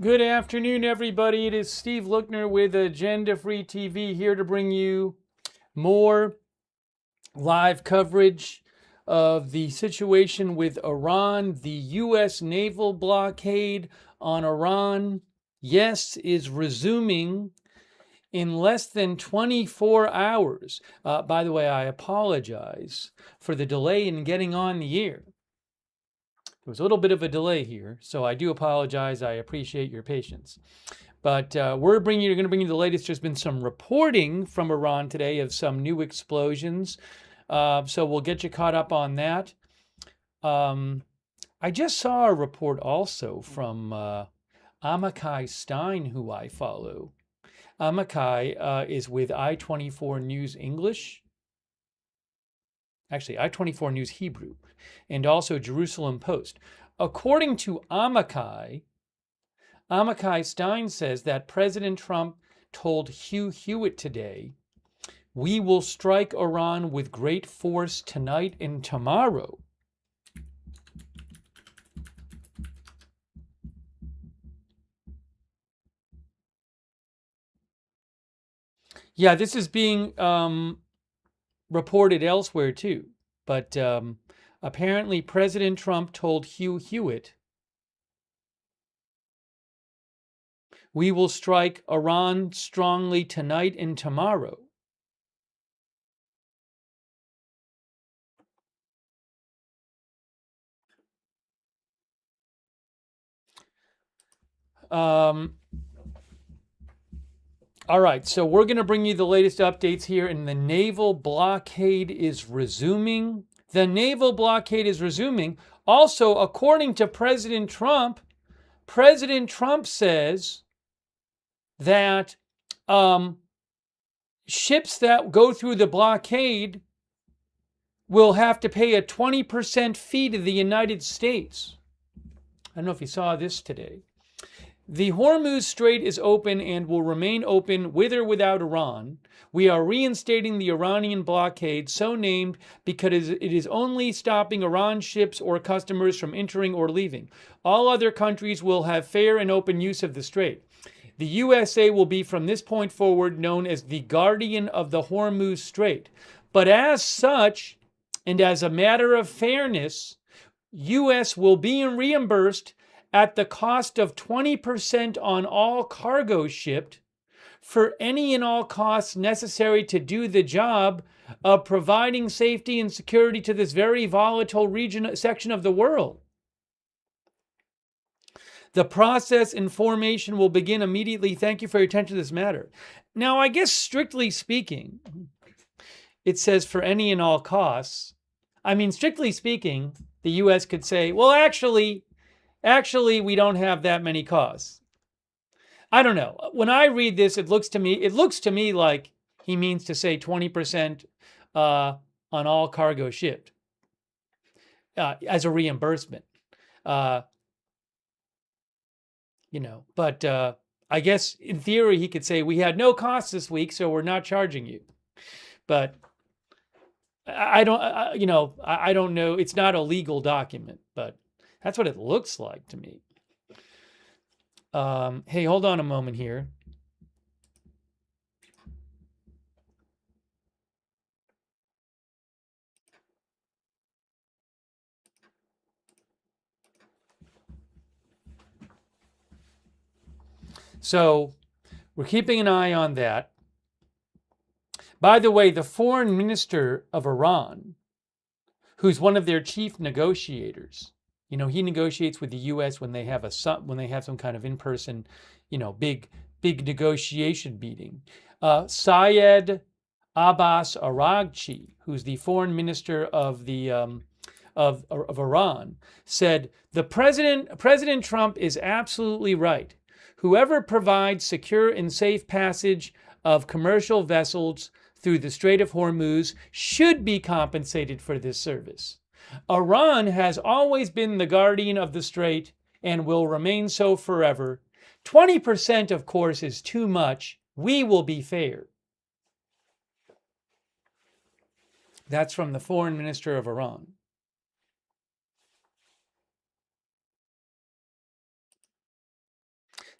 Good afternoon, everybody. It is Steve Lookner with Agenda Free TV here to bring you more live coverage of the situation with Iran. The U.S. naval blockade on Iran, yes, is resuming in less than 24 hours. By the way, I apologize for the delay in getting on the air. There was a little bit of a delay here, so I do apologize. I appreciate your patience. But we're going to bring you the latest. There's been some reporting from Iran today of some new explosions. So we'll get you caught up on that. I just saw a report also from Amikai Stein, who I follow. Amikai is with I-24 News English. Actually, I-24 News Hebrew, and also Jerusalem Post. According to Amikai Stein says that President Trump told Hugh Hewitt today, "We will strike Iran with great force tonight and tomorrow." Yeah, this is being reported elsewhere too, but apparently President Trump told Hugh Hewitt, "We will strike Iran strongly tonight and tomorrow." All right, so we're going to bring you the latest updates here, and the naval blockade is resuming. The naval blockade is resuming. Also, according to President Trump says that ships that go through the blockade will have to pay a 20% fee to the United States. I don't know if you saw this today. The Hormuz Strait is open and will remain open with or without Iran. We are reinstating the Iranian blockade, so named because it is only stopping Iran ships or customers from entering or leaving. All other countries will have fair and open use of the strait. The USA will be from this point forward known as the guardian of the Hormuz Strait. But as such, and as a matter of fairness, US will be reimbursed at the cost of 20% on all cargo shipped for any and all costs necessary to do the job of providing safety and security to this very volatile section of the world. The process and formation will begin immediately. Thank you for your attention to this matter. Now, I guess strictly speaking, it says for any and all costs. I mean, strictly speaking, the US could say, well, actually, we don't have that many costs. I don't know. When I read this, it looks to me like he means to say 20% on all cargo shipped as a reimbursement. But I guess in theory he could say we had no costs this week, so we're not charging you. But I don't know. It's not a legal document, but that's what it looks like to me. Hey, hold on a moment here. So we're keeping an eye on that. By the way, the foreign minister of Iran, who's one of their chief negotiators, he negotiates with the U.S. when they have some kind of in-person, big negotiation meeting. Syed Abbas Araghchi, who's the foreign minister of the of Iran, said President Trump is absolutely right. Whoever provides secure and safe passage of commercial vessels through the Strait of Hormuz should be compensated for this service. Iran has always been the guardian of the strait and will remain so forever. 20%, of course, is too much. We will be fair. That's from the foreign minister of Iran.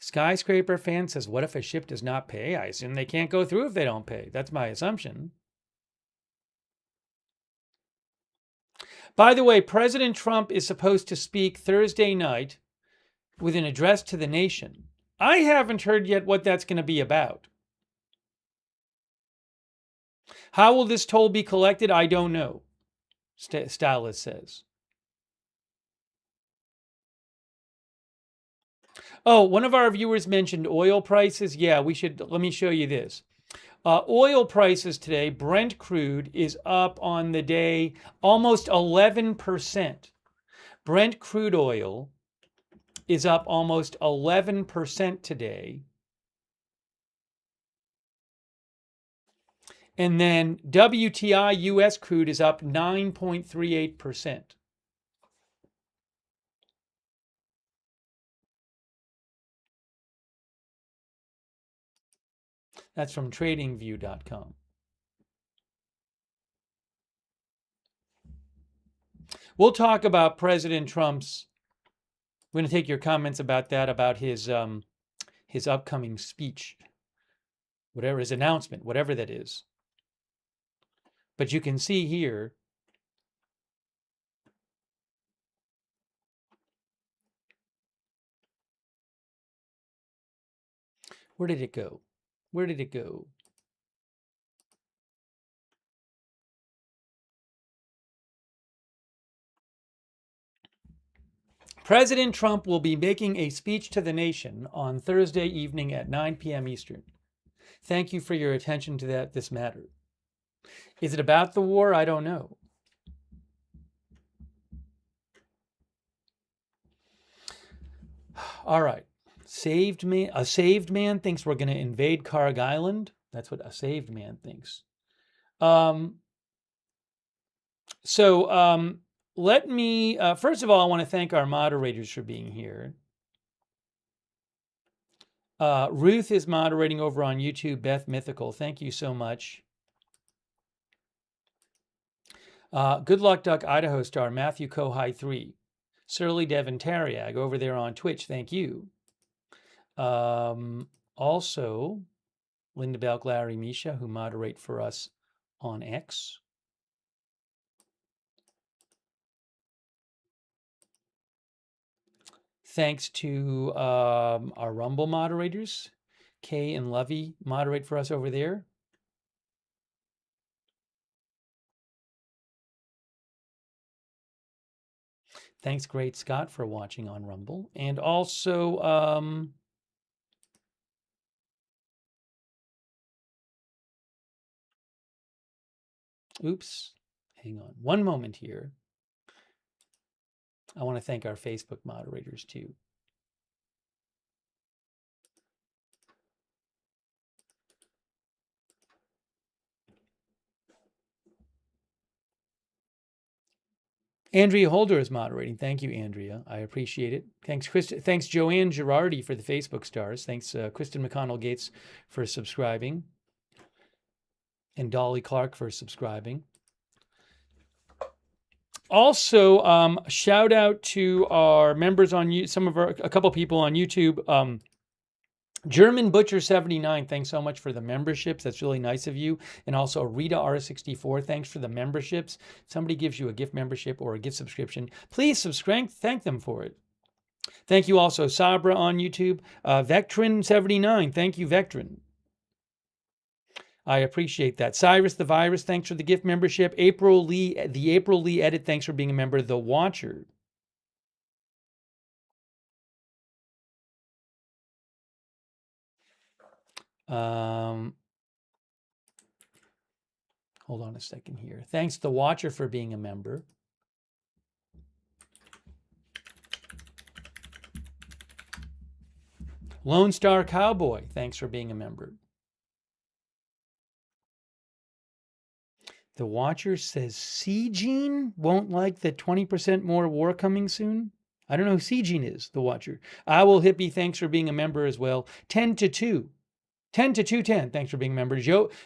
Skyscraper fan says, what if a ship does not pay? I assume they can't go through if they don't pay. That's my assumption. By the way, President Trump is supposed to speak Thursday night with an address to the nation. I haven't heard yet what that's going to be about. How will this toll be collected? I don't know, Stylist says. Oh, one of our viewers mentioned oil prices. Yeah, let me show you this. Oil prices today, Brent crude is up on the day almost 11%. Brent crude oil is up almost 11% today. And then WTI US crude is up 9.38%. That's from tradingview.com. We'll talk about President Trump's. We're going to take your comments about that, about his upcoming speech, whatever his announcement, whatever that is. But you can see here, where did it go? Where did it go? President Trump will be making a speech to the nation on Thursday evening at 9 p.m. Eastern. Thank you for your attention to this matter. Is it about the war? I don't know. All right. A saved man thinks we're going to invade Karg Island. That's what a saved man thinks. Let me, first of all, I want to thank our moderators for being here. Ruth is moderating over on YouTube. Beth Mythical, thank you so much. Good Luck Duck Idaho star Matthew Kohai 3. Surly Devin Tariag over there on Twitch, thank you. Also, Linda Belk, Larry, Misha, who moderate for us on X. Thanks to our Rumble moderators. Kay and Lovey moderate for us over there. Thanks, Great Scott, for watching on Rumble. And also, oops, hang on one moment here. I want to thank our Facebook moderators too. Andrea Holder is moderating. Thank you, Andrea. I appreciate it. Thanks, Thanks, Joanne Girardi, for the Facebook stars. Thanks, Kristen McConnell Gates, for subscribing. And Dolly Clark for subscribing. Also, shout out to our members on a couple people on YouTube. German Butcher 79, thanks so much for the memberships. That's really nice of you. And also Rita R64, thanks for the memberships. If somebody gives you a gift membership or a gift subscription, please subscribe. Thank them for it. Thank you also Sabra on YouTube. Vectrin 79, thank you Vectrin. I appreciate that. Cyrus the Virus, thanks for the gift membership. April Lee, the April Lee Edit, thanks for being a member. The Watcher. Hold on a second here. Thanks, The Watcher, for being a member. Lone Star Cowboy, thanks for being a member. The Watcher says Seegene won't like the 20% more war coming soon. I don't know who Seegene is, The Watcher. Owl Hippie, thanks for being a member as well. 10 to 2. 10 to 210, thanks for being a member.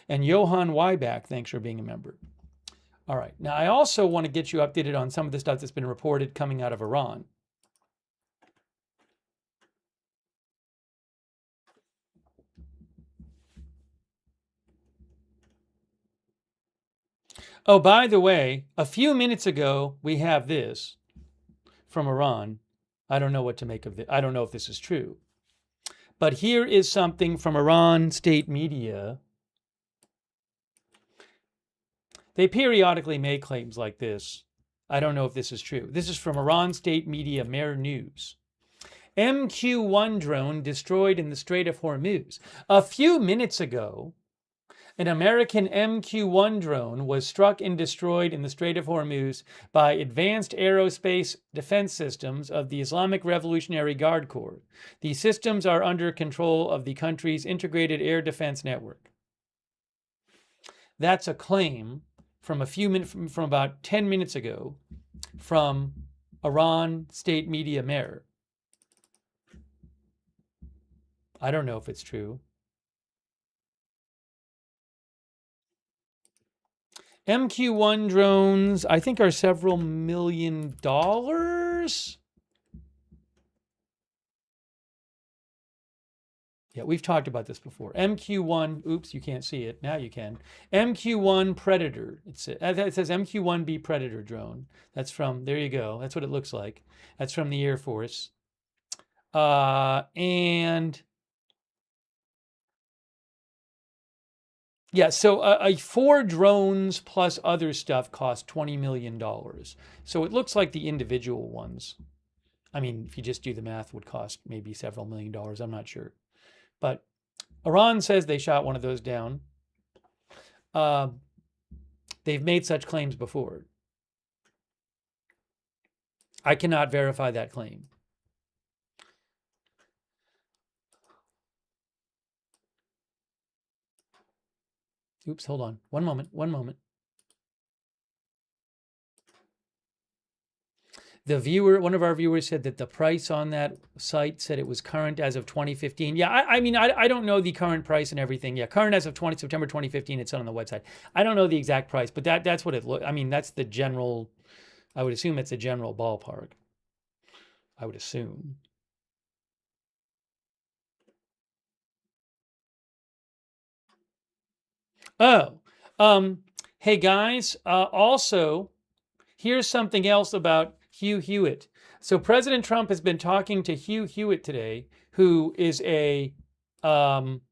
And Johan Wyback, thanks for being a member. All right. Now, I also want to get you updated on some of the stuff that's been reported coming out of Iran. Oh, by the way, a few minutes ago, we have this from Iran. I don't know what to make of it. I don't know if this is true. But here is something from Iran state media. They periodically make claims like this. I don't know if this is true. This is from Iran state media Mer News. MQ-1 drone destroyed in the Strait of Hormuz. A few minutes ago, an American MQ-1 drone was struck and destroyed in the Strait of Hormuz by advanced aerospace defense systems of the Islamic Revolutionary Guard Corps. These systems are under control of the country's integrated air defense network. That's a claim from from about 10 minutes ago from Iran state media Mer. I don't know if it's true. MQ-1 drones, I think, are several $1 million. Yeah, we've talked about this before. MQ-1, oops, you can't see it. Now you can. MQ-1 Predator. It says MQ-1B Predator drone. That's from, there you go. That's what it looks like. That's from the Air Force. And yeah, so 4 drones plus other stuff cost $20 million. So it looks like the individual ones, I mean, if you just do the math, would cost maybe several $1 million. I'm not sure. But Iran says they shot one of those down. They've made such claims before. I cannot verify that claim. Oops, hold on. One moment. One of our viewers said that the price on that site said it was current as of 2015. Yeah, I mean, I don't know the current price and everything. Yeah, current as of September 2015, it's on the website. I don't know the exact price, but that's what it looks. I mean, that's the general, I would assume it's a general ballpark. I would assume. Oh, hey guys, also, here's something else about Hugh Hewitt. So President Trump has been talking to Hugh Hewitt today, who is I don't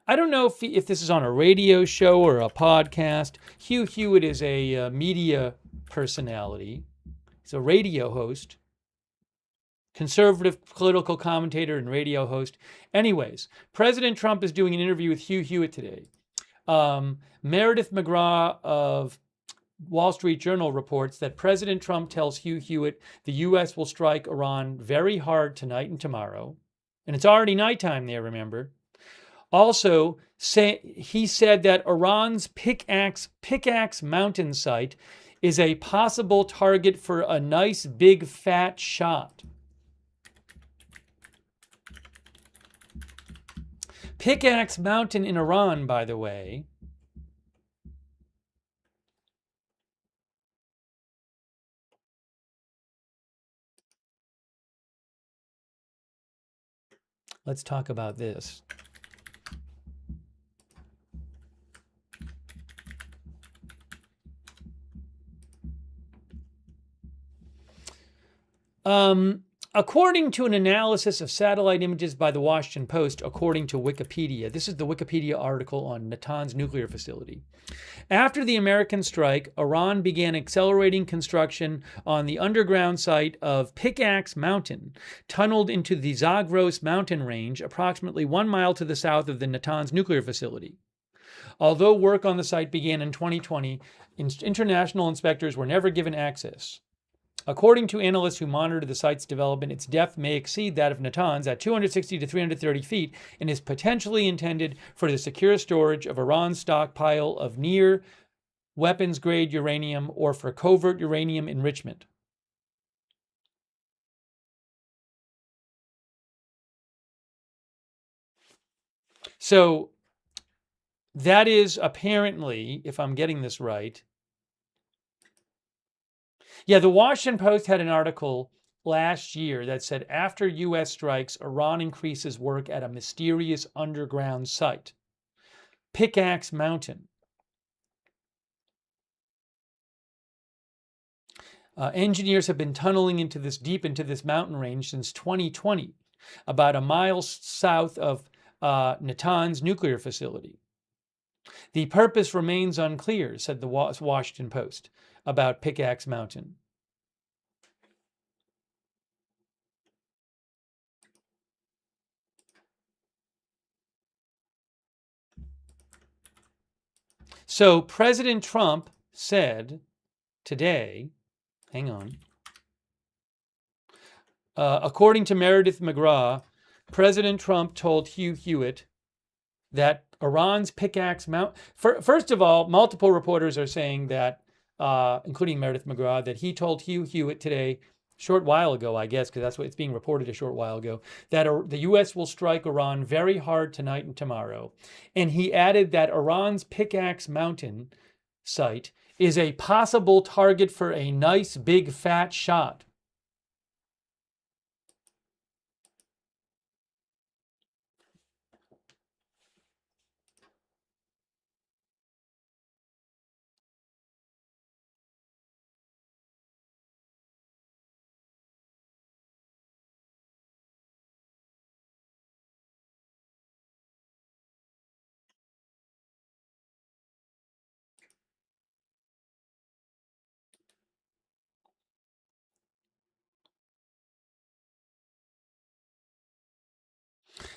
know if this is on a radio show or a podcast. Hugh Hewitt is a media personality. He's a radio host, conservative political commentator and radio host. Anyways, President Trump is doing an interview with Hugh Hewitt today. Meredith McGraw of Wall Street Journal reports that President Trump tells Hugh Hewitt the U.S. will strike Iran very hard tonight and tomorrow. And it's already nighttime there, remember. Also, he said that Iran's Pickaxe Mountain site is a possible target for a nice big fat shot. Pickaxe Mountain in Iran, by the way, let's talk about this. According to an analysis of satellite images by the Washington Post, according to Wikipedia, this is the Wikipedia article on Natanz nuclear facility. After the American strike, Iran began accelerating construction on the underground site of Pickaxe Mountain, tunneled into the Zagros mountain range, approximately 1 mile to the south of the Natanz nuclear facility. Although work on the site began in 2020, international inspectors were never given access. According to analysts who monitored the site's development, its depth may exceed that of Natanz at 260 to 330 feet and is potentially intended for the secure storage of Iran's stockpile of near weapons-grade uranium or for covert uranium enrichment. So that is apparently, if I'm getting this right, yeah, the Washington Post had an article last year that said after U.S. strikes, Iran increases work at a mysterious underground site, Pickaxe Mountain. Engineers have been tunneling deep into this mountain range since 2020, about a mile south of Natanz nuclear facility. The purpose remains unclear, said the Washington Post about Pickaxe Mountain. So President Trump said today, hang on, according to Meredith McGraw, President Trump told Hugh Hewitt that Iran's Pickaxe Mountain. First of all, multiple reporters are saying that, including Meredith McGraw, that he told Hugh Hewitt today, short while ago, I guess, because that's what it's being reported a short while ago, that the U.S. will strike Iran very hard tonight and tomorrow. And he added that Iran's Pickaxe Mountain site is a possible target for a nice big fat shot.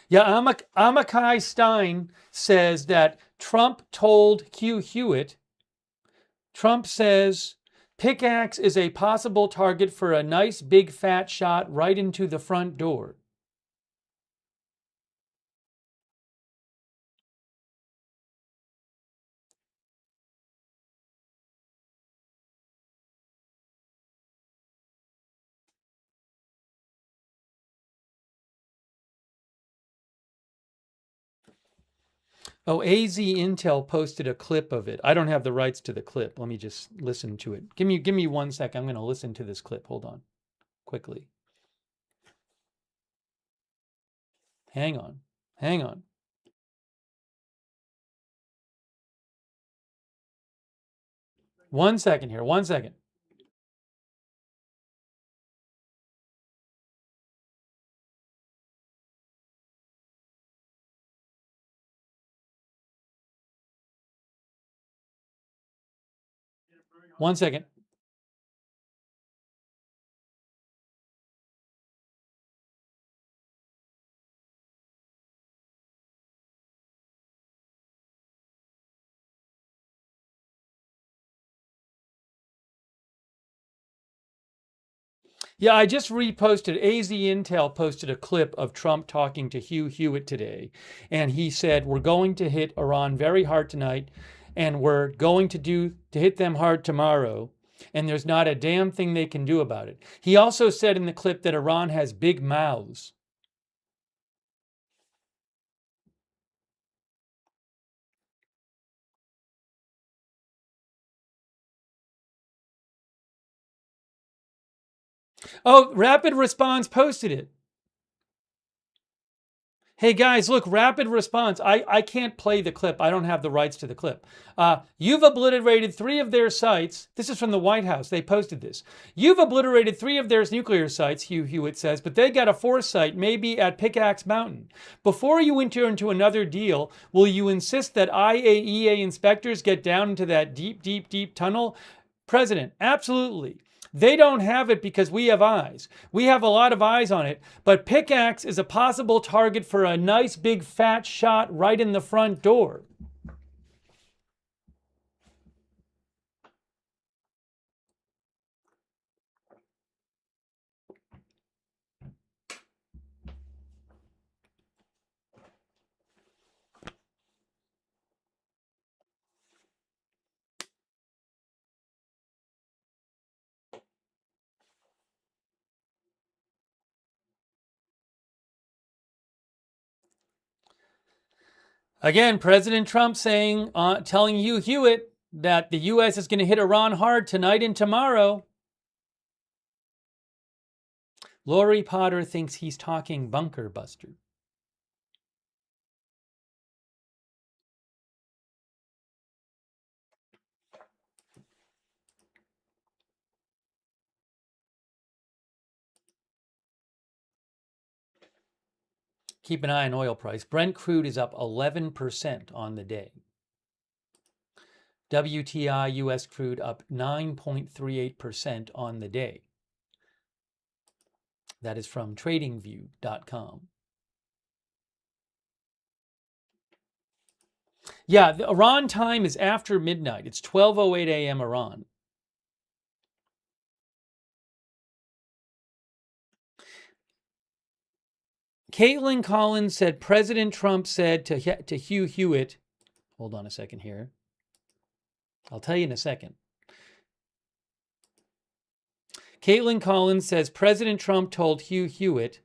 Yeah, Amakai Stein says that Trump told Hugh Hewitt, Trump says, Pickaxe is a possible target for a nice big fat shot right into the front door. Oh, AZ Intel posted a clip of it. I don't have the rights to the clip. Let me just listen to it. Give me 1 sec. I'm going to listen to this clip. Hold on, quickly. Hang on. 1 second here. 1 second. One second. Yeah, I just reposted. AZ Intel posted a clip of Trump talking to Hugh Hewitt today. And he said, we're going to hit Iran very hard tonight, and we're going to hit them hard tomorrow. And there's not a damn thing they can do about it. He also said in the clip that Iran has big mouths. Oh, Rapid Response posted it. Hey guys, look, Rapid Response. I can't play the clip. I don't have the rights to the clip. You've obliterated 3 of their sites. This is from the White House. They posted this. You've obliterated 3 of their nuclear sites, Hugh Hewitt says, but they got a 4th site, maybe at Pickaxe Mountain. Before you enter into another deal, will you insist that IAEA inspectors get down into that deep, deep, deep tunnel? President, absolutely. They don't have it because we have eyes. We have a lot of eyes on it, but Pickaxe is a possible target for a nice big fat shot right in the front door. Again, President Trump saying, telling Hugh Hewitt that the U.S. is going to hit Iran hard tonight and tomorrow. Lori Potter thinks he's talking bunker buster. Keep an eye on oil price. Brent crude is up 11% on the day. WTI US crude up 9.38% on the day. That is from tradingview.com. Yeah, the Iran time is after midnight. It's 12:08 a.m. Iran. Caitlin Collins said President Trump said to Hugh Hewitt, hold on a second here. I'll tell you in a second. Caitlin Collins says President Trump told Hugh Hewitt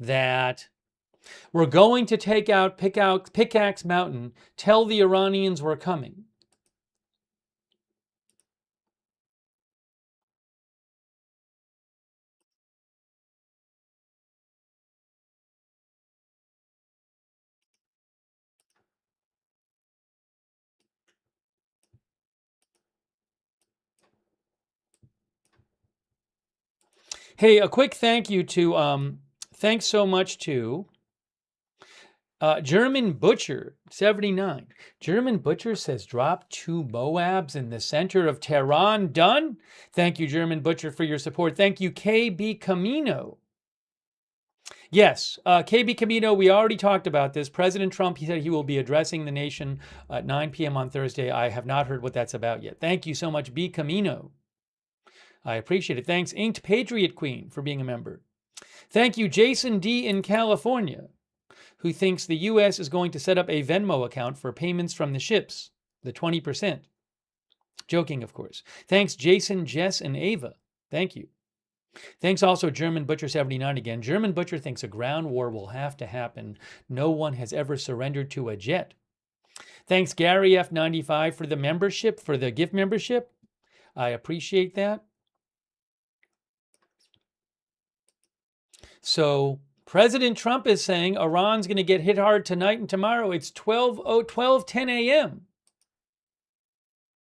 that we're going to take out Pickaxe Mountain. Tell the Iranians we're coming. Hey, a quick thank you to, thanks so much to German Butcher 79. German Butcher says drop 2 Moabs in the center of Tehran. Done. Thank you, German Butcher, for your support. Thank you, KB Camino. Yes, KB Camino, we already talked about this. President Trump, he said he will be addressing the nation at 9 p.m. on Thursday. I have not heard what that's about yet. Thank you so much, B Camino. I appreciate it. Thanks, Inked Patriot Queen, for being a member. Thank you, Jason D. in California, who thinks the U.S. is going to set up a Venmo account for payments from the ships, the 20%. Joking, of course. Thanks, Jason, Jess, and Ava. Thank you. Thanks also, German Butcher 79 again. German Butcher thinks a ground war will have to happen. No one has ever surrendered to a jet. Thanks, Gary F95, for the membership, for the gift membership. I appreciate that. So President Trump is saying Iran's going to get hit hard tonight and tomorrow. It's 12:10 a.m.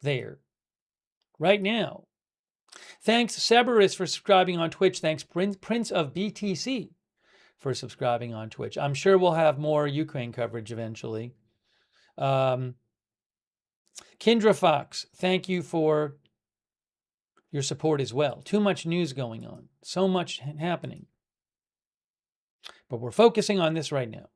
there, right now. Thanks, Cerberus, for subscribing on Twitch. Thanks, Prince of BTC, for subscribing on Twitch. I'm sure we'll have more Ukraine coverage eventually. Kendra Fox, thank you for your support as well. Too much news going on. So much happening. But we're focusing on this right now.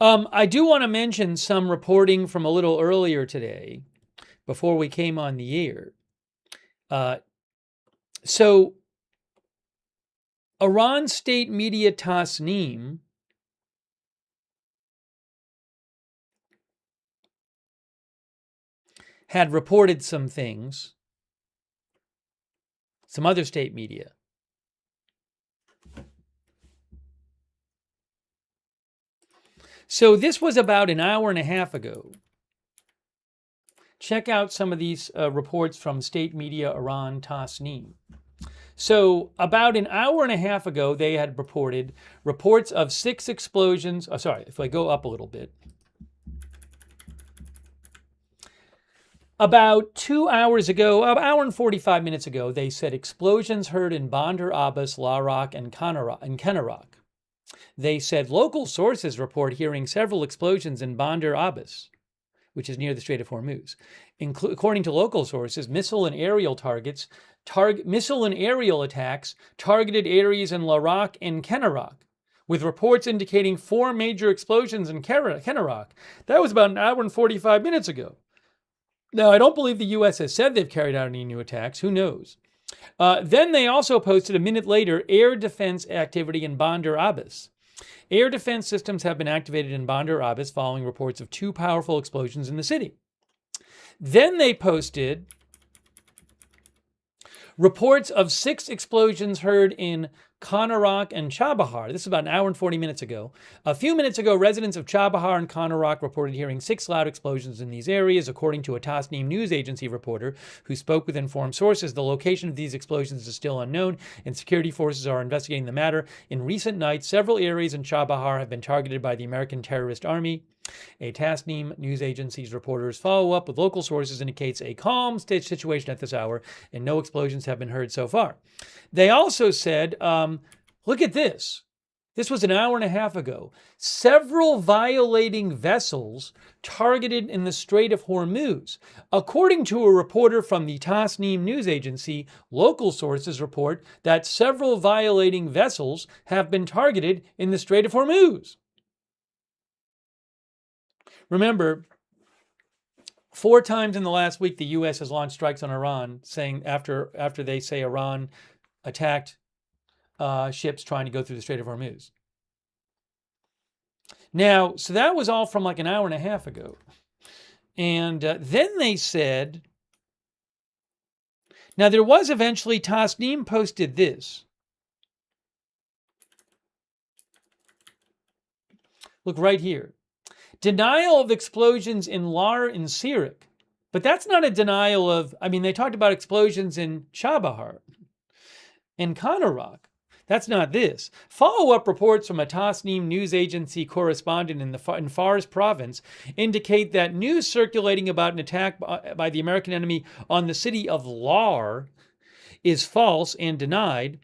I do want to mention some reporting from a little earlier today, before we came on the air. So, Iran state media Tasnim had reported some things, some other state media. So this was about an hour and a half ago. Check out some of these reports from state media Iran Tasnim. So about an hour and a half ago, they had reported reports of 6 explosions. Oh, sorry, if I go up a little bit. About 2 hours ago, an hour and 45 minutes ago, they said explosions heard in Bandar Abbas, Larak, and Kenarak. They said local sources report hearing several explosions in Bandar Abbas, which is near the Strait of Hormuz. According to local sources, missile and aerial attacks targeted areas in Larak and Kenarak, with reports indicating 4 major explosions in Kenarak. That was about an hour and 45 minutes ago. Now, I don't believe the U.S. has said they've carried out any new attacks. Who knows? Then they also posted a minute later air defense activity in Bandar Abbas. Air defense systems have been activated in Bandar Abbas following reports of 2 powerful explosions in the city. Then they posted reports of 6 explosions heard in Konarak, and Chabahar. This is about an hour and 40 minutes ago. A few minutes ago, residents of Chabahar and Konarak reported hearing 6 loud explosions in these areas, according to a Tasnim news agency reporter who spoke with informed sources. The location of these explosions is still unknown, and security forces are investigating the matter. In recent nights, several areas in Chabahar have been targeted by the American terrorist army. A Tasnim news agency's reporter's follow-up with local sources indicates a calm situation at this hour, and no explosions have been heard so far. They also said, look at this. This was an hour and a half ago. Several violating vessels targeted in the Strait of Hormuz. According to a reporter from the Tasnim news agency, local sources report that several violating vessels have been targeted in the Strait of Hormuz. Remember, 4 times in the last week, the U.S. has launched strikes on Iran, saying after they say Iran attacked ships trying to go through the Strait of Hormuz. Now, so that was all from like an hour and a half ago. And then they said, now there was eventually, Tasnim posted this. Look right here. Denial of explosions in Lar in Sirik. But that's not a denial of, they talked about explosions in Chabahar and Konarak. That's not this. Follow-up reports from a Tasnim news agency correspondent in Fars province indicate that news circulating about an attack by the American enemy on the city of Lar is false and denied.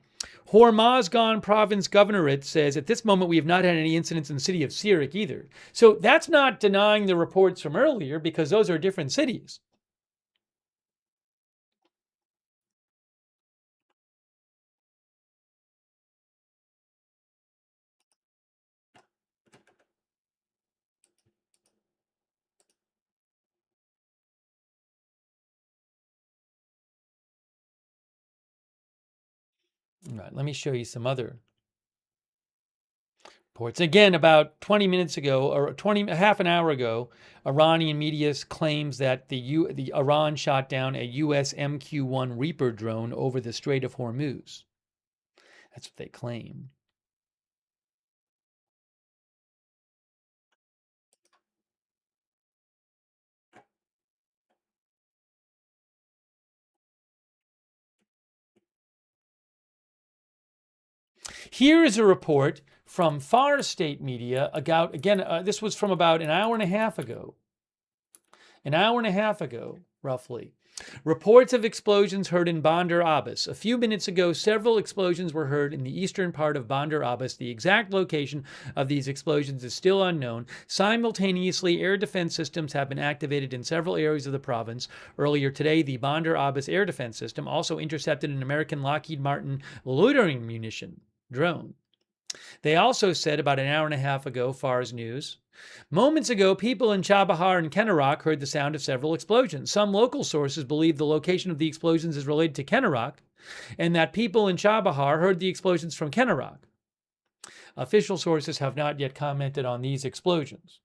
Hormozgan province governorate says, at this moment, we have not had any incidents in the city of Sirik either. So that's not denying the reports from earlier, because those are different cities. All right, let me show you some other reports. Again, about 20 minutes ago, or half an hour ago, Iranian media claims that the Iran shot down a U.S. MQ-1 Reaper drone over the Strait of Hormuz. That's what they claim. Here is a report from Far State Media. This was from about an hour and a half ago. An hour and a half ago, roughly. Reports of explosions heard in Bandar Abbas. A few minutes ago, several explosions were heard in the eastern part of Bandar Abbas. The exact location of these explosions is still unknown. Simultaneously, air defense systems have been activated in several areas of the province. Earlier today, the Bandar Abbas air defense system also intercepted an American Lockheed Martin loitering munition drone. They also said about an hour and a half ago, Fars News, moments ago, people in Chabahar and Konarak heard the sound of several explosions. Some local sources believe the location of the explosions is related to Konarak, and that people in Chabahar heard the explosions from Konarak. Official sources have not yet commented on these explosions.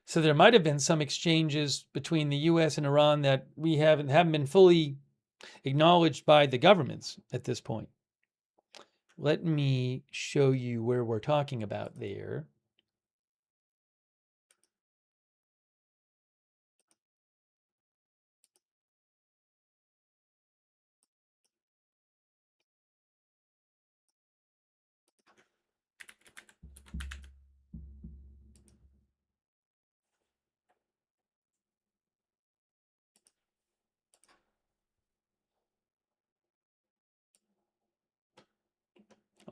So there might have been some exchanges between the U.S. and Iran that we haven't been fully acknowledged by the governments at this point. Let me show you where we're talking about there.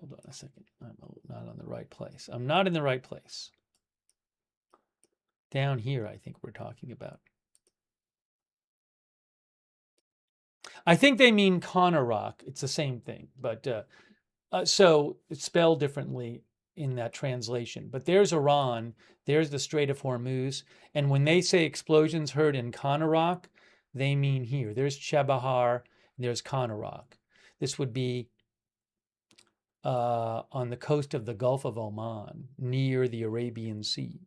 Hold on a second. I'm not on the right place. I'm not in the right place. Down here, I think we're talking about. I think they mean Konarak. It's the same thing, but so it's spelled differently in that translation. But there's Iran, there's the Strait of Hormuz, and when they say explosions heard in Konarak, they mean here. There's Chabahar, there's Konarak. This would be on the coast of the Gulf of Oman, near the Arabian Sea,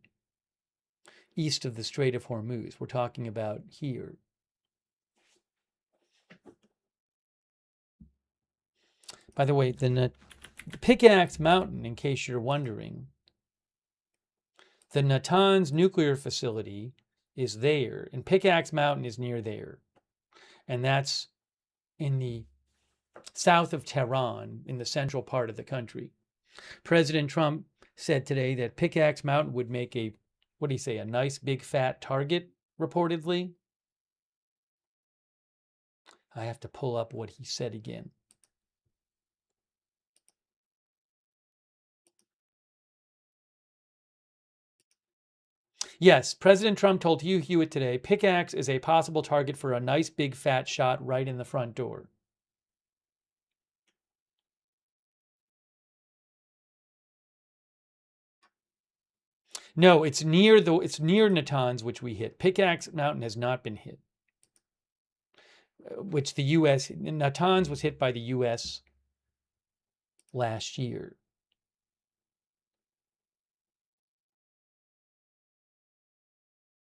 east of the Strait of Hormuz. We're talking about here. By the way, the Pickaxe Mountain, in case you're wondering, the Natanz nuclear facility is there, and Pickaxe Mountain is near there. And that's in the south of Tehran, in the central part of the country. President Trump said today that Pickaxe Mountain would make a, what do you say, a nice big fat target, reportedly. I have to pull up what he said again. Yes, President Trump told Hugh Hewitt today, Pickaxe is a possible target for a nice big fat shot right in the front door. No, it's near Natanz, which we hit. Pickaxe Mountain has not been hit. Which the U.S. Natanz was hit by the U.S. last year.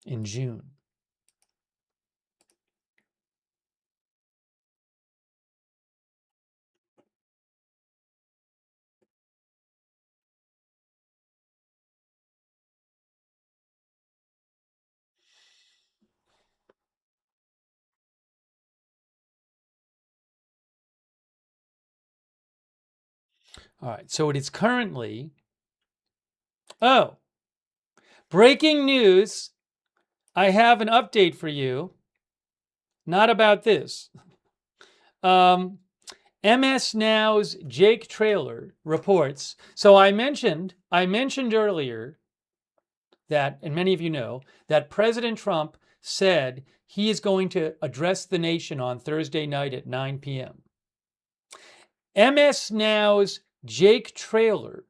In June. All right, so it is currently, breaking news. I have an update for you. Not about this. MS Now's Jake Traylor reports. So I mentioned earlier that, and many of you know, that President Trump said he is going to address the nation on Thursday night at 9 p.m. MS Now's Jake Traylor,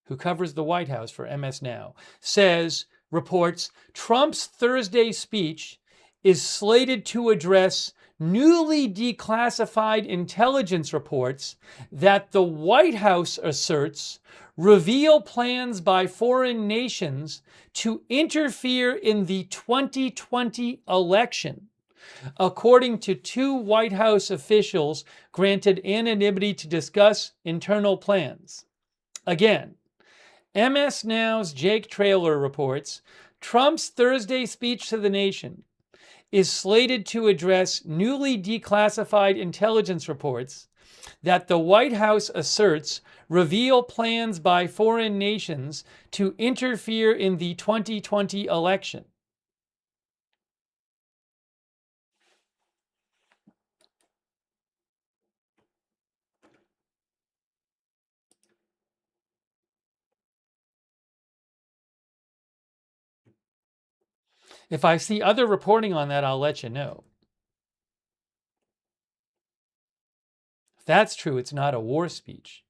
who covers the White House for MS Now, reports Trump's Thursday speech is slated to address newly declassified intelligence reports that the White House asserts reveal plans by foreign nations to interfere in the 2020 election, according to two White House officials granted anonymity to discuss internal plans. Again, MS Now's Jake Traylor reports Trump's Thursday speech to the nation is slated to address newly declassified intelligence reports that the White House asserts reveal plans by foreign nations to interfere in the 2020 election. If I see other reporting on that, I'll let you know. If that's true, it's not a war speech.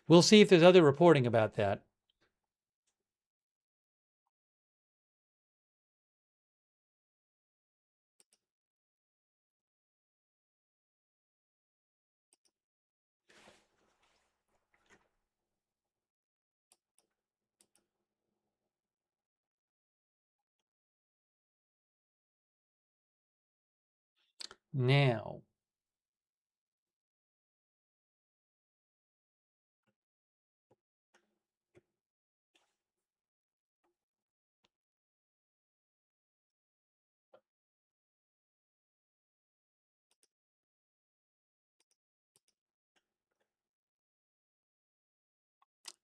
We'll see if there's other reporting about that. Now,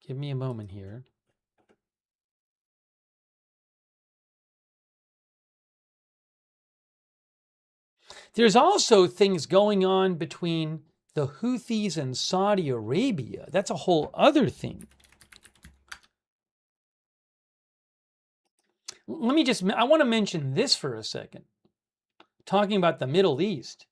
give me a moment here. There's also things going on between the Houthis and Saudi Arabia. That's a whole other thing. I want to mention this for a second. Talking about the Middle East.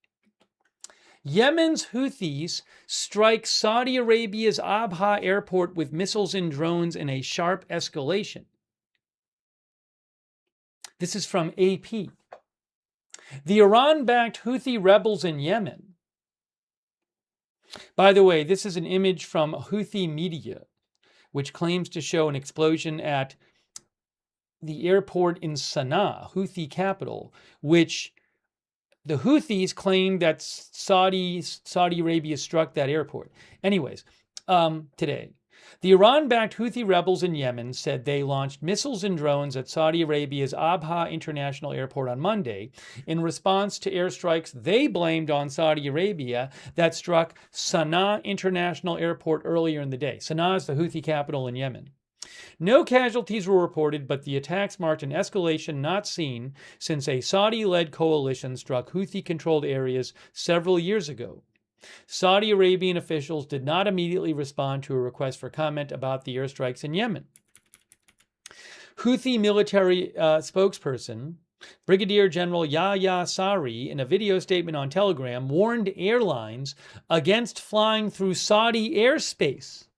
Yemen's Houthis strike Saudi Arabia's Abha airport with missiles and drones in a sharp escalation. This is from AP. The Iran-backed Houthi rebels in Yemen. By the way, this is an image from Houthi media, which claims to show an explosion at the airport in Sana'a, Houthi capital, which the Houthis claim that Saudi Arabia struck that airport. Anyways, today, the Iran-backed Houthi rebels in Yemen said they launched missiles and drones at Saudi Arabia's Abha International Airport on Monday in response to airstrikes they blamed on Saudi Arabia that struck Sana'a International Airport earlier in the day. Sana'a is the Houthi capital in Yemen. No casualties were reported, but the attacks marked an escalation not seen since a Saudi-led coalition struck Houthi-controlled areas several years ago. Saudi Arabian officials did not immediately respond to a request for comment about the airstrikes in Yemen. Houthi military spokesperson Brigadier General Yahya Sari, in a video statement on Telegram, warned airlines against flying through Saudi airspace,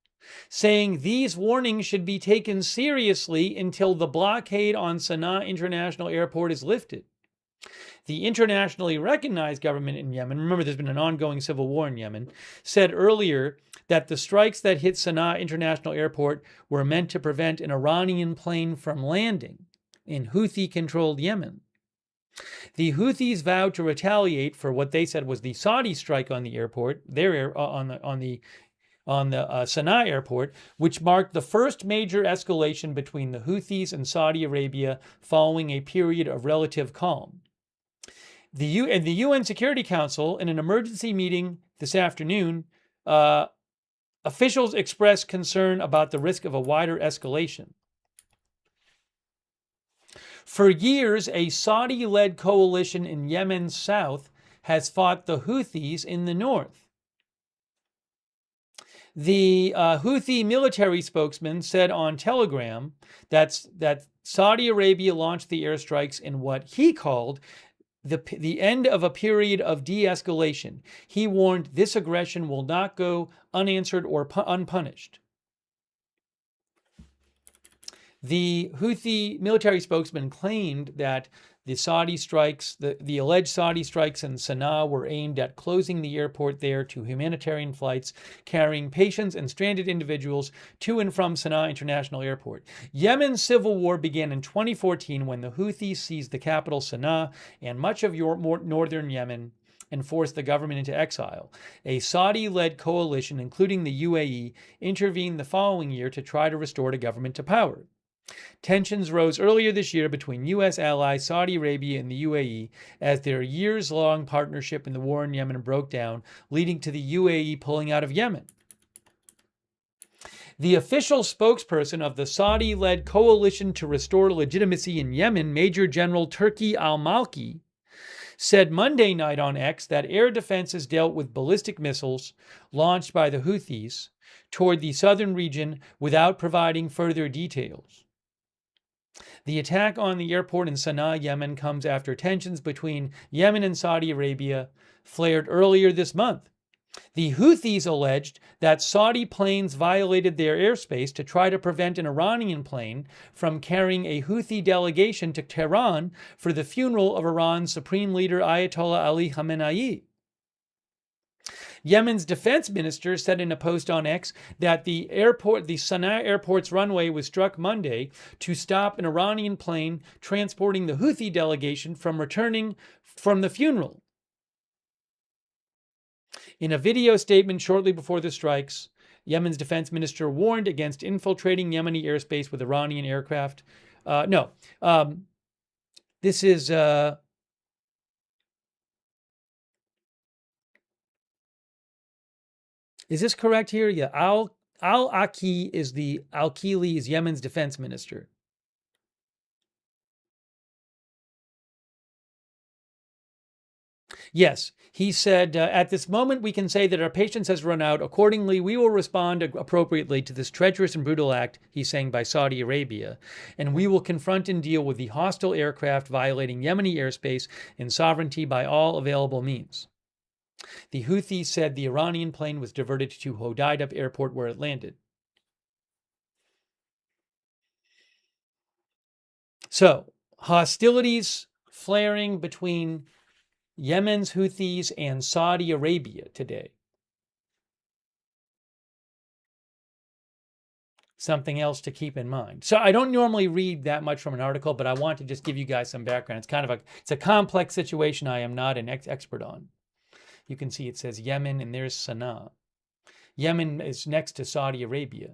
saying these warnings should be taken seriously until the blockade on Sana'a International Airport is lifted. The internationally recognized government in Yemen, remember there's been an ongoing civil war in Yemen, said earlier that the strikes that hit Sana'a International Airport were meant to prevent an Iranian plane from landing in Houthi-controlled Yemen. The Houthis vowed to retaliate for what they said was the Saudi strike on the airport, on the Sana'a airport, which marked the first major escalation between the Houthis and Saudi Arabia following a period of relative calm. The UN Security Council, in an emergency meeting this afternoon, officials expressed concern about the risk of a wider escalation. For years, a Saudi-led coalition in Yemen's south has fought the Houthis in the north. The Houthi military spokesman said on Telegram that Saudi Arabia launched the airstrikes in what he called the end of a period of de-escalation. He warned this aggression will not go unanswered or unpunished. The Houthi military spokesman claimed that the Saudi strikes, the alleged Saudi strikes in Sana'a were aimed at closing the airport there to humanitarian flights carrying patients and stranded individuals to and from Sana'a International Airport. Yemen's civil war began in 2014 when the Houthis seized the capital Sana'a and much of northern Yemen and forced the government into exile. A Saudi-led coalition, including the UAE, intervened the following year to try to restore the government to power. Tensions rose earlier this year between U.S. allies Saudi Arabia and the UAE as their years-long partnership in the war in Yemen broke down, leading to the UAE pulling out of Yemen. The official spokesperson of the Saudi-led Coalition to Restore Legitimacy in Yemen, Major General Turki al-Malki, said Monday night on X that air defenses dealt with ballistic missiles launched by the Houthis toward the southern region without providing further details. The attack on the airport in Sana'a, Yemen, comes after tensions between Yemen and Saudi Arabia flared earlier this month. The Houthis alleged that Saudi planes violated their airspace to try to prevent an Iranian plane from carrying a Houthi delegation to Tehran for the funeral of Iran's Supreme Leader Ayatollah Ali Khamenei. Yemen's defense minister said in a post on X that the Sana'a airport's runway was struck Monday to stop an Iranian plane transporting the Houthi delegation from returning from the funeral. In a video statement shortly before the strikes, Yemen's defense minister warned against infiltrating Yemeni airspace with Iranian aircraft. This is... Is this correct here? Yeah, Al-Aki is Al-Kili is Yemen's defense minister. Yes, he said, at this moment we can say that our patience has run out. Accordingly, we will respond appropriately to this treacherous and brutal act, he's saying, by Saudi Arabia, and we will confront and deal with the hostile aircraft violating Yemeni airspace and sovereignty by all available means. The Houthis said the Iranian plane was diverted to Hodeidah airport where it landed. So, hostilities flaring between Yemen's Houthis and Saudi Arabia today. Something else to keep in mind. So I don't normally read that much from an article, but I want to just give you guys some background. It's kind of it's a complex situation I am not an expert on. You can see it says Yemen and there's Sana'a. Yemen is next to Saudi Arabia.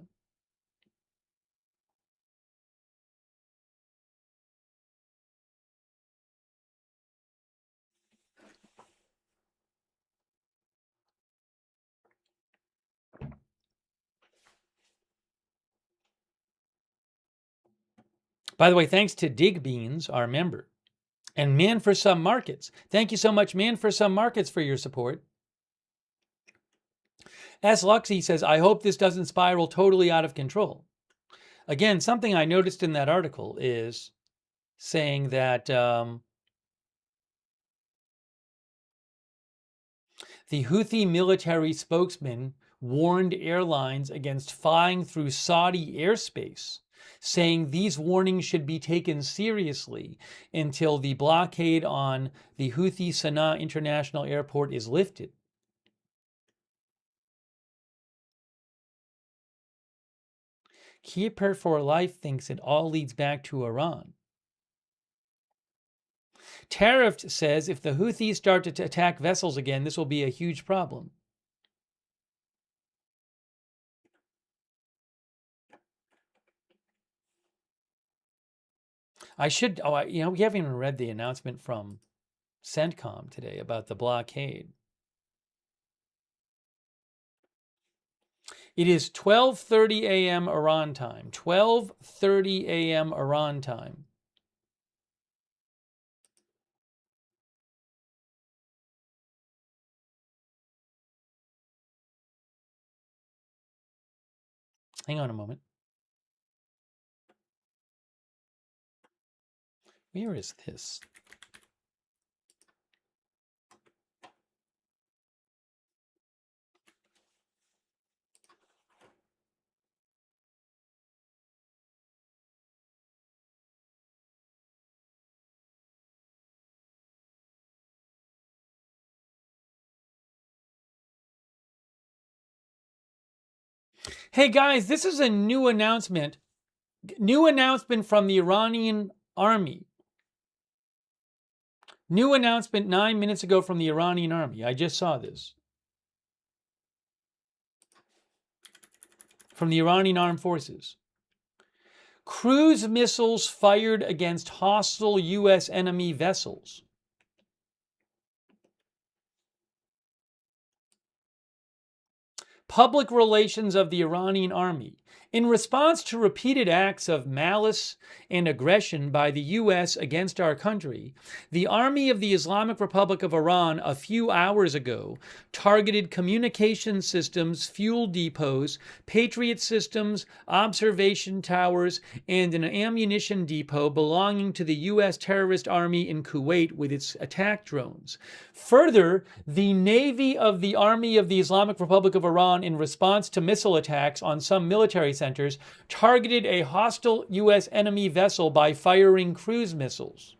By the way, thanks to Dig Beans, our member, and Man for Some Markets. Thank you so much, Man for Some Markets, for your support. S. Luxy says, I hope this doesn't spiral totally out of control. Again, something I noticed in that article is saying that the Houthi military spokesman warned airlines against flying through Saudi airspace, saying these warnings should be taken seriously until the blockade on the Houthi Sana'a International Airport is lifted. Keeper for Life thinks it all leads back to Iran. Tariffed says if the Houthis start to attack vessels again, this will be a huge problem. We haven't even read the announcement from CENTCOM today about the blockade. It is 12:30 a.m. Iran time. 12:30 a.m. Iran time. Hang on a moment. Where is this? Hey guys, this is a new announcement. New announcement from the Iranian army. New announcement 9 minutes ago from the Iranian army. I just saw this. From the Iranian armed forces. Cruise missiles fired against hostile U.S. enemy vessels. Public relations of the Iranian army. In response to repeated acts of malice and aggression by the U.S. against our country, the Army of the Islamic Republic of Iran a few hours ago targeted communication systems, fuel depots, Patriot systems, observation towers, and an ammunition depot belonging to the U.S. terrorist army in Kuwait with its attack drones. Further, the Navy of the Army of the Islamic Republic of Iran, in response to missile attacks on some military centers, targeted a hostile U.S. enemy vessel by firing cruise missiles.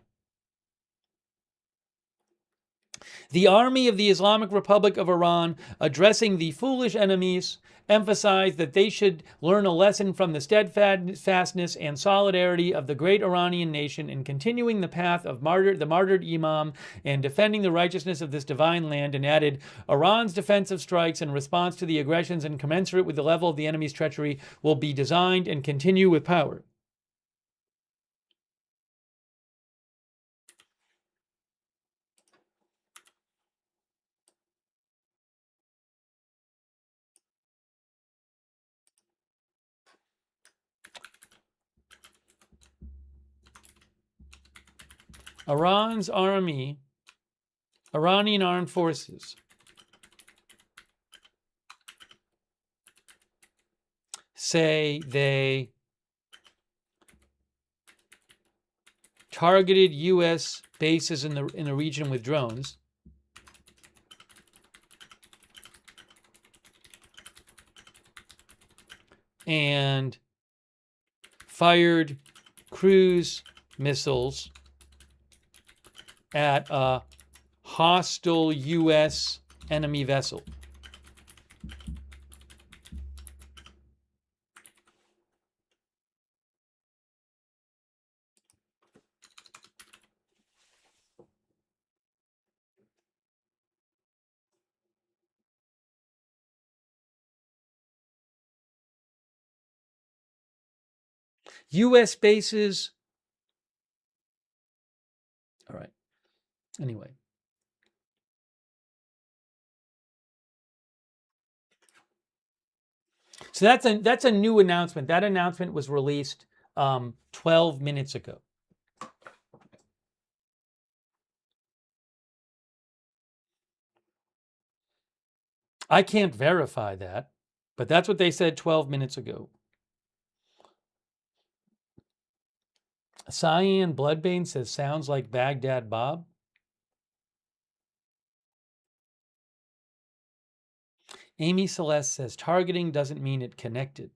The Army of the Islamic Republic of Iran, addressing the foolish enemies, emphasized that they should learn a lesson from the steadfastness and solidarity of the great Iranian nation in continuing the path of the martyred Imam and defending the righteousness of this divine land, and added, Iran's defensive strikes in response to the aggressions and commensurate with the level of the enemy's treachery will be designed and continue with power. Iranian armed forces say they targeted U.S. bases in the region with drones. and fired cruise missiles at a hostile U.S. enemy vessel. U.S. bases. All right. Anyway. So that's a new announcement. That announcement was released 12 minutes ago. I can't verify that, but that's what they said 12 minutes ago. Cyan Bloodbane says, sounds like Baghdad Bob. Amy Celeste says, targeting doesn't mean it connected.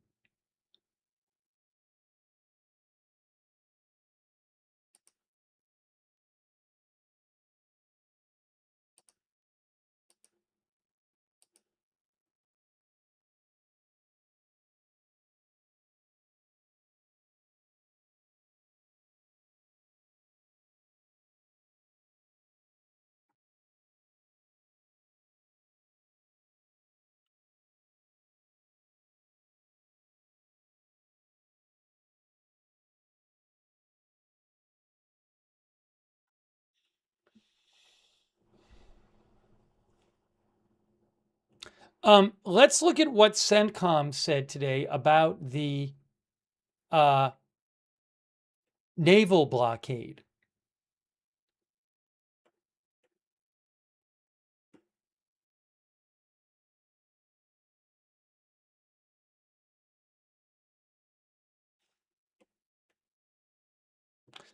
Let's look at what CENTCOM said today about the naval blockade.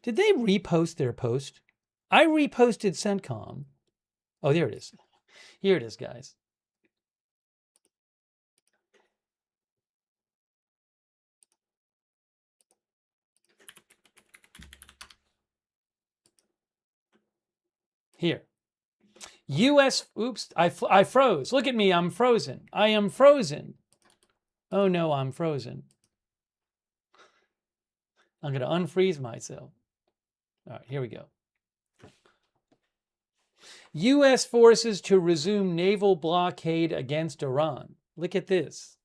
Did they repost their post? I reposted CENTCOM. Oh, there it is. Here it is, guys. Here. U.S. Oops, I froze. Look at me, I'm frozen. I am frozen. Oh no, I'm frozen. I'm going to unfreeze myself. All right, here we go. U.S. forces to resume naval blockade against Iran. Look at this.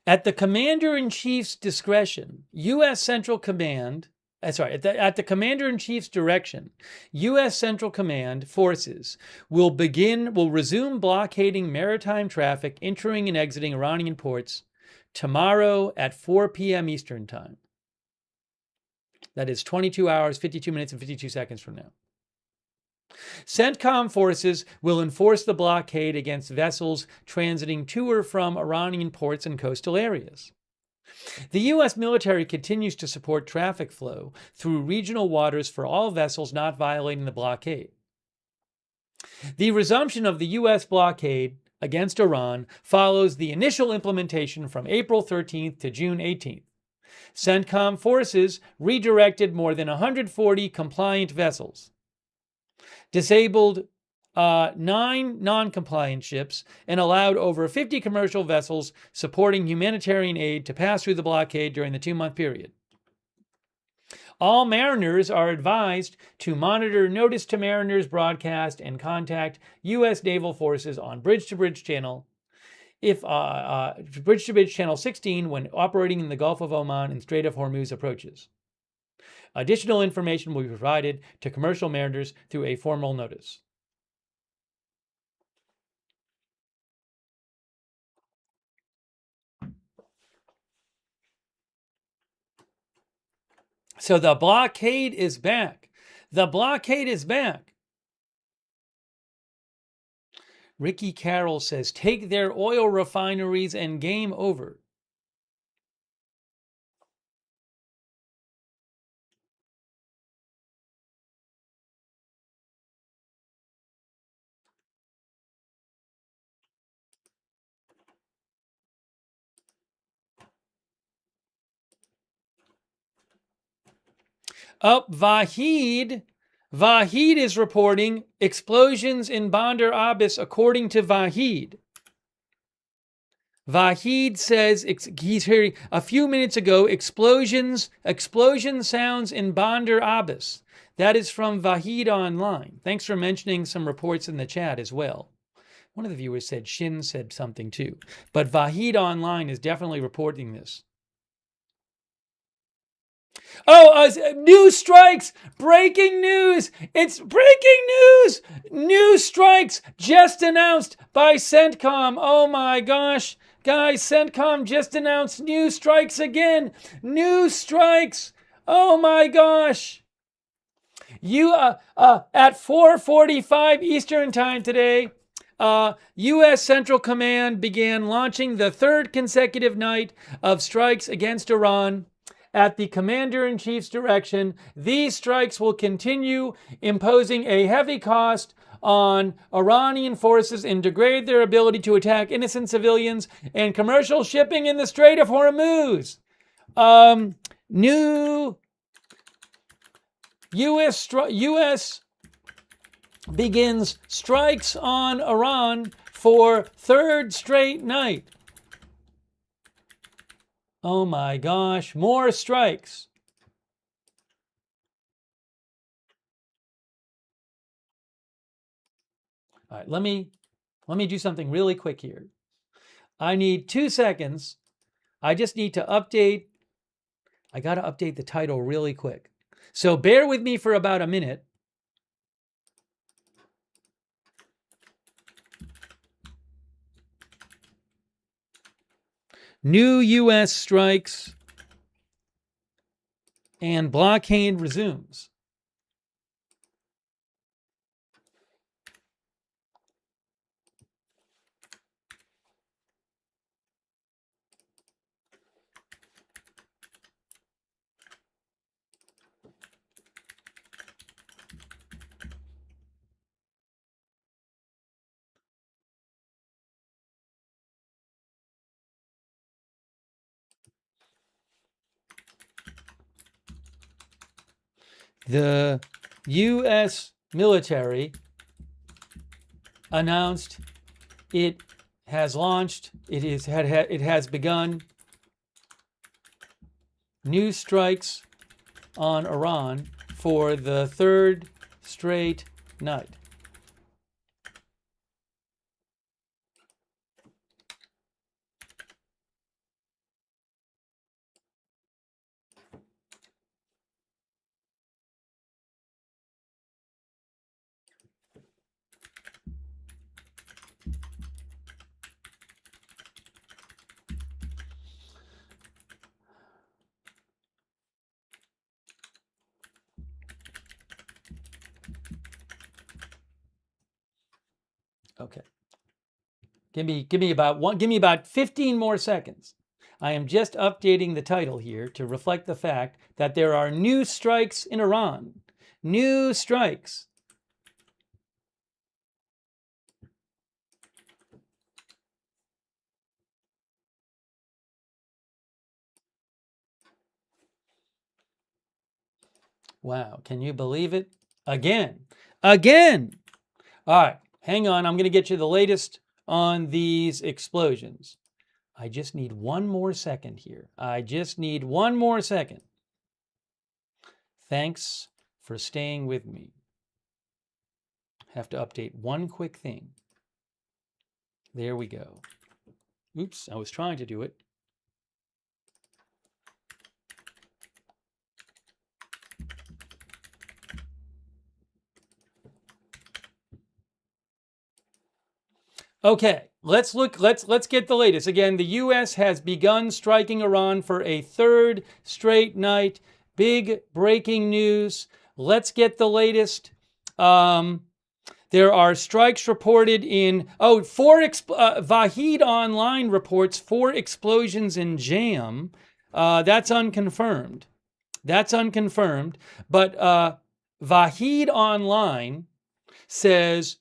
At the Commander-in-Chief's discretion, U.S. Central Command, at the Commander-in-Chief's direction, U.S. Central Command forces will resume blockading maritime traffic entering and exiting Iranian ports tomorrow at 4 p.m. Eastern Time. That is 22 hours, 52 minutes, and 52 seconds from now. CENTCOM forces will enforce the blockade against vessels transiting to or from Iranian ports and coastal areas. The U.S. military continues to support traffic flow through regional waters for all vessels not violating the blockade. The resumption of the U.S. blockade against Iran follows the initial implementation from April 13th to June 18th. CENTCOM forces redirected more than 140 compliant vessels, disabled 9 non-compliant ships, and allowed over 50 commercial vessels supporting humanitarian aid to pass through the blockade during the 2-month period. All mariners are advised to monitor Notice to Mariners broadcast and contact U.S. Naval Forces on Bridge-to-Bridge Channel, Bridge-to-Bridge Channel 16 when operating in the Gulf of Oman and Strait of Hormuz approaches. Additional information will be provided to commercial mariners through a formal notice. So the blockade is back. The blockade is back. Ricky Carroll says, take their oil refineries and game over. Up, Vahid is reporting explosions in Bandar Abbas, according to Vahid. Vahid says he's hearing a few minutes ago explosion sounds in Bandar Abbas. That is from Vahid Online. Thanks for mentioning some reports in the chat as well. One of the viewers said Shin said something too. But Vahid Online is definitely reporting this. Oh, new strikes! Breaking news! It's breaking news! New strikes just announced by CENTCOM. Oh my gosh. Guys, CENTCOM just announced new strikes again. New strikes! Oh my gosh. At 4:45 Eastern Time today, U.S. Central Command began launching the third consecutive night of strikes against Iran. At the Commander-in-Chief's direction, these strikes will continue, imposing a heavy cost on Iranian forces and degrade their ability to attack innocent civilians and commercial shipping in the Strait of Hormuz. New U.S. begins strikes on Iran for third straight night. Oh my gosh, more strikes. All right, let me do something really quick here. I need 2 seconds. I just need to update. I got to update the title really quick. So bear with me for about a minute. New U.S. strikes and blockade resumes. The U.S. military announced it has launched, it has begun new strikes on Iran for the third straight night. Okay. Give me about 15 more seconds. I am just updating the title here to reflect the fact that there are new strikes in Iran. New strikes. Wow, can you believe it? Again. All right, hang on. I'm going to get you the latest on these explosions. I just need one more second here. I just need one more second. Thanks for staying with me. Have to update one quick thing. There we go. Oops, I was trying to do it. Okay, let's get the latest. Again, the U.S. has begun striking Iran for a third straight night. Big breaking news. Let's get the latest. There are strikes reported in, Vahid Online reports 4 explosions in Jam. That's unconfirmed. That's unconfirmed. But Vahid Online says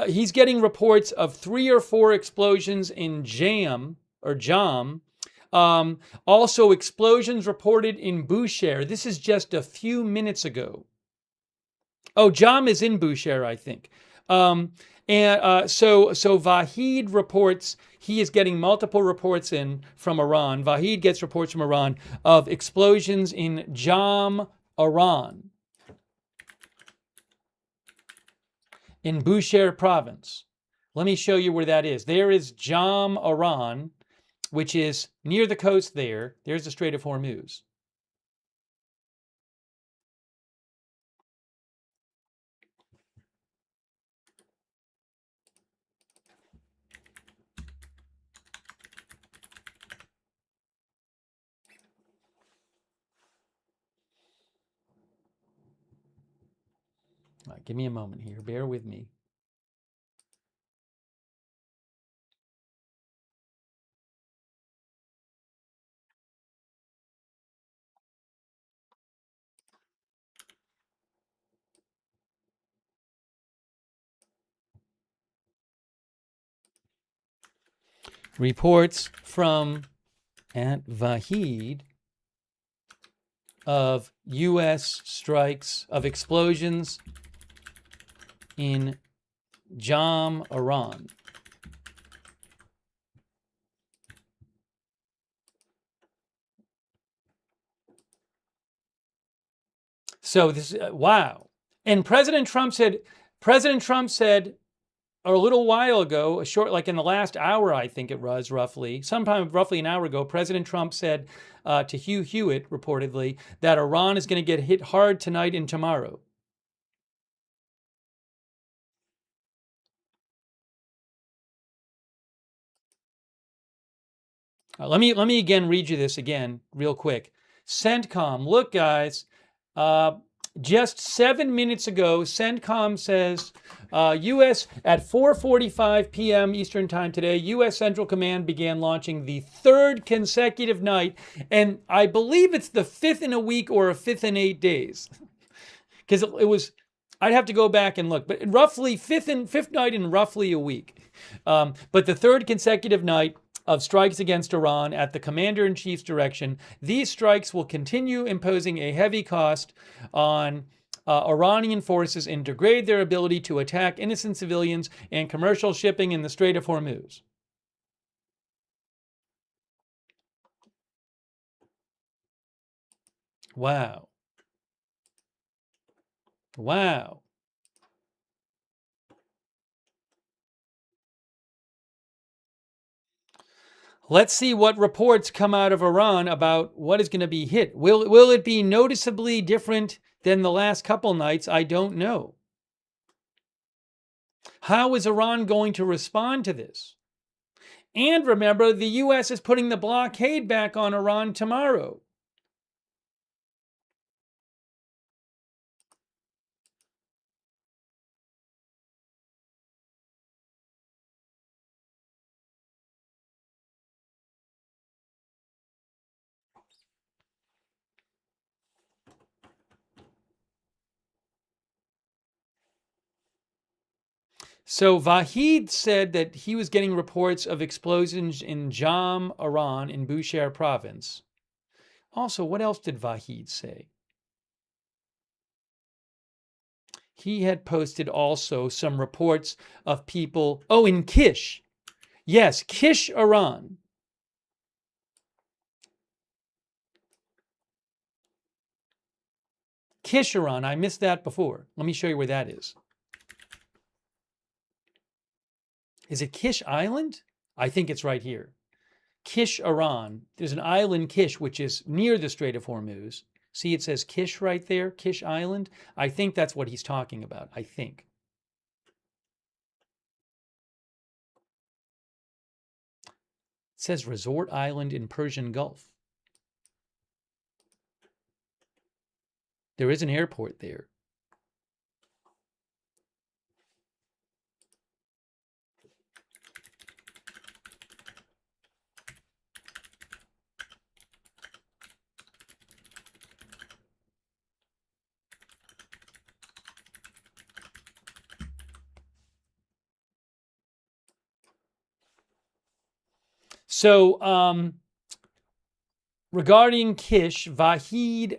he's getting reports of 3 or 4 explosions in Jam. Also explosions reported in Bushehr. This is just a few minutes ago. Oh, Jam is in Bushehr, I think. So Vahid reports, he is getting multiple reports in from Iran. Vahid gets reports from Iran of explosions in Jam, Iran, in Bushehr province. Let me show you where that is. There is Jam, Iran, which is near the coast there. There's the Strait of Hormuz. All right, give me a moment here. Bear with me. Reports from at Vahid of U.S. strikes of explosions in Jam, Iran. So this wow. And President Trump said a little while ago, like in the last hour, I think it was sometime roughly an hour ago, President Trump said to Hugh Hewitt, reportedly, that Iran is going to get hit hard tonight and tomorrow. Let me again read you this again real quick. CENTCOM, look guys, just 7 minutes ago, CENTCOM says U.S. at 4:45 p.m. Eastern Time today, U.S. Central Command began launching the 3rd consecutive night, and I believe it's the 5th in a week or a 5th in 8 days, because it was. I'd have to go back and look, but roughly 5th night in roughly a week, but the 3rd consecutive night of strikes against Iran at the commander-in-chief's direction. These strikes will continue imposing a heavy cost on Iranian forces and degrade their ability to attack innocent civilians and commercial shipping in the Strait of Hormuz. Wow. Wow. Let's see what reports come out of Iran about what is going to be hit. Will it be noticeably different than the last couple nights? I don't know. How is Iran going to respond to this? And remember, the U.S. is putting the blockade back on Iran tomorrow. So Vahid said that he was getting reports of explosions in Jam, Iran, in Bushehr province. Also, what else did Vahid say? He had posted also some reports of people, in Kish. Yes, Kish, Iran. Kish, Iran, I missed that before. Let me show you where that is. Is it Kish Island? I think it's right here. Kish, Iran. There's an island, Kish, which is near the Strait of Hormuz. See, it says Kish right there, Kish Island. I think that's what he's talking about, I think. It says Resort Island in Persian Gulf. There is an airport there. So, regarding Kish, Vahid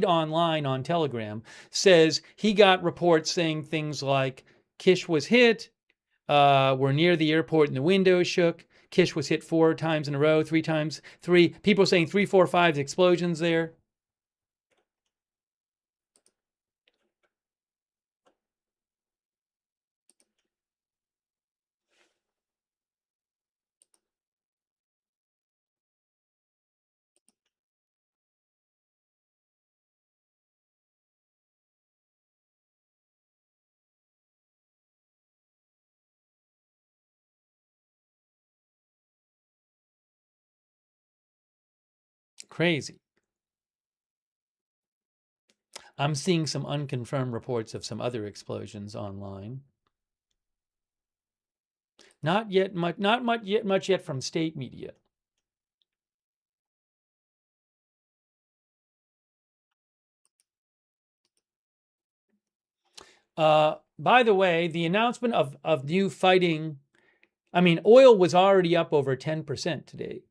Online on Telegram says he got reports saying things like Kish was hit, we're near the airport and the window shook. Kish was hit 4 times in a row, 3 times, 3. People saying 3, 4, 5 explosions there. Crazy. I'm seeing some unconfirmed reports of some other explosions online. Not yet much yet from state media. By the way, the announcement of new fighting, I mean, oil was already up over 10% today.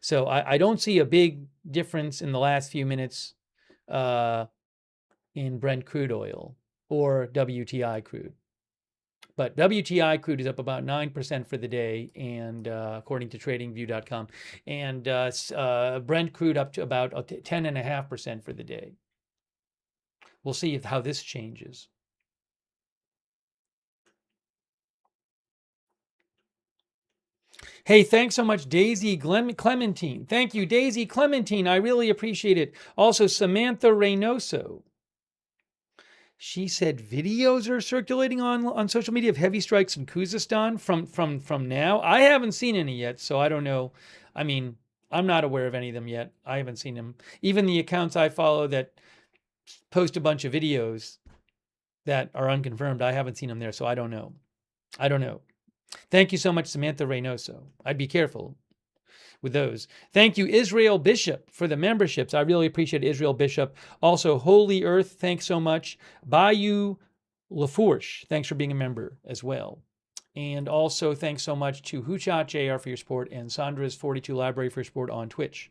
So I don't see a big difference in the last few minutes in Brent crude oil or WTI crude. But WTI crude is up about 9% for the day, and according to TradingView.com, and Brent crude up to about 10.5% for the day. We'll see how this changes. Hey, thanks so much, Daisy Clementine. Thank you, Daisy Clementine. I really appreciate it. Also, Samantha Reynoso. She said videos are circulating on social media of heavy strikes in Khuzestan from now. I haven't seen any yet, so I don't know. I mean, I'm not aware of any of them yet. I haven't seen them. Even the accounts I follow that post a bunch of videos that are unconfirmed, I haven't seen them there, so I don't know. I don't know. Thank you so much, Samantha Reynoso. I'd be careful with those. Thank you, Israel Bishop, for the memberships. I really appreciate Israel Bishop. Also, Holy Earth, thanks so much. Bayou Lafourche, thanks for being a member as well. And also, thanks so much to Huchat JR for your support and Sandra's 42 Library for your support on Twitch.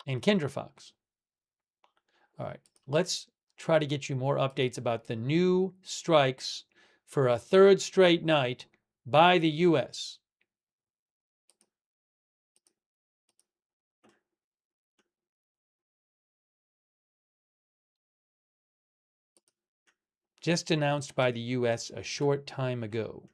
And Kendra Fox. All right, let's try to get you more updates about the new strikes for a third straight night by the U.S. Just announced by the U.S. a short time ago.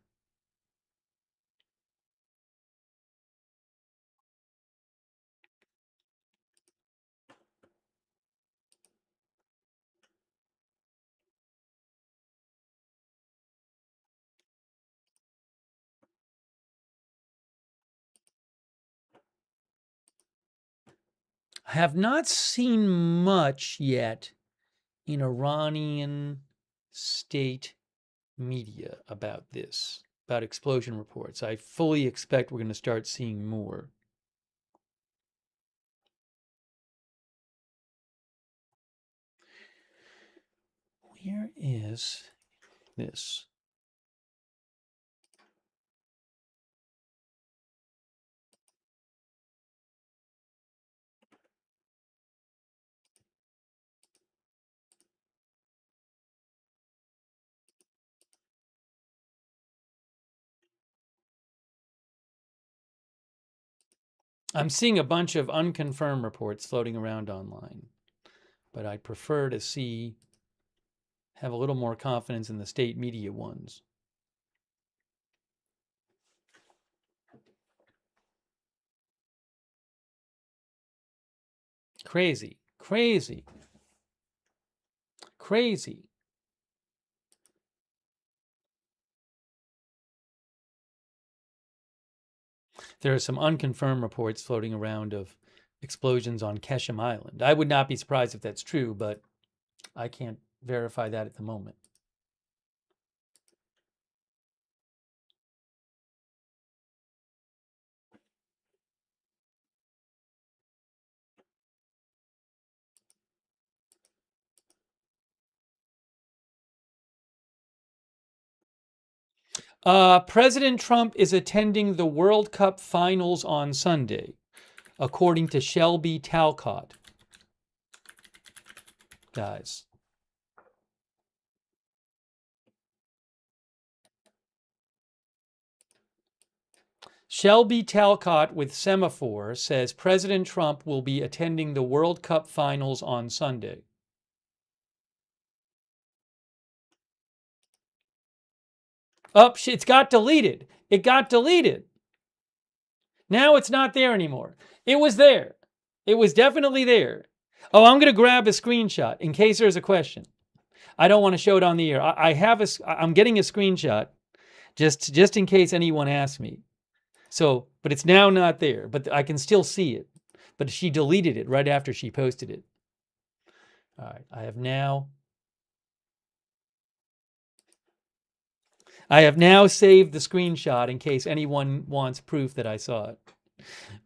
I have not seen much yet in Iranian state media about this, about explosion reports. I fully expect we're going to start seeing more. Where is this? I'm seeing a bunch of unconfirmed reports floating around online, but I'd prefer to have a little more confidence in the state media ones. Crazy, crazy, crazy. There are some unconfirmed reports floating around of explosions on Keshem Island. I would not be surprised if that's true, but I can't verify that at the moment. President Trump is attending the World Cup finals on Sunday, according to Shelby Talcott. Guys. Shelby Talcott with Semaphore says President Trump will be attending the World Cup finals on Sunday. Oh, it's got deleted. It got deleted. Now it's not there anymore. It was there. It was definitely there. Oh, I'm going to grab a screenshot in case there's a question. I don't want to show it on the air. I'm getting a screenshot just in case anyone asks me. So, but it's now not there, but I can still see it. But she deleted it right after she posted it. All right, I have now saved the screenshot in case anyone wants proof that I saw it.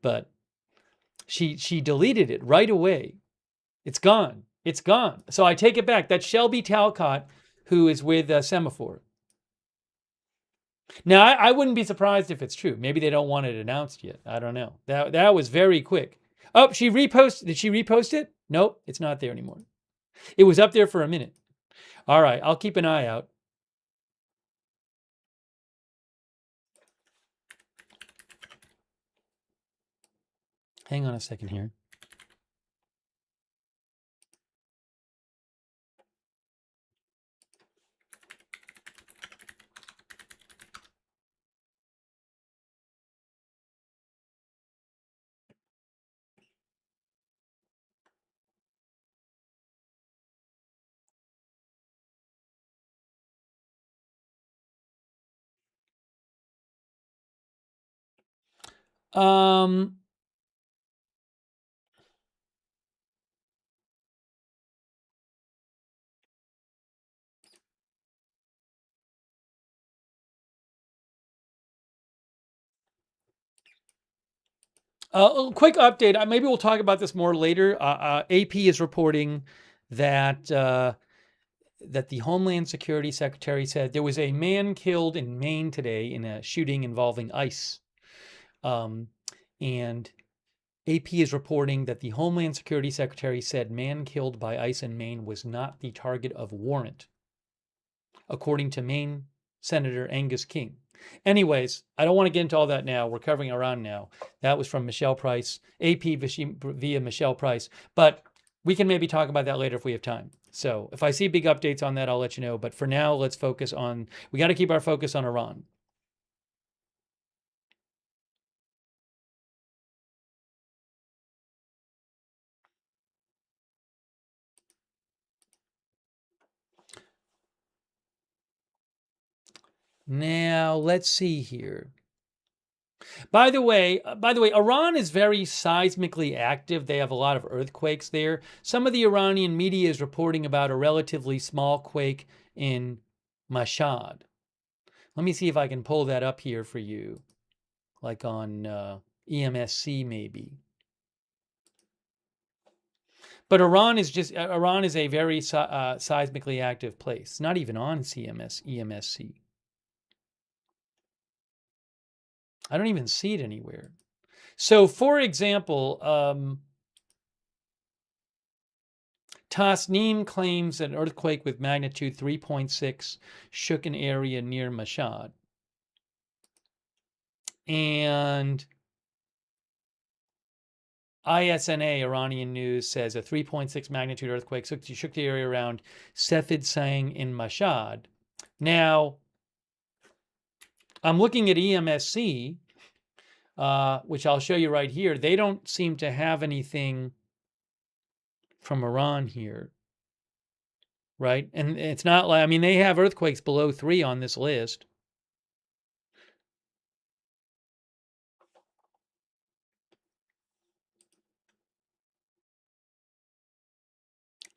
But she deleted it right away. It's gone. It's gone. So I take it back. That's Shelby Talcott, who is with Semaphore. Now, I wouldn't be surprised if it's true. Maybe they don't want it announced yet. I don't know. That was very quick. Oh, she reposted. Did she repost it? Nope, it's not there anymore. It was up there for a minute. All right, I'll keep an eye out. Hang on a second here. A quick update. Maybe we'll talk about this more later. AP is reporting that that the Homeland Security Secretary said there was a man killed in Maine today in a shooting involving ICE. And AP is reporting that the Homeland Security Secretary said man killed by ICE in Maine was not the target of warrant, according to Maine Senator Angus King. Anyways, I don't want to get into all that now. We're covering Iran now. That was from Michelle Price, AP via Michelle Price. But we can maybe talk about that later if we have time. So if I see big updates on that, I'll let you know. But for now, let's focus on, we got to keep our focus on Iran. Now, let's see here. By the way, Iran is very seismically active. They have a lot of earthquakes there. Some of the Iranian media is reporting about a relatively small quake in Mashhad. Let me see if I can pull that up here for you, like on EMSC maybe. But Iran is a very seismically active place. It's not even on EMSC. I don't even see it anywhere. So, for example, Tasnim claims an earthquake with magnitude 3.6 shook an area near Mashhad. And ISNA, Iranian news, says a 3.6 magnitude earthquake shook the area around Sefid Sang in Mashhad. Now, I'm looking at EMSC, which I'll show you right here. They don't seem to have anything from Iran here, right? And it's not like, I mean, they have earthquakes below 3 on this list.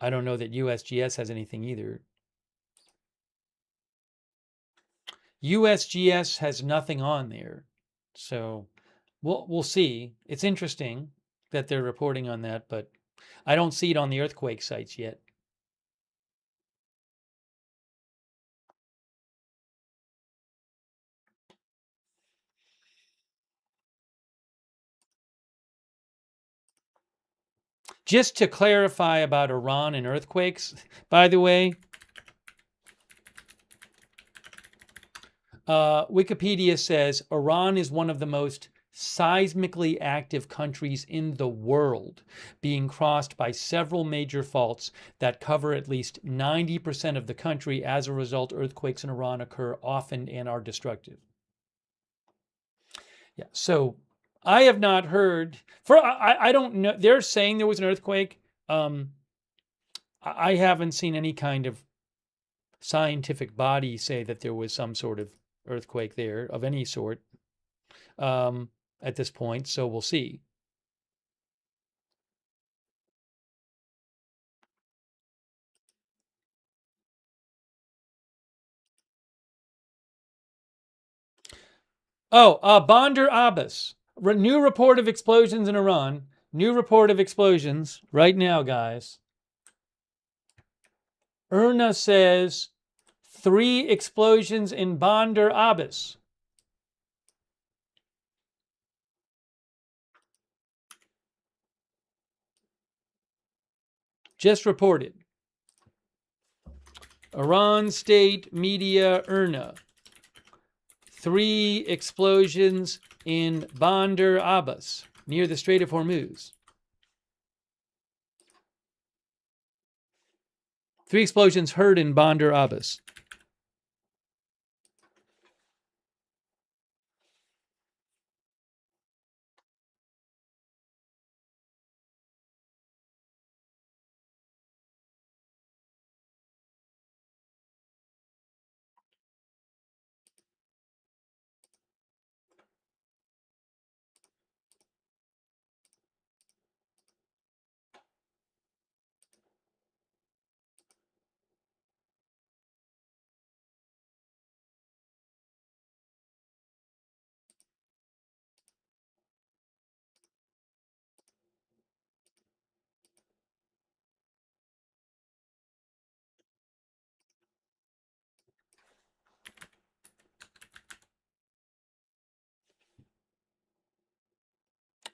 I don't know that USGS has anything either. USGS has nothing on there. So we'll see. It's interesting that they're reporting on that, but I don't see it on the earthquake sites yet. Just to clarify about Iran and earthquakes, by the way, Wikipedia says Iran is one of the most seismically active countries in the world, being crossed by several major faults that cover at least 90% of the country. As a result, earthquakes in Iran occur often and are destructive. Yeah, so I have not heard, I don't know, they're saying there was an earthquake. I haven't seen any kind of scientific body say that there was some sort of earthquake there of any sort at this point, so we'll see. Oh, Bandar Abbas. New report of explosions in Iran. New report of explosions right now, guys. IRNA says 3 explosions in Bandar Abbas. Just reported. Iran State Media IRNA. 3 explosions in Bandar Abbas, near the Strait of Hormuz. 3 explosions heard in Bandar Abbas.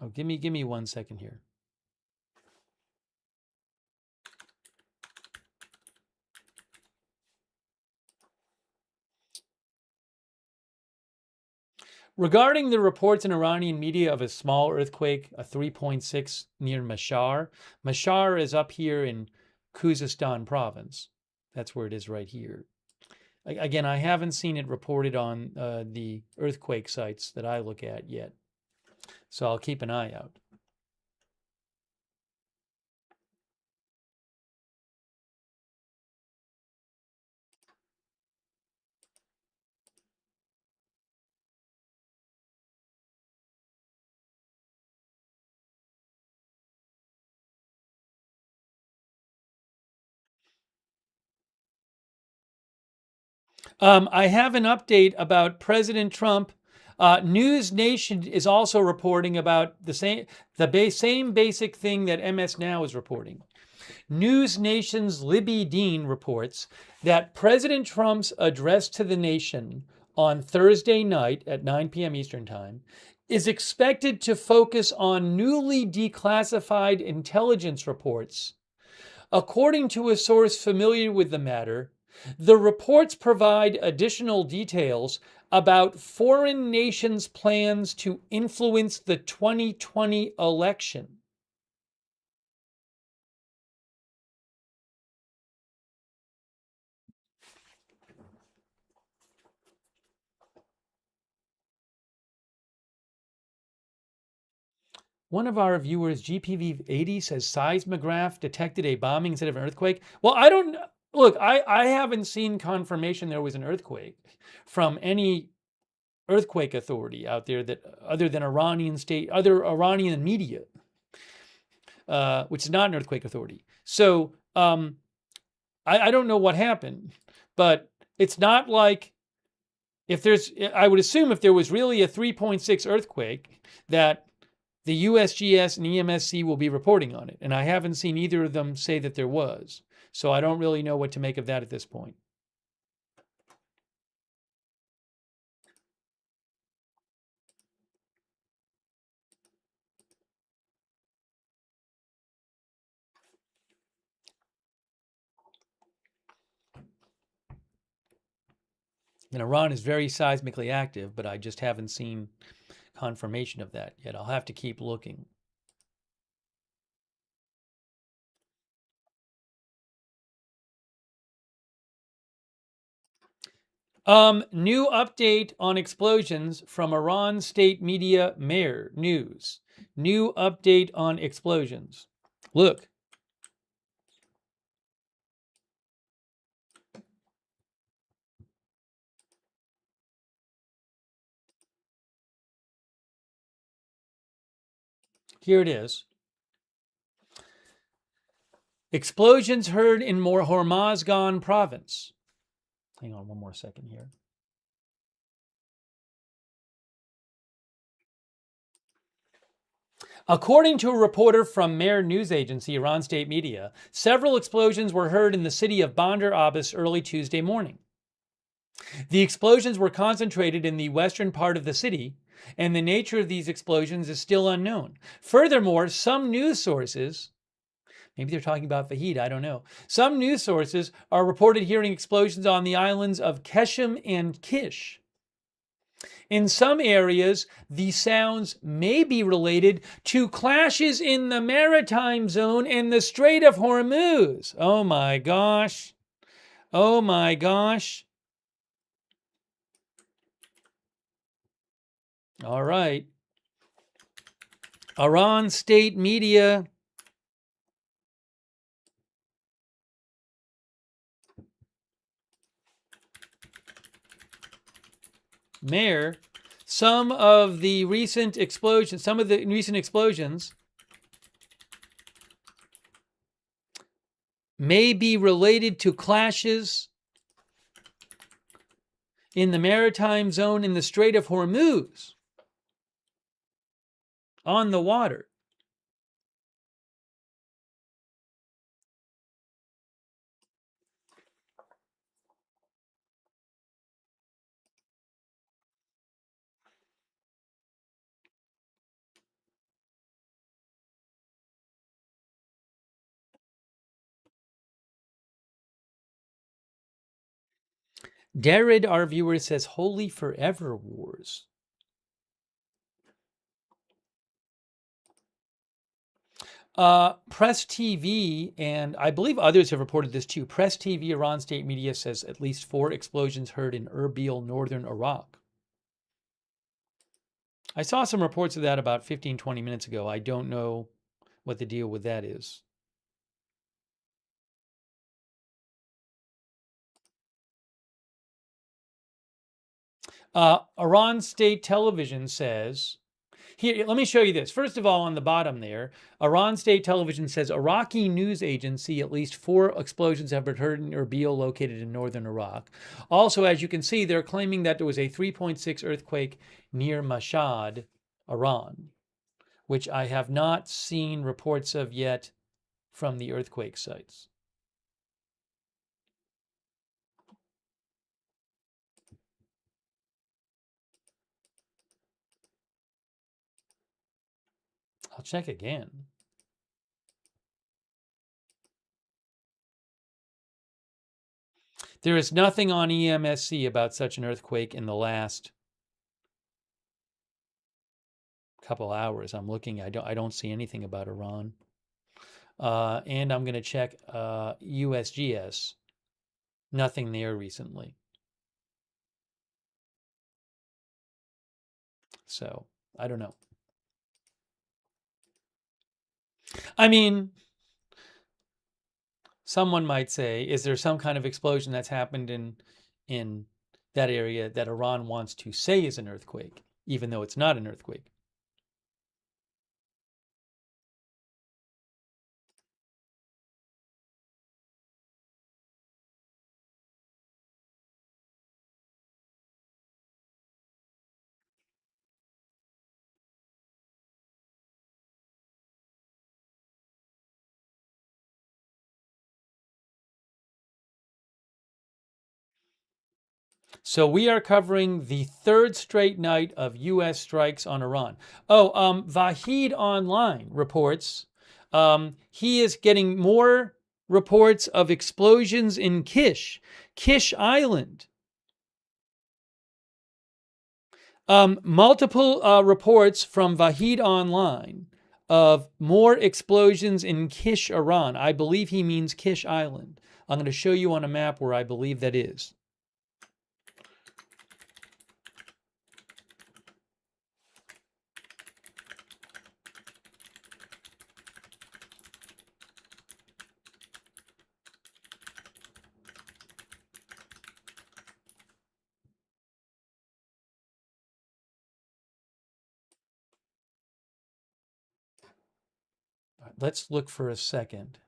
Oh, give me 1 second here. Regarding the reports in Iranian media of a small earthquake, a 3.6 near Mashhar. Mashhar is up here in Khuzestan province. That's where it is right here. Again, I haven't seen it reported on the earthquake sites that I look at yet. So I'll keep an eye out. I have an update about President Trump. News Nation is also reporting about the same basic thing that MS Now is reporting. News Nation's Libby Dean reports that President Trump's address to the nation on Thursday night at 9 p.m. Eastern Time is expected to focus on newly declassified intelligence reports. According to a source familiar with the matter, the reports provide additional details about foreign nations' plans to influence the 2020 election. One of our viewers, GPV80, says seismograph detected a bombing instead of an earthquake. Well, I don't look. I haven't seen confirmation there was an earthquake from any earthquake authority out there that other than other Iranian media, which is not an earthquake authority. So I don't know what happened, but it's not like I would assume if there was really a 3.6 earthquake that the USGS and EMSC will be reporting on it. And I haven't seen either of them say that there was. So I don't really know what to make of that at this point. And Iran is very seismically active, but I just haven't seen confirmation of that yet. I'll have to keep looking. New update on explosions from Iran state media Mehr News. New update on explosions. Look. Here it is. Explosions heard in Hormozgan province. Hang on one more second here. According to a reporter from Mehr news agency, Iran state media, several explosions were heard in the city of Bandar Abbas early Tuesday morning. The explosions were concentrated in the western part of the city, and the nature of these explosions is still unknown. Furthermore, some news sources, maybe they're talking about Vahid, I don't know. Some news sources are reported hearing explosions on the islands of Keshem and Kish. In some areas, the sounds may be related to clashes in the maritime zone and the Strait of Hormuz. Oh my gosh. Oh my gosh. All right. Iran state media. Mehr, some of the recent explosions may be related to clashes in the maritime zone in the Strait of Hormuz on the water. Darid, our viewer, says, Holy Forever Wars. Press TV, and I believe others have reported this too. Press TV, Iran state media says at least 4 explosions heard in Erbil, northern Iraq. I saw some reports of that about 15, 20 minutes ago. I don't know what the deal with that is. Iran state television says, here, let me show you this. First of all, on the bottom there, Iran state television says Iraqi news agency, at least 4 explosions have been heard in Erbil, located in northern Iraq. Also, as you can see, they're claiming that there was a 3.6 earthquake near Mashhad, Iran, which I have not seen reports of yet from the earthquake sites. I'll check again. There is nothing on EMSC about such an earthquake in the last couple hours. I'm looking. I don't see anything about Iran. And I'm going to check USGS. Nothing there recently. So I don't know. I mean, someone might say, is there some kind of explosion that's happened in that area that Iran wants to say is an earthquake, even though it's not an earthquake? So we are covering the 3rd straight night of U.S. strikes on Iran. Vahid Online reports he is getting more reports of explosions in Kish Island. Multiple reports from Vahid Online of more explosions in Kish, Iran. I believe he means Kish Island. I'm going to show you on a map where I believe that is. Let's look for a second.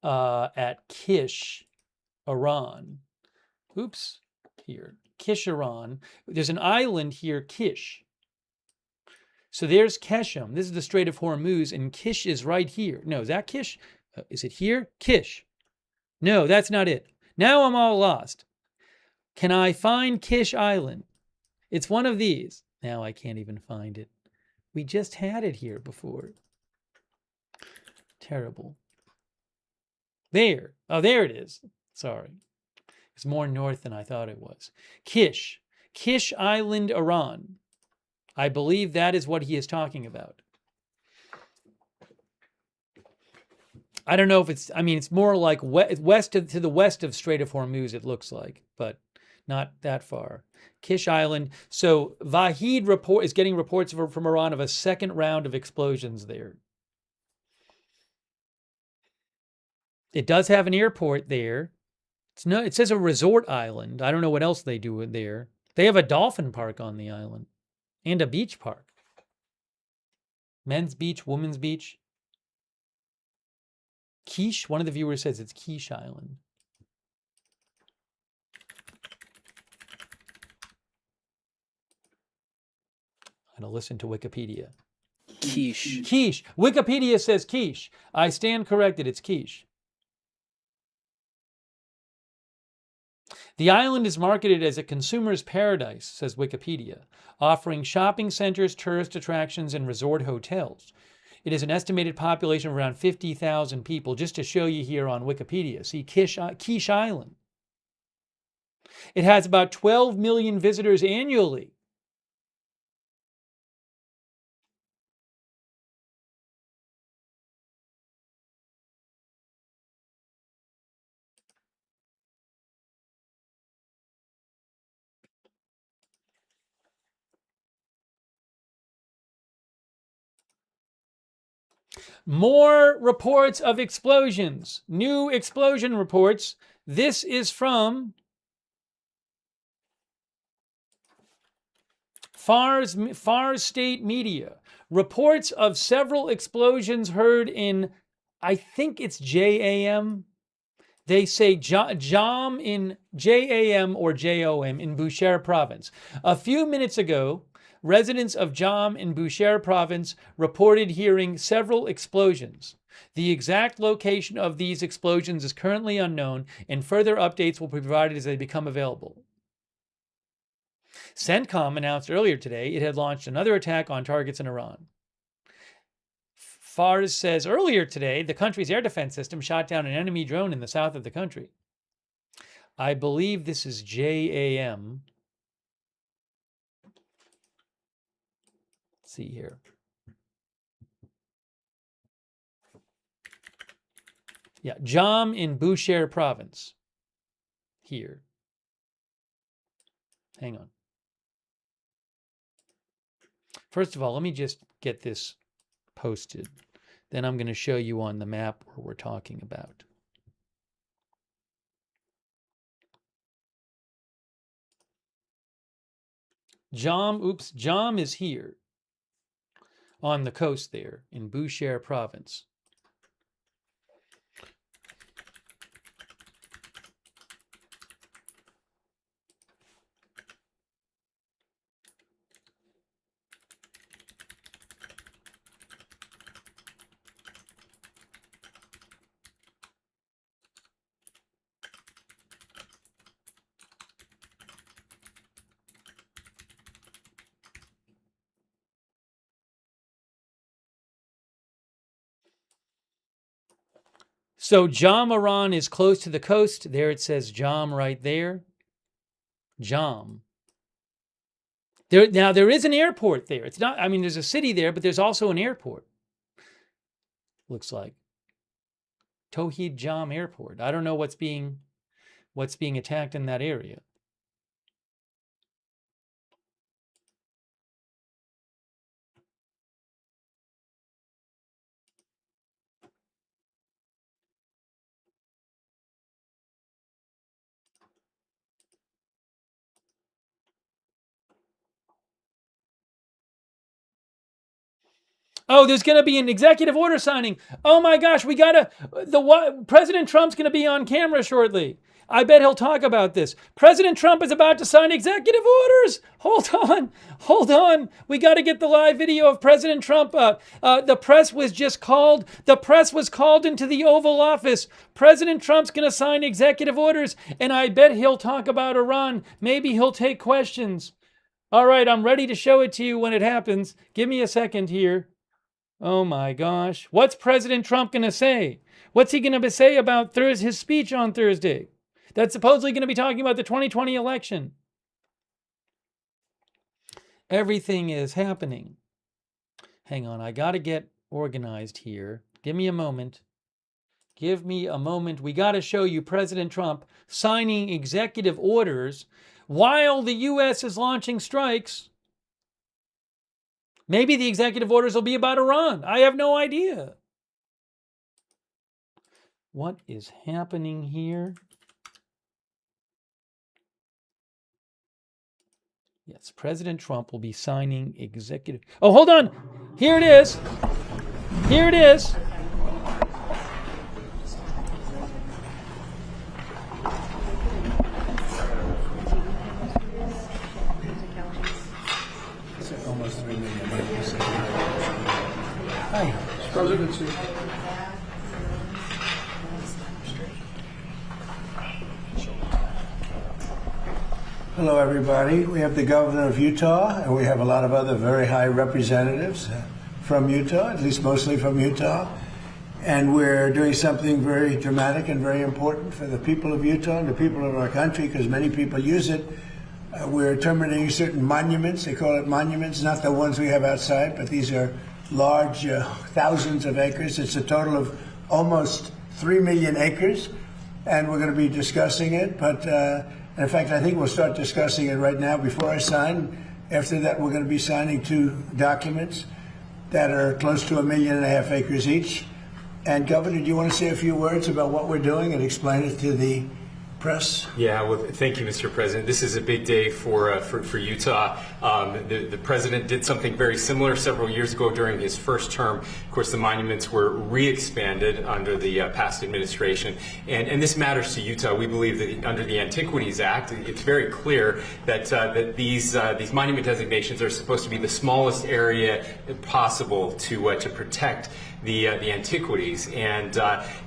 At Kish, Iran. Oops, here. Kish, Iran. There's an island here, Kish. So there's Keshem. This is the Strait of Hormuz, and Kish is right here. No, is that Kish? Is it here? Kish. No, that's not it. Now I'm all lost. Can I find Kish Island? It's one of these. Now I can't even find it. We just had it here before. Terrible. There. Oh, there it is. Sorry. It's more north than I thought it was. Kish. Kish Island, Iran. I believe that is what he is talking about. I don't know if it's, I mean, it's more like west to the west of Strait of Hormuz, it looks like, but not that far. Kish Island. So Vahid is getting reports from Iran of a second round of explosions there. It does have an airport there. It says a resort island. I don't know what else they do there. They have a dolphin park on the island and a beach park. Men's beach, women's beach. Quiche, one of the viewers says it's Quiche Island. I'm going to listen to Wikipedia. Quiche. Quiche. Wikipedia says quiche. I stand corrected. It's quiche. The island is marketed as a consumer's paradise, says Wikipedia, offering shopping centers, tourist attractions, and resort hotels. It is an estimated population of around 50,000 people, just to show you here on Wikipedia. See, Quiche Island. It has about 12 million visitors annually. More reports of explosions. New explosion reports. This is from Fars State Media. Reports of several explosions heard in, I think it's JAM. They say Jam in JAM or JOM in Bushehr province. A few minutes ago, residents of Jam in Bushehr province reported hearing several explosions. The exact location of these explosions is currently unknown, and further updates will be provided as they become available. CENTCOM announced earlier today it had launched another attack on targets in Iran. Fars says earlier today, the country's air defense system shot down an enemy drone in the south of the country. I believe this is JAM. Let's see here. Yeah, Jam in Bushehr province. Here. Hang on. First of all, let me just get this posted. Then I'm going to show you on the map where we're talking about. Jam is here on the coast there in Bushehr province. So Jam, Iran is close to the coast. There it says Jam right there. Jam. Now, there is an airport there. It's not, I mean, there's a city there, but there's also an airport. Looks like. Tawhid Jam Airport. I don't know what's being attacked in that area. Oh, there's going to be an executive order signing. Oh my gosh, President Trump's going to be on camera shortly. I bet he'll talk about this. President Trump is about to sign executive orders. Hold on. We got to get the live video of President Trump. The press was called into the Oval Office. President Trump's going to sign executive orders, and I bet he'll talk about Iran. Maybe he'll take questions. All right, I'm ready to show it to you when it happens. Give me a second here. Oh my gosh. What's President Trump going to say? What's he going to say about his speech on Thursday? That's supposedly going to be talking about the 2020 election. Everything is happening. Hang on, I got to get organized here. Give me a moment. We got to show you President Trump signing executive orders while the U.S. is launching strikes. Maybe the executive orders will be about Iran. I have no idea. What is happening here? Yes, President Trump will be signing executive... Oh, hold on. Here it is. Almost 3 million. Hi. Presidency. Hello, everybody. We have the governor of Utah, and we have a lot of other very high representatives from Utah, at least mostly from Utah. And we're doing something very dramatic and very important for the people of Utah and the people of our country, because many people use it. We're terminating certain monuments. They call it monuments, not the ones we have outside, but these are large, thousands of acres. It's a total of almost 3 million acres, and we're going to be discussing it. But in fact, I think we'll start discussing it right now before I sign. After that, we're going to be signing 2 documents that are close to 1.5 million acres each. And Governor, do you want to say a few words about what we're doing and explain it to the press? Yeah, well, thank you, Mr. President. This is a big day for Utah. The president did something very similar several years ago during his first term. Of course, the monuments were re-expanded under the past administration, and this matters to Utah. We believe that under the Antiquities Act, it's very clear that that these monument designations are supposed to be the smallest area possible to protect the antiquities, and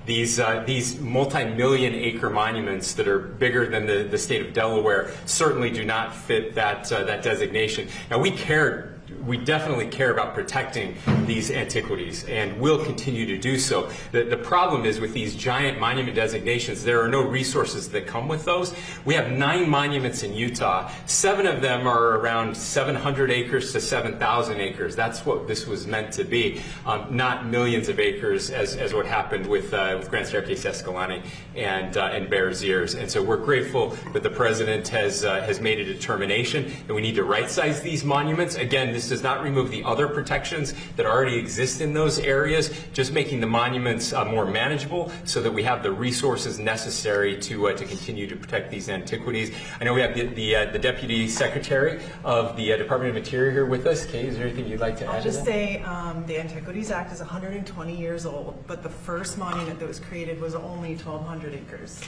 these multi-million acre monuments that are bigger than the state of Delaware certainly do not fit that designation. Now, we definitely care about protecting these antiquities, and will continue to do so. The problem is with these giant monument designations, there are no resources that come with those. We have 9 monuments in Utah. 7 of them are around 700 acres to 7,000 acres. That's what this was meant to be, not millions of acres as what happened with Grand Staircase Escalante and Bears Ears. And so we're grateful that the president has made a determination that we need to right-size these monuments. Again, this does not remove the other protections that already exist in those areas, just making the monuments more manageable so that we have the resources necessary to continue to protect these antiquities. I know we have the Deputy Secretary of the Department of Interior here with us. Kay, is there anything you'd like to add? I'll just say the Antiquities Act is 120 years old, but the first monument that was created was only 1,200 acres.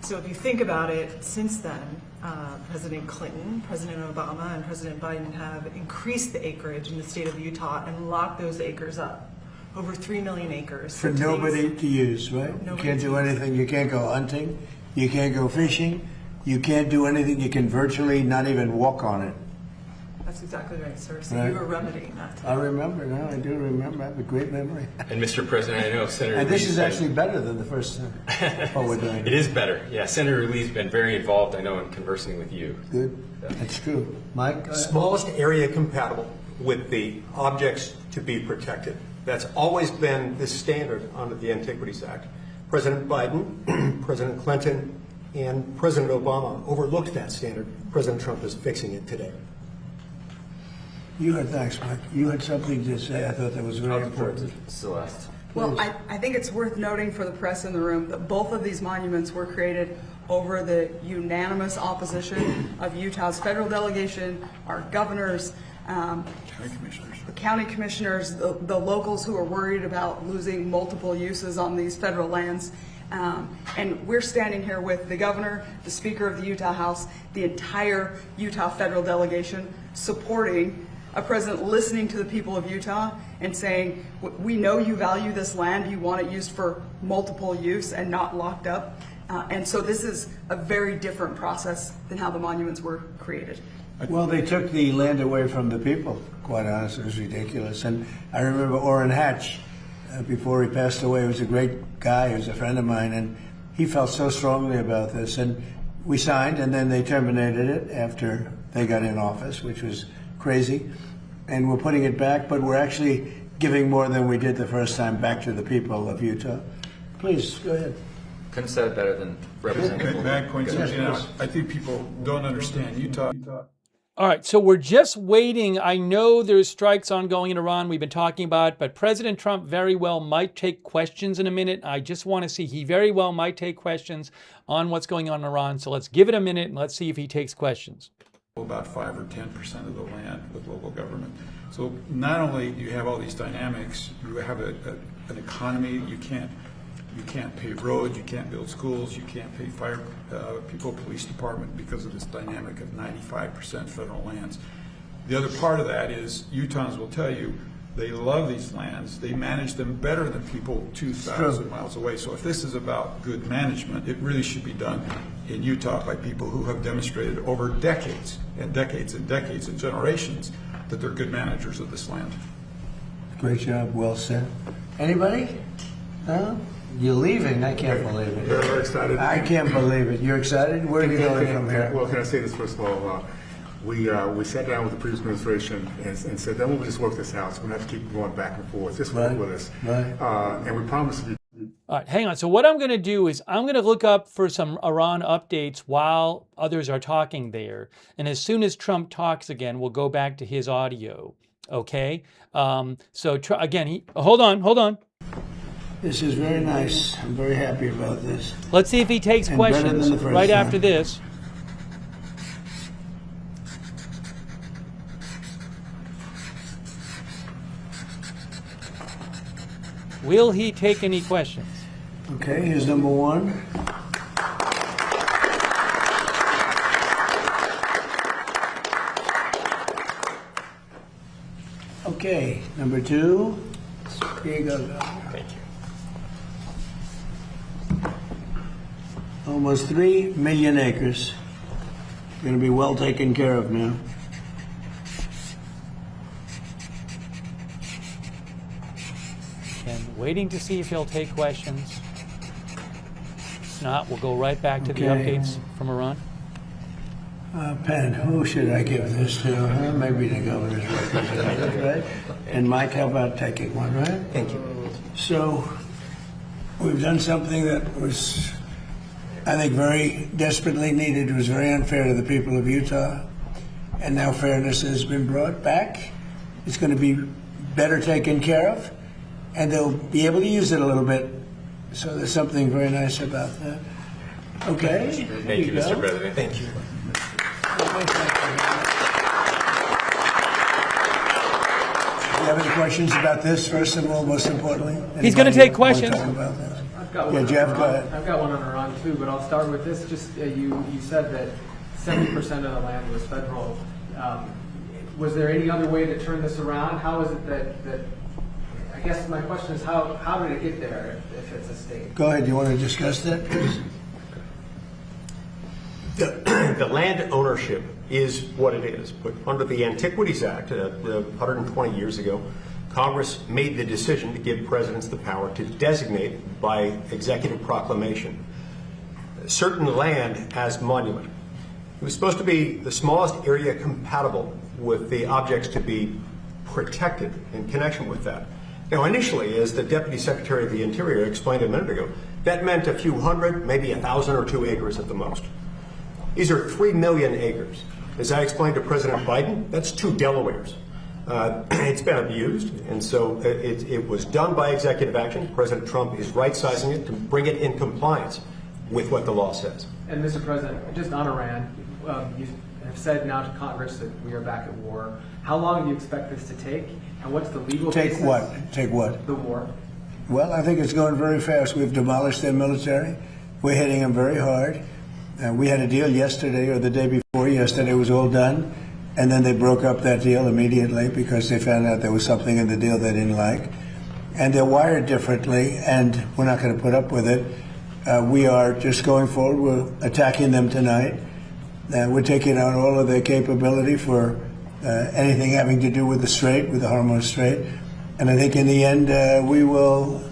So if you think about it, since then, President Clinton, President Obama, and President Biden have increased the acreage in the state of Utah and locked those acres up. Over 3 million acres. For nobody to use, right? You can't do anything. You can't go hunting. You can't go fishing. You can't do anything. You can virtually not even walk on it. That's exactly right, sir. So Right. you were remedying that. I remember now. I do remember. I have a great memory. And Mr. President, I know Senator And this Lee's is been- actually better than the first what we're doing. It is better. Yeah, Senator Lee's been very involved, I know, in conversing with you. Good. That's true. Mike? Smallest area compatible with the objects to be protected. That's always been the standard under the Antiquities Act. President Biden, President Clinton, and President Obama overlooked that standard. President Trump is fixing it today. Thanks, Mike. You had something to say. I thought that was very important. Celeste. Well, I think it's worth noting for the press in the room that both of these monuments were created over the unanimous opposition of Utah's federal delegation, our governors, the county commissioners, the locals who are worried about losing multiple uses on these federal lands. And we're standing here with the governor, the Speaker of the Utah House, the entire Utah federal delegation supporting a president listening to the people of Utah and saying, we know you value this land, you want it used for multiple use and not locked up. And so this is a very different process than how the monuments were created. Well, they took the land away from the people, quite honestly. It was ridiculous. And I remember Orrin Hatch, before he passed away, he was a great guy, he was a friend of mine, and he felt so strongly about this. And we signed, and then they terminated it after they got in office, which was crazy. And we're putting it back, but we're actually giving more than we did the first time back to the people of Utah. Please, go ahead. Couldn't have said it better than Representative. May I point Yes, something out? please. I think people don't understand Utah. All right, so we're just waiting. I know there's strikes ongoing in Iran we've been talking about, but President Trump very well might take questions in a minute. I just want to see, he very well might take questions on what's going on in Iran. So let's give it a minute and let's see if he takes questions. About 5 or 10% of the land with local government. So not only do you have all these dynamics, you have an economy. You can't pave roads, you can't build schools, you can't pay fire people, police department, because of this dynamic of 95% federal lands. The other part of that is Utahns will tell you they love these lands. They manage them better than people 2,000 miles away. So if this is about good management, it really should be done in Utah by people who have demonstrated over decades and decades and decades and generations that they're good managers of this land. Great job, well said. Anybody? No? You're leaving? I can't believe it. Very excited. I can't believe it. You're excited? Where are you going from here? Well, can I say this first of all? We sat down with the previous administration and said, then we'll just work this out. So we don't have to keep going back and forth. Just work with us. Right. And we promised to be. All right, hang on. So what I'm going to do is I'm going to look up for some Iran updates while others are talking there. And as soon as Trump talks again, we'll go back to his audio. Okay? Again, hold on. This is very nice. I'm very happy about this. Let's see if he takes And better than questions the first right time. after this. Will he take any questions? Okay, here's number one. Okay, number two. Here you go. Thank you. Almost 3 million acres. Going to be well taken care of now. And waiting to see if he'll take questions. If not, we'll go right back to the Okay. updates from Iran. Penn, who should I give this to? Maybe the governor's representative, right? And Mike, how about taking one, right? Thank you. So we've done something that was, I think, very desperately needed. It was very unfair to the people of Utah. And now fairness has been brought back. It's going to be better taken care of. And they'll be able to use it a little bit. So there's something very nice about that. Okay. Thank you, Mr. President. Thank you. Do you have any questions about this, first of all, most importantly? He's going to take Anybody questions. wanna talk about this? I've got Yeah, one Jeff, on go Iran. ahead. I've got one on Iran too, but I'll start with this. Just you said that 70% of the land was federal. Was there any other way to turn this around? How is it that I guess my question is how did it get there if it's a state? Go ahead, you want to discuss that, please? The land ownership is what it is, but under the Antiquities Act, 120 years ago, Congress made the decision to give presidents the power to designate by executive proclamation certain land as monument. It was supposed to be the smallest area compatible with the objects to be protected in connection with that. Now, initially, as the Deputy Secretary of the Interior explained a minute ago, that meant a few hundred, maybe 1,000 or 2 acres at the most. These are 3 million acres. As I explained to President Biden, that's 2 Delawares. It's been abused, and so it was done by executive action. President Trump is right-sizing it to bring it in compliance with what the law says. And Mr. President, just on Iran, you have said now to Congress that we are back at war. How long do you expect this to take, and what's the legal basis? Take what? Take what? The war. Well, I think it's going very fast. We've demolished their military. We're hitting them very hard. We had a deal yesterday or the day before yesterday. It was all done. And then they broke up that deal immediately because they found out there was something in the deal they didn't like. And they're wired differently, and we're not going to put up with it. We are just going forward. We're attacking them tonight. We're taking out all of their capability for anything having to do with the Strait, with the Hormuz Strait. And I think in the end, we will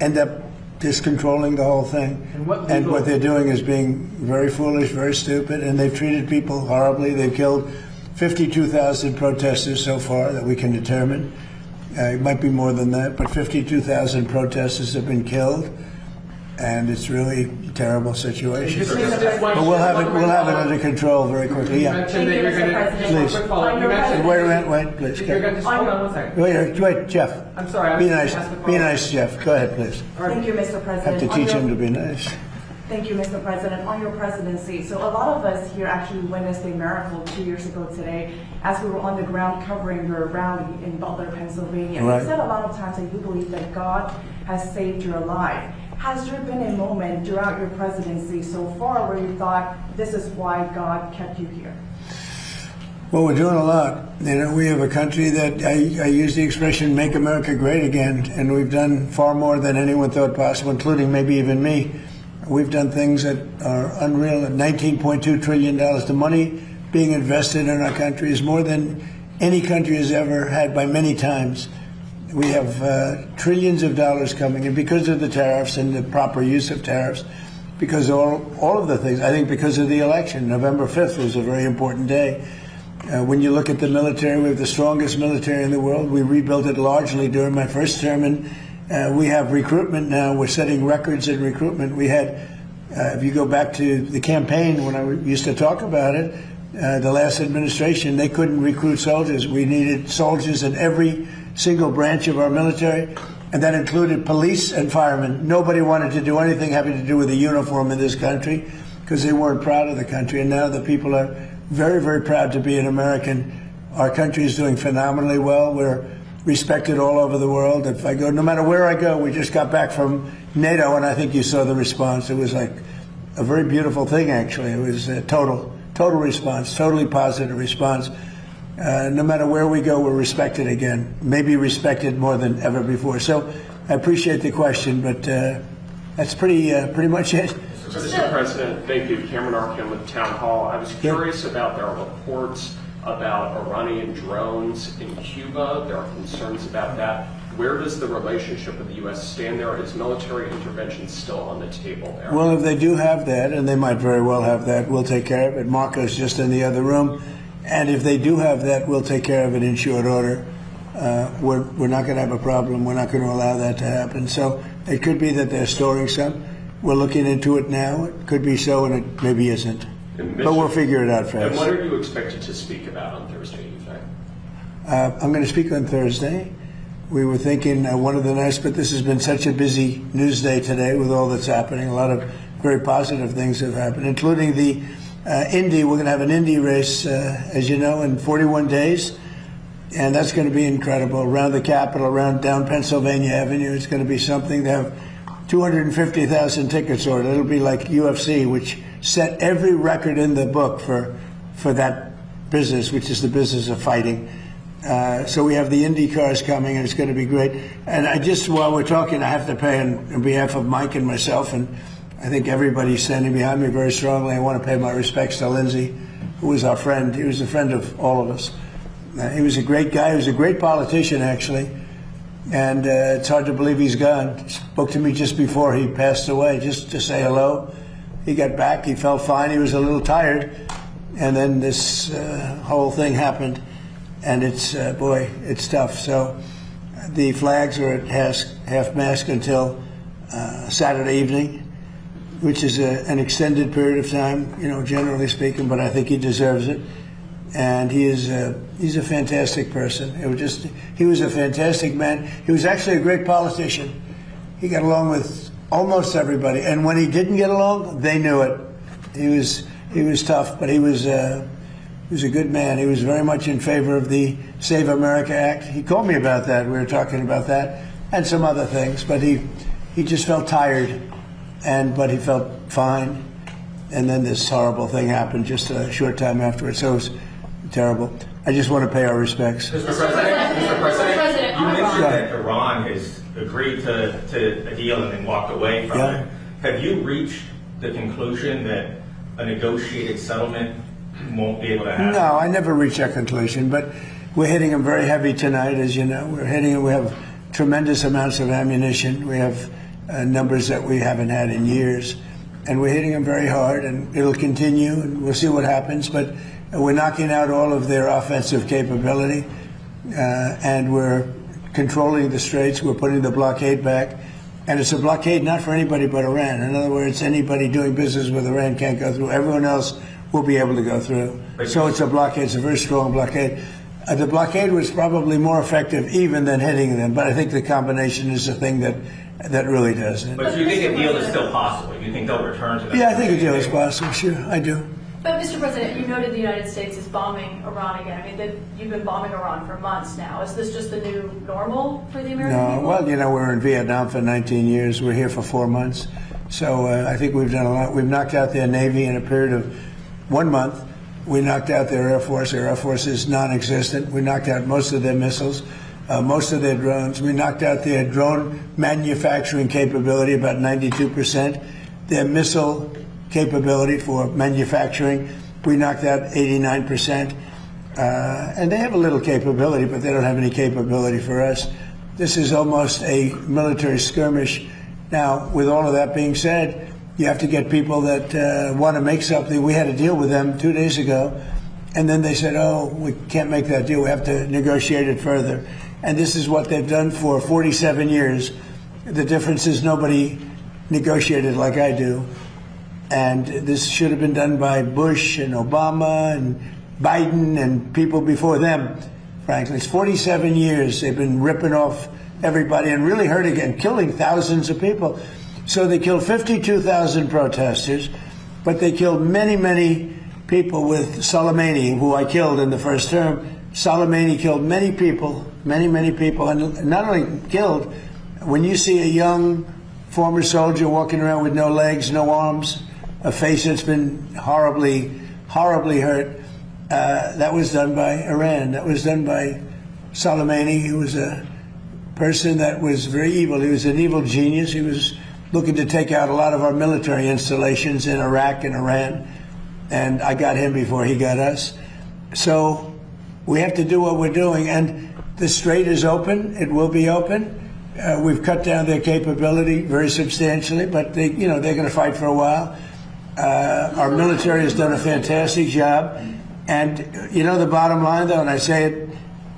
end up just controlling the whole thing. And what they're doing is being very foolish, very stupid, and they've treated people horribly. They've killed 52,000 protesters so far that we can determine. It might be more than that, but 52,000 protesters have been killed, and it's really a terrible situation. But we'll have it under control very quickly. Yeah. Please. Wait, please. Hold on one second. Wait, Jeff. I'm sorry. Be nice, Jeff. Go ahead, please. Thank you, Mr. President. Have to teach him to be nice. Thank you, Mr. President. On your presidency, so a lot of us here actually witnessed a miracle 2 years ago today as we were on the ground covering your rally in Butler, Pennsylvania. Right. You said a lot of times that you believe that God has saved your life. Has there been a moment throughout your presidency so far where you thought this is why God kept you here? Well, we're doing a lot. You know, we have a country that I use the expression "Make America Great Again," and we've done far more than anyone thought possible, including maybe even me. We've done things that are unreal. At $19.2 trillion, the money being invested in our country is more than any country has ever had by many times. We have trillions of dollars coming in because of the tariffs and the proper use of tariffs, because all of the things. I think because of the election. November 5th was a very important day. When you look at the military, we have the strongest military in the world. We rebuilt it largely during my first term, and we have recruitment now. We're setting records in recruitment. We had, if you go back to the campaign when I used to talk about it, the last administration, they couldn't recruit soldiers. We needed soldiers in every single branch of our military, and that included police and firemen. Nobody wanted to do anything having to do with the uniform in this country because they weren't proud of the country. And now the people are very, very proud to be an American. Our country is doing phenomenally well. We're respected all over the world. If I go, no matter where I go, we just got back from NATO, and I think you saw the response. It was like a very beautiful thing, actually. It was a total response, totally positive response. No matter where we go, we're respected again, maybe respected more than ever before. So I appreciate the question, but that's pretty much it. Mr. President, thank you. Cameron Arkin with Town Hall. I was curious about there are reports about Iranian drones in Cuba. There are concerns about that. Where does the relationship with the U.S. stand there? Is military intervention still on the table there? Well, if they do have that, and they might very well have that, we'll take care of it. Marco's just in the other room. And if they do have that, we'll take care of it in short order. We're not going to have a problem. We're not going to allow that to happen. So it could be that they're storing some. We're looking into it now. It could be so, and it maybe isn't. But we'll figure it out fast. And what are you expected to speak about on Thursday, you think? I'm going to speak on Thursday. We were thinking one of the nice, but this has been such a busy news day today with all that's happening. A lot of very positive things have happened, including the Indy. We're going to have an Indy race, as you know, in 41 days. And that's going to be incredible. Around the Capitol, around down Pennsylvania Avenue, it's going to be something. They have 250,000 tickets ordered. It'll be like UFC, which set every record in the book for that business, which is the business of fighting. So we have the Indy cars coming, and it's going to be great. And while we're talking, I have to pay on behalf of Mike and myself and I think everybody's standing behind me very strongly. I want to pay my respects to Lindsey, who was our friend. He was a friend of all of us. He was a great guy. He was a great politician, actually. And it's hard to believe he's gone. He spoke to me just before he passed away, just to say hello. He got back. He felt fine. He was a little tired. And then this whole thing happened. And it's, boy, it's tough. So the flags are at half-mast until Saturday evening, which is an extended period of time, you know, generally speaking, but I think he deserves it. And he's a fantastic person. He was a fantastic man. He was actually a great politician. He got along with almost everybody. And when he didn't get along, they knew it. He was tough, but he was a good man. He was very much in favor of the Save America Act. He called me about that. We were talking about that and some other things. But he just felt tired, but he felt fine. And then this horrible thing happened just a short time afterwards. So it was terrible. I just want to pay our respects. Mr. President, you mentioned that Iran has agreed to a deal and then walked away from it. Have you reached the conclusion that a negotiated settlement won't be able to happen? No, I never reached that conclusion, but we're hitting them very heavy tonight, as you know. We have tremendous amounts of ammunition. We have numbers that we haven't had in years, and we're hitting them very hard, and it'll continue, and we'll see what happens, but we're knocking out all of their offensive capability, and we're controlling the straits. We're putting the blockade back. And it's a blockade not for anybody but Iran. In other words, anybody doing business with Iran can't go through. Everyone else will be able to go through. So it's a blockade. It's a very strong blockade. The blockade was probably more effective even than hitting them, but I think the combination is the thing that really does it. But do you think a deal is still possible? Do you think they'll return to that? Yeah, I think a deal is possible. Sure, I do. But, Mr. President, you noted the United States is bombing Iran again. I mean, you've been bombing Iran for months now. Is this just the new normal for the American people? No, well, you know, we're in Vietnam for 19 years. We're here for 4 months. So I think we've done a lot. We've knocked out their Navy in a period of 1 month. We knocked out their Air Force. Their Air Force is non-existent. We knocked out most of their missiles, most of their drones. We knocked out their drone manufacturing capability, about 92%. Their missile capability for manufacturing, we knocked out 89%. And they have a little capability, but they don't have any capability for us. This is almost a military skirmish. Now, with all of that being said, you have to get people that want to make something. We had a deal with them 2 days ago, and then they said, oh, we can't make that deal. We have to negotiate it further. And this is what they've done for 47 years. The difference is nobody negotiated like I do. And this should have been done by Bush and Obama and Biden and people before them, frankly. It's 47 years they've been ripping off everybody and really hurting and killing thousands of people. So they killed 52,000 protesters, but they killed many, many people with Soleimani, who I killed in the first term. Soleimani killed many people, many people, and not only killed, when you see a young former soldier walking around with no legs, no arms, a face that's been horribly hurt, that was done by Iran. That was done by Soleimani, who was a person that was very evil. He was an evil genius. He was looking to take out a lot of our military installations in Iraq and Iran, and I got him before he got us. So we have to do what we're doing, and the strait is open. It will be open. We've cut down their capability very substantially, but they're going to fight for a while. Our military has done a fantastic job. And, the bottom line, though, and I say it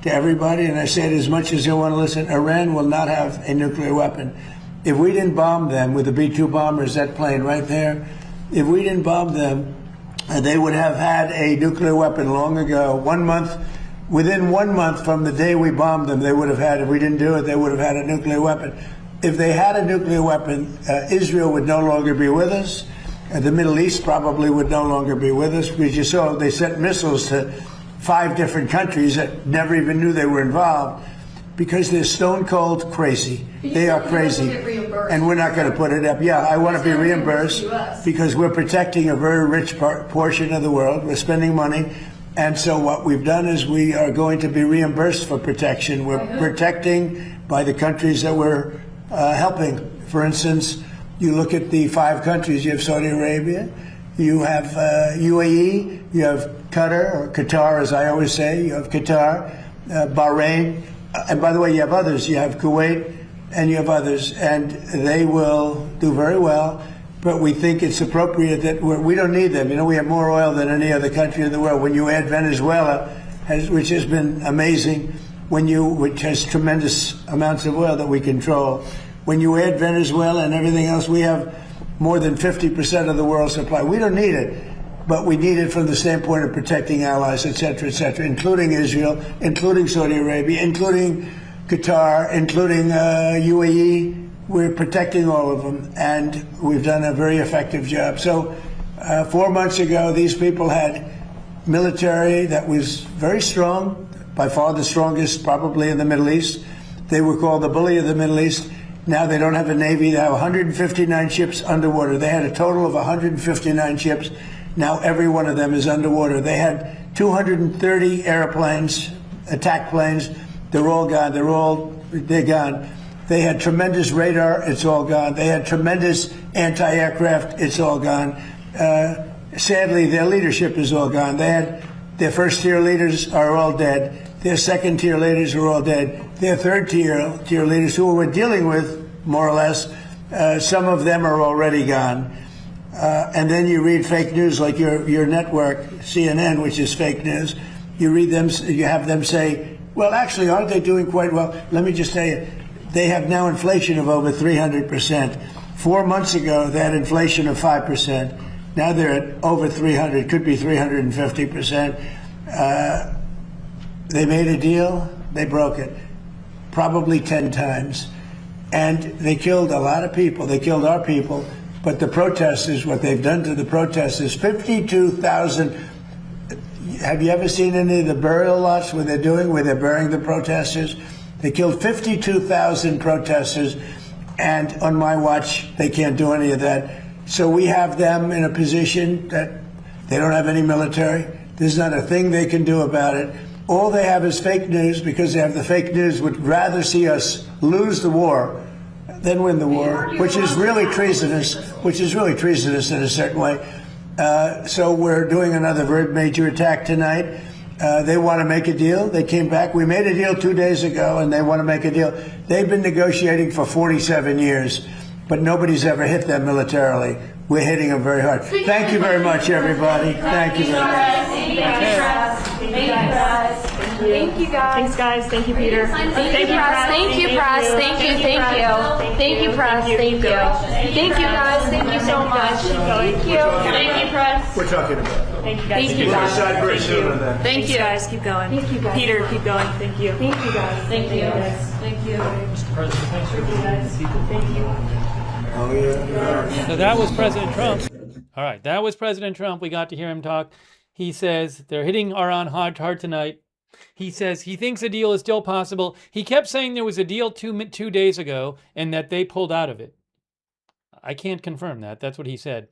to everybody, and I say it as much as you want to listen, Iran will not have a nuclear weapon. If we didn't bomb them with the B-2 bombers, that plane right there, if we didn't bomb them, they would have had a nuclear weapon long ago. 1 month, within 1 month from the day we bombed them, they would have had, if we didn't do it, they would have had a nuclear weapon. If they had a nuclear weapon, Israel would no longer be with us. The Middle East probably would no longer be with us, because you saw they sent missiles to 5 different countries that never even knew they were involved, because they're stone cold crazy. They are crazy, and we're not going to put it up. Yeah, I want to be reimbursed because we're protecting a very rich portion of the world. We're spending money, and so what we've done is we are going to be reimbursed for protection. We're protecting by the countries that we're helping. For instance, You look at the 5 countries. You have Saudi Arabia, you have UAE, you have Qatar, or Qatar as I always say, you have Qatar, Bahrain, and by the way, you have others. You have Kuwait, and you have others, and they will do very well. But we think it's appropriate that we don't need them. You know, we have more oil than any other country in the world. When you add Venezuela, which has been amazing, which has tremendous amounts of oil that we control, when you add Venezuela and everything else, we have more than 50% of the world's supply. We don't need it, but we need it from the standpoint of protecting allies, et cetera, including Israel, including Saudi Arabia, including Qatar, including UAE. We're protecting all of them, and we've done a very effective job. So 4 months ago, these people had military that was very strong, by far the strongest probably in the Middle East. They were called the bully of the Middle East. Now they don't have a Navy. They have 159 ships underwater. They had a total of 159 ships. Now every one of them is underwater. They had 230 airplanes, attack planes. They're all gone. They're gone. They had tremendous radar. It's all gone. They had tremendous anti-aircraft. It's all gone. Sadly, their leadership is all gone. They had their first-tier leaders are all dead. Their second-tier leaders are all dead. Their third-tier leaders, who we're dealing with, more or less, some of them are already gone. And then you read fake news like your network, CNN, which is fake news. You read them, you have them say, well, actually, aren't they doing quite well? Let me just tell you, they have now inflation of over 300%. 4 months ago, they had inflation of 5%. Now they're at over 300, could be 350%. They made a deal, they broke it, probably 10 times. And they killed a lot of people. They killed our people. But the protesters, what they've done to the protesters, 52,000. Have you ever seen any of the burial lots where they're burying the protesters? They killed 52,000 protesters, and on my watch, they can't do any of that. So we have them in a position that they don't have any military. There's not a thing they can do about it. All they have is fake news, because they have the fake news, would rather see us lose the war than win the war, which is really treasonous, in a certain way. So we're doing another very major attack tonight. They want to make a deal. They came back. We made a deal 2 days ago, and they want to make a deal. They've been negotiating for 47 years, but nobody's ever hit them militarily. We're hitting them very hard. Thank you very much, everybody. Thank you very much. Thank you, guys. Thanks, guys. Thank you, Peter. Thank you, press. Thank you, press. Thank you, Thank you, press. Thank you. Thank you, guys. Thank you so much. Thank you. Thank you, press. We're talking about. Thank you, guys. Thank you, guys. Thank you, guys. Keep going. Thank you, guys. Peter, keep going. Thank you. Thank you, guys. Thank you. Thank you. Mr. President, thanks for you guys. Thank you. Oh, yeah. So that was President Trump. All right, that was President Trump. We got to hear him talk. He says they're hitting Iran hard tonight. He says he thinks a deal is still possible. He kept saying there was a deal two days ago and that they pulled out of it. I can't confirm that. That's what he said.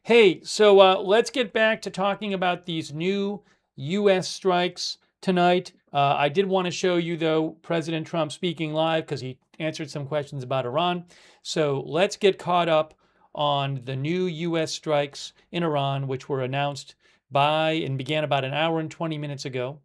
Hey, so let's get back to talking about these new U.S. strikes tonight. I did want to show you, though, President Trump speaking live because he answered some questions about Iran. So let's get caught up on the new U.S. strikes in Iran, which were announced and began about an hour and 20 minutes ago.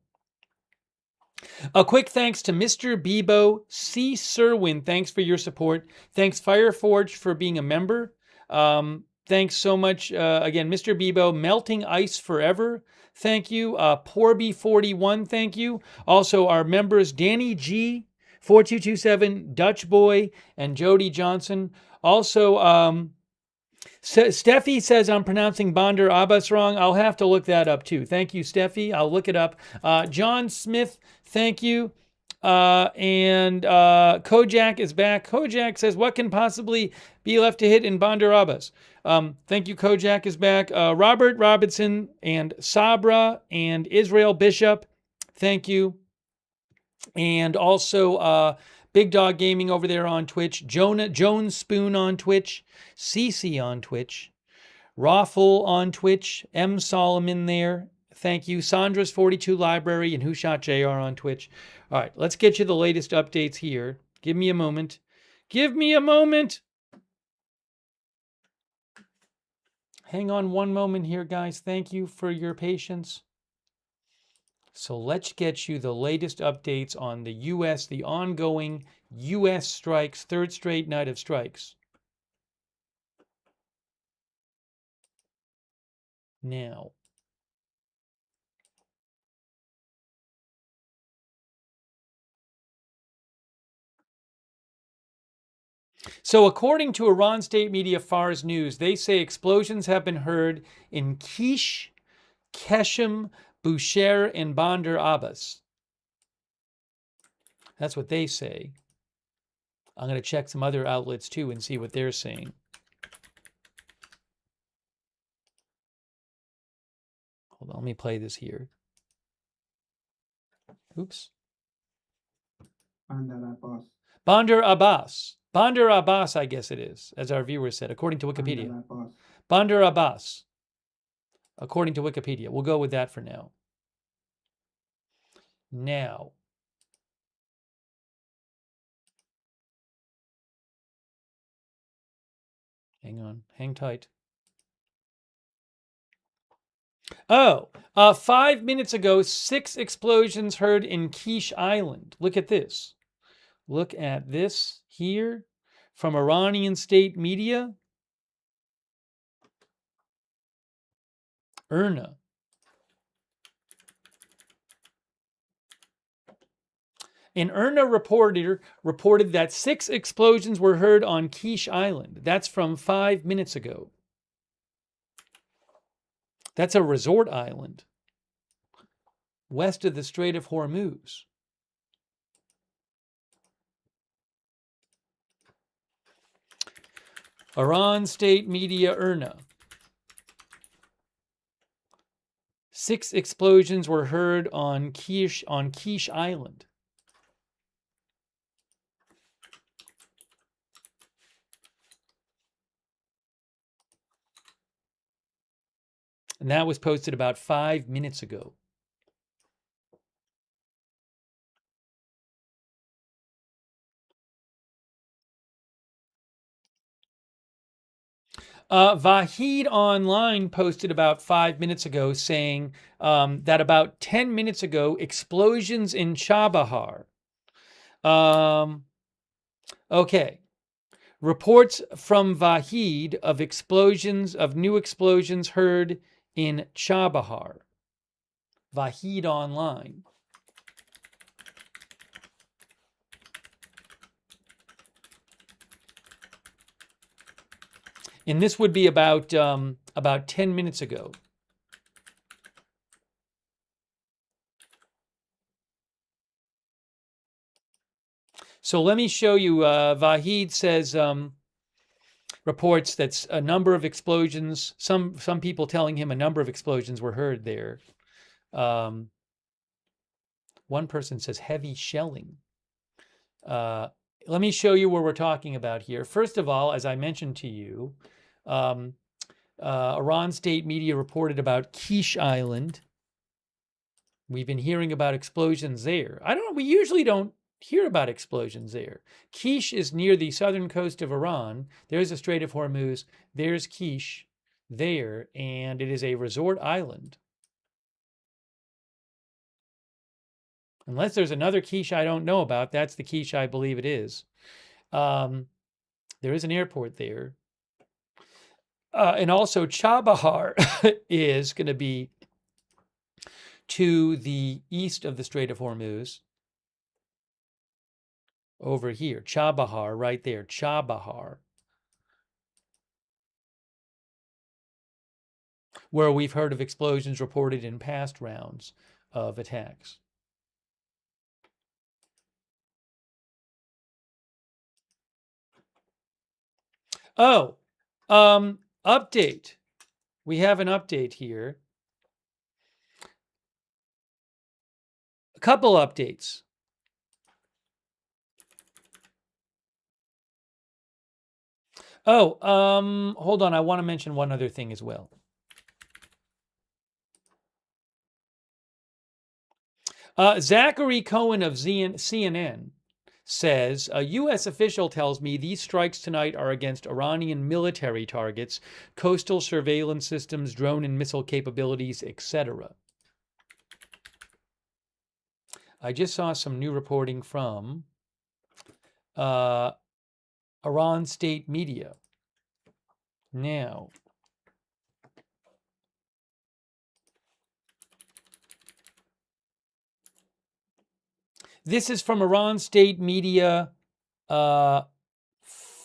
A quick thanks to Mr. Bebo C. Serwin. Thanks for your support. Thanks, Fireforge, for being a member. Thanks so much. Again, Mr. Bebo, Melting Ice Forever. Thank you. Porby41, thank you. Also, our members, Danny G, 4227, Dutch Boy, and Jody Johnson. Also, Steffi says I'm pronouncing Bandar Abbas wrong. I'll have to look that up too. Thank you, Steffi. I'll look it up. John Smith, thank you. And Kojak is back. Kojak says, what can possibly be left to hit in Bandar Abbas? Thank you, Kojak is back. Robert Robinson and Sabra and Israel Bishop, thank you. And also Big Dog Gaming over there on Twitch. Joan Spoon on Twitch. Cece on Twitch. Raffle on Twitch. M. Solomon there. Thank you. Sandra's 42 Library and Who Shot JR on Twitch. All right, let's get you the latest updates here. Give me a moment. Give me a moment. Hang on one moment here, guys. Thank you for your patience. So let's get you the latest updates on the U.S., the ongoing U.S. strikes, third straight night of strikes. Now, so according to Iran state media Fars News, they say explosions have been heard in Kish, Keshem, Bushehr, and Bandar Abbas. That's what they say. I'm going to check some other outlets too and see what they're saying. Hold on, let me play this here. Oops. Bandar Abbas. Bandar Abbas. Bandar Abbas, I guess it is, as our viewer said, according to Wikipedia. Bandar Abbas, according to Wikipedia. We'll go with that for now. Now, hang on, hang tight. Oh, 5 minutes ago, 6 explosions heard in Kish Island. Look at this. Look at this here from Iranian state media. IRNA. An IRNA reported that 6 explosions were heard on Kish Island. That's from 5 minutes ago. That's a resort island west of the Strait of Hormuz. Iran state media IRNA. 6 explosions were heard on Kish Island. And that was posted about 5 minutes ago. Vahid Online posted about 5 minutes ago saying that about 10 minutes ago, explosions in Chabahar. Okay. Reports from Vahid of explosions, of new explosions heard in Chabahar. Vahid Online. And this would be about 10 minutes ago. So let me show you. Vahid says, reports that a number of explosions, some people telling him a number of explosions were heard there. One person says heavy shelling. Let me show you what we're talking about here. First of all, as I mentioned to you, Iran state media reported about Kish Island. We've been hearing about explosions there. We usually don't hear about explosions there. Kish is near the southern coast of Iran. There's the Strait of Hormuz. There's Kish there, and it is a resort island. Unless there's another Kish I don't know about, that's the Kish I believe it is. There is an airport there. And also Chabahar is going to be to the east of the Strait of Hormuz. Over here, Chabahar, right there, Chabahar. Where we've heard of explosions reported in past rounds of attacks. Oh, update. We have an update here. A couple updates. Oh, hold on. I want to mention one other thing as well. Zachary Cohen of CNN says, a U.S. official tells me these strikes tonight are against Iranian military targets, coastal surveillance systems, drone and missile capabilities, etc. I just saw some new reporting from Iran state media. Now, this is from Iran state media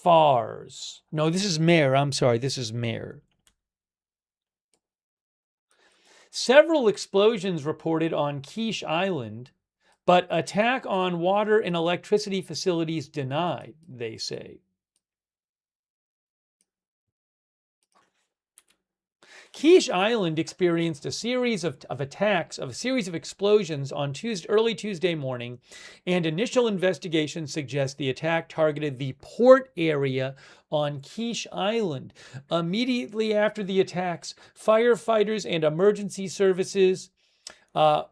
Fars. No, this is Mer. I'm sorry, this is Mer. Several explosions reported on Quiche Island, but attack on water and electricity facilities denied, they say. Quiche Island experienced a series of attacks, a series of explosions on early Tuesday morning, and initial investigations suggest the attack targeted the port area on Quiche Island. Immediately after the attacks, firefighters and emergency services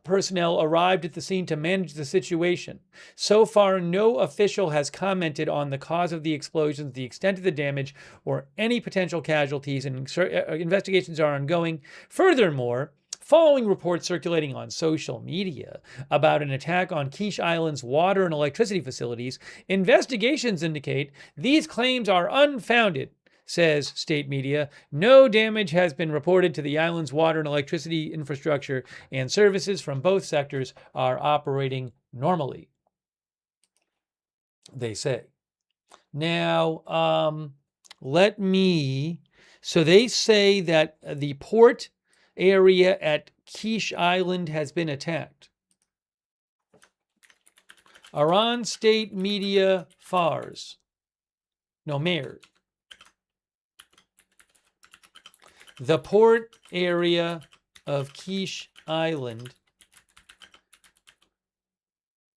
personnel arrived at the scene to manage the situation. So far, no official has commented on the cause of the explosions, the extent of the damage, or any potential casualties, and investigations are ongoing. Furthermore, following reports circulating on social media about an attack on Quiche Island's water and electricity facilities, investigations indicate these claims are unfounded. Says state media, no damage has been reported to the island's water and electricity infrastructure, and services from both sectors are operating normally, they say. Now, so they say that the port area at Quiche Island has been attacked. Iran state media Fars. No, Mer. The port area of Quiche Island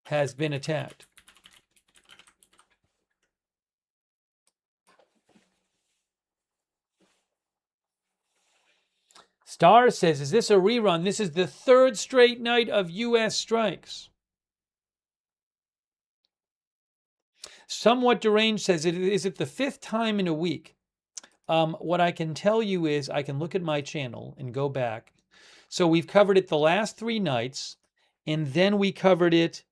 has been attacked. Star says, is this a rerun? This is the third straight night of U.S. strikes. Somewhat Deranged says, is it the fifth time in a week? What I can tell you is I can look at my channel and go back. So we've covered it the last 3 nights, and then we covered it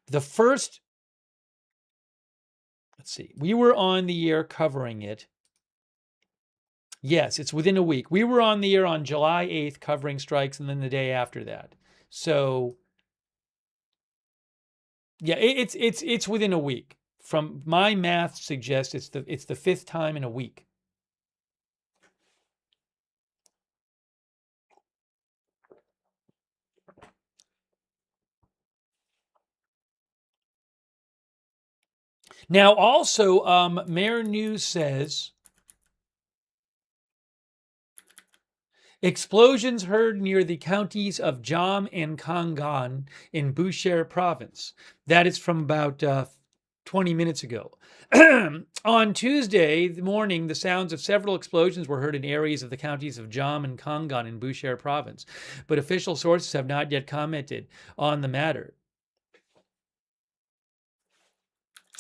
the first, let's see, we were on the air covering it. Yes, it's within a week. We were on the air on July 8th covering strikes, and then the day after that. So yeah, it's within a week. From my math suggests it's the fifth time in a week. Now, also, Mayor News says explosions heard near the counties of Jam and Kangan in Bushehr province. That is from about 20 minutes ago. On Tuesday morning, the sounds of several explosions were heard in areas of the counties of Jam and Kangan in Bushehr province, but official sources have not yet commented on the matter.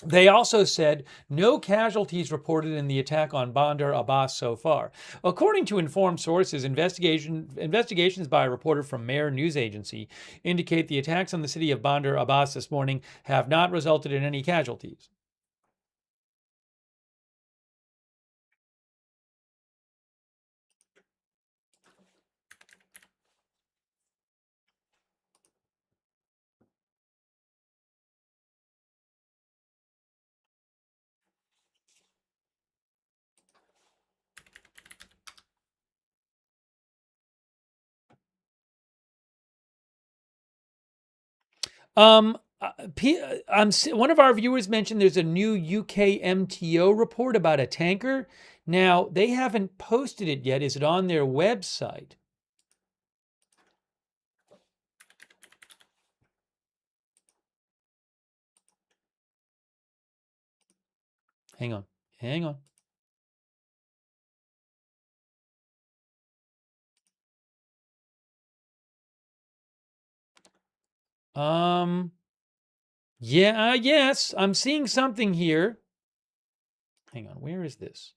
They also said no casualties reported in the attack on Bandar Abbas so far. According to informed sources, investigations by a reporter from Mer News Agency indicate the attacks on the city of Bandar Abbas this morning have not resulted in any casualties. One of our viewers mentioned there's a new UK MTO report about a tanker. Now, they haven't posted it yet. Is it on their website? Hang on. Yeah, yes, I'm seeing something here. Hang on, where is this?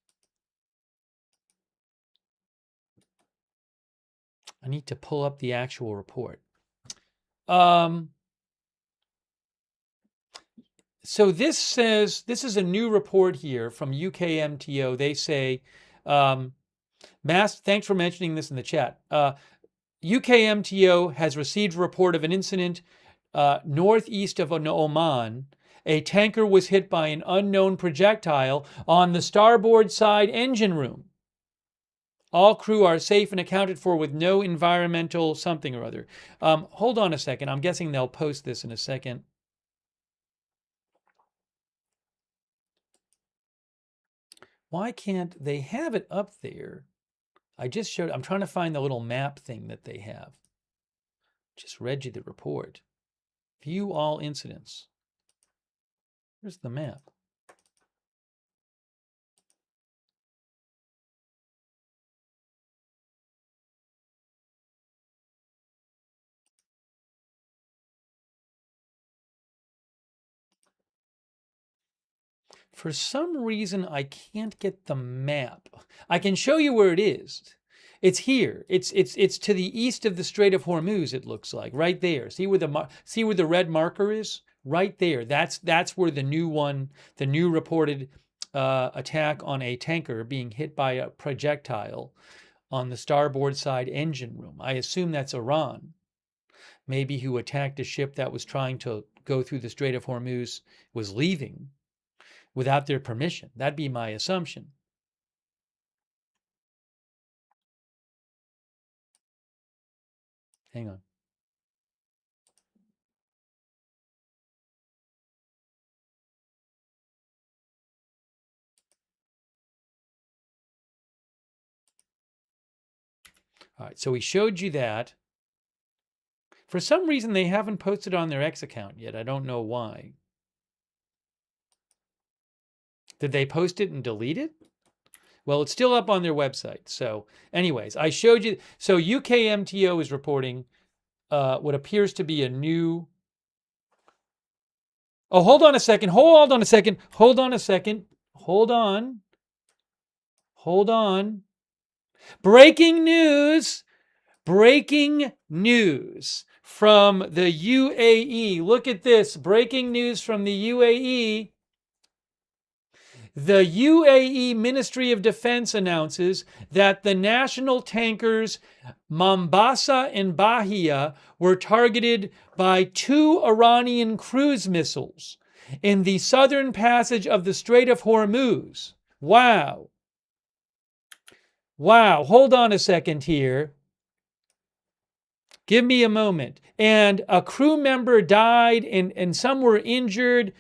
I need to pull up the actual report. So this says, this is a new report here from UKMTO. They say, thanks for mentioning this in the chat. UKMTO has received a report of an incident northeast of Oman. A tanker was hit by an unknown projectile on the starboard side engine room. All crew are safe and accounted for with no environmental something or other. Hold on a second. I'm guessing they'll post this in a second. Why can't they have it up there? I just showed, I'm trying to find the little map thing that they have. Just read you the report. View all incidents. Where's the map? For some reason, I can't get the map. I can show you where it is. It's here. It's to the east of the Strait of Hormuz. It looks like right there. See where the red marker is? Right there. That's where the new reported attack on a tanker being hit by a projectile on the starboard side engine room. I assume that's Iran, maybe who attacked a ship that was trying to go through the Strait of Hormuz, was leaving without their permission. That'd be my assumption. Hang on. All right, so we showed you that. For some reason, they haven't posted on their X account yet. I don't know why. Did they post it and delete it? Well, it's still up on their website. So anyways, I showed you. So UKMTO is reporting what appears to be a new... Oh, hold on a second. Hold on a second. Hold on a second. Hold on. Hold on. Breaking news. Breaking news from the UAE. Look at this. Breaking news from the UAE. The UAE Ministry of Defense announces that the national tankers Mombasa and Bahia were targeted by 2 Iranian cruise missiles in the southern passage of the Strait of Hormuz. Wow. Wow. Hold on a second here. Give me a moment. And a crew member died and some were injured.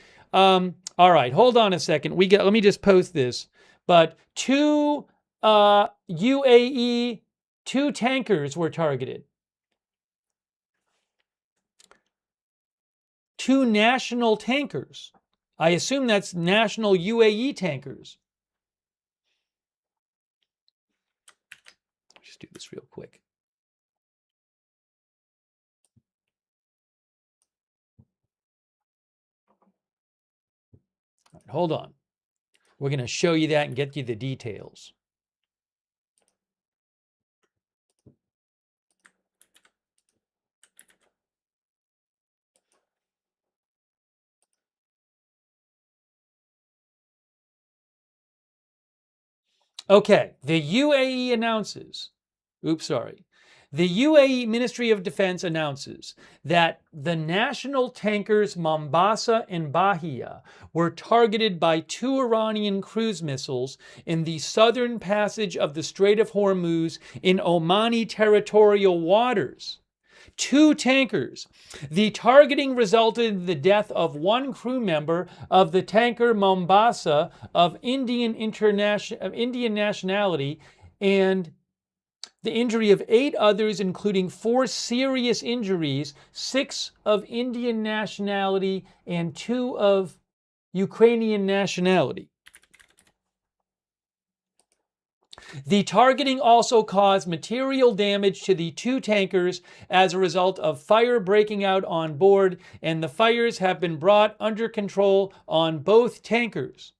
All right, hold on a second. Let me just post this. But 2 UAE, 2 tankers were targeted. 2 national tankers. I assume that's national UAE tankers. Just do this real quick. Hold on. We're going to show you that and get you the details. Okay, the UAE announces, the UAE Ministry of Defense announces that the national tankers Mombasa and Bahia were targeted by 2 Iranian cruise missiles in the southern passage of the Strait of Hormuz in Omani territorial waters. 2 tankers. The targeting resulted in the death of 1 crew member of the tanker Mombasa of Indian nationality and the injury of 8 others, including 4 serious injuries, 6 of Indian nationality and 2 of Ukrainian nationality. The targeting also caused material damage to the 2 tankers as a result of fire breaking out on board, and the fires have been brought under control on both tankers.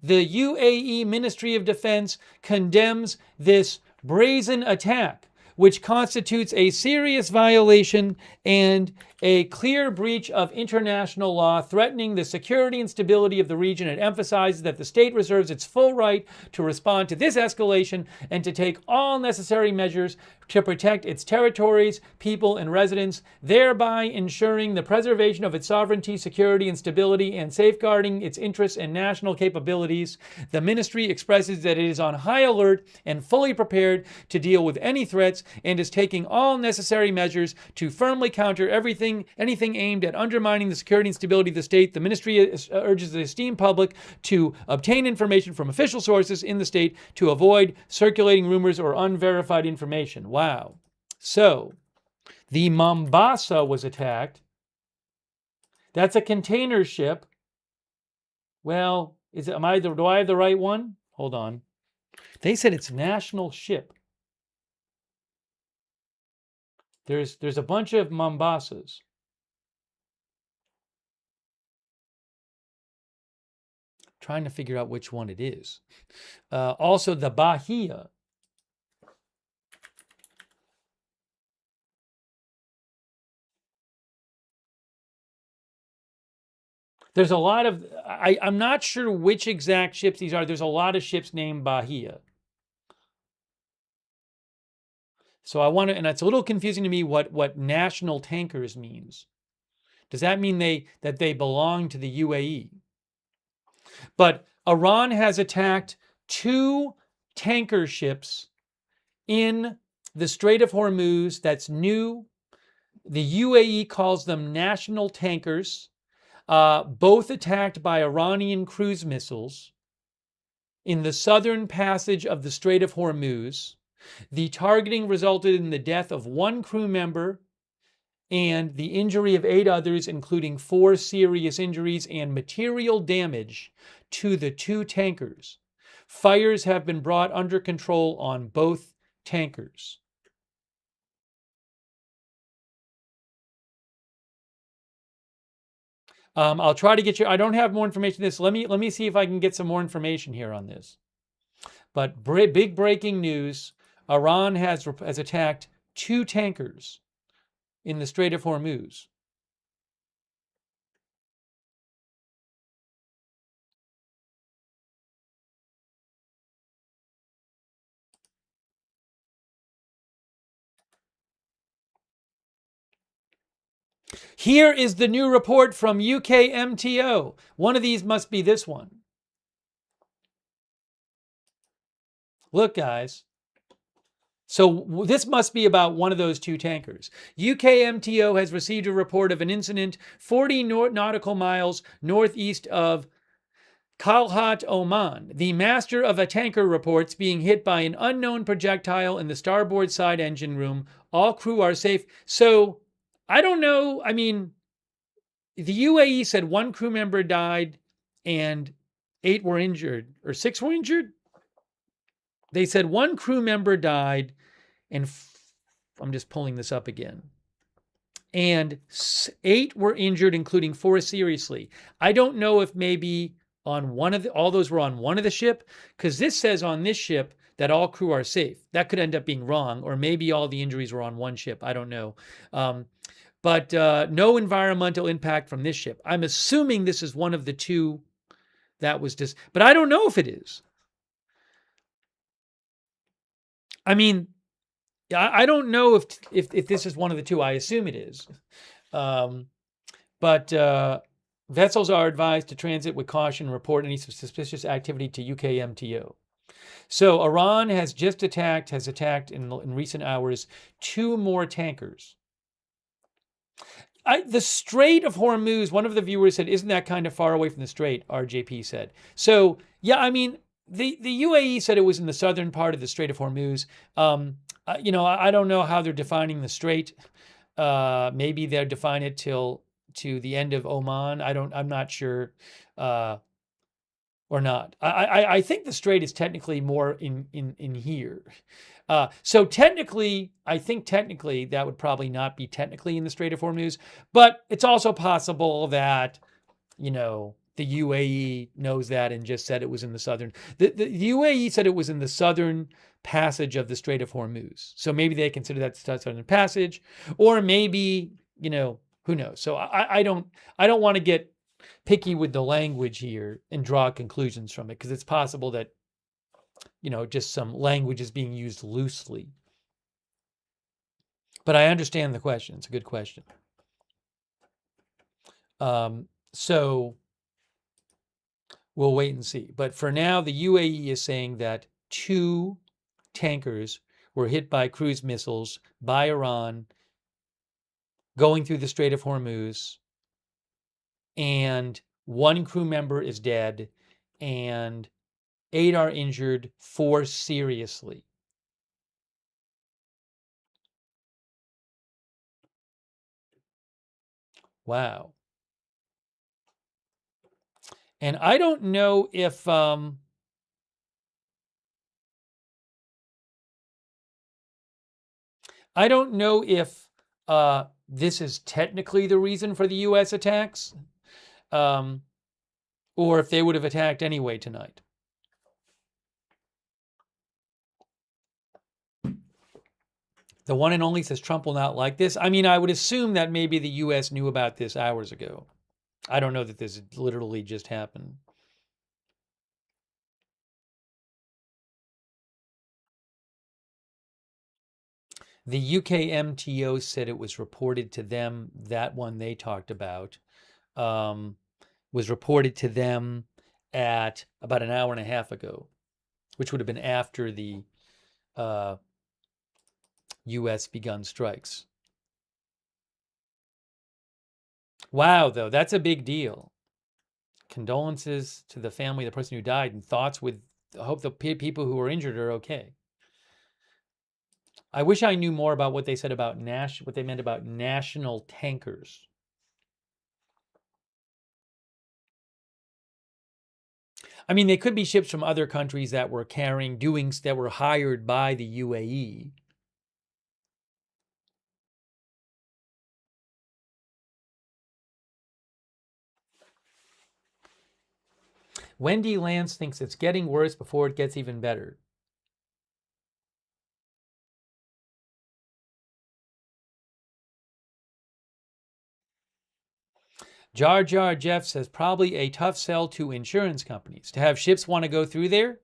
The UAE Ministry of Defense condemns this brazen attack, which constitutes a serious violation and a clear breach of international law threatening the security and stability of the region. It emphasizes that the state reserves its full right to respond to this escalation and to take all necessary measures to protect its territories, people, and residents, thereby ensuring the preservation of its sovereignty, security, and stability, and safeguarding its interests and national capabilities. The ministry expresses that it is on high alert and fully prepared to deal with any threats and is taking all necessary measures to firmly counter anything aimed at undermining the security and stability of the state. The ministry urges the esteemed public to obtain information from official sources in the state to avoid circulating rumors or unverified information. Wow. So, the Mombasa was attacked. That's a container ship. Well, do I have the right one? Hold on. They said it's national ship. There's a bunch of Mombasas. Trying to figure out which one it is. Also, the Bahia. There's a lot of, I'm not sure which exact ships these are. There's a lot of ships named Bahia. So I want to, and it's a little confusing to me what national tankers means. Does that mean that they belong to the UAE? But Iran has attacked 2 tanker ships in the Strait of Hormuz. That's new. The UAE calls them national tankers. Both attacked by Iranian cruise missiles in the southern passage of the Strait of Hormuz. The targeting resulted in the death of 1 crew member and the injury of 8 others, including 4 serious injuries and material damage to the 2 tankers. Fires have been brought under control on both tankers. I'll try to get you, I don't have more information on this. Let me see if I can get some more information here on this. But big breaking news, Iran has attacked 2 tankers in the Strait of Hormuz. Here is the new report from UKMTO. One of these must be this one. Look, guys. So this must be about one of those 2 tankers. UKMTO has received a report of an incident 40 nautical miles northeast of Kalhat, Oman. The master of a tanker reports being hit by an unknown projectile in the starboard side engine room. All crew are safe. So I don't know. I mean, the UAE said 1 crew member died and 8 were injured, or 6 were injured. They said 1 crew member died, and I'm just pulling this up again. And 8 were injured, including 4 seriously. I don't know if maybe on all those were on one of the ship, because this says on this ship that all crew are safe. That could end up being wrong, or maybe all the injuries were on one ship. I don't know. But no environmental impact from this ship. I'm assuming this is one of the 2 that was just, but I don't know if it is. I mean, I don't know if this is one of the 2. I assume it is. But vessels are advised to transit with caution and report any suspicious activity to UKMTO. So Iran has attacked in recent hours 2 more tankers. The Strait of Hormuz, one of the viewers said, isn't that kind of far away from the strait, RJP said. So, yeah, I mean, the UAE said it was in the southern part of the Strait of Hormuz. I don't know how they're defining the strait. Maybe they'll define it to the end of Oman. I'm not sure. Or or not. I think the strait is technically more in here. So technically, I think technically that would probably not be technically in the Strait of Hormuz, but it's also possible that, you know, the UAE knows that and just said it was in the southern. The UAE said it was in the southern passage of the Strait of Hormuz. So maybe they consider that the southern passage, or maybe, you know, who knows? So I don't want to get picky with the language here and draw conclusions from it, because it's possible that, you know, just some language is being used loosely. But I understand the question. It's a good question. So we'll wait and see. But for now, the UAE is saying that 2 tankers were hit by cruise missiles by Iran going through the Strait of Hormuz, and 1 crew member is dead and 8 are injured, 4 seriously. Wow. And I don't know if this is technically the reason for the U.S. attacks, or if they would have attacked anyway tonight. The one and only says Trump will not like this. I mean, I would assume that maybe the U.S. knew about this hours ago. I don't know that this literally just happened. The UK MTO said it was reported to them, that one they talked about, was reported to them at about an hour and a half ago, which would have been after the U.S. begun strikes. Wow, though, that's a big deal. Condolences to the family of the person who died, and thoughts with, I hope the people who were injured are okay. I wish I knew more about what they said about what they meant about national tankers. I mean, they could be ships from other countries that were carrying doings that were hired by the UAE. Wendy Lance thinks it's getting worse before it gets even better. Jar Jar Jeff says probably a tough sell to insurance companies to have ships want to go through there.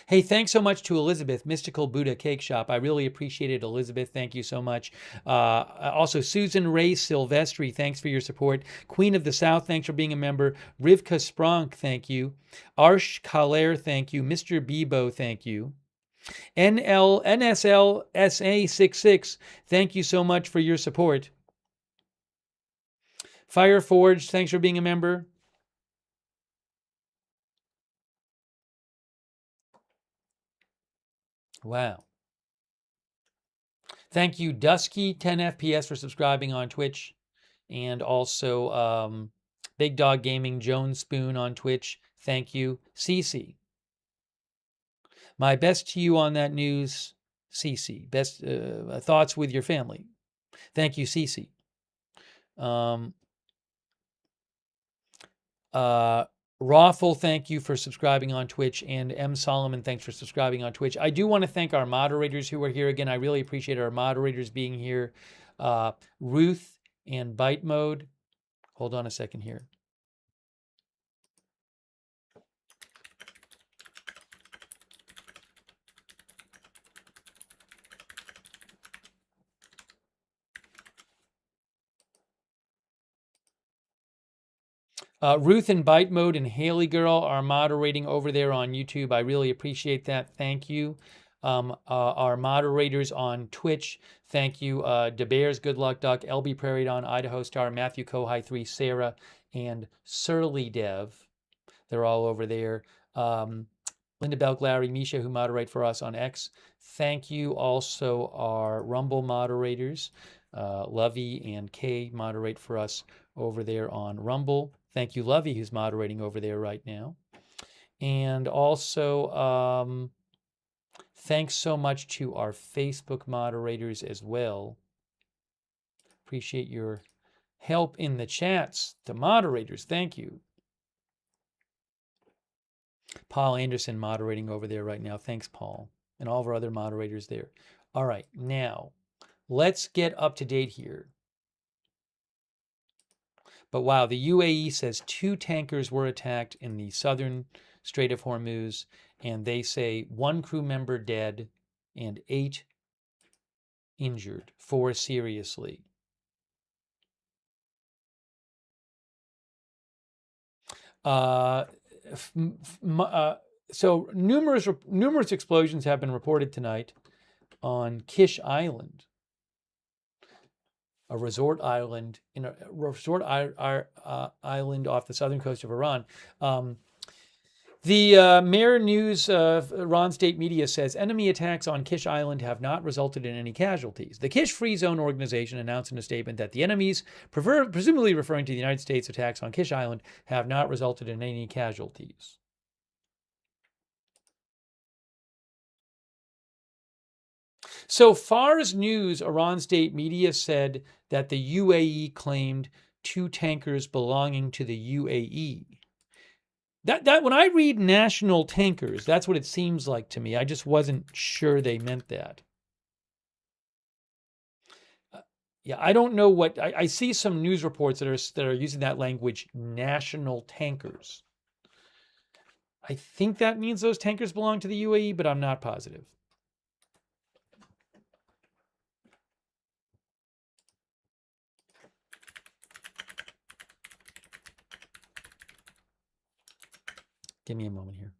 Hey, thanks so much to Elizabeth, Mystical Buddha Cake Shop. I really appreciate it, Elizabeth. Thank you so much. Also, Susan Ray Silvestri, thanks for your support. Queen of the South, thanks for being a member. Rivka Spronk, thank you. Arsh Kaler, thank you. Mr. Bebo, thank you. NSLSA66, thank you so much for your support. Fireforge, thanks for being a member. Wow. Thank you, Dusky 10 FPS, for subscribing on Twitch. And also Big Dog Gaming, Joan Spoon on Twitch. Thank you. Cece. My best to you on that news, Cece. Best thoughts with your family. Thank you, Cece. Rawful, thank you for subscribing on Twitch, and M. Solomon, thanks for subscribing on Twitch. I do want to thank our moderators who are here again. I really appreciate our moderators being here. Ruth and Bite Mode. Hold on a second here. Ruth in Bite Mode and Haley Girl are moderating over there on YouTube. I really appreciate that. Thank you. Our moderators on Twitch, thank you. DeBears, Good Luck Duck, LB Prairie Dawn, Idaho Star, Matthew Kohai 3, Sarah, and Surly Dev. They're all over there. Linda Belk, Larry, Misha, who moderate for us on X. Thank you. Also, our Rumble moderators, Lovey and Kay, moderate for us over there on Rumble. Thank you, Lovey, who's moderating over there right now. And also, thanks so much to our Facebook moderators as well. Appreciate your help in the chats. The moderators, thank you. Paul Anderson moderating over there right now. Thanks, Paul. And all of our other moderators there. All right, now, let's get up to date here. But wow, the UAE says 2 tankers were attacked in the southern Strait of Hormuz, and they say 1 crew member dead and 8 injured, 4 seriously. So numerous explosions have been reported tonight on Kish Island, a resort island island off the southern coast of Iran. The Mer News of Iran state media says enemy attacks on Kish Island have not resulted in any casualties. The Kish Free Zone organization announced in a statement that the enemies, presumably referring to the United States attacks on Kish Island, have not resulted in any casualties. So Fars News, Iran state media, said that the UAE claimed 2 tankers belonging to the UAE. That when I read national tankers, that's what it seems like to me. I just wasn't sure they meant that. Yeah, I don't know what I see some news reports that are using that language, national tankers. I think that means those tankers belong to the UAE, but I'm not positive. Give me a moment here.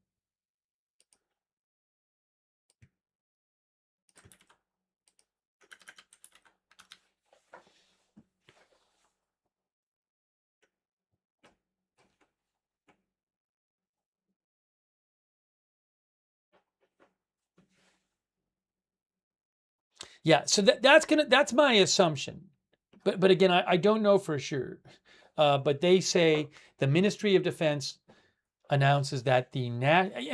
Yeah, so that's my assumption. But again, I don't know for sure. But they say the Ministry of Defense announces that and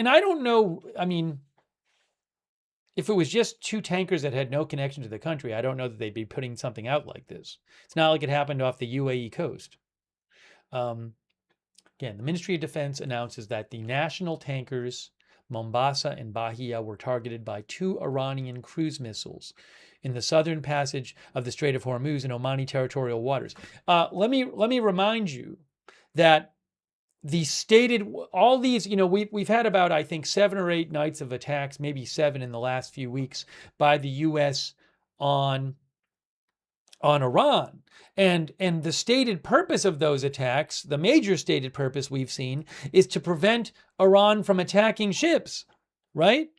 I don't know, I mean, if it was just 2 tankers that had no connection to the country, I don't know that they'd be putting something out like this. It's not like it happened off the UAE coast. Again, the Ministry of Defense announces that the national tankers Mombasa and Bahia were targeted by 2 Iranian cruise missiles in the southern passage of the Strait of Hormuz in Omani territorial waters. Let me remind you that the stated, all these, we've had about, I think, 7 or 8 nights of attacks, maybe 7 in the last few weeks by the U.S. on Iran. And the stated purpose of those attacks, the major stated purpose we've seen, is to prevent Iran from attacking ships, right?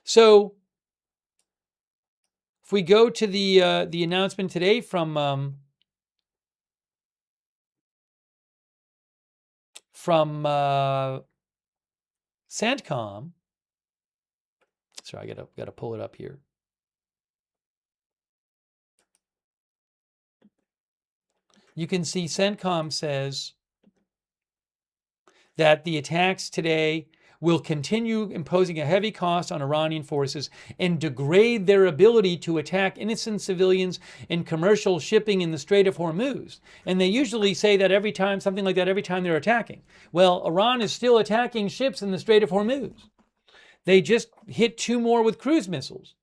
So if we go to the announcement today from CENTCOM, sorry, I gotta pull it up here. You can see CENTCOM says that the attacks today will continue imposing a heavy cost on Iranian forces and degrade their ability to attack innocent civilians and commercial shipping in the Strait of Hormuz. And they usually say that every time, something like that, every time they're attacking. Well, Iran is still attacking ships in the Strait of Hormuz. They just hit 2 more with cruise missiles.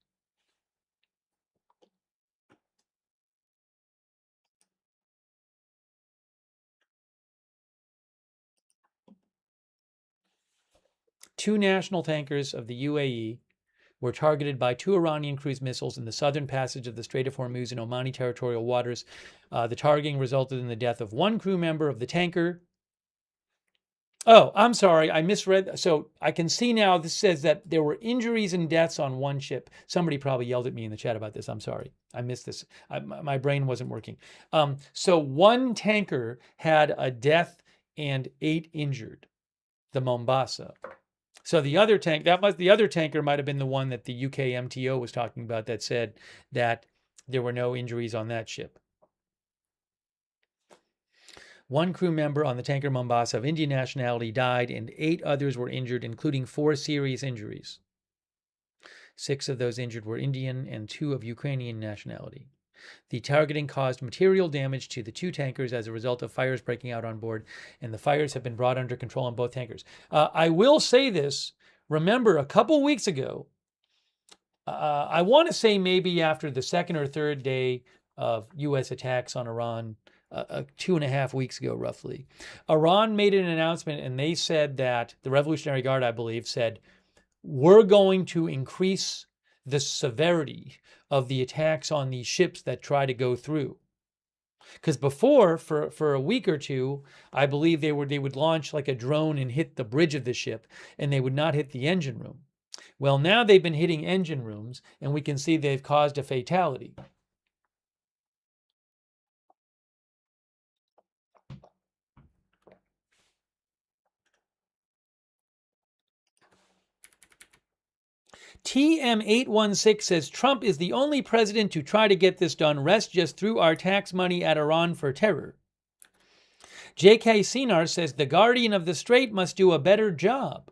Two national tankers of the UAE were targeted by 2 Iranian cruise missiles in the southern passage of the Strait of Hormuz in Omani territorial waters. The targeting resulted in the death of 1 crew member of the tanker. Oh, I'm sorry, I misread. So I can see now this says that there were injuries and deaths on 1 ship. Somebody probably yelled at me in the chat about this. I'm sorry. I missed this. My brain wasn't working. So 1 tanker had a death and 8 injured, the Mombasa. So the other the other tanker might have been the one that the UK MTO was talking about that said that there were no injuries on that ship. One crew member on the tanker Mombasa of Indian nationality died and 8 others were injured, including 4 serious injuries. 6 of those injured were Indian and 2 of Ukrainian nationality. The targeting caused material damage to the 2 tankers as a result of fires breaking out on board, and the fires have been brought under control on both tankers. I will say this. Remember, a couple weeks ago, I want to say maybe after the 2nd or 3rd day of U.S. attacks on Iran, 2.5 weeks ago, roughly, Iran made an announcement, and they said that, the Revolutionary Guard, I believe, said, we're going to increase the severity of the attacks on these ships that try to go through. Because before, for a week or two, I believe they would launch like a drone and hit the bridge of the ship, and they would not hit the engine room. Well, now they've been hitting engine rooms, and we can see they've caused a fatality. TM816 says Trump is the only president to try to get this done. Rest just threw our tax money at Iran for terror. JK Sinar says the guardian of the strait must do a better job.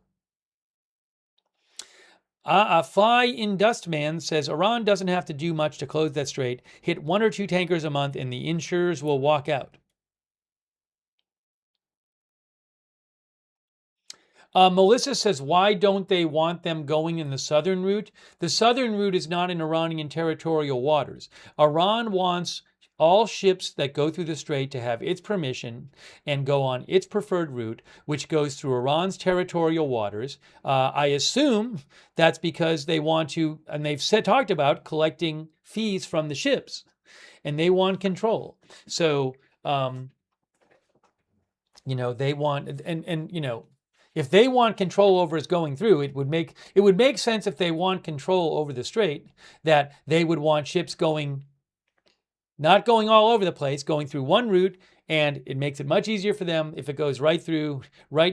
A fly in dust man says Iran doesn't have to do much to close that strait. Hit 1 or 2 tankers a month and the insurers will walk out. Melissa says, why don't they want them going in the southern route? The southern route is not in Iranian territorial waters. Iran wants all ships that go through the strait to have its permission and go on its preferred route, which goes through Iran's territorial waters. I assume that's because they want to, and they've talked about collecting fees from the ships, and they want control. So, they want, if they want control over us going through, it would make sense if they want control over the strait that they would want ships not going all over the place, going through one route, and it makes it much easier for them if it goes right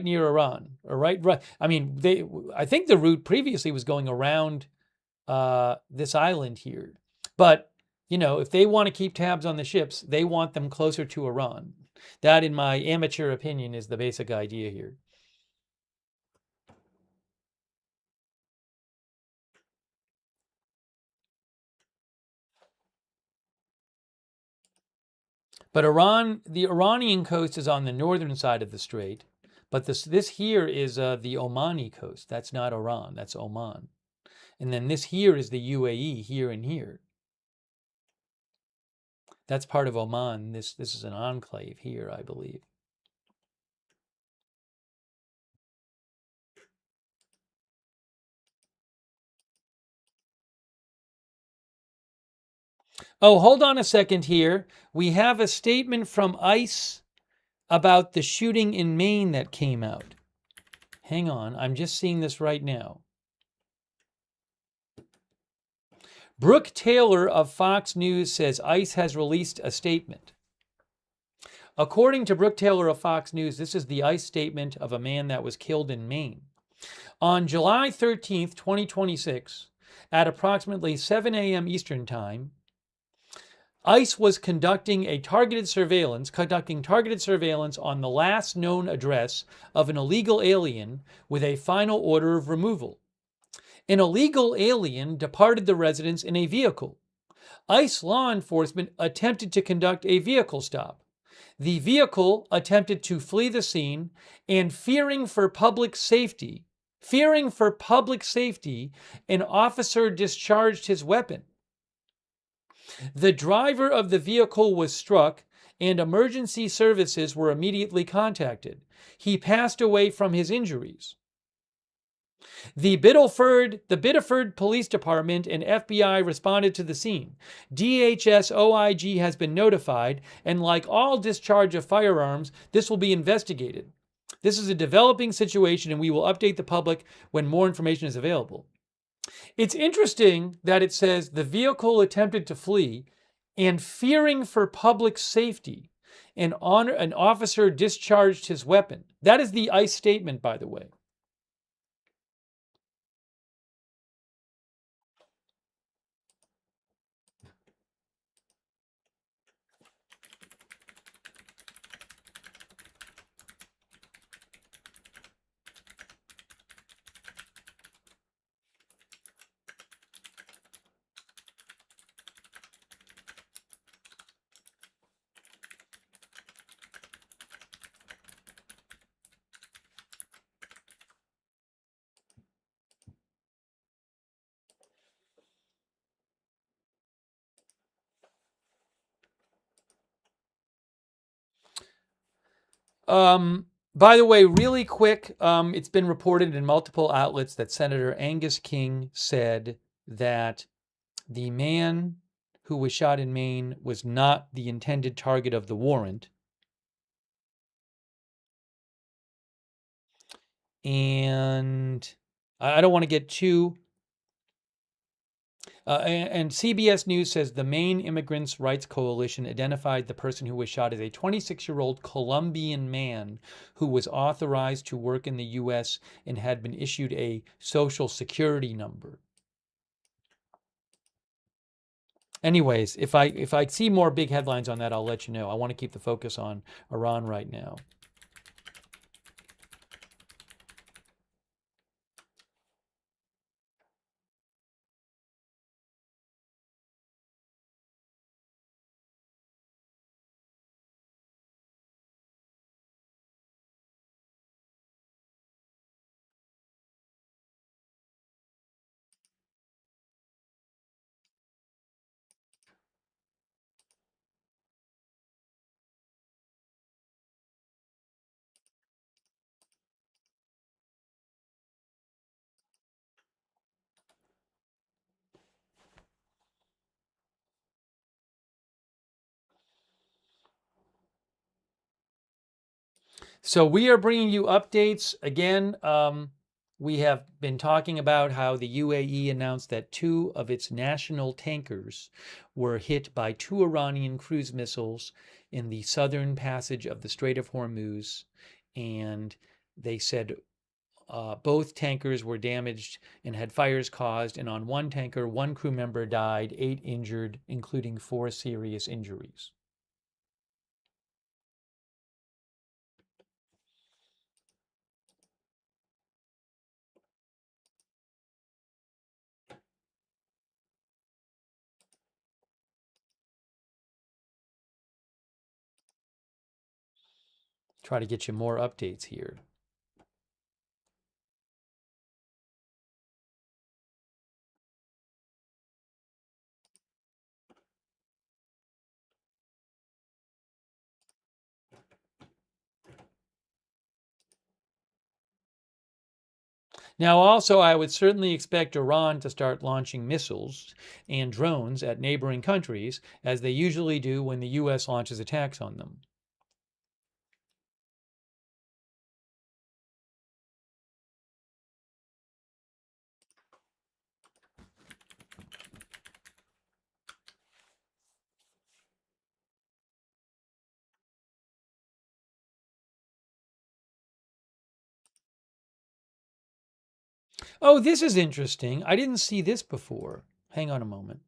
near Iran, or right. I mean, I think the route previously was going around this island here, but if they want to keep tabs on the ships, they want them closer to Iran. That, in my amateur opinion, is the basic idea here. But the Iranian coast is on the northern side of the strait, but this here is the Omani coast. That's not Iran, that's Oman. And then this here is the UAE, here and here. That's part of Oman. This is an enclave here, I believe. Oh, hold on a second here. We have a statement from ICE about the shooting in Maine that came out. Hang on, I'm just seeing this right now. Brooke Taylor of Fox News says ICE has released a statement. According to Brooke Taylor of Fox News, this is the ICE statement of a man that was killed in Maine. On July 13th, 2026, at approximately 7 a.m. Eastern Time, ICE was conducting targeted surveillance on the last known address of an illegal alien with a final order of removal. An illegal alien departed the residence in a vehicle. ICE law enforcement attempted to conduct a vehicle stop. The vehicle attempted to flee the scene, and fearing for public safety, an officer discharged his weapon. The driver of the vehicle was struck, and emergency services were immediately contacted. He passed away from his injuries. The Biddeford Police Department and FBI responded to the scene. DHS OIG has been notified, and like all discharge of firearms, this will be investigated. This is a developing situation, and we will update the public when more information is available. It's interesting that it says the vehicle attempted to flee, and fearing for public safety, an officer discharged his weapon. That is the ICE statement, by the way. By the way, really quick, it's been reported in multiple outlets that Senator Angus King said that the man who was shot in Maine was not the intended target of the warrant. And I don't want to get too... and CBS News says the Maine Immigrants' Rights Coalition identified the person who was shot as a 26-year-old Colombian man who was authorized to work in the U.S. and had been issued a Social Security number. Anyways, if I see more big headlines on that, I'll let you know. I want to keep the focus on Iran right now. So we are bringing you updates. Again, we have been talking about how the UAE announced that 2 of its national tankers were hit by 2 Iranian cruise missiles in the southern passage of the Strait of Hormuz. And they said both tankers were damaged and had fires caused. And on one tanker, 1 crew member died, 8 injured, including 4 serious injuries. Try to get you more updates here. Now, also, I would certainly expect Iran to start launching missiles and drones at neighboring countries, as they usually do when the U.S. launches attacks on them. Oh, this is interesting. I didn't see this before. Hang on a moment.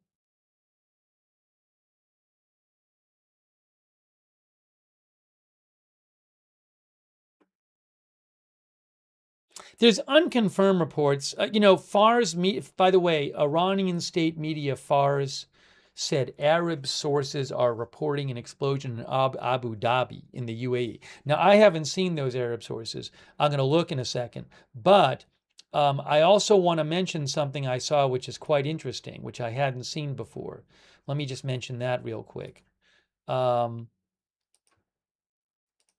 There's unconfirmed reports. Fars, by the way, Iranian state media Fars said Arab sources are reporting an explosion in Abu Dhabi in the UAE. Now, I haven't seen those Arab sources. I'm going to look in a second. But I also want to mention something I saw which is quite interesting, which I hadn't seen before. Let me just mention that real quick.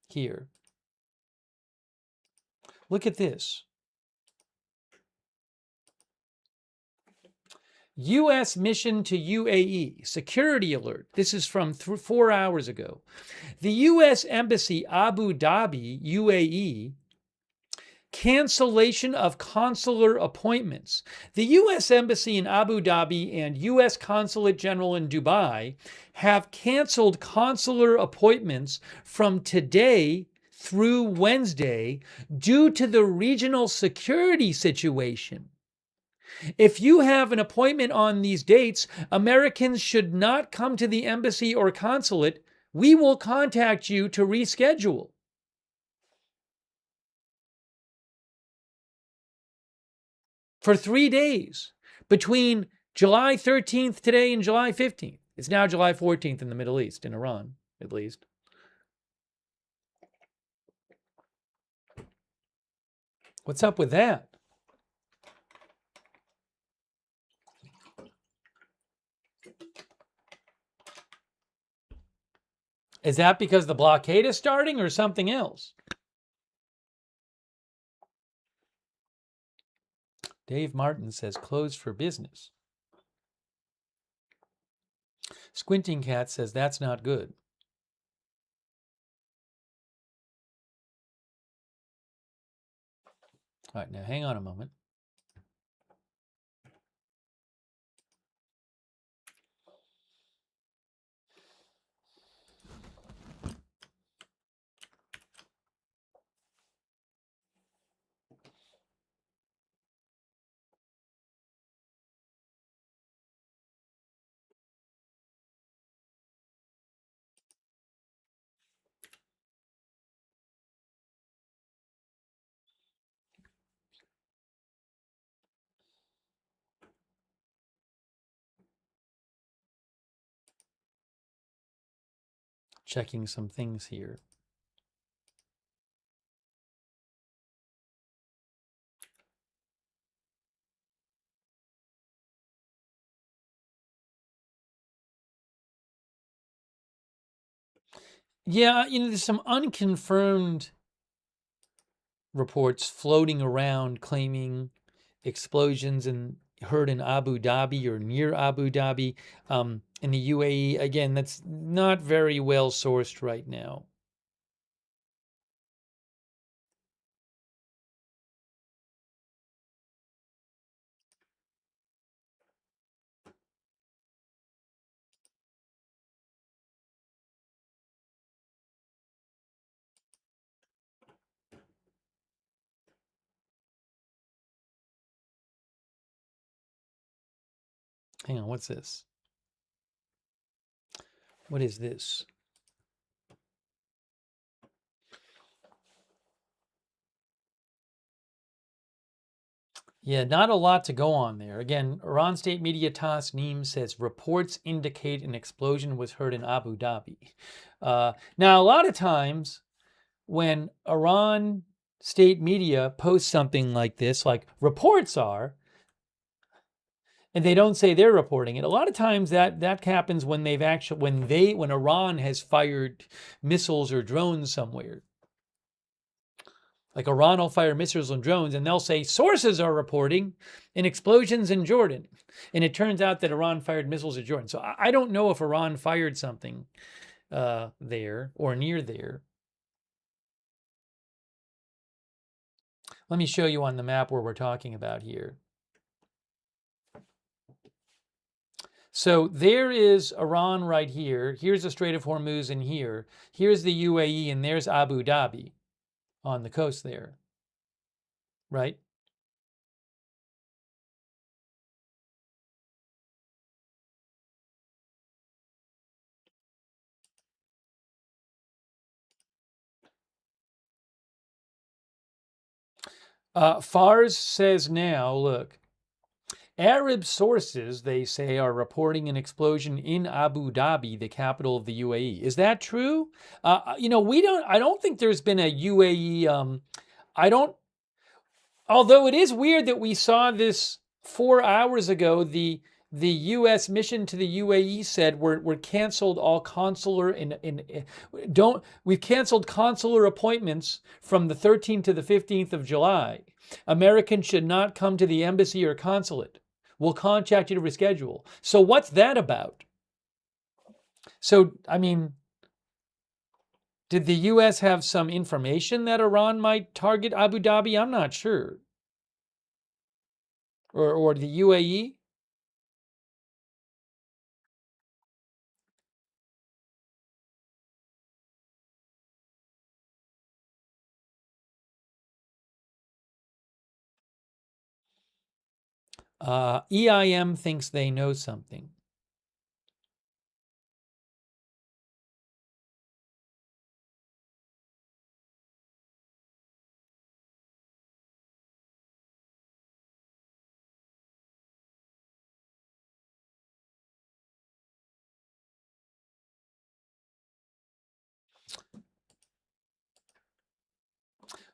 Here. Look at this. U.S. mission to UAE. Security alert. This is from 4 hours ago. The U.S. Embassy, Abu Dhabi, UAE, cancellation of consular appointments. The U.S. Embassy in Abu Dhabi and U.S. Consulate General in Dubai have canceled consular appointments from today through Wednesday due to the regional security situation. If you have an appointment on these dates, Americans should not come to the embassy or consulate. We will contact you to reschedule. For 3 days, between July 13th today and July 15th. It's now July 14th in the Middle East, in Iran, at least. What's up with that? Is that because the blockade is starting or something else? Dave Martin says closed for business. Squinting Cat says that's not good. All right, now hang on a moment. Checking some things here. Yeah, there's some unconfirmed reports floating around claiming explosions heard in Abu Dhabi or near Abu Dhabi in the UAE. Again, that's not very well sourced right now. Hang on, what's this? What is this? Yeah, not a lot to go on there. Again, Iran state media Tasnim says reports indicate an explosion was heard in Abu Dhabi. Now, a lot of times when Iran state media posts something like this, like reports are, and they don't say they're reporting it, a lot of times that happens when when Iran has fired missiles or drones somewhere. Like Iran will fire missiles and drones, and they'll say sources are reporting an explosions in Jordan. And it turns out that Iran fired missiles at Jordan. So I don't know if Iran fired something there or near there. Let me show you on the map where we're talking about here. So there is Iran right here. Here's the Strait of Hormuz in here. Here's the UAE, and there's Abu Dhabi on the coast there, right? Fars says now, look, Arab sources, they say, are reporting an explosion in Abu Dhabi, the capital of the UAE. Is that true? I don't think there's been a UAE, although it is weird that we saw this 4 hours ago, the U.S. mission to the UAE said we're canceled all consular we've canceled consular appointments from the 13th to the 15th of July. Americans should not come to the embassy or consulate. We'll contact you to reschedule. So what's that about? So, I mean, did the U.S. have some information that Iran might target Abu Dhabi? I'm not sure. Or the UAE? EIM thinks they know something.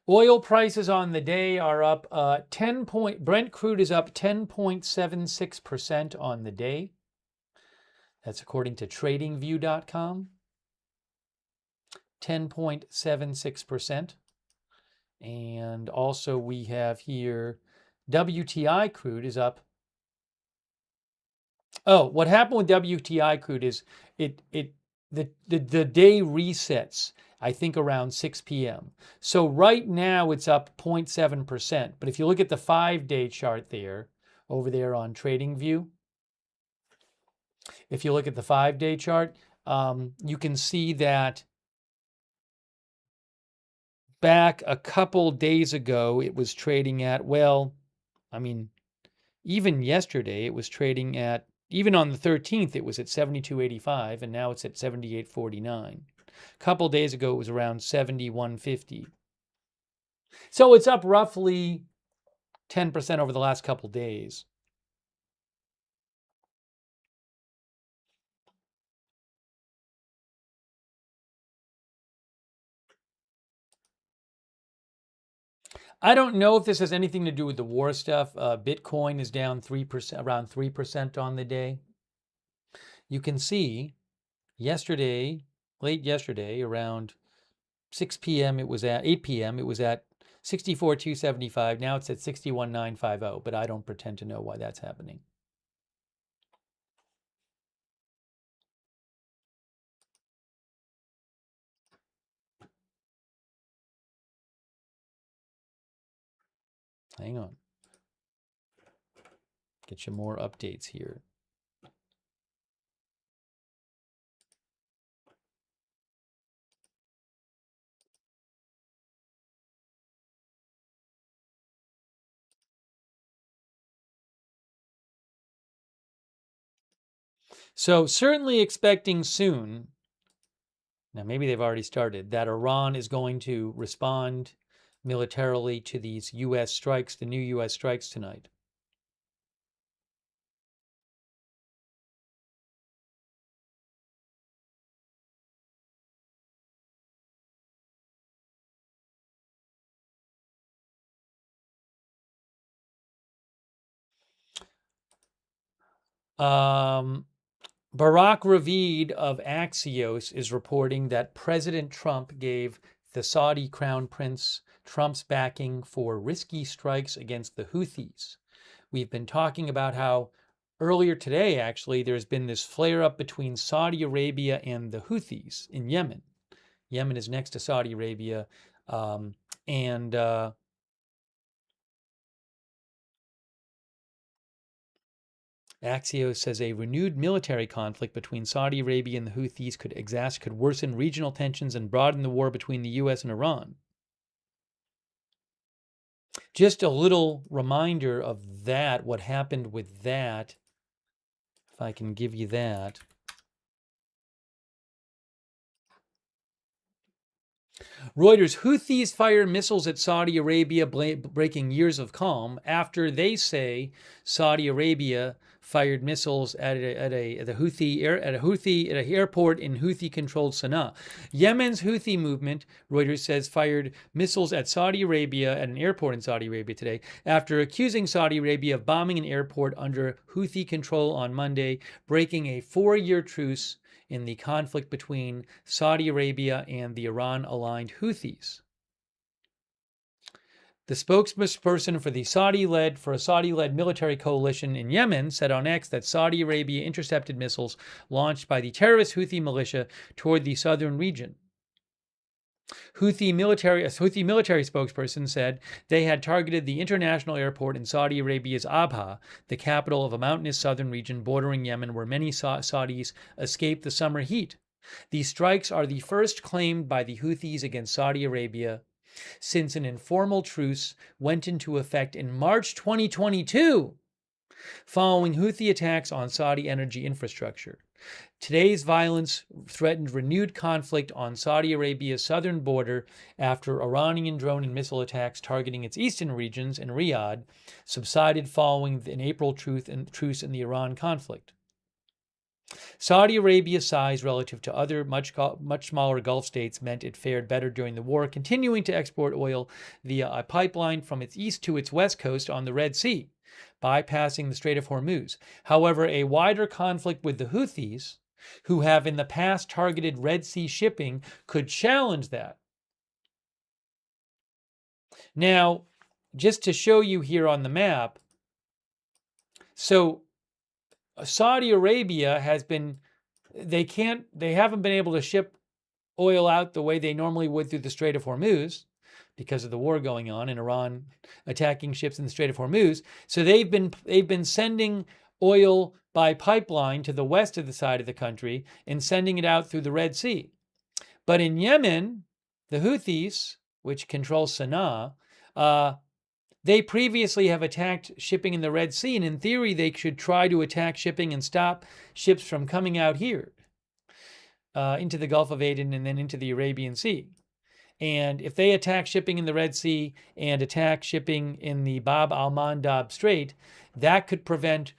Oil prices on the day are up Brent crude is up 10.76% on the day. That's according to tradingview.com. 10.76%. And also we have here WTI crude is up. Oh, what happened with WTI crude is the day resets, I think, around 6 p.m. So right now it's up 0.7%. But if you look at the 5-day chart there, over there on TradingView, if you look at the 5-day chart, you can see that back a couple days ago, it was trading at, well, I mean, even yesterday it was trading at, even on the 13th, it was at 72.85, and now it's at 78.49. A couple days ago, it was around 71.50. So it's up roughly 10% over the last couple days. I don't know if this has anything to do with the war stuff. Bitcoin is down 3%, around 3% on the day. You can see yesterday, late yesterday, around 6 p.m. it was at 8 p.m. it was at 64,275. Now it's at 61,950, but I don't pretend to know why that's happening. Hang on. Get you more updates here. So certainly expecting soon, now maybe they've already started, that Iran is going to respond militarily to these U.S. strikes, the new U.S. strikes tonight. Barak Ravid of Axios is reporting that President Trump gave the Saudi Crown Prince Trump's backing for risky strikes against the Houthis. We've been talking about how earlier today, actually, there's been this flare-up between Saudi Arabia and the Houthis in Yemen. Yemen is next to Saudi Arabia, Axios says a renewed military conflict between Saudi Arabia and the Houthis could worsen regional tensions and broaden the war between the U.S. and Iran. Just a little reminder of that, what happened with that, if I can give you that. Reuters, Houthis fire missiles at Saudi Arabia, breaking years of calm after they say Saudi Arabia fired missiles at an airport in Houthi-controlled Sana'a. Yemen's Houthi movement, Reuters says, fired missiles at Saudi Arabia at an airport in Saudi Arabia today after accusing Saudi Arabia of bombing an airport under Houthi control on Monday, breaking a 4-year truce in the conflict between Saudi Arabia and the Iran-aligned Houthis. The spokesperson for a Saudi-led military coalition in Yemen said on X that Saudi Arabia intercepted missiles launched by the terrorist Houthi militia toward the southern region. A Houthi military spokesperson said they had targeted the international airport in Saudi Arabia's Abha, the capital of a mountainous southern region bordering Yemen where many Saudis escaped the summer heat. These strikes are the first claimed by the Houthis against Saudi Arabia since an informal truce went into effect in March 2022, following Houthi attacks on Saudi energy infrastructure. Today's violence threatened renewed conflict on Saudi Arabia's southern border after Iranian drone and missile attacks targeting its eastern regions and Riyadh subsided following an April truce in the Iran conflict. Saudi Arabia's size relative to other much smaller Gulf states meant it fared better during the war, continuing to export oil via a pipeline from its east to its west coast on the Red Sea, bypassing the Strait of Hormuz. However, a wider conflict with the Houthis who have in the past targeted Red Sea shipping could challenge that. Now, just to show you here on the map, so Saudi Arabia has been, they haven't been able to ship oil out the way they normally would through the Strait of Hormuz because of the war going on and Iran attacking ships in the Strait of Hormuz. So they've been sending oil by pipeline to the west of the side of the country and sending it out through the Red Sea. But in Yemen, the Houthis, which control Sana'a, they previously have attacked shipping in the Red Sea, and in theory, they should try to attack shipping and stop ships from coming out here into the Gulf of Aden and then into the Arabian Sea. And if they attack shipping in the Red Sea and attack shipping in the Bab al-Mandab Strait, that could prevent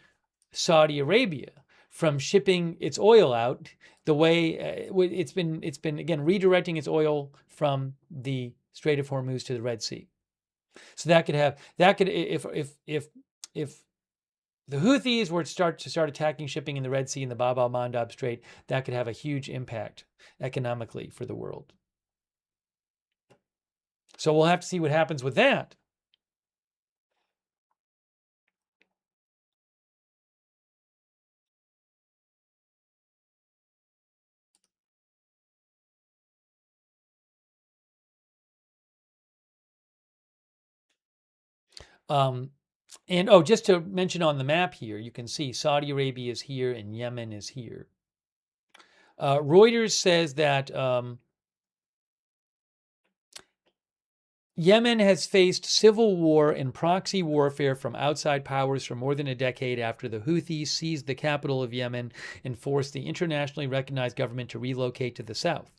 Saudi Arabia from shipping its oil out the way it's been again redirecting its oil from the Strait of Hormuz to the Red Sea. So if the Houthis were to start attacking shipping in the Red Sea and the Bab al-Mandab Strait, that could have a huge impact economically for the world. So we'll have to see what happens with that. And just to mention on the map here, you can see Saudi Arabia is here and Yemen is here. Reuters says that Yemen has faced civil war and proxy warfare from outside powers for more than a decade after the Houthis seized the capital of Yemen and forced the internationally recognized government to relocate to the south.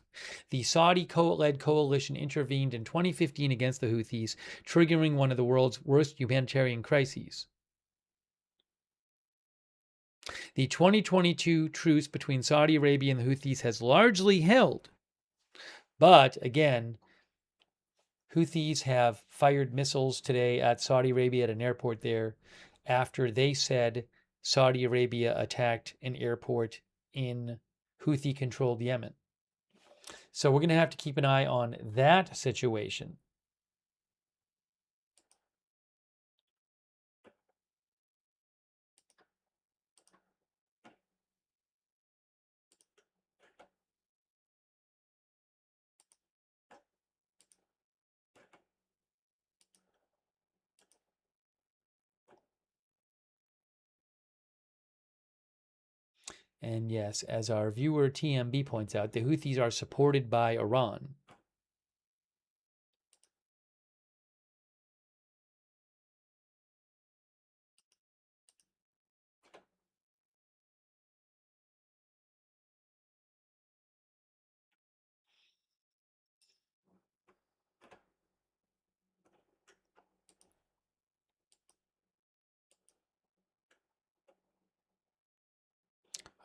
The Saudi-led coalition intervened in 2015 against the Houthis, triggering one of the world's worst humanitarian crises. The 2022 truce between Saudi Arabia and the Houthis has largely held, but again, Houthis have fired missiles today at Saudi Arabia at an airport there after they said Saudi Arabia attacked an airport in Houthi-controlled Yemen. So we're going to have to keep an eye on that situation. And yes, as our viewer TMB points out, the Houthis are supported by Iran.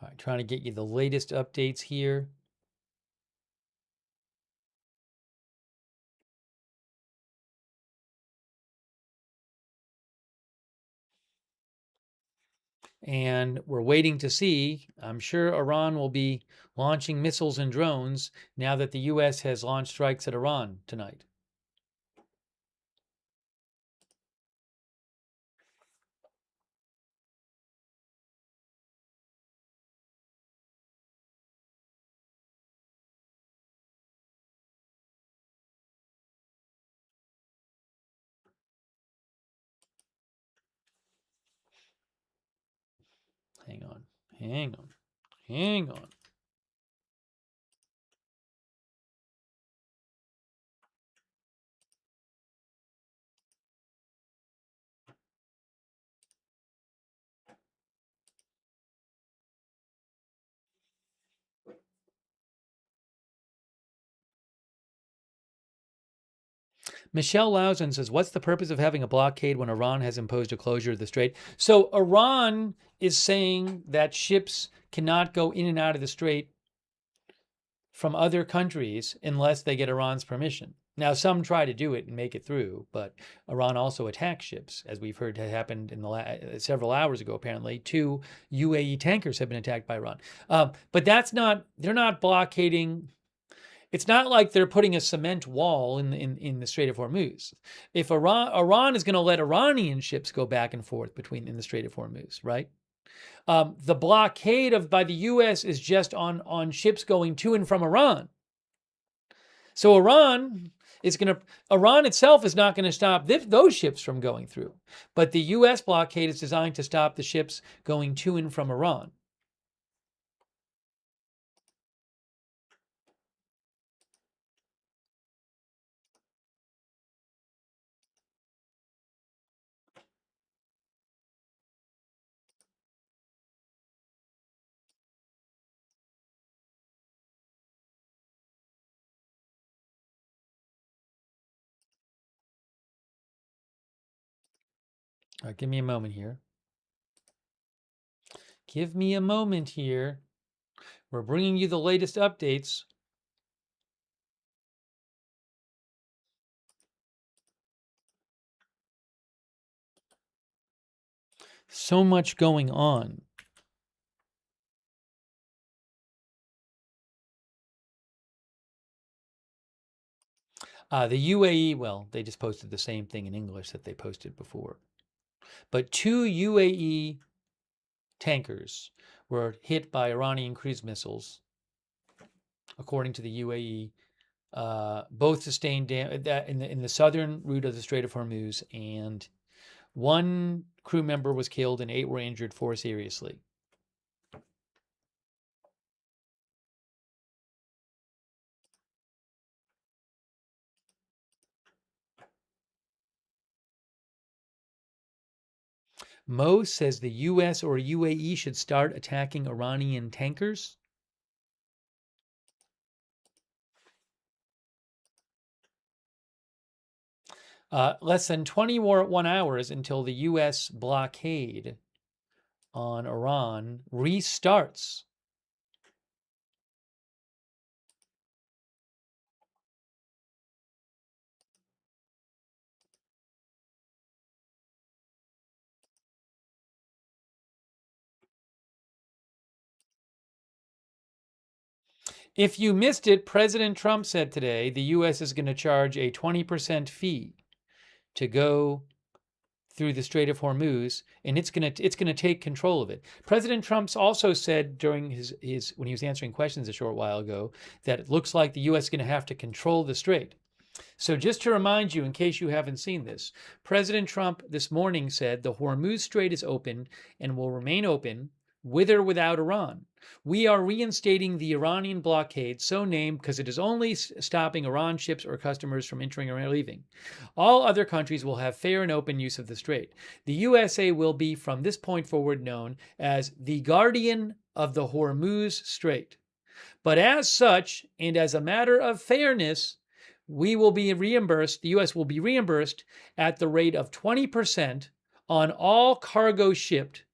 All right, trying to get you the latest updates here. And we're waiting to see. I'm sure Iran will be launching missiles and drones now that the U.S. has launched strikes at Iran tonight. Hang on, hang on, hang on. Michelle Lausen says, what's the purpose of having a blockade when Iran has imposed a closure of the strait? So Iran is saying that ships cannot go in and out of the strait from other countries unless they get Iran's permission. Now, some try to do it and make it through, but Iran also attacks ships, as we've heard had happened in the several hours ago, apparently. 2 UAE tankers have been attacked by Iran. But that's not, they're not blockading. It's not like they're putting a cement wall in the Strait of Hormuz. If Iran is going to let Iranian ships go back and forth in the Strait of Hormuz, right? The blockade by the U.S. is just on ships going to and from Iran. So Iran itself is not going to stop those ships from going through. But the U.S. blockade is designed to stop the ships going to and from Iran. All right, give me a moment here. Give me a moment here. We're bringing you the latest updates. So much going on. The UAE, well, they just posted the same thing in English that they posted before. But 2 UAE tankers were hit by Iranian cruise missiles, according to the UAE. Both sustained damage in the southern route of the Strait of Hormuz, and 1 crew member was killed and 8 were injured, 4 seriously. Mo says the U.S. or UAE should start attacking Iranian tankers. Less than 21 hours until the U.S. blockade on Iran restarts. If you missed it, President Trump said today the U.S. is going to charge a 20% fee to go through the Strait of Hormuz, and it's going to take control of it. President Trump's also said during his when he was answering questions a short while ago that it looks like the U.S. is going to have to control the strait. So just to remind you, in case you haven't seen this, President Trump this morning said the Hormuz Strait is open and will remain open with or without Iran. We are reinstating the Iranian blockade, so named because it is only stopping Iran ships or customers from entering or leaving. All other countries will have fair and open use of the strait. The USA will be, from this point forward, known as the guardian of the Hormuz Strait. But as such, and as a matter of fairness, we will be reimbursed, the U.S. will be reimbursed at the rate of 20% on all cargo shipped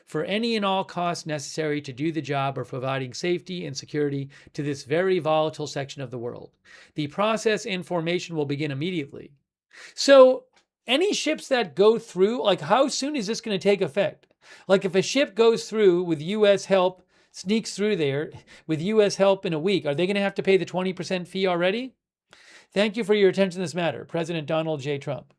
for any and all costs necessary to do the job of providing safety and security to this very volatile section of the world. The process and formation will begin immediately. So any ships that go through, like how soon is this going to take effect? Like if a ship goes through with U.S. help, sneaks through there with U.S. help in a week, are they going to have to pay the 20% fee already? Thank you for your attention to this matter. President Donald J. Trump.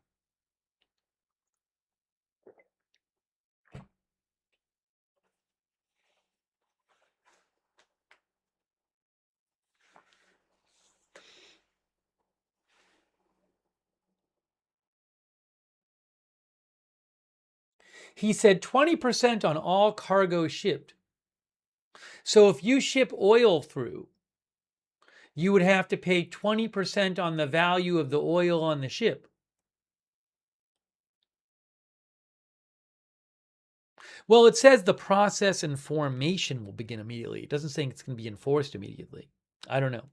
He said 20% on all cargo shipped. So if you ship oil through, you would have to pay 20% on the value of the oil on the ship. Well, it says the process and formation will begin immediately. It doesn't say it's going to be enforced immediately. I don't know.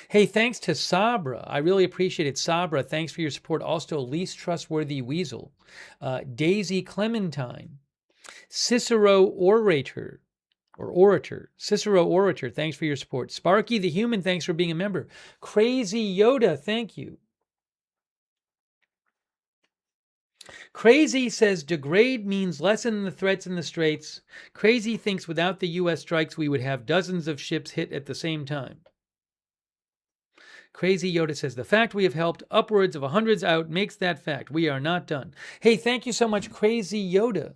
Hey, thanks to Sabra. I really appreciate it. Sabra, thanks for your support. Also, Least Trustworthy Weasel, Daisy Clementine, Cicero Orator, or orator. Cicero Orator, thanks for your support. Sparky the Human, thanks for being a member. Crazy Yoda, thank you. Crazy says degrade means lessen the threats in the straits. Crazy thinks without the U.S. strikes, we would have dozens of ships hit at the same time. Crazy Yoda says, the fact we have helped upwards of hundreds out makes that fact. We are not done. Hey, thank you so much, Crazy Yoda.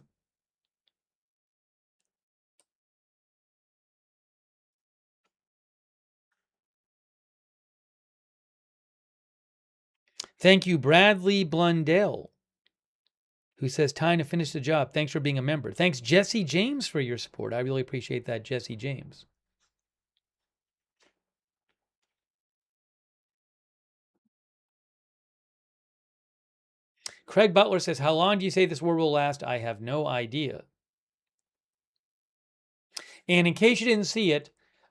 Thank you, Bradley Blundell, who says, time to finish the job. Thanks for being a member. Thanks, Jesse James, for your support. I really appreciate that, Jesse James. Craig Butler says, how long do you say this war will last? I have no idea. And in case you didn't see it,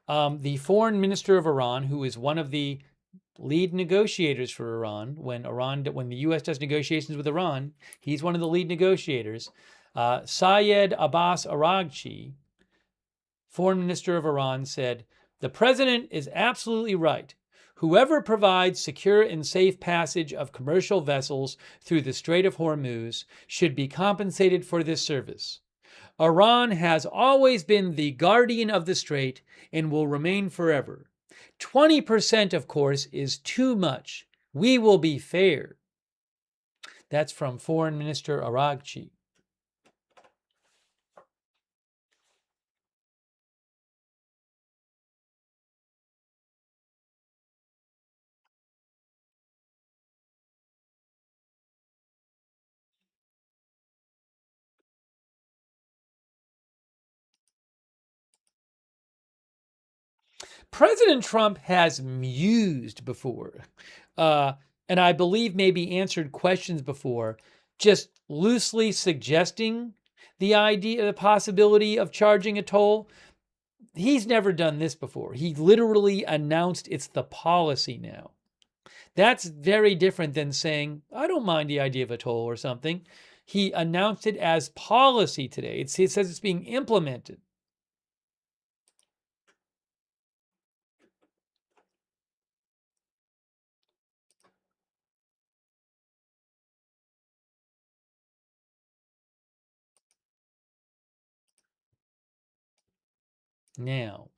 the foreign minister of Iran, who is one of the lead negotiators for Iran, when the U.S. does negotiations with Iran, he's one of the lead negotiators. Syed Abbas Araghchi, foreign minister of Iran, said, the president is absolutely right. Whoever provides secure and safe passage of commercial vessels through the Strait of Hormuz should be compensated for this service. Iran has always been the guardian of the strait and will remain forever. 20%, of course, is too much. We will be fair. That's from Foreign Minister Araghchi. President Trump has mused before, and I believe maybe answered questions before, just loosely suggesting the possibility of charging a toll. He's never done this before. He literally announced it's the policy now. That's very different than saying, I don't mind the idea of a toll or something. He announced it as policy today. It says it's being implemented. Now,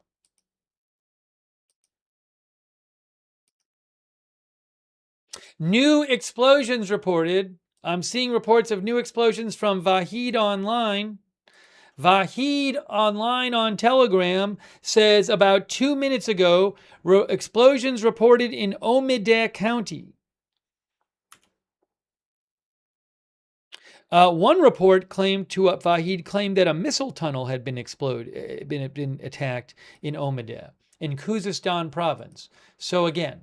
new explosions reported. I'm seeing reports of new explosions from Vahid Online. Vahid Online on Telegram says about 2 minutes ago, explosions reported in Omidyar County. One report claimed Vahid claimed that a missile tunnel had been attacked in Omidyar, in Khuzestan province. So again,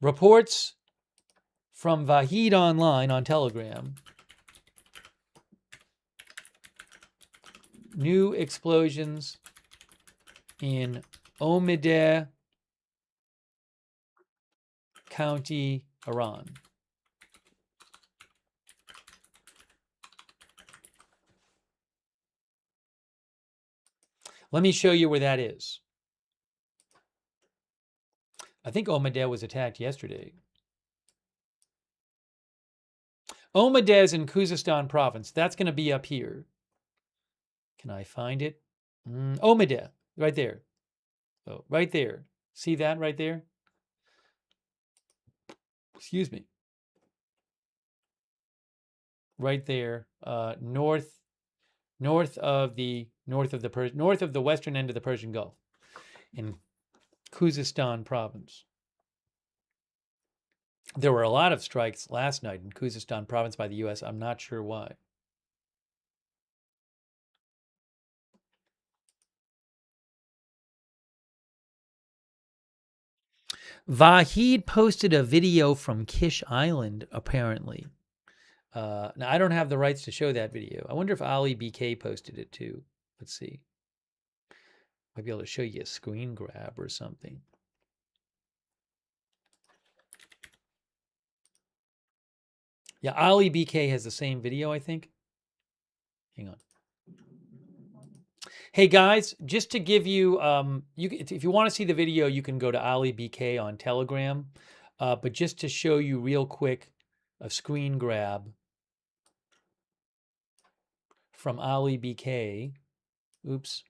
reports from Vahid Online on Telegram. New explosions in Omidyar County, Iran. Let me show you where that is. I think Omidyar was attacked yesterday. Omidyar is in Khuzestan province. That's going to be up here. Can I find it? Omidyar, right there. Oh, right there. See that right there? Excuse me. Right there, north of the western end of the Persian Gulf, in Khuzestan province. There were a lot of strikes last night in Khuzestan province by the U.S. I'm not sure why. Vahid posted a video from Kish Island, apparently. Now, I don't have the rights to show that video. I wonder if Ali BK posted it too. Let's see. Might be able to show you a screen grab or something. Yeah, Ali BK has the same video, I think. Hang on. Hey guys, just to give you, if you want to see the video, you can go to Ali BK on Telegram. But just to show you real quick, a screen grab from Ali BK. Oops.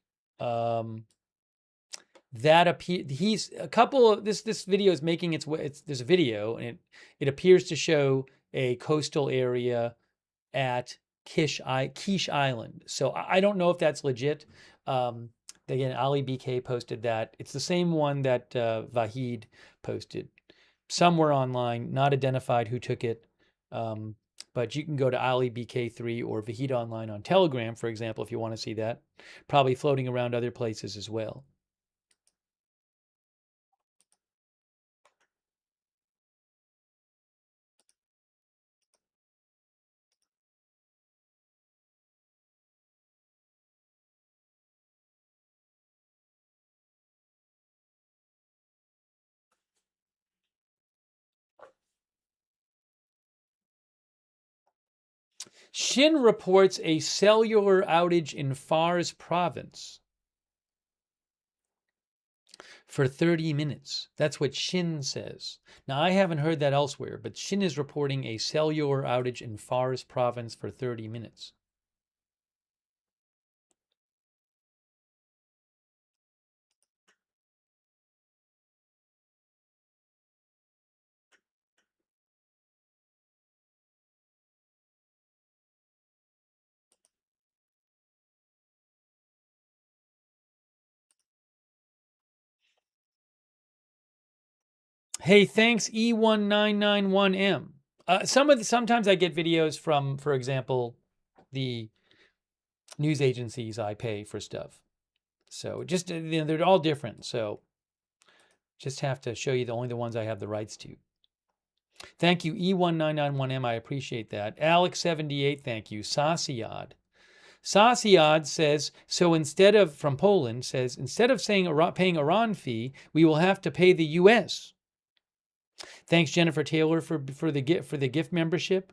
He's a couple of this video is making its way. There's a video and it appears to show a coastal area at Quiche Island. So I don't know if that's legit. Again, Ali BK posted that. It's the same one that Vahid posted somewhere online, not identified who took it. But you can go to Ali BK3 or Vahid Online on Telegram, for example, if you want to see that. Probably floating around other places as well. Shin reports a cellular outage in Fars province for 30 minutes. That's what Shin says. Now, I haven't heard that elsewhere, but Shin is reporting a cellular outage in Fars province for 30 minutes. Hey, thanks E1991M. Sometimes I get videos from, for example, the news agencies I pay for stuff. So just they're all different. So just have to show you only the ones I have the rights to. Thank you, E1991M. I appreciate that. Alex78, thank you. Sasiad. Sasiad says, so instead of, from Poland, says, instead of paying Iran fee, we will have to pay the U.S. Thanks, Jennifer Taylor, for the gift membership.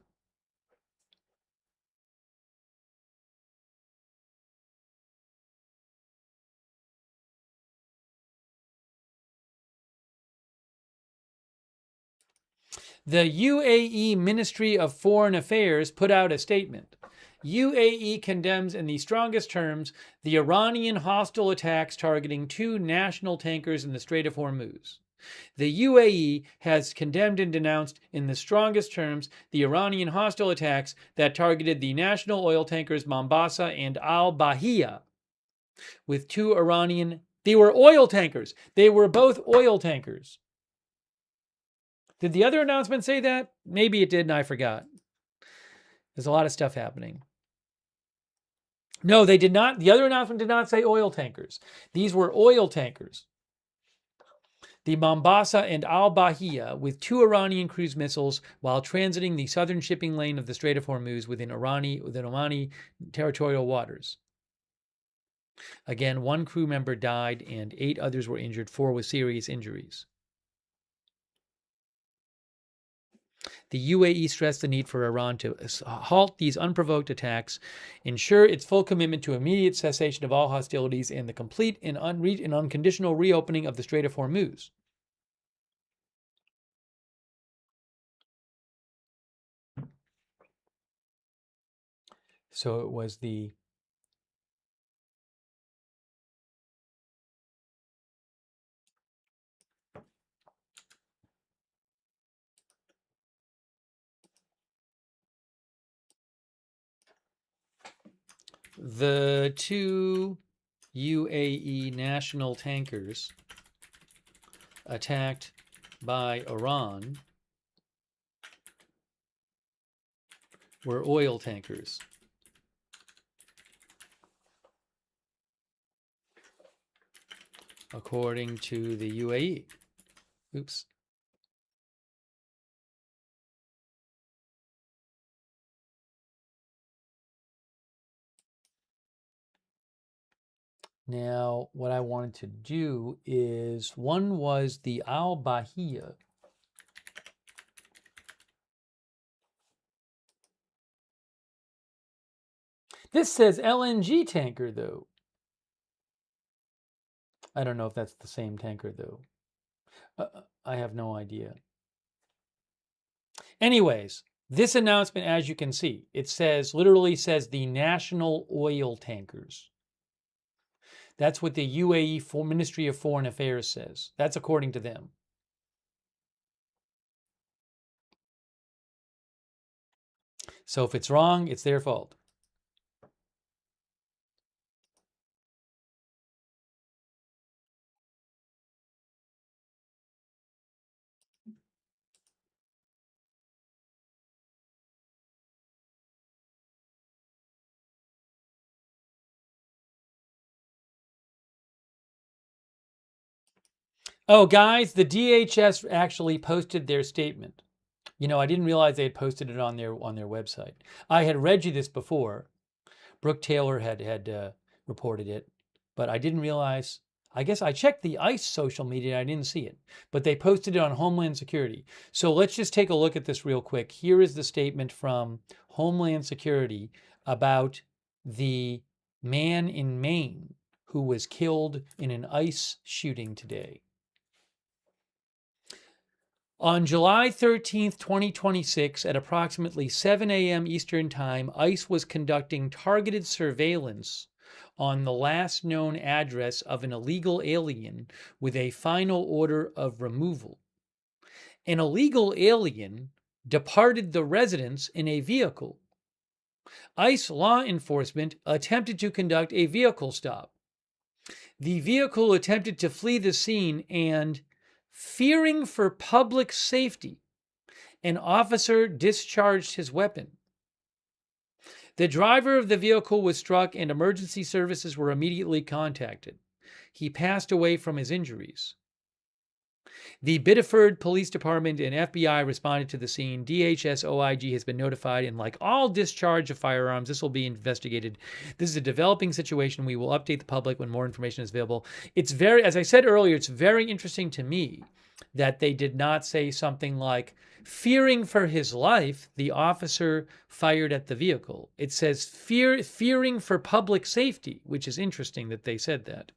The UAE Ministry of Foreign Affairs put out a statement. UAE condemns in the strongest terms the Iranian hostile attacks targeting 2 national tankers in the Strait of Hormuz. The UAE has condemned and denounced in the strongest terms the Iranian hostile attacks that targeted the national oil tankers Mombasa and Al-Bahia with 2 Iranian... They were oil tankers. They were both oil tankers. Did the other announcement say that? Maybe it did and I forgot. There's a lot of stuff happening. No, they did not. The other announcement did not say oil tankers. These were oil tankers. The Mombasa and Al-Bahia with 2 Iranian cruise missiles while transiting the southern shipping lane of the Strait of Hormuz within Omani territorial waters. Again, 1 crew member died and 8 others were injured, 4 with serious injuries. The UAE stressed the need for Iran to halt these unprovoked attacks, ensure its full commitment to immediate cessation of all hostilities, and the complete and unconditional reopening of the Strait of Hormuz. So it was the The 2 UAE national tankers attacked by Iran were oil tankers. According to the UAE. Oops. Now, what I wanted to do is, one was the Al-Bahia. This says LNG tanker, though. I don't know if that's the same tanker, though. I have no idea. Anyways, this announcement, as you can see, it says, literally says the national oil tankers. That's what the UAE Ministry of Foreign Affairs says. That's according to them. So if it's wrong, it's their fault. Oh, guys, the DHS actually posted their statement. You know, I didn't realize they had posted it on their website. I had read you this before. Brooke Taylor had reported it, but I didn't realize. I guess I checked the ICE social media and I didn't see it, but they posted it on Homeland Security. So let's just take a look at this real quick. Here is the statement from Homeland Security about the man in Maine who was killed in an ICE shooting today. On July 13th, 2026, at approximately 7 a.m. Eastern Time, ICE was conducting targeted surveillance on the last known address of an illegal alien with a final order of removal. An illegal alien departed the residence in a vehicle. ICE law enforcement attempted to conduct a vehicle stop. The vehicle attempted to flee the scene and, fearing for public safety, an officer discharged his weapon. The driver of the vehicle was struck and emergency services were immediately contacted. He passed away from his injuries. The Biddeford Police Department and FBI responded to the scene. DHS OIG has been notified, and like all discharge of firearms, this will be investigated. This is a developing situation. We will update the public when more information is available. It's very, as I said earlier, it's very interesting to me that they did not say something like, fearing for his life, the officer fired at the vehicle. It says fearing for public safety, which is interesting that they said that.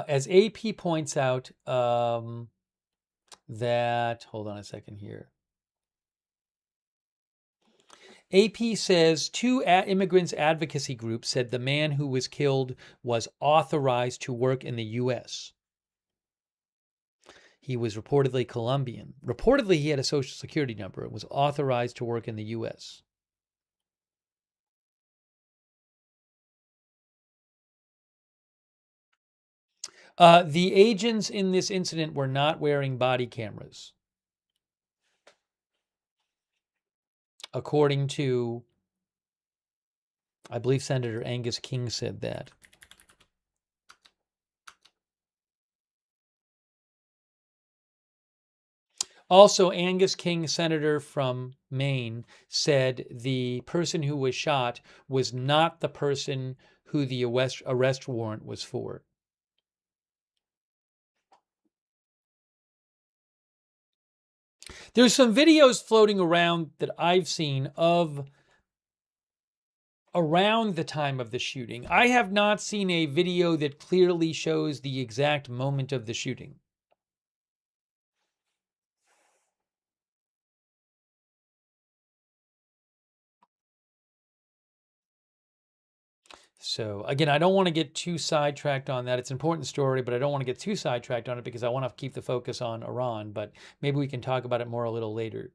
As AP points out, that, hold on a second here. AP says two immigrants advocacy groups said the man who was killed was authorized to work in the U.S. He was reportedly Colombian. Reportedly, he had a social security number and was authorized to work in the U.S. The agents in this incident were not wearing body cameras, according to, I believe Senator Angus King said that. Also, Angus King, senator from Maine, said the person who was shot was not the person who the arrest warrant was for. There's some videos floating around that I've seen of around the time of the shooting. I have not seen a video that clearly shows the exact moment of the shooting. So again, I don't want to get too sidetracked on that. It's an important story, but I don't want to get too sidetracked on it because I want to keep the focus on Iran, but maybe we can talk about it more a little later.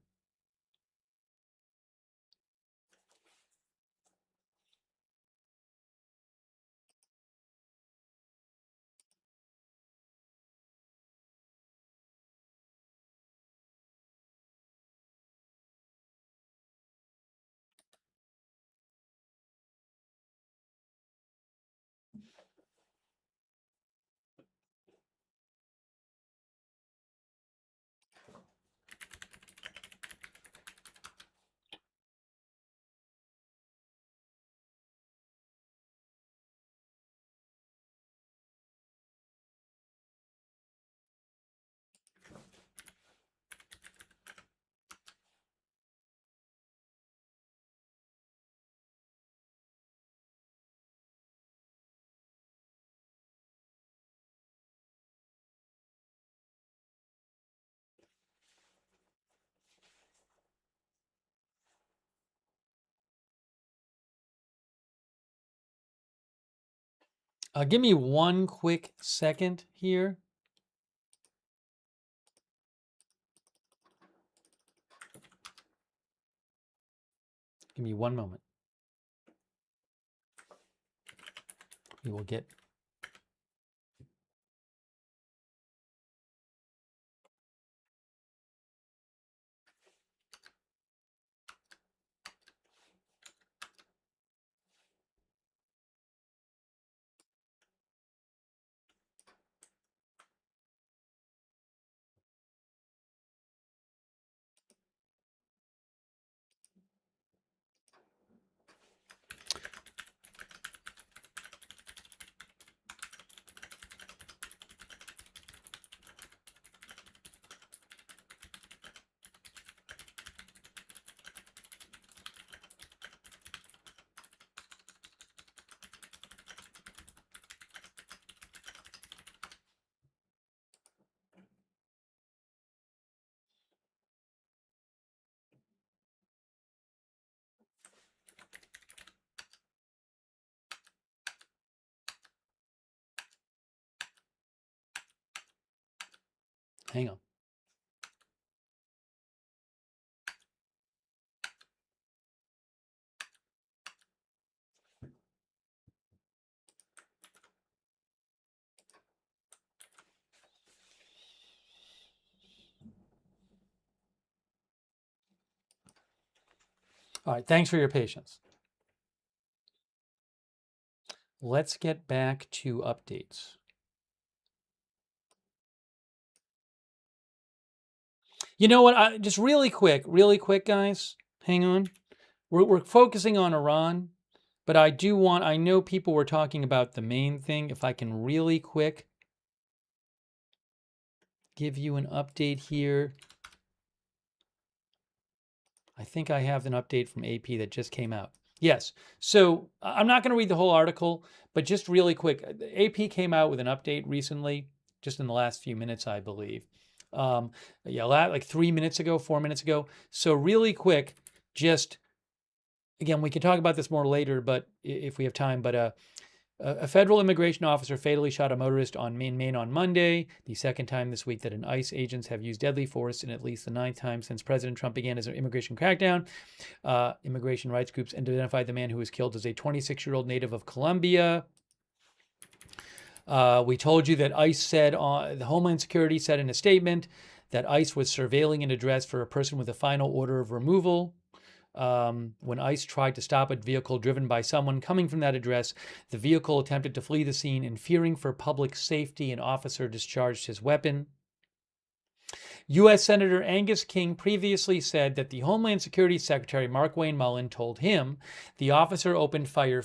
Give me one quick second here. Give me one moment. We will get... Hang on. All right, thanks for your patience. Let's get back to updates. You know what? Just really quick, guys. Hang on. We're focusing on Iran, but I know people were talking about the main thing. If I can really quick give you an update here. I think I have an update from AP that just came out. Yes. So I'm not going to read the whole article, but just really quick. AP came out with an update recently, just in the last few minutes, I believe. Like 4 minutes ago. So really quick, just, again, we can talk about this more later, but if we have time, but a federal immigration officer fatally shot a motorist in Maine on Monday, the second time this week that an ICE agents have used deadly force, and at least the 9th time since President Trump began his immigration crackdown. Immigration rights groups identified the man who was killed as a 26-year-old native of Colombia. We told you that ICE said, the Homeland Security said in a statement that ICE was surveilling an address for a person with a final order of removal. When ICE tried to stop a vehicle driven by someone coming from that address, the vehicle attempted to flee the scene, and fearing for public safety, an officer discharged his weapon. U.S. Senator Angus King previously said that the Homeland Security Secretary Mark Wayne Mullen told him the officer opened fire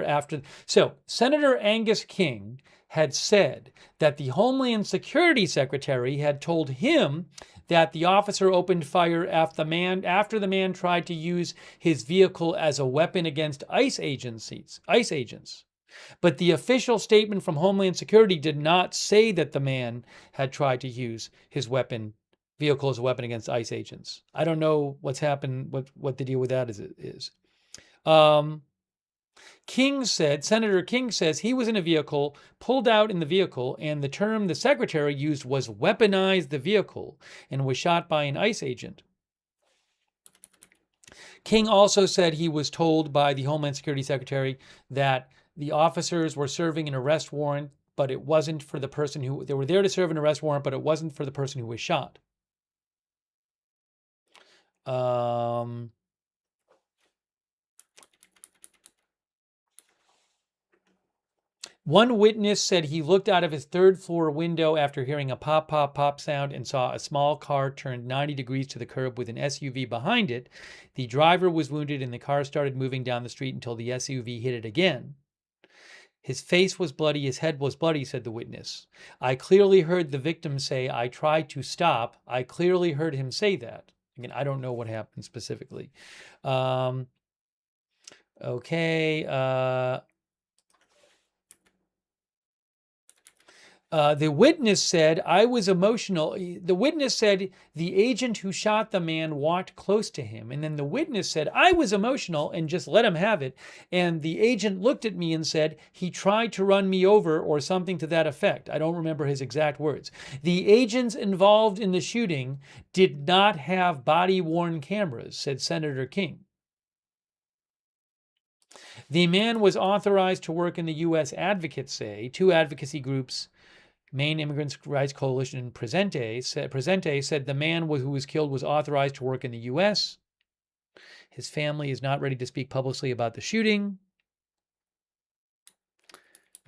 after. So Senator Angus King had said that the Homeland Security Secretary had told him that the officer opened fire after the man tried to use his vehicle as a weapon against ICE agents. But the official statement from Homeland Security did not say that the man had tried to use his vehicle as a weapon against ICE agents. I don't know what's happened, what the deal with that is. Senator King says he was in a vehicle, pulled out in the vehicle, and the term the secretary used was weaponize the vehicle, and was shot by an ICE agent. King also said he was told by the Homeland Security Secretary that the officers were serving an arrest warrant, but it wasn't for the person they were there to serve an arrest warrant, but it wasn't for the person who was shot. One witness said he looked out of his third-floor window after hearing a pop, pop, pop sound and saw a small car turned 90 degrees to the curb with an SUV behind it. The driver was wounded and the car started moving down the street until the SUV hit it again. His face was bloody, his head was bloody, said the witness. I clearly heard the victim say, I tried to stop. I clearly heard him say that. Again, I don't know what happened specifically. The witness said, I was emotional. The witness said the agent who shot the man walked close to him. And then the witness said, I was emotional and just let him have it. And the agent looked at me and said, he tried to run me over or something to that effect. I don't remember his exact words. The agents involved in the shooting did not have body-worn cameras, said Senator King. The man was authorized to work in the U.S., advocates say. Two advocacy groups, Maine Immigrants' Rights Coalition and Presente said the man who was killed was authorized to work in the U.S. His family is not ready to speak publicly about the shooting.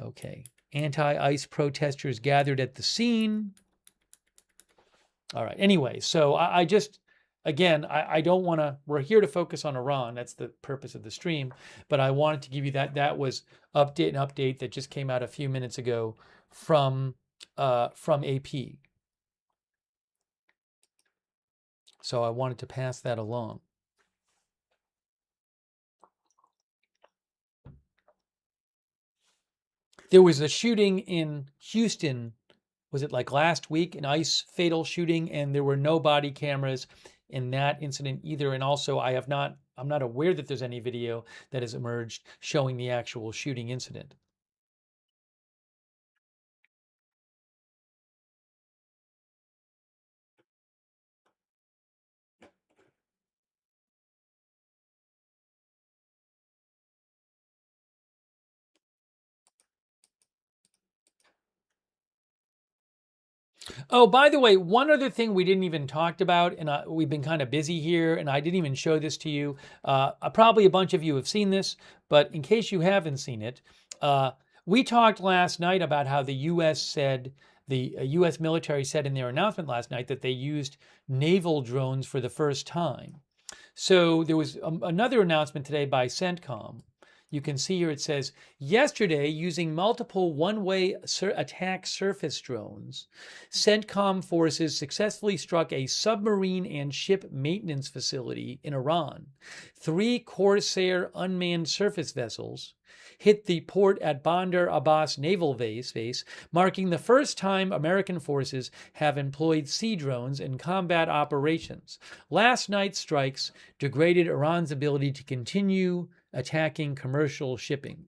Okay. Anti-ICE protesters gathered at the scene. All right. Anyway, so I just, again, I don't want to, we're here to focus on Iran. That's the purpose of the stream. But I wanted to give you that. That was an update that just came out a few minutes ago from AP. So I wanted to pass that along. There was a shooting in Houston, was it like last week, an ICE fatal shooting, and there were no body cameras in that incident either. And also I'm not aware that there's any video that has emerged showing the actual shooting incident. Oh, by the way, one other thing we didn't even talk about, and we've been kind of busy here, and I didn't even show this to you. Probably a bunch of you have seen this, but in case you haven't seen it, we talked last night about how the U.S. military said in their announcement last night that they used naval drones for the first time. So there was another announcement today by CENTCOM. You can see here it says, yesterday, using multiple one-way attack surface drones, CENTCOM forces successfully struck a submarine and ship maintenance facility in Iran. 3 Corsair unmanned surface vessels hit the port at Bandar Abbas Naval Base, marking the first time American forces have employed sea drones in combat operations. Last night's strikes degraded Iran's ability to continue attacking commercial shipping.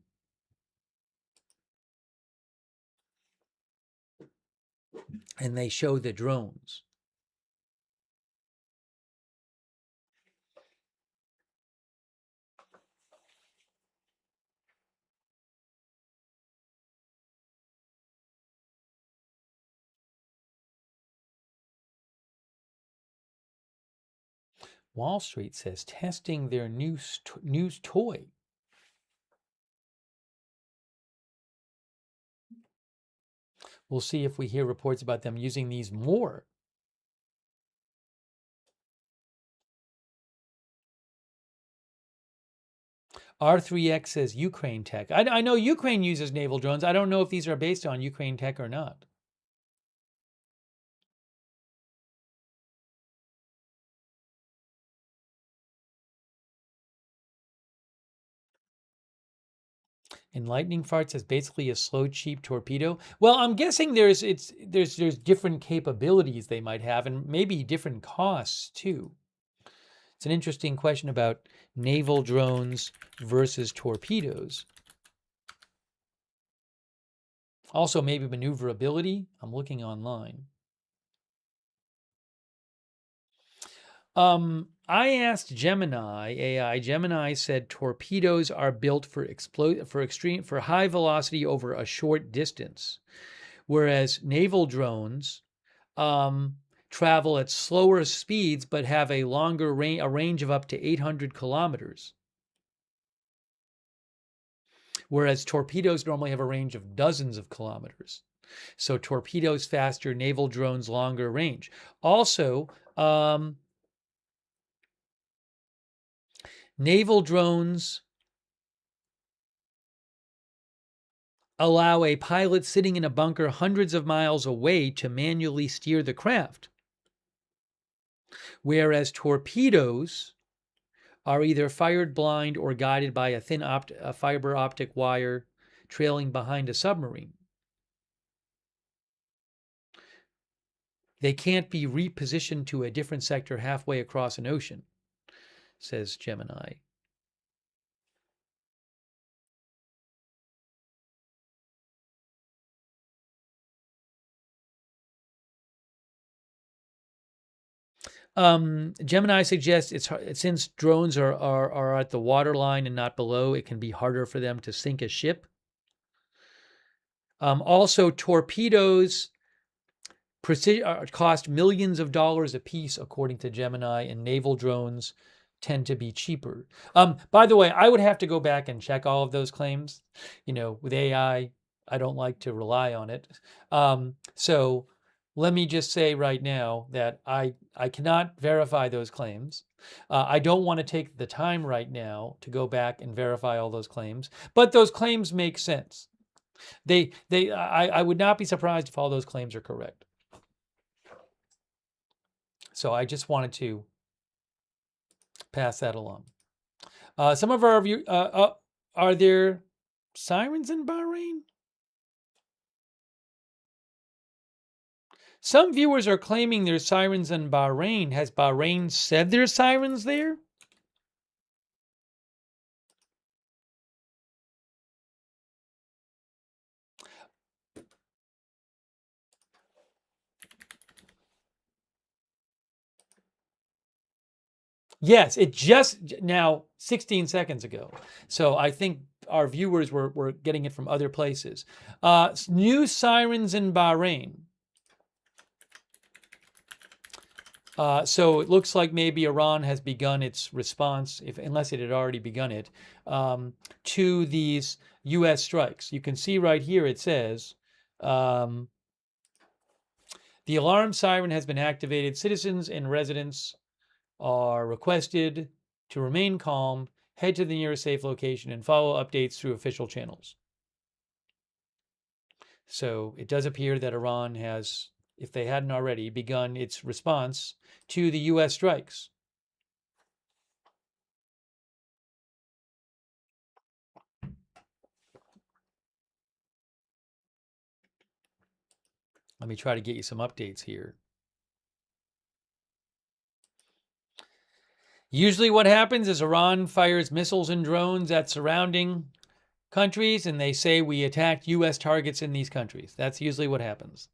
And they show the drones. Wall Street says testing their news toy. We'll see if we hear reports about them using these more. R3X says Ukraine tech. I know Ukraine uses naval drones. I don't know if these are based on Ukraine tech or not. And lightning farts is basically a slow, cheap torpedo. Well, I'm guessing there's different capabilities they might have, and maybe different costs too. It's an interesting question about naval drones versus torpedoes. Also, maybe maneuverability. I'm looking online. I asked Gemini AI. Gemini said torpedoes are built for high velocity over a short distance, whereas naval drones travel at slower speeds but have a longer range, a range of up to 800 kilometers. Whereas torpedoes normally have a range of dozens of kilometers. So torpedoes faster, naval drones longer range. Also, naval drones allow a pilot sitting in a bunker hundreds of miles away to manually steer the craft, whereas torpedoes are either fired blind or guided by a thin fiber optic wire trailing behind a submarine. They can't be repositioned to a different sector halfway across an ocean, says Gemini. Gemini suggests since drones are at the waterline and not below, it can be harder for them to sink a ship. Also, torpedoes cost millions of dollars a piece, according to Gemini, and naval drones tend to be cheaper. By the way, I would have to go back and check all of those claims. With AI, I don't like to rely on it. So let me just say right now that I cannot verify those claims. I don't want to take the time right now to go back and verify all those claims, but those claims make sense. I would not be surprised if all those claims are correct. So I just wanted to pass that along. Some of our viewers, are there sirens in Bahrain? Some viewers are claiming there's sirens in Bahrain. Has Bahrain said there's sirens there? Yes, it just now 16 seconds ago. So I think our viewers were getting it from other places. New sirens in Bahrain. So it looks like maybe Iran has begun its response, unless it had already begun it, to these U.S. strikes. You can see right here it says, the alarm siren has been activated. Citizens and residents are requested to remain calm, head to the nearest safe location, and follow updates through official channels. So it does appear that Iran has, if they hadn't already, begun its response to the U.S. strikes. Let me try to get you some updates here. Usually what happens is Iran fires missiles and drones at surrounding countries, and they say we attacked U.S. targets in these countries. That's usually what happens.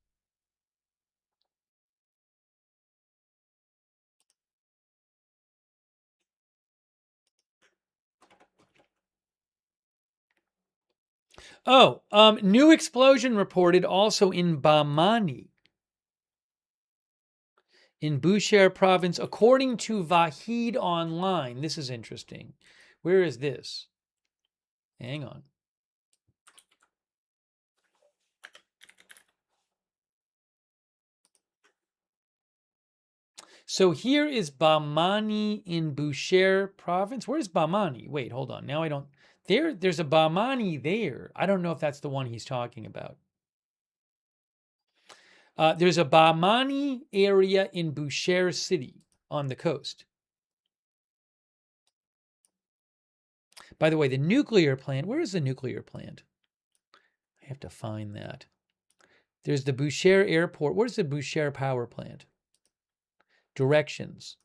Oh, new explosion reported also in Bamani, in Bushehr province, according to Vahid Online. This is interesting. Where is this? Hang on. So here is Bamani in Bushehr province. Where's Bamani? Wait, hold on. Now I don't... There's a Bamani there. I don't know if that's the one he's talking about. There's a Bamani area in Bushehr city on the coast. By the way, the nuclear plant, where is the nuclear plant? I have to find that. There's the Bushehr airport. Where's the Bushehr power plant? Directions.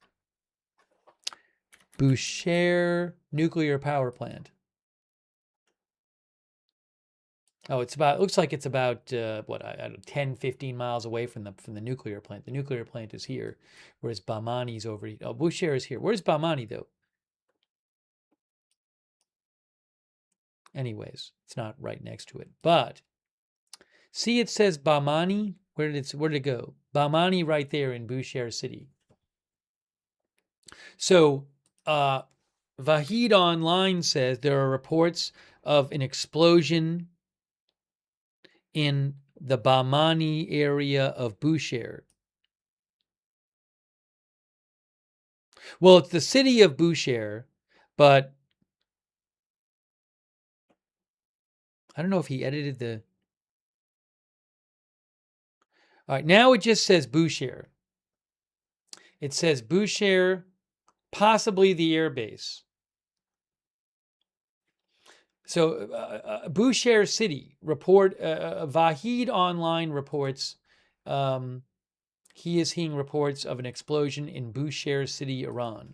Bushehr nuclear power plant. Oh, it looks like it's about, I don't know, 10, 15 miles away from the nuclear plant. The nuclear plant is here, whereas Bamani's over here. Oh, Bushehr is here. Where's Bamani, though? Anyways, it's not right next to it. But, see, it says Bamani. Where did it go? Bamani right there in Bushehr city. So, Vahid Online says there are reports of an explosion in the Bamani area of Bushehr. Well, it's the city of Bushehr, but I don't know if he edited the... All right, now it just says Bushehr. It says Bushehr, possibly the airbase. So Bushehr city report, Vahid Online reports he is hearing reports of an explosion in Bushehr city, Iran.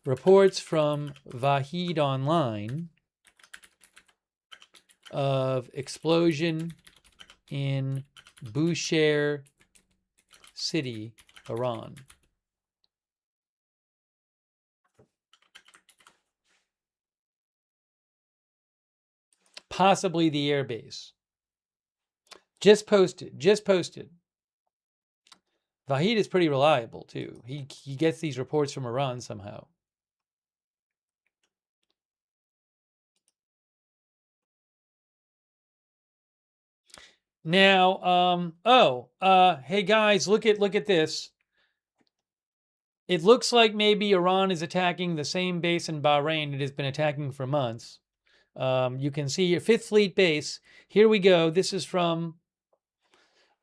Reports from Vahid Online of explosion in Bushehr city, Iran. Possibly the airbase. Just posted. Vahid is pretty reliable too. He gets these reports from Iran somehow. Now, hey guys, look at this. It looks like maybe Iran is attacking the same base in Bahrain it has been attacking for months. You can see your 5th Fleet base. Here we go. This is from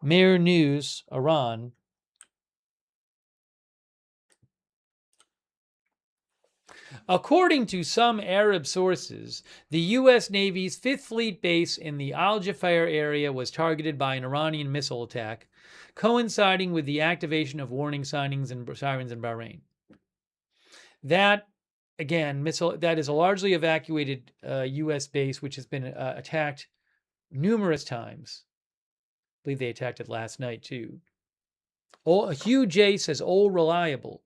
Mehr News, Iran. According to some Arab sources, the U.S. Navy's 5th Fleet base in the Al Jafar area was targeted by an Iranian missile attack, coinciding with the activation of warning sirens in Bahrain. That, again, that is a largely evacuated U.S. base, which has been attacked numerous times. I believe they attacked it last night, too. Hugh J says, reliable.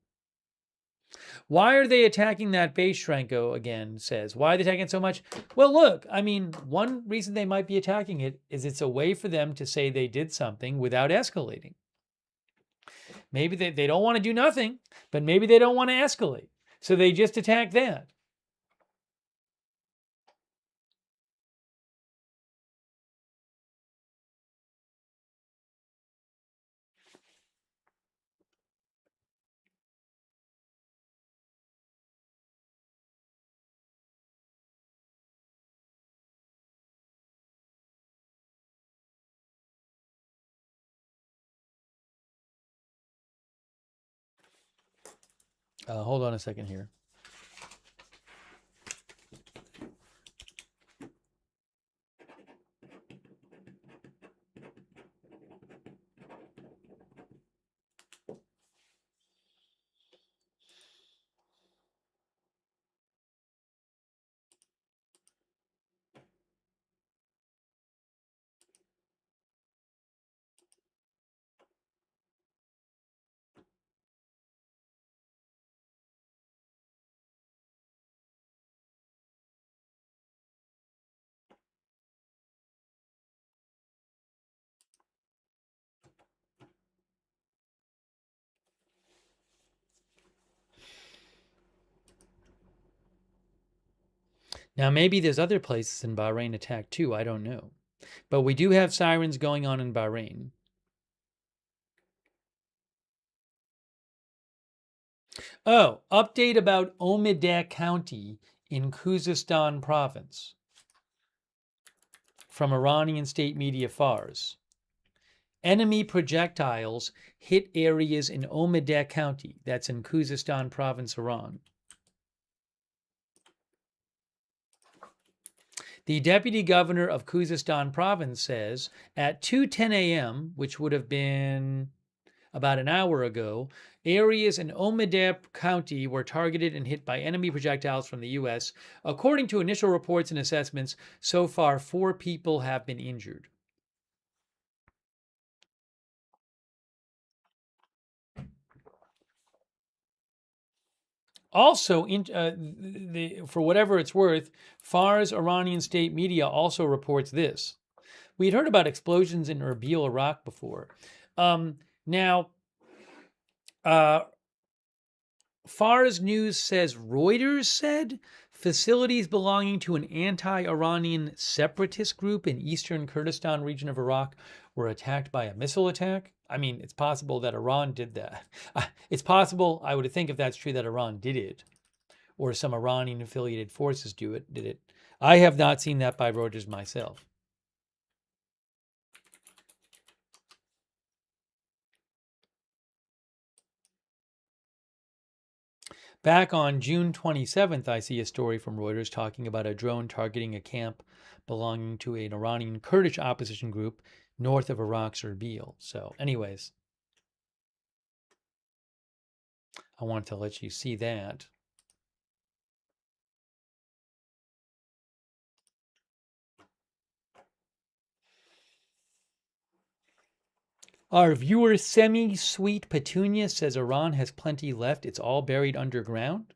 Why are they attacking that base, Shrenko again says? Why are they attacking it so much? Well, look, I mean, one reason they might be attacking it is it's a way for them to say they did something without escalating. Maybe they don't want to do nothing, but maybe they don't want to escalate. So they just attack that. Hold on a second here. Now, maybe there's other places in Bahrain attacked too. I don't know. But we do have sirens going on in Bahrain. Oh, update about Omidyk County in Khuzestan province from Iranian state media Fars. Enemy projectiles hit areas in Omidyk County. That's in Khuzestan province, Iran. The deputy governor of Khuzestan province says at 2:10 a.m., which would have been about an hour ago, areas in Omidyk County were targeted and hit by enemy projectiles from the U.S. According to initial reports and assessments, so far 4 people have been injured. Also, for whatever it's worth, Fars Iranian state media also reports this. We had heard about explosions in Erbil, Iraq before. Now, Fars News says Reuters said facilities belonging to an anti-Iranian separatist group in eastern Kurdistan region of Iraq were attacked by a missile attack. I mean, it's possible that Iran did that. It's possible, I would think if that's true, that Iran did it, or some Iranian-affiliated forces did it. I have not seen that by Reuters myself. Back on June 27th, I see a story from Reuters talking about a drone targeting a camp belonging to an Iranian Kurdish opposition group north of Iraq's Erbil. So anyways, I wanted to let you see that. Our viewer Semi-Sweet Petunia says Iran has plenty left. It's all buried underground.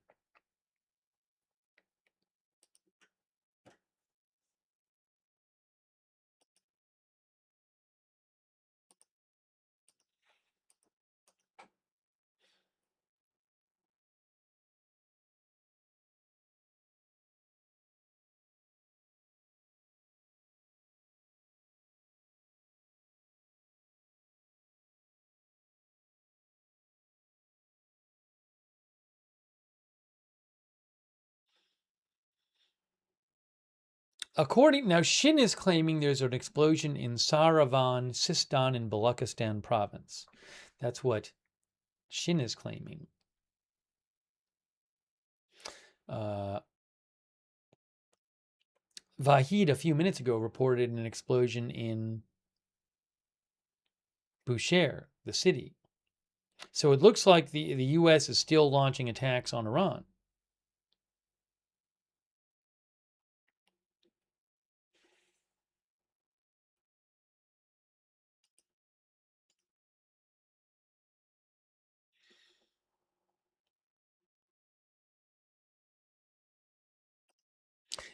Now Shin is claiming there's an explosion in Saravan, Sistan, and Baluchistan province. That's what Shin is claiming. Vahid a few minutes ago reported an explosion in Bushehr, the city. So it looks like the U.S. is still launching attacks on Iran.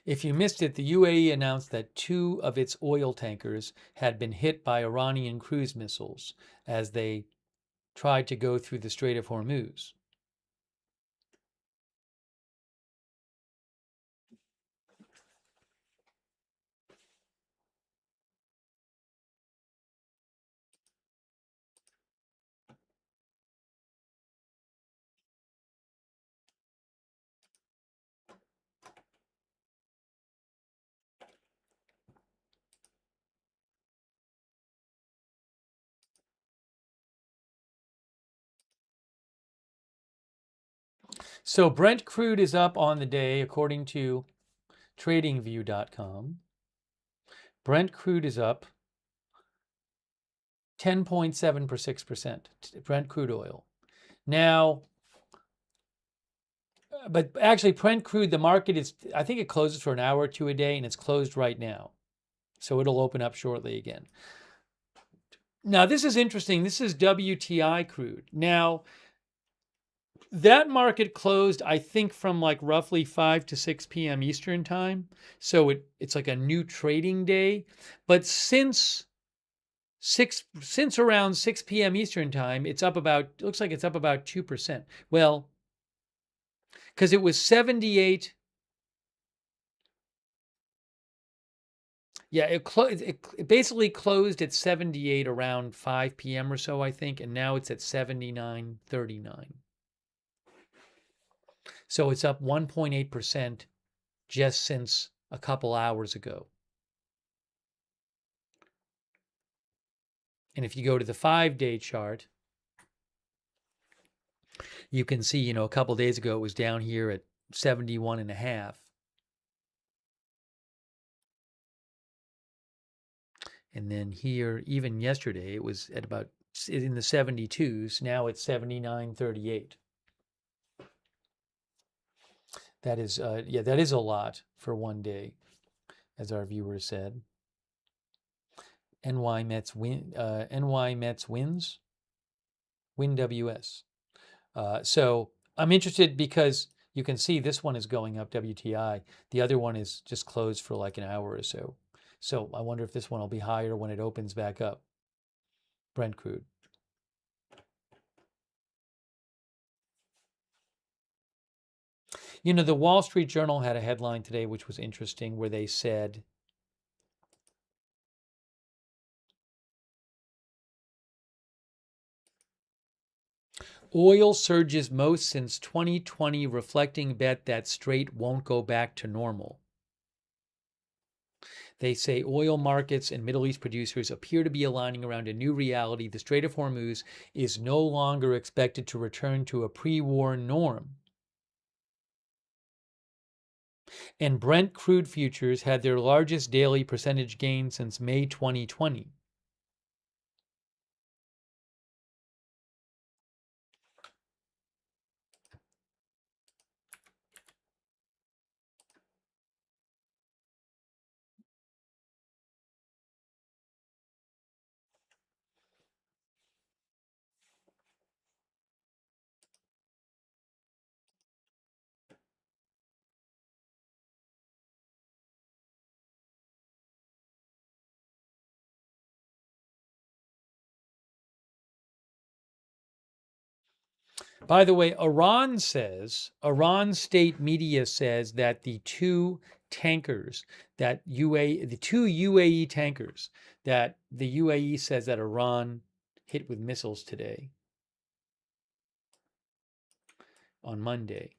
If you missed it, the UAE announced that 2 of its oil tankers had been hit by Iranian cruise missiles as they tried to go through the Strait of Hormuz. So Brent crude is up on the day, according to TradingView.com. Brent crude is up 10.76%. Brent crude oil. Now, but actually Brent crude, the market is, I think it closes for an hour or two a day, and it's closed right now. So it'll open up shortly again. Now, this is interesting. This is WTI crude. Now, that market closed, I think, from like roughly 5 to 6 p.m. Eastern time. So it's like a new trading day. But since around 6 p.m. Eastern time, it's up about, looks like it's up about 2%. Well, because it was 78. Yeah, it basically closed at 78 around 5 p.m. or so, I think, and now it's at 79.39. So it's up 1.8% just since a couple hours ago. And if you go to the 5-day chart, you can see, a couple days ago it was down here at 71.5. And then here, even yesterday, it was at about in the 72s. Now it's 79.38. That is, that is a lot for one day, as our viewer said. NY Mets wins. WinWS. So I'm interested because you can see this one is going up, WTI. The other one is just closed for like an hour or so. So I wonder if this one will be higher when it opens back up. Brent crude. The Wall Street Journal had a headline today which was interesting, where they said, oil surges most since 2020, reflecting bet that Strait won't go back to normal. They say oil markets and Middle East producers appear to be aligning around a new reality. The Strait of Hormuz is no longer expected to return to a pre-war norm. And Brent crude futures had their largest daily percentage gain since May 2020. By the way, Iran state media says that the two tankers the two UAE tankers that the UAE says that Iran hit with missiles today on Monday.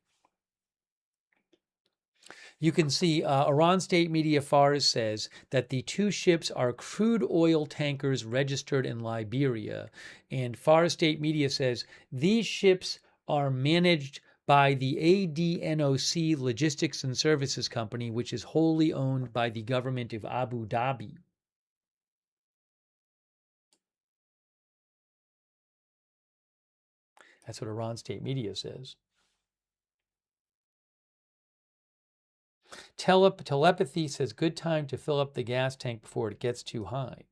You can see Iran state media Fars says that the two ships are crude oil tankers registered in Liberia. And Fars state media says these ships are managed by the ADNOC Logistics and Services Company, which is wholly owned by the government of Abu Dhabi. That's what Iran state media says. Telepathy says good time to fill up the gas tank before it gets too high.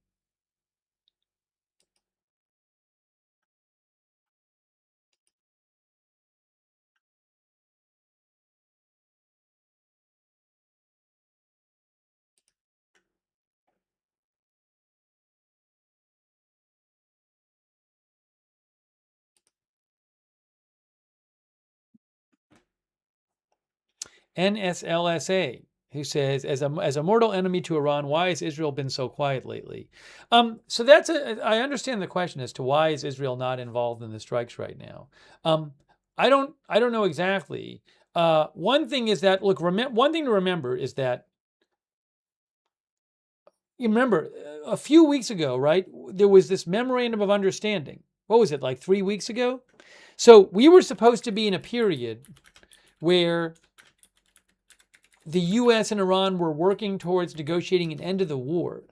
NSLSA, who says, as a mortal enemy to Iran, why has Israel been so quiet lately? So I understand the question as to why is Israel not involved in the strikes right now. I don't know exactly. One thing is that, look, one thing to remember is that, you remember a few weeks ago, right? There was this memorandum of understanding. What was it, like 3 weeks ago? So we were supposed to be in a period where the U.S. and Iran were working towards negotiating an end to the war.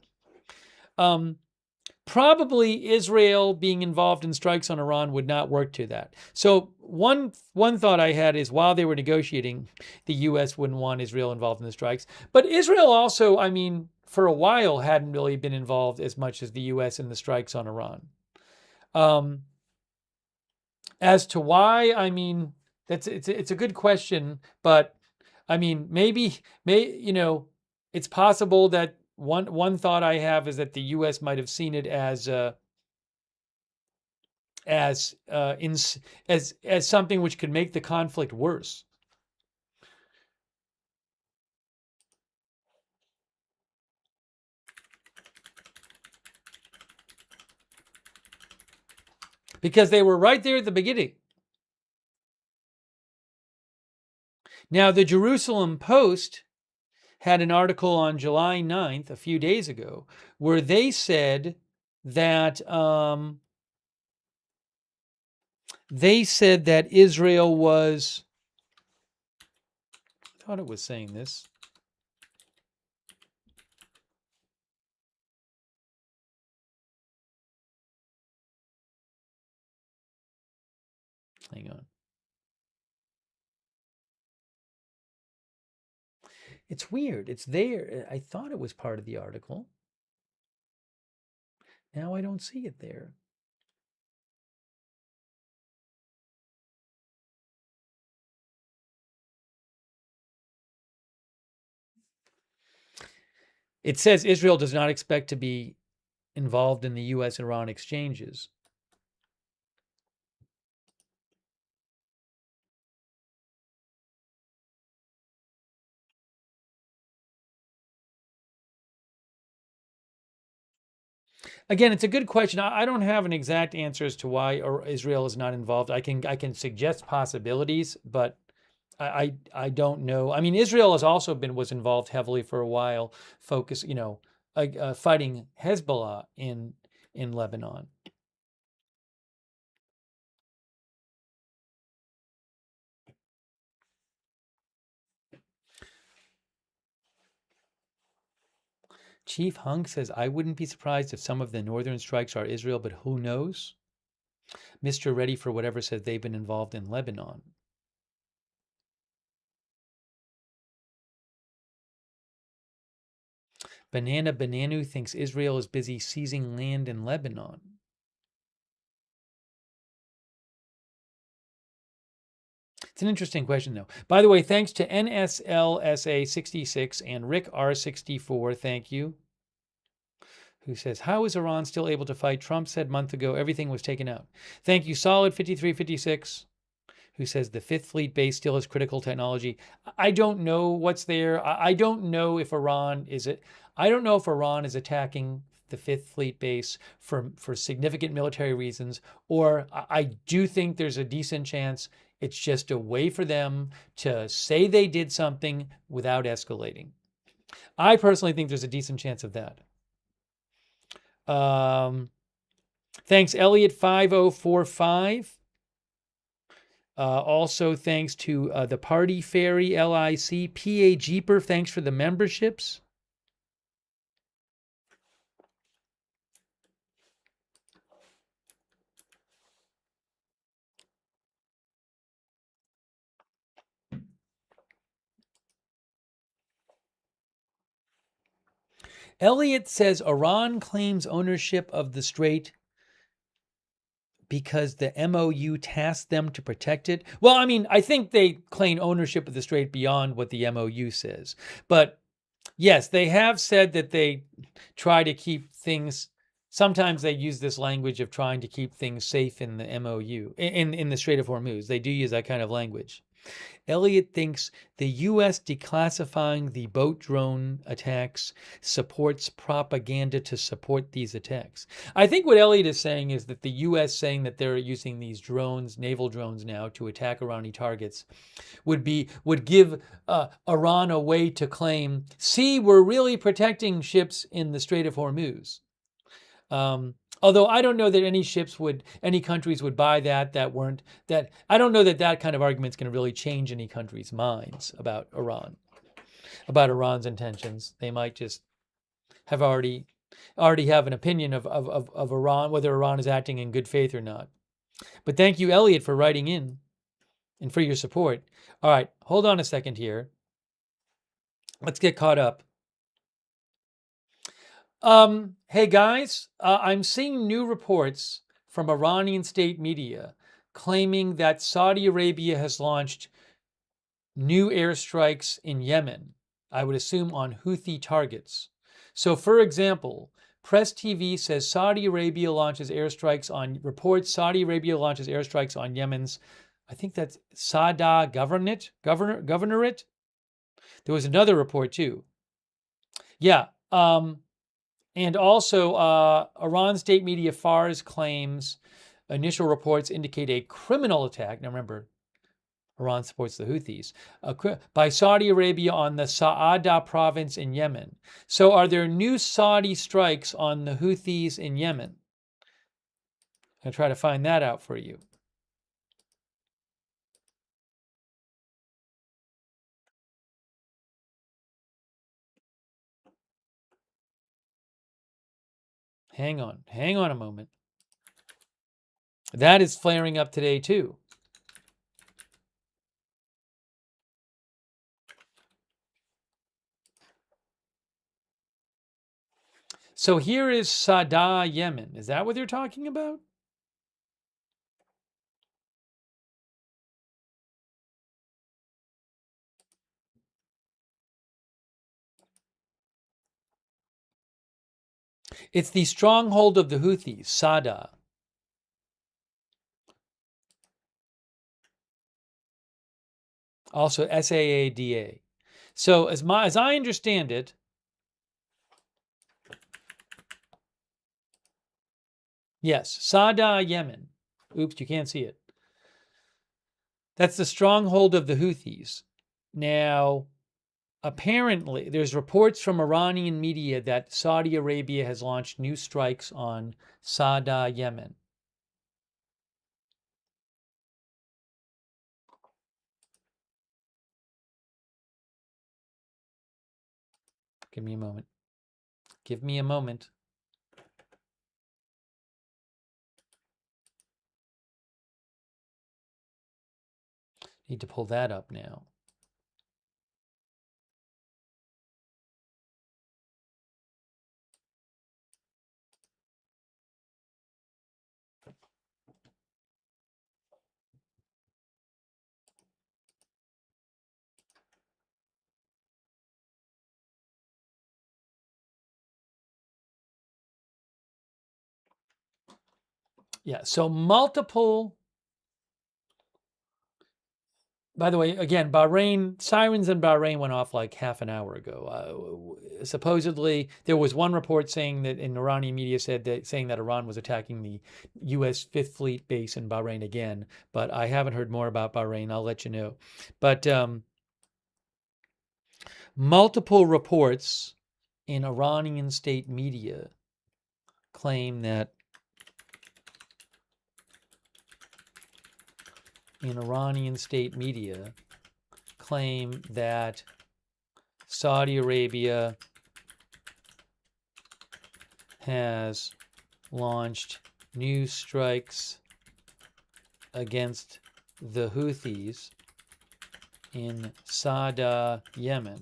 Probably Israel being involved in strikes on Iran would not work to that. So one thought I had is while they were negotiating, the U.S. wouldn't want Israel involved in the strikes. But Israel also, I mean, for a while hadn't really been involved as much as the U.S. in the strikes on Iran. As to why, I mean, it's a good question, but I mean, maybe it's possible that one thought I have is that the U.S. might have seen it as something which could make the conflict worse. Because they were right there at the beginning. Now, the Jerusalem Post had an article on July 9th, a few days ago, where they said that Israel was, I thought it was saying this. Hang on. It's weird. It's there. I thought it was part of the article. Now I don't see it there. It says Israel does not expect to be involved in the U.S.-Iran exchanges. Again, it's a good question. I don't have an exact answer as to why Israel is not involved. I can suggest possibilities, but I don't know. I mean, Israel has also was involved heavily for a while, fighting Hezbollah in Lebanon. Chief Hunk says, I wouldn't be surprised if some of the northern strikes are Israel, but who knows? Mr. Ready for Whatever says they've been involved in Lebanon. Bananu thinks Israel is busy seizing land in Lebanon. It's an interesting question, though. By the way, thanks to NSLSA66 and Rick R64, thank you, who says, how is Iran still able to fight? Trump said a month ago everything was taken out. Thank you, Solid 5356. who says the Fifth Fleet base still has critical technology. I don't know what's there. I don't know if Iran is it. I don't know if Iran is attacking the Fifth Fleet base for significant military reasons, or I do think there's a decent chance it's just a way for them to say they did something without escalating. I personally think there's a decent chance of that. Thanks, Elliot5045. Also, thanks to the Party Fairy LIC, PA Jeeper. Thanks for the memberships. Elliot says Iran claims ownership of the strait because the MOU tasked them to protect it. Well, I mean, I think they claim ownership of the strait beyond what the MOU says. But yes, they have said that they try to keep things. Sometimes they use this language of trying to keep things safe in the MOU, in the Strait of Hormuz. They do use that kind of language. Elliot thinks the U.S. declassifying the boat drone attacks supports propaganda to support these attacks. I think what Elliot is saying is that the U.S. saying that they're using these drones, naval drones now, to attack Iranian targets would give Iran a way to claim, see, we're really protecting ships in the Strait of Hormuz. Although I don't know that any countries would buy that. I don't know that kind of argument's going to really change any country's minds about Iran's intentions. They might just have already have an opinion of Iran, whether Iran is acting in good faith or not. But thank you, Elliot, for writing in and for your support. All right, hold on a second here. Let's get caught up. Hey guys, I'm seeing new reports from Iranian state media claiming that Saudi Arabia has launched new airstrikes in Yemen, I would assume on Houthi targets. So for example, Press TV says Saudi Arabia launches airstrikes on Yemen's, I think that's Sada governorate. There was another report too. Yeah. And also, Iran state media Fars claims initial reports indicate a criminal attack. Now remember, Iran supports the Houthis, by Saudi Arabia on the Saada province in Yemen. So are there new Saudi strikes on the Houthis in Yemen? I'll try to find that out for you. Hang on a moment. That is flaring up today too. So here is Sada, Yemen. Is that what they're talking about? It's the stronghold of the Houthis, Sada. Also Saada. So as I understand it, yes, Sada, Yemen. Oops, you can't see it. That's the stronghold of the Houthis. Now, apparently, there's reports from Iranian media that Saudi Arabia has launched new strikes on Sada, Yemen. Give me a moment. Give me a moment. Need to pull that up now. Yeah, so multiple By the way, again, Bahrain, sirens in Bahrain went off like half an hour ago. Supposedly, there was one report saying that in Iranian media saying that Iran was attacking the U.S. Fifth Fleet base in Bahrain again, but I haven't heard more about Bahrain. I'll let you know. But multiple reports in Iranian state media claim that Saudi Arabia has launched new strikes against the Houthis in Sada, Yemen.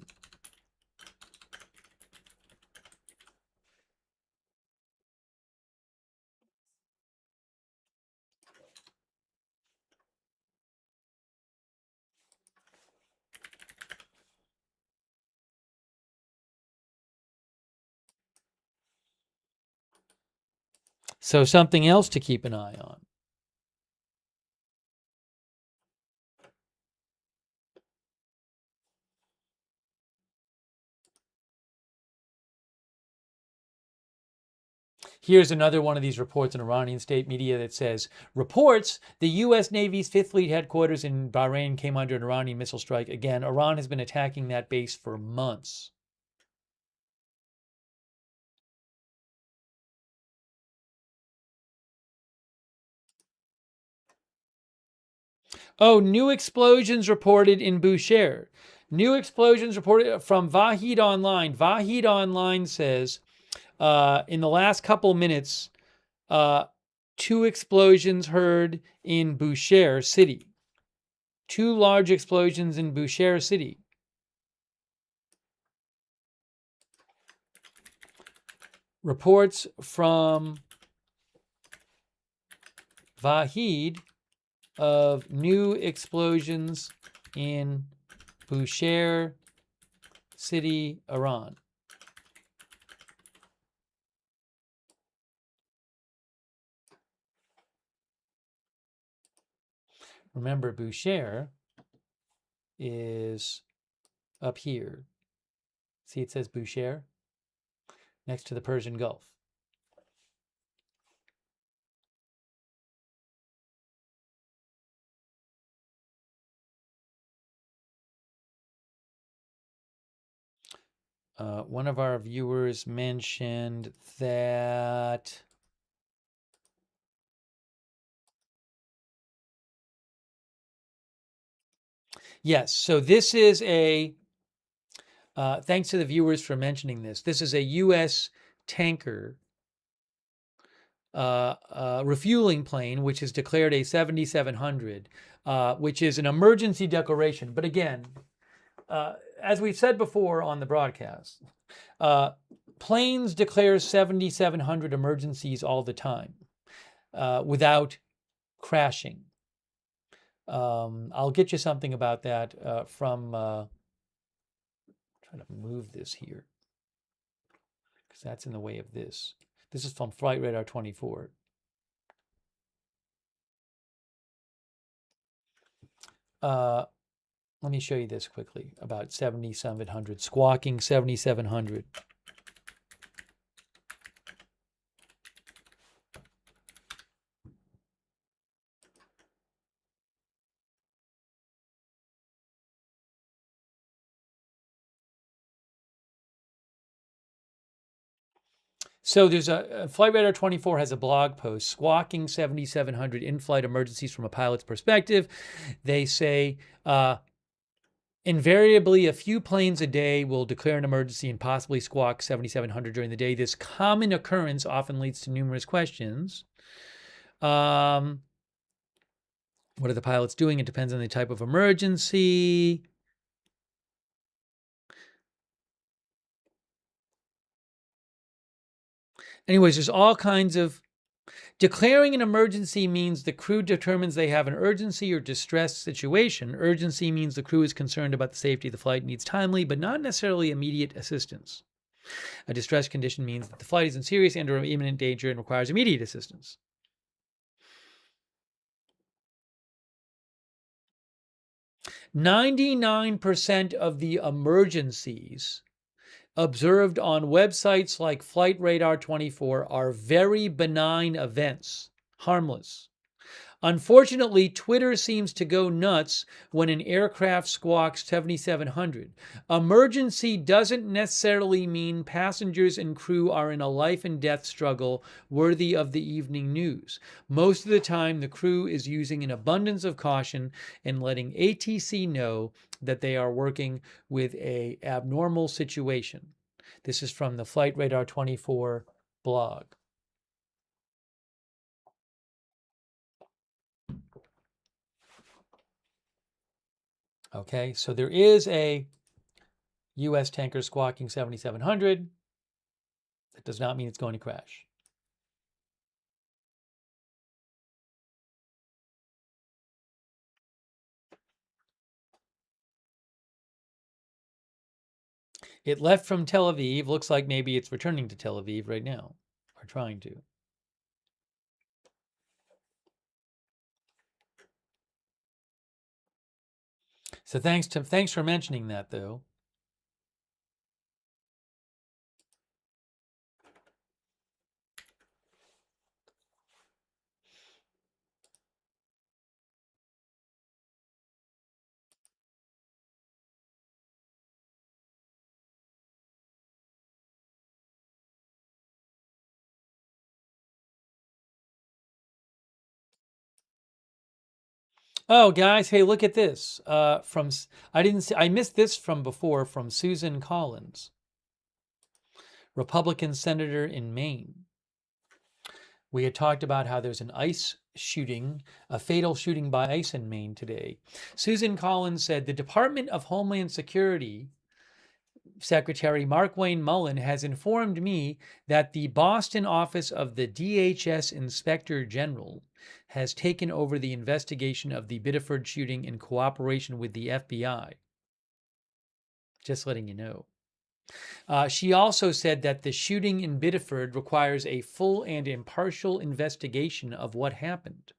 So something else to keep an eye on. Here's another one of these reports in Iranian state media that says, reports the U.S. Navy's Fifth Fleet headquarters in Bahrain came under an Iranian missile strike. Again, Iran has been attacking that base for months. Oh, new explosions reported in Bushehr. New explosions reported from Vahid Online. Vahid Online says, in the last couple minutes, 2 explosions heard in Bushehr city. 2 large explosions in Bushehr city. Reports from Vahid of new explosions in Bushehr city, Iran. Remember, Bushehr is up here. See, it says Bushehr next to the Persian Gulf. One of our viewers mentioned that yes, so this is a thanks to the viewers for mentioning this. This is a U.S. tanker refueling plane, which is declared a 7700, which is an emergency declaration. But again, as we've said before on the broadcast, planes declare 7700 emergencies all the time without crashing. I'll get you something about that from... trying to move this here because that's in the way of this. This is from Flight Radar 24. Let me show you this quickly about 7700, squawking 7700. So there's a Flight Radar 24 has a blog post, Squawking 7700 in-flight emergencies from a pilot's perspective. They say, invariably, a few planes a day will declare an emergency and possibly squawk 7700 during the day. This common occurrence often leads to numerous questions. What are the pilots doing? It depends on the type of emergency. Anyways, there's all kinds of... Declaring an emergency means the crew determines they have an urgency or distress situation. Urgency means the crew is concerned about the safety of the flight and needs timely, but not necessarily immediate assistance. A distress condition means that the flight is in serious and or imminent danger and requires immediate assistance. 99% of the emergencies observed on websites like Flight Radar 24 are very benign events, harmless. Unfortunately, Twitter seems to go nuts when an aircraft squawks 7,700. Emergency doesn't necessarily mean passengers and crew are in a life and death struggle worthy of the evening news. Most of the time, the crew is using an abundance of caution and letting ATC know that they are working with an abnormal situation. This is from the Flight Radar 24 blog. Okay, so there is a U.S. tanker squawking 7,700. That does not mean it's going to crash. It left from Tel Aviv. Looks like maybe it's returning to Tel Aviv right now, or trying to. So thanks for mentioning that, though. Oh, guys, hey, look at this. I missed this from before from Susan Collins, Republican senator in Maine. We had talked about how there's an ICE shooting, a fatal shooting by ICE in Maine today. Susan Collins said the Department of Homeland Security Secretary Mark Wayne Mullen has informed me that the Boston office of the DHS Inspector General has taken over the investigation of the Biddeford shooting in cooperation with the FBI. Just letting you know. She also said that the shooting in Biddeford requires a full and impartial investigation of what happened.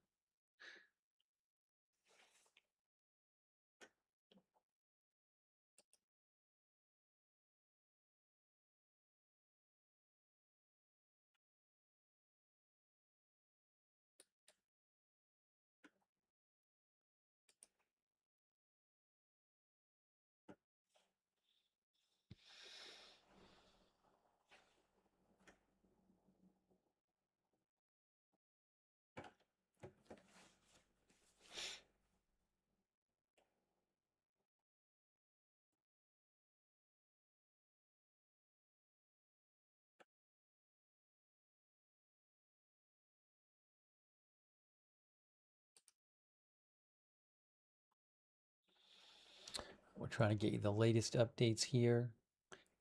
We're trying to get you the latest updates here.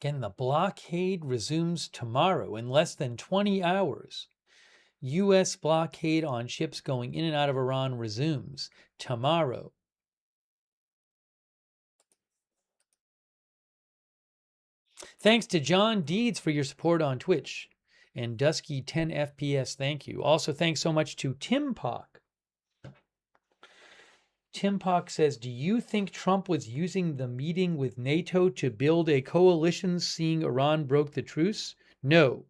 Again, the blockade resumes tomorrow in less than 20 hours. U.S. blockade on ships going in and out of Iran resumes tomorrow. Thanks to John Deeds for your support on Twitch. And Dusky 10 FPS, thank you. Also, thanks so much to Tim Pock. Tim Pock says, do you think Trump was using the meeting with NATO to build a coalition seeing Iran broke the truce? No.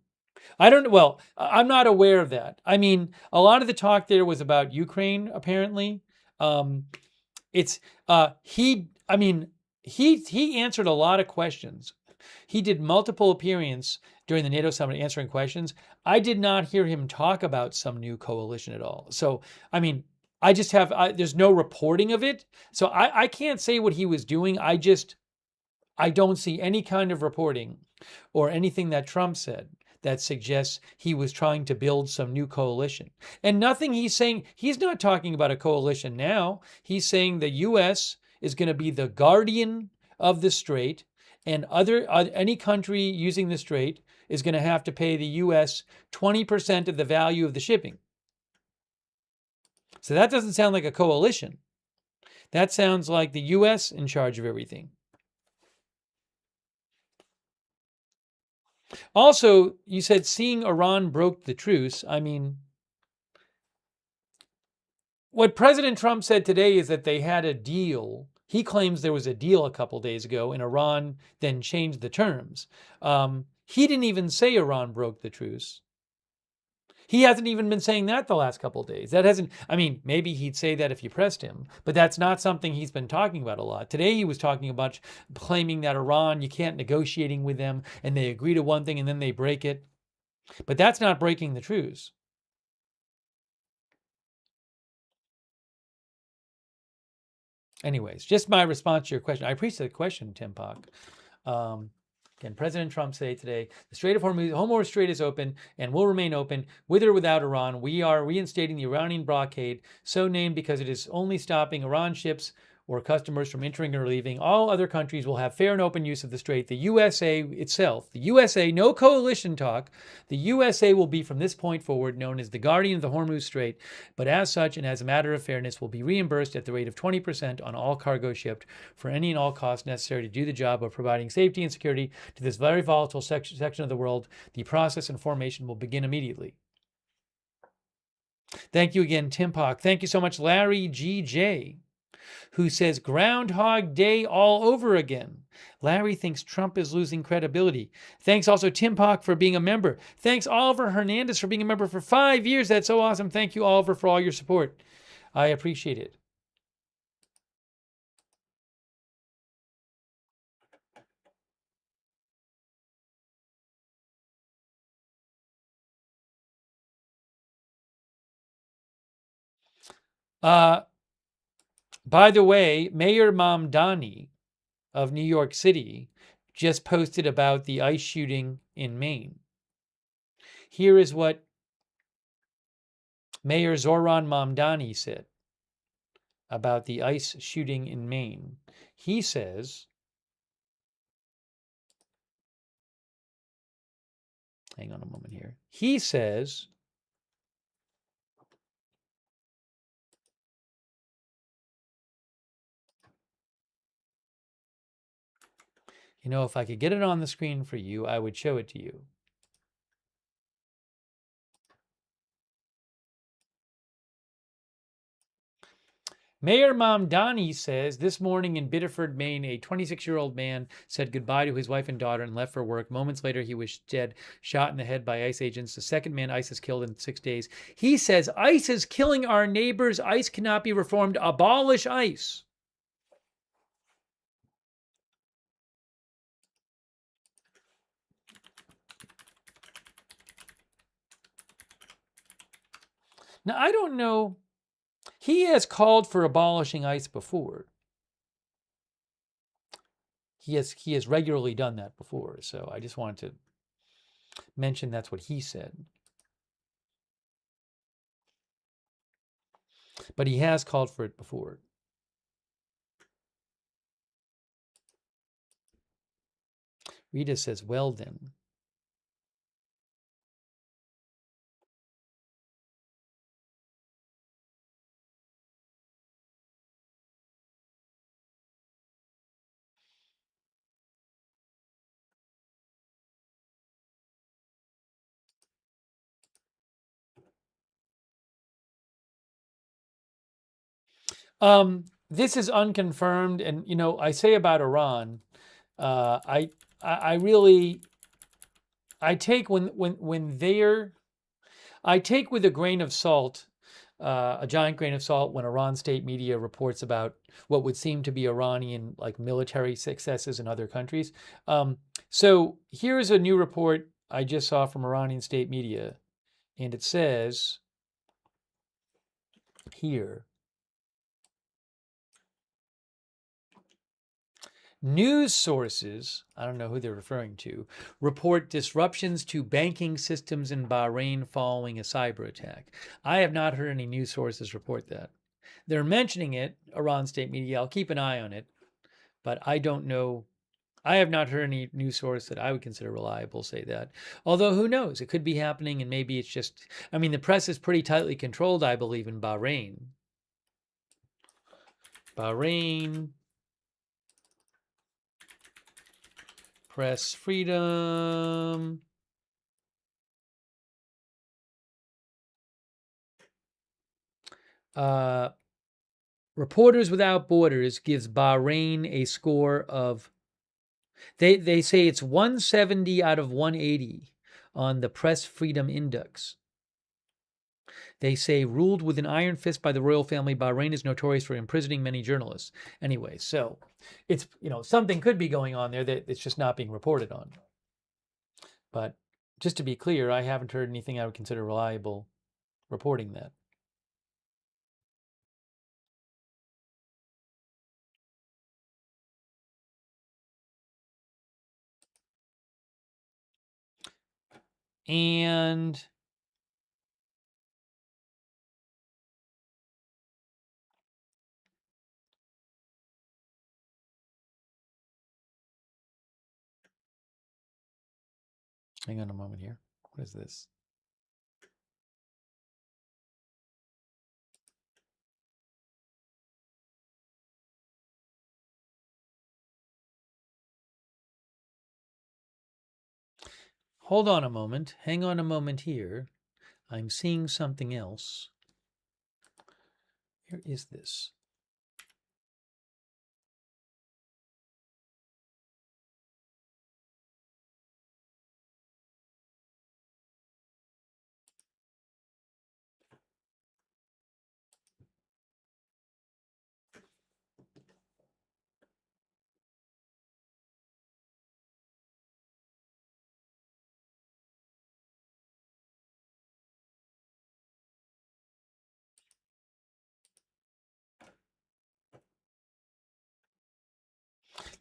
I don't, well, I'm not aware of that. I mean, a lot of the talk there was about Ukraine, apparently. He answered a lot of questions. He did multiple appearances during the NATO summit answering questions. I did not hear him talk about some new coalition at all. So, I mean, I just have, there's no reporting of it. So I can't say what he was doing. I don't see any kind of reporting or anything that Trump said that suggests he was trying to build some new coalition. And nothing he's saying, he's not talking about a coalition now. He's saying the U.S. is going to be the guardian of the strait, and any country using the strait is going to have to pay the U.S. 20% of the value of the shipping. So that doesn't sound like a coalition. That sounds like the U.S. in charge of everything. Also, you said seeing Iran broke the truce. I mean, what President Trump said today is that they had a deal He claims there was a deal a couple days ago and Iran then changed the terms. He didn't even say Iran broke the truce. He hasn't even been saying that the last couple of days. That hasn't, I mean, maybe he'd say that if you pressed him, but that's not something he's been talking about a lot. Today he was talking about claiming that Iran, you can't negotiating with them and they agree to one thing and then they break it. But that's not breaking the truce. Anyways, just my response to your question. I appreciate the question, Tim Pock. Again, President Trump said today, the Strait of Hormuz Strait is open and will remain open with or without Iran. We are reinstating the Iranian blockade, so named because it is only stopping Iran ships or customers from entering or leaving. All other countries will have fair and open use of the strait. The USA itself, the USA, no coalition talk, the USA will be from this point forward known as the guardian of the Hormuz Strait, but as such and as a matter of fairness will be reimbursed at the rate of 20% on all cargo shipped for any and all costs necessary to do the job of providing safety and security to this very volatile section of the world. The process and formation will begin immediately. Thank you again, Tim Pock. Thank you so much, Larry GJ, who says Groundhog Day all over again. Larry thinks Trump is losing credibility. Thanks also Tim Pock for being a member. Thanks Oliver Hernandez for being a member for 5 years. That's so awesome. Thank you, Oliver, for all your support. I appreciate it. By the way, Mayor Mamdani of New York City just posted about the ICE shooting in Maine. Here is what Mayor Zohran Mamdani said about the ICE shooting in Maine. He says, hang on a moment here. He says, you know, if I could get it on the screen for you, I would show it to you. Mayor Mamdani says this morning in Biddeford, Maine, a 26-year-old man said goodbye to his wife and daughter and left for work. Moments later, he was dead, shot in the head by ICE agents. The second man ICE has killed in 6 days. He says ICE is killing our neighbors. ICE cannot be reformed. Abolish ICE. Now, I don't know. He has called for abolishing ICE before. He has regularly done that before. So I just wanted to mention that's what he said. But he has called for it before. Rita says, well then. This is unconfirmed, and you know, I say about Iran, I really take I take with a grain of salt, a giant grain of salt when Iran state media reports about what would seem to be Iranian like military successes in other countries. So here's a new report I just saw from Iranian state media, and it says here, news sources, I don't know who they're referring to, report disruptions to banking systems in Bahrain following a cyber attack. I have not heard any news sources report that. They're mentioning it, Iran state media. I'll keep an eye on it, but I don't know. I have not heard any news source that I would consider reliable say that. Although who knows? It could be happening, and maybe it's just, I mean, the press is pretty tightly controlled, I believe, in Bahrain. Bahrain. Press freedom. Reporters Without Borders gives Bahrain a score of, they say it's 170 out of 180 on the Press Freedom Index. They say, ruled with an iron fist by the royal family, Bahrain is notorious for imprisoning many journalists. Anyway, so it's, something could be going on there that it's just not being reported on. But just to be clear, I haven't heard anything I would consider reliable reporting that. And hang on a moment here. What is this? Hold on a moment. Hang on a moment here. I'm seeing something else. Where is this?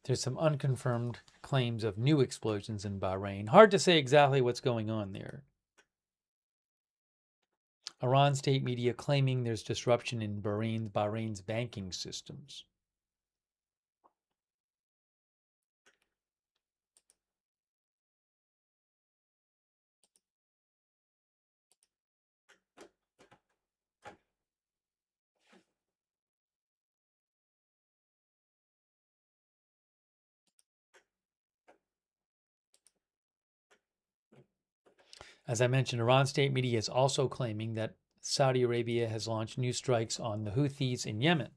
There's some unconfirmed claims of new explosions in Bahrain. Hard to say exactly what's going on there. Iran state media claiming there's disruption in Bahrain's banking systems. As I mentioned, Iran state media is also claiming that Saudi Arabia has launched new strikes on the Houthis in Yemen.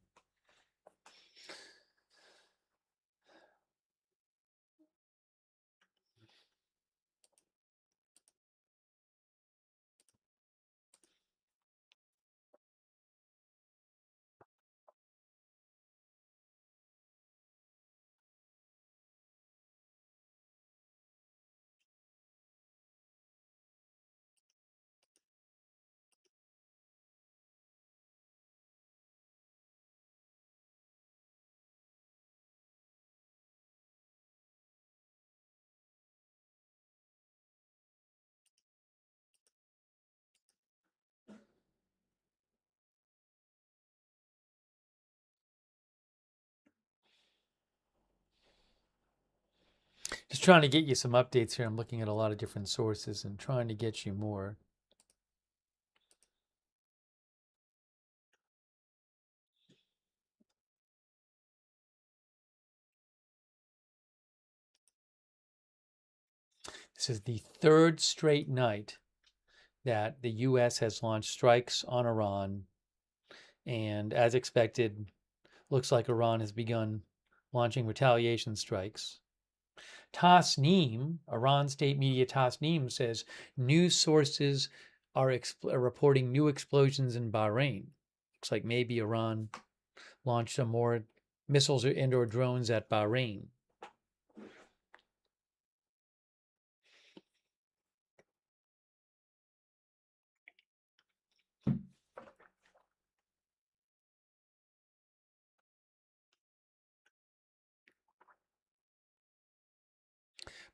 Just trying to get you some updates here. I'm looking at a lot of different sources and trying to get you more. This is the third straight night that the U.S. has launched strikes on Iran. And as expected, looks like Iran has begun launching retaliation strikes. Tasnim, Iran state media Tasnim, says news sources are reporting new explosions in Bahrain. Looks like maybe Iran launched some more missiles and/or drones at Bahrain.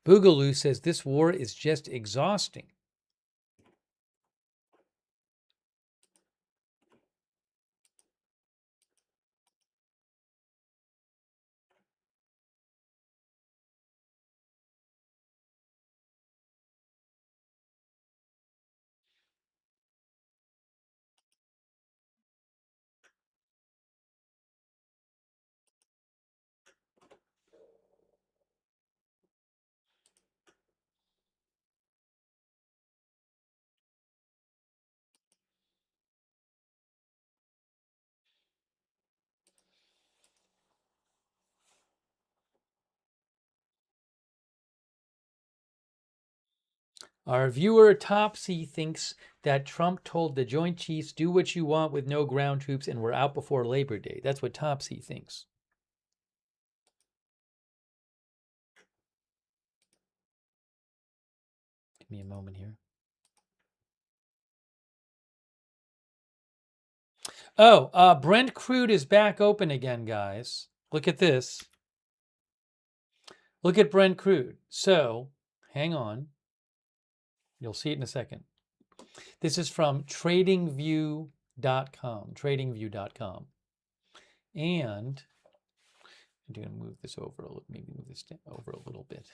Boogaloo says this war is just exhausting. Our viewer Topsy thinks that Trump told the Joint Chiefs, do what you want with no ground troops, and we're out before Labor Day. That's what Topsy thinks. Give me a moment here. Oh, Brent crude is back open again, guys. Look at this. Look at Brent crude. So, hang on. You'll see it in a second. This is from tradingview.com. Tradingview.com. And I'm going to move this over a little, maybe move this over a little bit.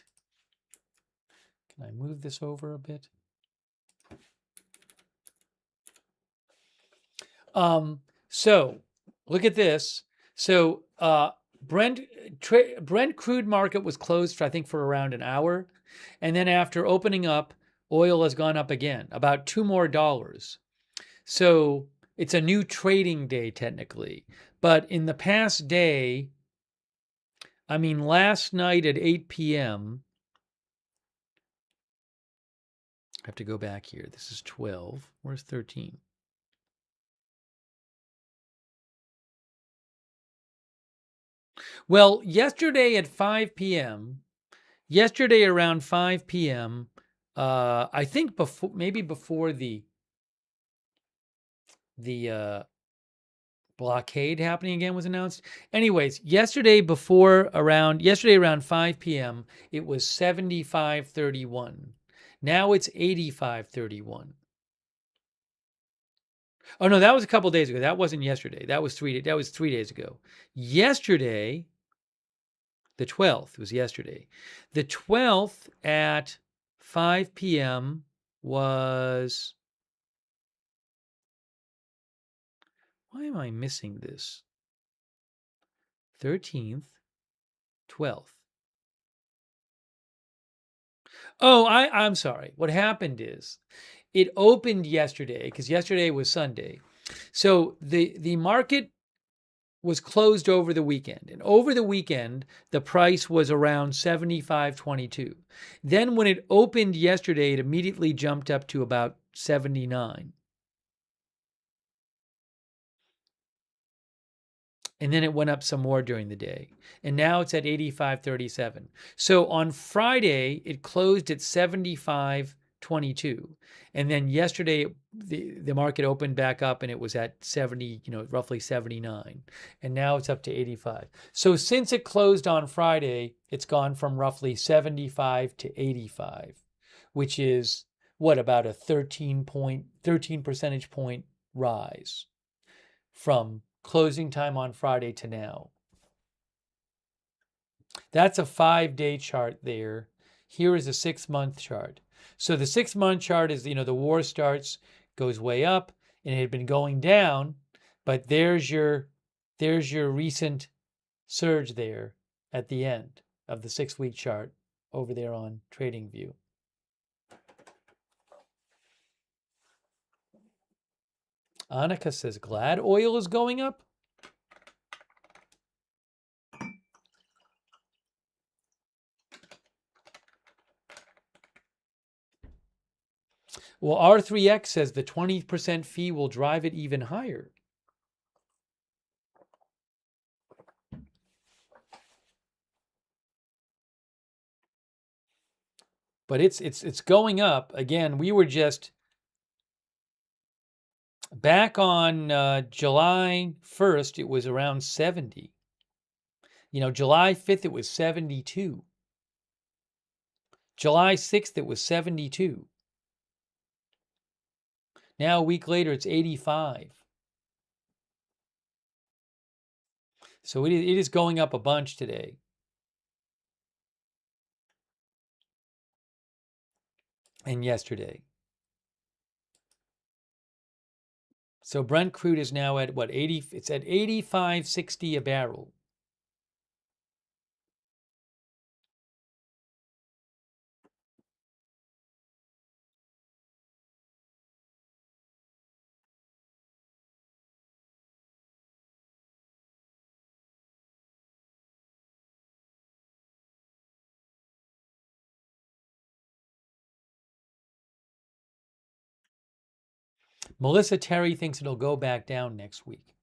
Can I move this over a bit? So look at this. So Brent crude market was closed for, I think, for around an hour, and then after opening up, oil has gone up again, about $2 more. So it's a new trading day technically, but in the past day, I mean, last night at 8 p.m. I have to go back here. This is 12. Where's 13? Well, yesterday at 5 p.m., yesterday around 5 p.m., I think before, maybe before the blockade happening again was announced. Anyways, yesterday around 5 p.m., it was 75.31. Now it's 85.31. Oh no, that was a couple days ago. That wasn't yesterday. That was 3 days ago. Yesterday, the 12th was yesterday. The 12th at 5 p.m. was, why am I missing this? 13th, 12th. Oh, I'm sorry. What happened is it opened yesterday because yesterday was Sunday. So the market was closed over the weekend. And over the weekend, the price was around 75.22. Then when it opened yesterday, it immediately jumped up to about 79. And then it went up some more during the day. And now it's at 85.37. So on Friday, it closed at 75.22. And then yesterday, the market opened back up and it was at 70, roughly 79. And now it's up to 85. So since it closed on Friday, it's gone from roughly 75 to 85, which is about a 13 percentage point rise from closing time on Friday to now. That's a 5-day chart there. Here is a 6-month chart. So the 6-month chart is, the war starts, goes way up, and it had been going down, but there's your recent surge there at the end of the 6-week chart over there on TradingView. Annika says, glad oil is going up? Well, R3X says the 20% fee will drive it even higher. But it's going up. Again, we were just back on July 1st, it was around 70. July 5th, it was 72. July 6th, it was 72. Now, a week later, it's 85. So it is going up a bunch today. And yesterday. So Brent crude is now at what, 80? It's at 85.60 a barrel. Melissa Terry thinks it'll go back down next week.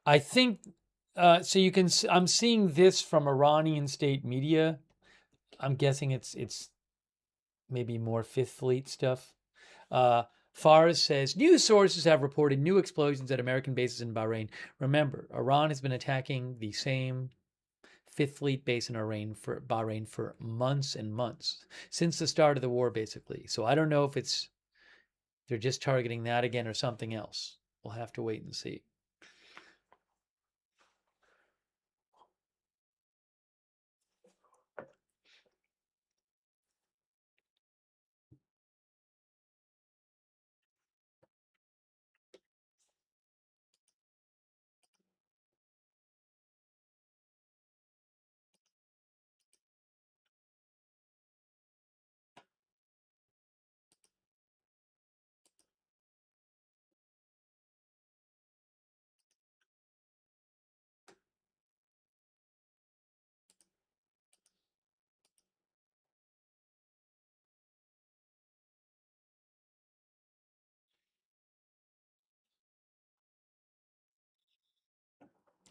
I think, so you can, I'm seeing this from Iranian state media. I'm guessing it's maybe more Fifth Fleet stuff. Fars says, news sources have reported new explosions at American bases in Bahrain. Remember, Iran has been attacking the same Fifth Fleet base in Bahrain for months and months, since the start of the war, basically. So I don't know if they're just targeting that again or something else. We'll have to wait and see.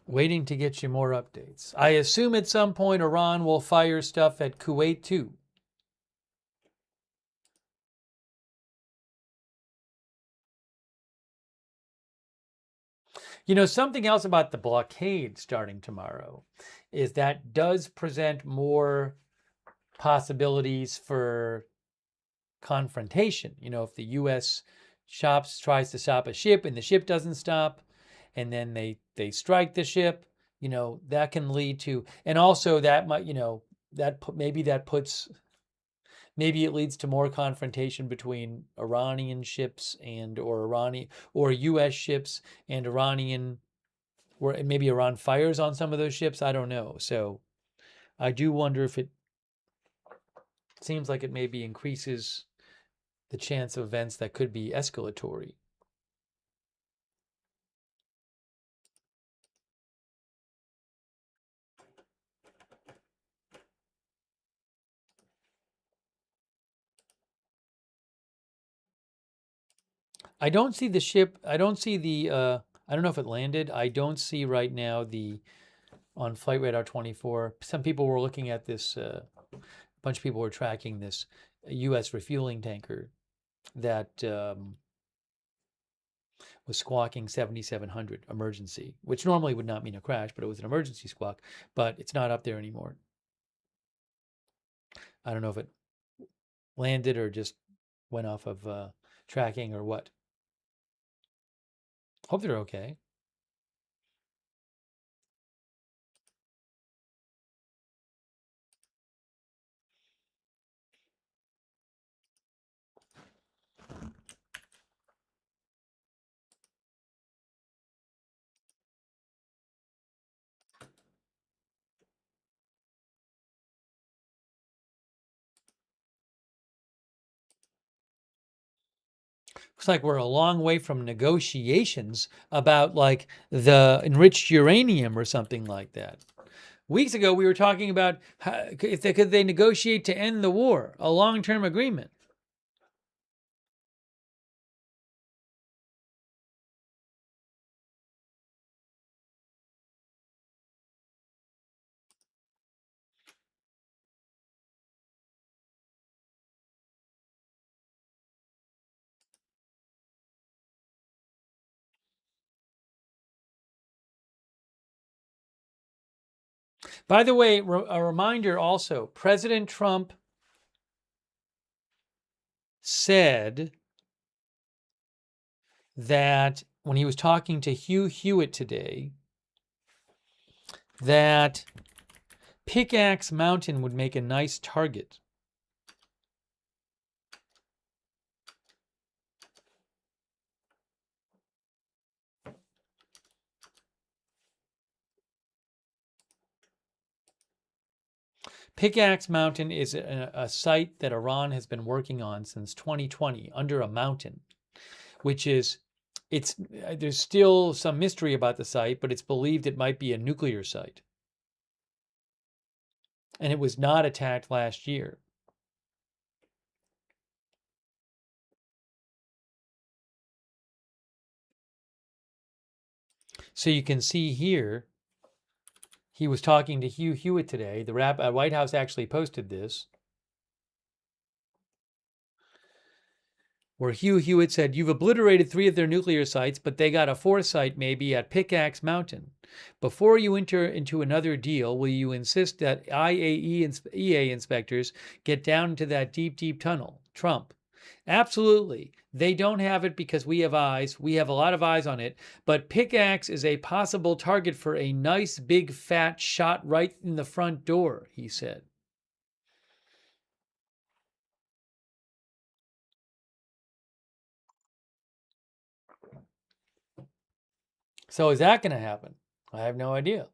Waiting to get you more updates. I assume at some point Iran will fire stuff at Kuwait too. You know, something else about the blockade starting tomorrow is that does present more possibilities for confrontation. You know, if the U.S. tries to stop a ship and the ship doesn't stop, and then they strike the ship, you know, that can lead to, and also that might, you know, maybe it leads to more confrontation between Iranian ships or U.S. ships and Iranian, or maybe Iran fires on some of those ships. I don't know. So I do wonder if it seems like it maybe increases the chance of events that could be escalatory. I don't see the ship. I don't see the, I don't know if it landed. I don't see right now on Flight Radar 24. Some people were looking at this, a bunch of people were tracking this U.S. refueling tanker that was squawking 7700 emergency, which normally would not mean a crash, but it was an emergency squawk, but it's not up there anymore. I don't know if it landed or just went off of tracking or what. Hope they're okay. Looks like we're a long way from negotiations about like the enriched uranium or something like that. Weeks ago, we were talking about could they negotiate to end the war, a long-term agreement. By the way, a reminder also, President Trump said that when he was talking to Hugh Hewitt today, that Pickaxe Mountain would make a nice target. Pickaxe Mountain is a site that Iran has been working on since 2020 under a mountain, which is, there's still some mystery about the site, but it's believed it might be a nuclear site. And it was not attacked last year. So you can see here, he was talking to Hugh Hewitt today. The White House actually posted this, where Hugh Hewitt said, "You've obliterated 3 of their nuclear sites, but they got a 4th site maybe at Pickaxe Mountain. Before you enter into another deal, will you insist that EA inspectors get down into that deep, deep tunnel?" Trump: "Absolutely. They don't have it because we have eyes. We have a lot of eyes on it. But Pickaxe is a possible target for a nice big fat shot right in the front door," he said. So is that going to happen? I have no idea.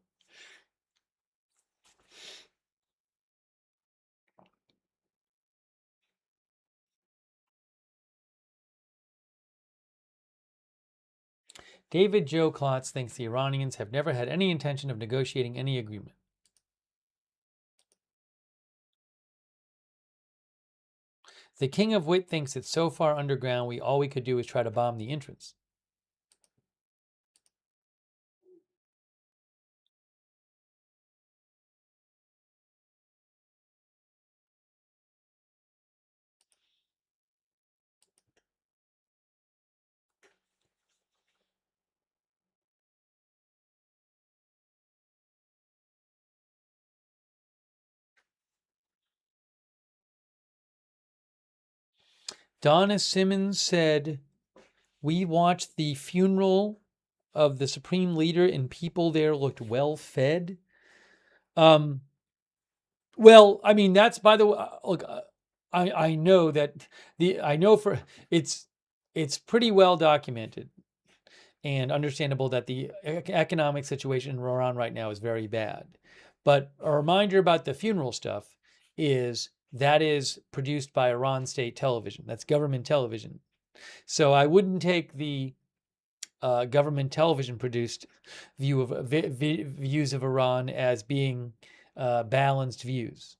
David Joe Klotz thinks the Iranians have never had any intention of negotiating any agreement. The King of Wit thinks it's so far underground all we could do is try to bomb the entrance. Donna Simmons said, "We watched the funeral of the Supreme Leader and people there looked well fed." Well, I mean, that's, by the way, look, I know that it's pretty well documented and understandable that the economic situation in Iran right now is very bad. But a reminder about the funeral stuff is that is produced by Iran state television. That's government television. So I wouldn't take the government television produced views of Iran as being balanced views.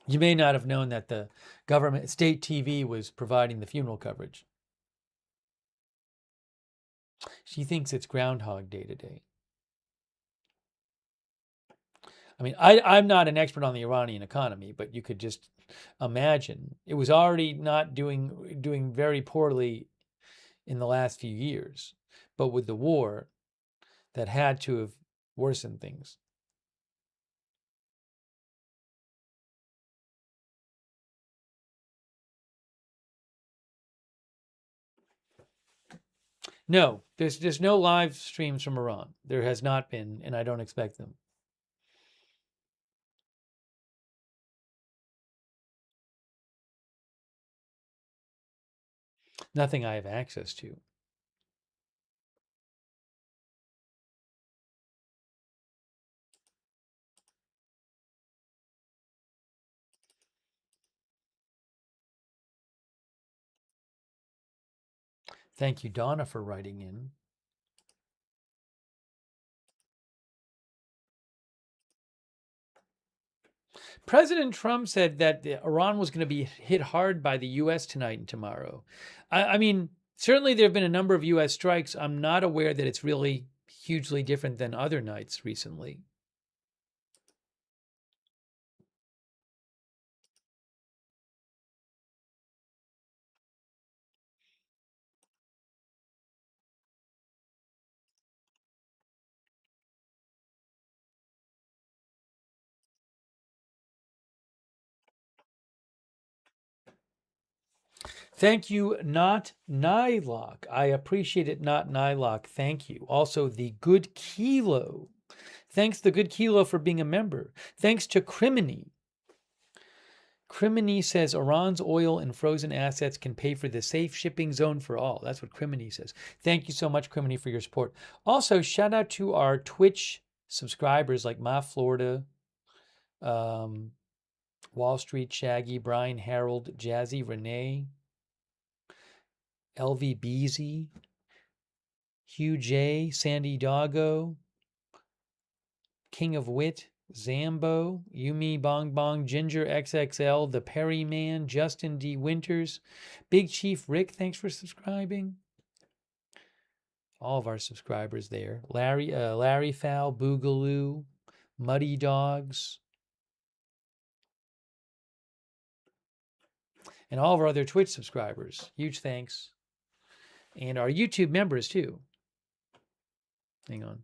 You may not have known that the government state TV was providing the funeral coverage. She thinks it's Groundhog Day today. I mean, I'm not an expert on the Iranian economy, but you could just imagine it was already not doing very poorly in the last few years, but with the war, that had to have worsened things. No, there's no live streams from Iran. There has not been, and I don't expect them. Nothing I have access to. Thank you, Donna, for writing in. President Trump said that Iran was going to be hit hard by the U.S. tonight and tomorrow. I mean, certainly there have been a number of U.S. strikes. I'm not aware that it's really hugely different than other nights recently. Thank you, Not Nylock. I appreciate it, Not Nylock. Thank you. Also, the Good Kilo. Thanks, the Good Kilo, for being a member. Thanks to Criminy. Criminy says Iran's oil and frozen assets can pay for the safe shipping zone for all. That's what Criminy says. Thank you so much, Criminy, for your support. Also, shout out to our Twitch subscribers like Ma Florida, Wall Street Shaggy, Brian Harold, Jazzy Renee, LV Beezy, Hugh J, Sandy Doggo, King of Wit, Zambo, Yumi Bong Bong, Ginger XXL, The Perry Man, Justin D. Winters, Big Chief Rick, thanks for subscribing. All of our subscribers there. Larry Fowl, Boogaloo, Muddy Dogs, and all of our other Twitch subscribers. Huge thanks. And our YouTube members too. Hang on.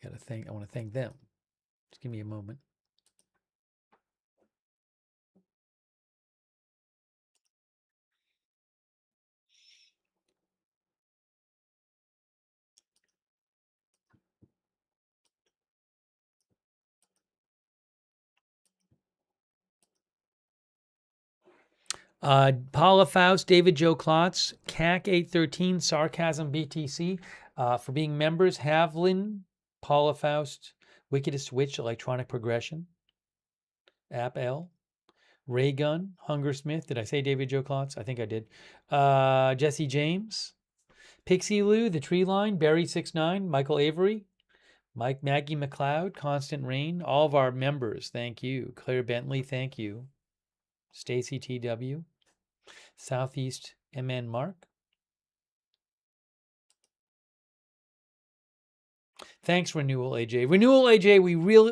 I want to thank them. Just give me a moment. Paula Faust, David Joe Klotz, CAC 813, Sarcasm BTC, for being members, Havlin, Paula Faust, Wickedest Witch, Electronic Progression, App L, Raygun, Hungersmith. Did I say David Joe Klotz? I think I did. Jesse James, Pixie Lou, The Tree Line, Barry69, Michael Avery, Maggie McLeod, Constant Rain, all of our members, thank you. Claire Bentley, thank you. Stacy TW, Southeast MN Mark. Thanks, Renewal AJ. Renewal AJ,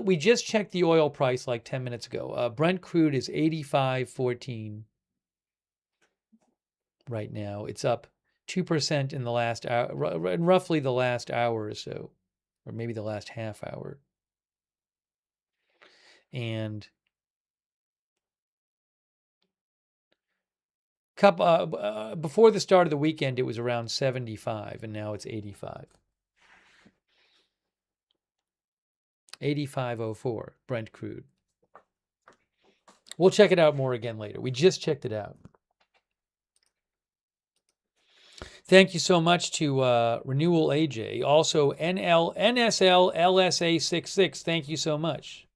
we just checked the oil price like 10 minutes ago. Brent crude is 85.14 right now. It's up 2% in the last hour, roughly the last hour or so, or maybe the last half hour. And before the start of the weekend, it was around 75, and now it's 85. 85.04 Brent crude. We'll check it out more again later. We just checked it out. Thank you so much to Renewal AJ. Also, NSL LSA 66. Thank you so much.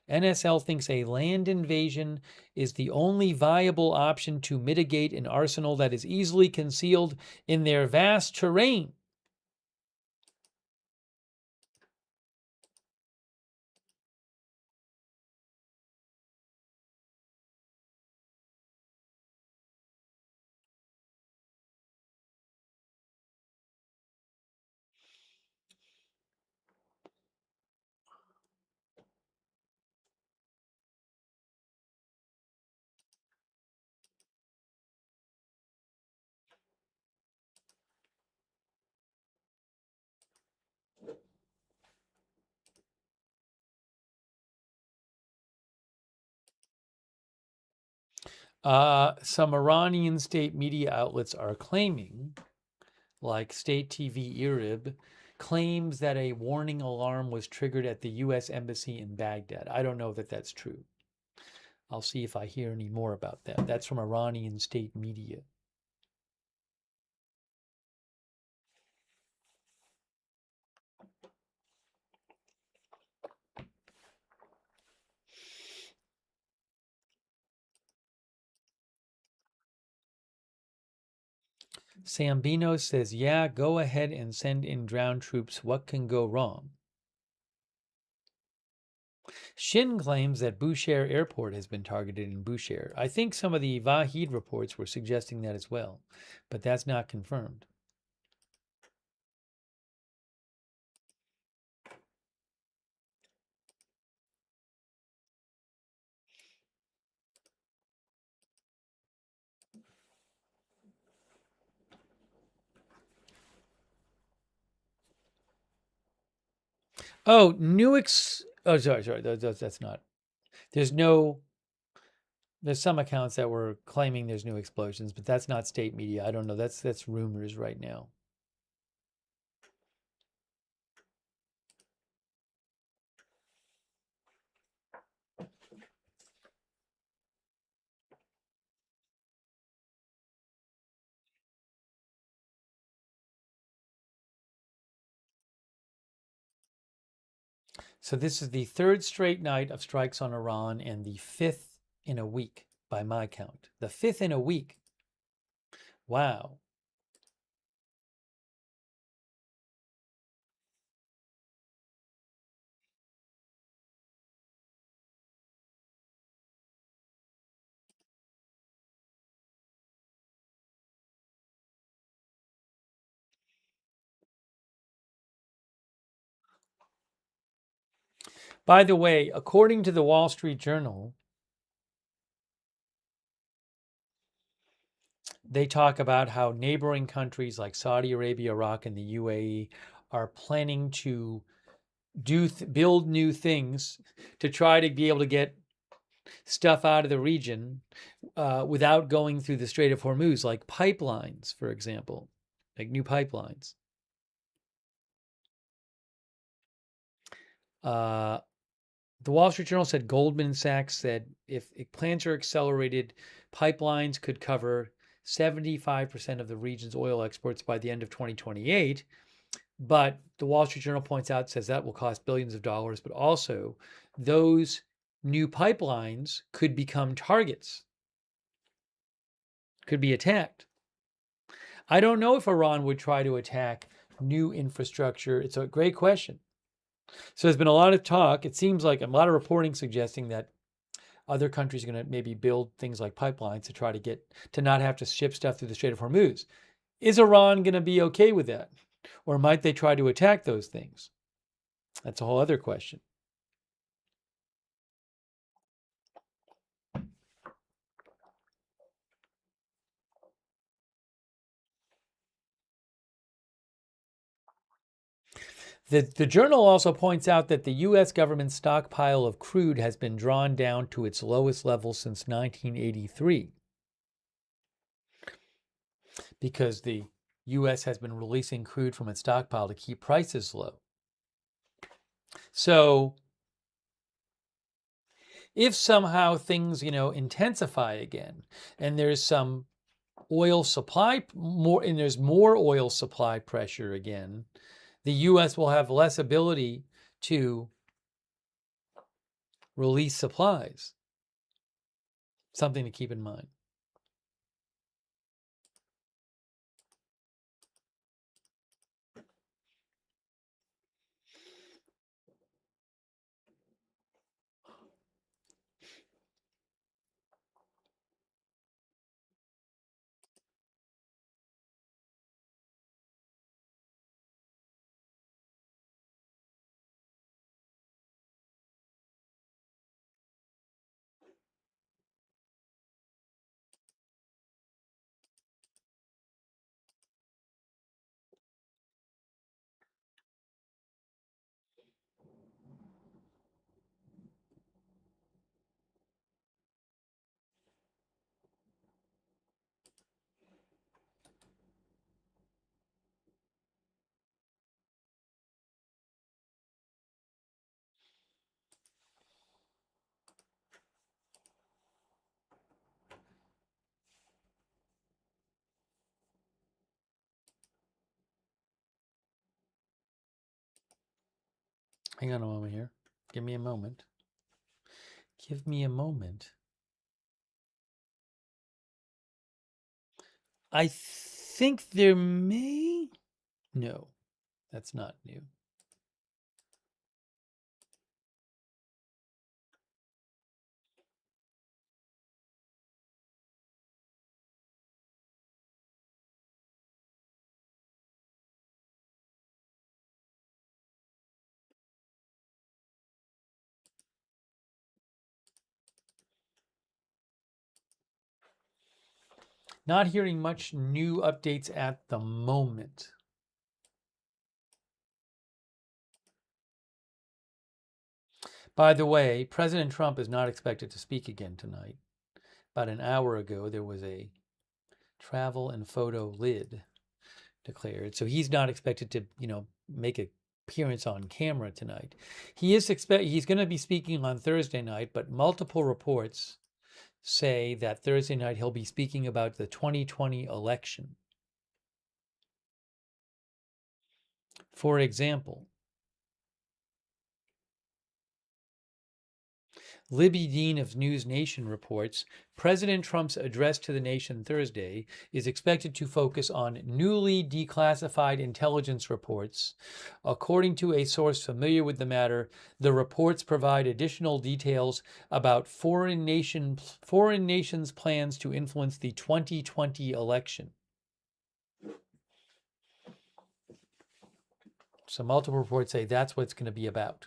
NSL thinks a land invasion is the only viable option to mitigate an arsenal that is easily concealed in their vast terrain. Some Iranian state media outlets are claiming, like State TV Irib, claims that a warning alarm was triggered at the U.S. Embassy in Baghdad. I don't know that that's true. I'll see if I hear any more about that. That's from Iranian state media. Sambino says, yeah, go ahead and send in ground troops. What can go wrong? Shin claims that Bushehr Airport has been targeted in Bushehr. I think some of the Vahid reports were suggesting that as well, but that's not confirmed. Oh, oh, sorry. That's not. There's some accounts that were claiming there's new explosions, but that's not state media. I don't know. That's rumors right now. So this is the third straight night of strikes on Iran and the fifth in a week by my count. The fifth in a week. Wow. By the way, according to the Wall Street Journal, they talk about how neighboring countries like Saudi Arabia, Iraq, and the UAE are planning to build new things to try to be able to get stuff out of the region without going through the Strait of Hormuz, like pipelines, for example, like new pipelines. The Wall Street Journal said Goldman Sachs said if plans are accelerated, pipelines could cover 75% of the region's oil exports by the end of 2028. But the Wall Street Journal points out, says that will cost billions of dollars, but also those new pipelines could become targets, could be attacked. I don't know if Iran would try to attack new infrastructure. It's a great question. So there's been a lot of talk. It seems like a lot of reporting suggesting that other countries are going to maybe build things like pipelines to try to get to not have to ship stuff through the Strait of Hormuz. Is Iran going to be okay with that? Or might they try to attack those things? That's a whole other question. The journal also points out that the U.S. government stockpile of crude has been drawn down to its lowest level since 1983 because the U.S. has been releasing crude from its stockpile to keep prices low. So if somehow things, intensify again and there's some oil supply more and there's more oil supply pressure again, the U.S. will have less ability to release supplies. Something to keep in mind. Hang on a moment here. Give me a moment. Give me a moment. I think there may... No, that's not new. Not hearing much new updates at the moment. By the way, President Trump is not expected to speak again tonight. About an hour ago, there was a travel and photo lid declared. So he's not expected to, make an appearance on camera tonight. He's going to be speaking on Thursday night, but multiple reports say that Thursday night he'll be speaking about the 2020 election. For example, Libby Dean of News Nation reports President Trump's address to the nation Thursday is expected to focus on newly declassified intelligence reports. According to a source familiar with the matter, the reports provide additional details about foreign nations' plans to influence the 2020 election. So multiple reports say that's what it's going to be about.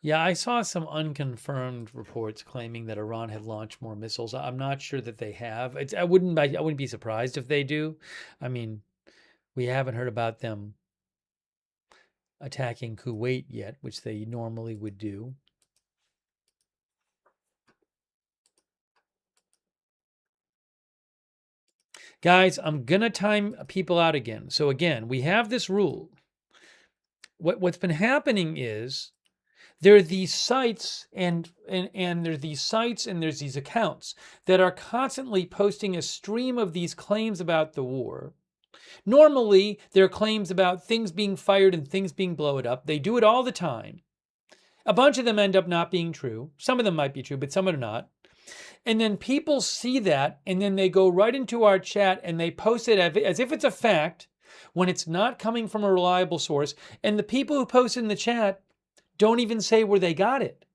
Yeah, I saw some unconfirmed reports claiming that Iran had launched more missiles. I'm not sure that they have. I wouldn't be surprised if they do. I mean, we haven't heard about them attacking Kuwait yet, which they normally would do. Guys, I'm going to time people out again. So again, we have this rule. What's been happening is there are these sites and there's these sites and there's these accounts that are constantly posting a stream of these claims about the war. Normally, they're claims about things being fired and things being blown up. They do it all the time. A bunch of them end up not being true. Some of them might be true, but some are not. And then people see that, and then they go right into our chat and they post it as if it's a fact when it's not coming from a reliable source. And the people who post in the chat don't even say where they got it.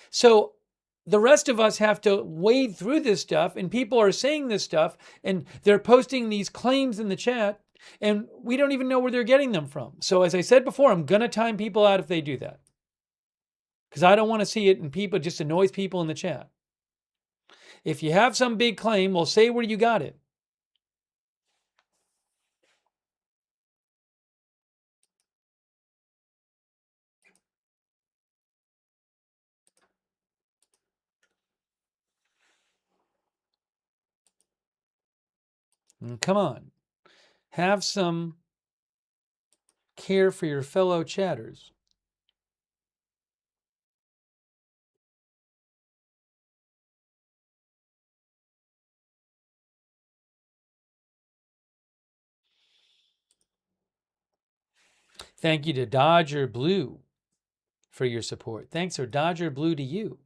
So the rest of us have to wade through this stuff, and people are saying this stuff, and they're posting these claims in the chat, and we don't even know where they're getting them from. So as I said before, I'm going to time people out if they do that, because I don't want to see it, and people just annoys people in the chat. If you have some big claim, well, say where you got it. Come on. Have some care for your fellow chatters. Thank you to Dodger Blue for your support. Thanks, or Dodger Blue to you.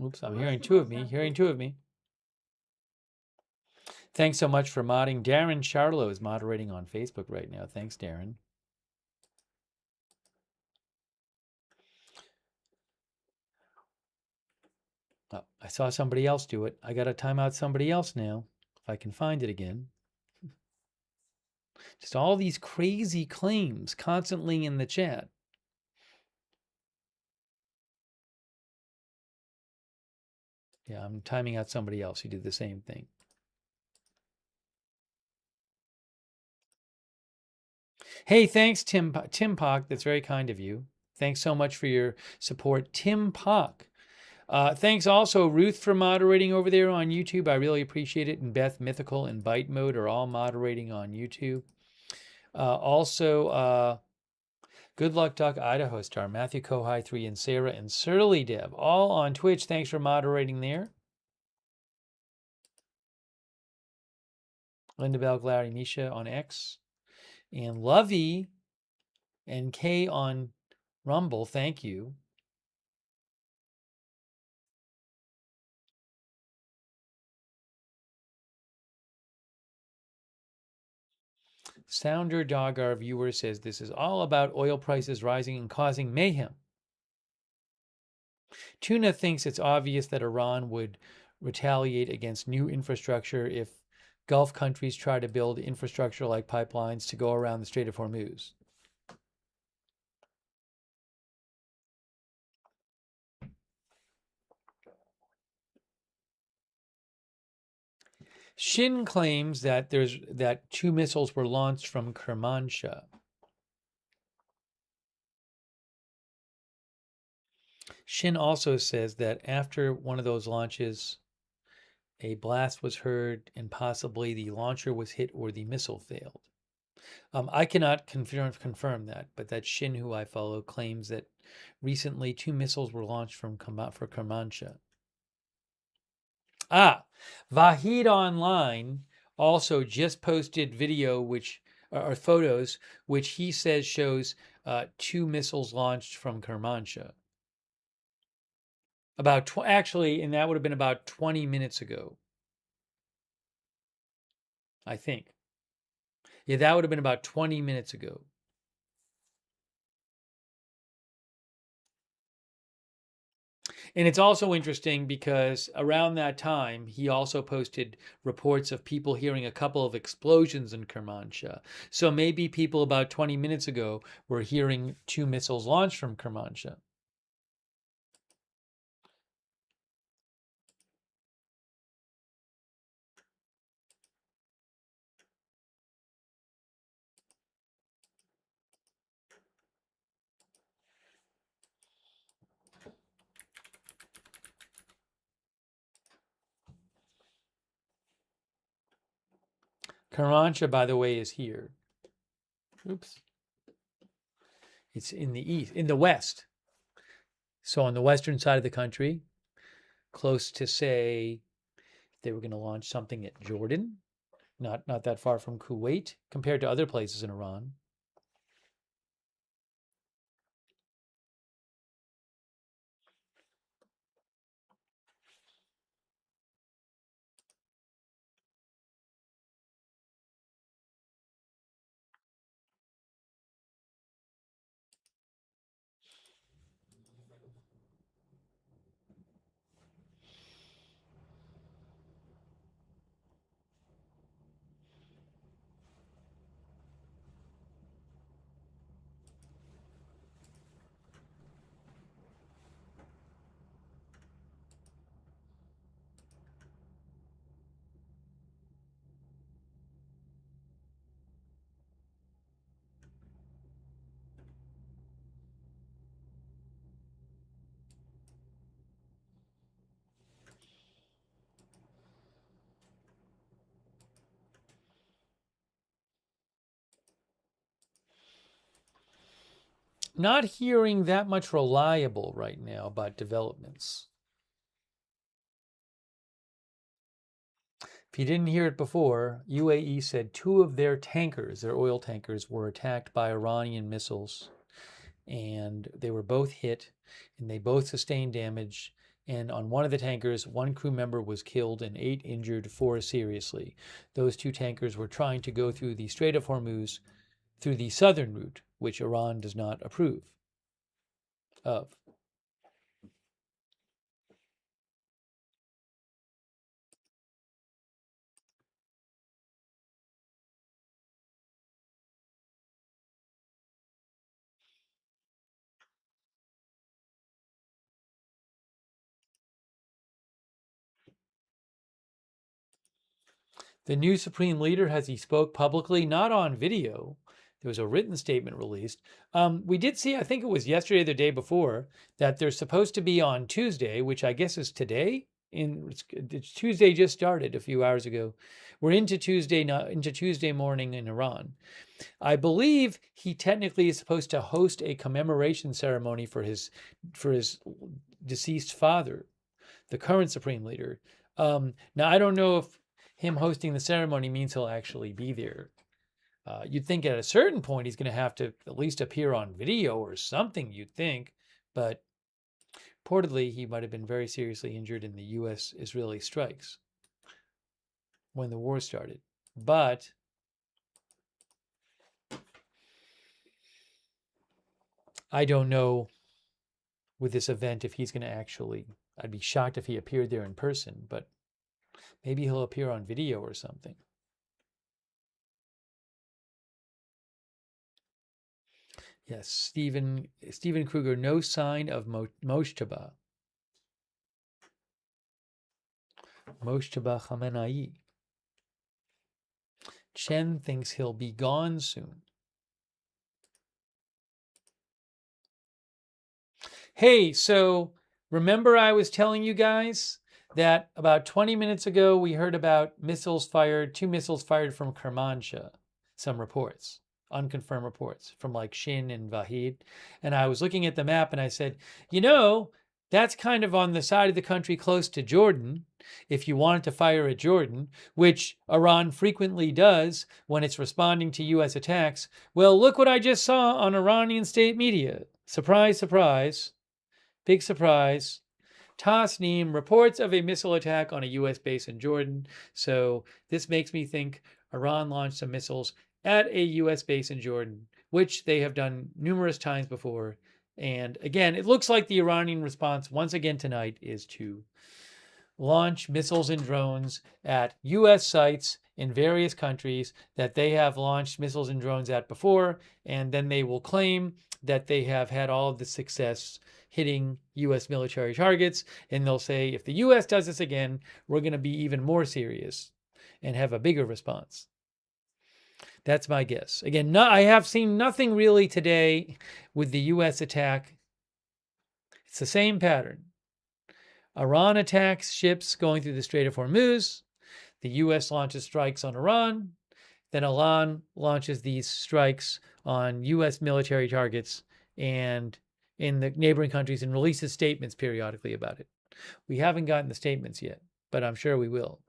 Oops, I'm hearing two of me. Thanks so much for modding. Darren Charlo is moderating on Facebook right now. Thanks, Darren. Oh, I saw somebody else do it. I got to time out somebody else now, if I can find it again. Just all these crazy claims constantly in the chat. Yeah, I'm timing out somebody else who did the same thing. Hey, thanks, Tim Pock. That's very kind of you. Thanks so much for your support, Tim Pock. Thanks also, Ruth, for moderating over there on YouTube. I really appreciate it. And Beth, Mythical, and Bite Mode are all moderating on YouTube. Also, Good Luck Duck, Idaho Star, Matthew Kohai 3, and Sarah and Surly Deb, all on Twitch. Thanks for moderating there. Linda Bell, Glary, Misha on X, and Lovey and Kay on Rumble. Thank you. Sounder Dog, our viewer, says this is all about oil prices rising and causing mayhem. Tuna thinks it's obvious that Iran would retaliate against new infrastructure if Gulf countries try to build infrastructure like pipelines to go around the Strait of Hormuz. Shin claims that two missiles were launched from Kermanshah. Shin also says that after one of those launches, a blast was heard and possibly the launcher was hit or the missile failed. I cannot confirm that, but that Shin, who I follow, claims that recently two missiles were launched for Kermanshah. Vahid Online also just posted video or photos which he says shows two missiles launched from Kermanshah. Actually, and that would have been about 20 minutes ago, I think. Yeah, that would have been about 20 minutes ago. And it's also interesting because around that time, he also posted reports of people hearing a couple of explosions in Kermanshah. So maybe people about 20 minutes ago were hearing 2 missiles launched from Kermanshah. Kermanshah, by the way, is here. Oops. It's in the east, in the west. So on the western side of the country, close to, say, they were going to launch something at Jordan, not that far from Kuwait, compared to other places in Iran. Not hearing that much reliable right now about developments. If you didn't hear it before, UAE said 2 of their tankers, their oil tankers, were attacked by Iranian missiles. And they were both hit, and they both sustained damage. And on one of the tankers, 1 crew member was killed and 8 injured, 4 seriously. Those 2 tankers were trying to go through the Strait of Hormuz through the southern route, which Iran does not approve of. The new supreme leader, has he spoke publicly, not on video. There was a written statement released. We did see, I think it was yesterday or the day before, that they're supposed to be on Tuesday, which I guess is today. It's Tuesday just started a few hours ago. We're into Tuesday morning in Iran. I believe he technically is supposed to host a commemoration ceremony for his deceased father, the current supreme leader. Now I don't know if him hosting the ceremony means he'll actually be there. You'd think at a certain point he's going to have to at least appear on video or something, you'd think. But reportedly, he might have been very seriously injured in the U.S.-Israeli strikes when the war started. But I don't know with this event if he's going to actually, I'd be shocked if he appeared there in person, but maybe he'll appear on video or something. Yes, Stephen Kruger, no sign of Moshtaba. Moshtaba Khamenei. Chen thinks he'll be gone soon. Hey, so remember I was telling you guys that about 20 minutes ago we heard about 2 missiles fired from Kermanshah, some reports, unconfirmed reports from like Shin and Vahid. And I was looking at the map and I said, you know, that's kind of on the side of the country close to Jordan, if you wanted to fire at Jordan, which Iran frequently does when it's responding to U.S. attacks. Well, look what I just saw on Iranian state media. Surprise, surprise. Big surprise. Tasnim reports of a missile attack on a U.S. base in Jordan. So this makes me think Iran launched some missiles at a U.S. base in Jordan, which they have done numerous times before, And again, it looks like the Iranian response once again tonight is to launch missiles and drones at U.S. sites in various countries that they have launched missiles and drones at before, and then they will claim that they have had all of the success hitting U.S. military targets, and they'll say, if the U.S. does this again, we're going to be even more serious and have a bigger response. That's my guess. Again, I have seen nothing really today with the U.S. attack. It's the same pattern. Iran attacks ships going through the Strait of Hormuz. The U.S. launches strikes on Iran. Then Iran launches these strikes on U.S. military targets and in the neighboring countries and releases statements periodically about it. We haven't gotten the statements yet, but I'm sure we will.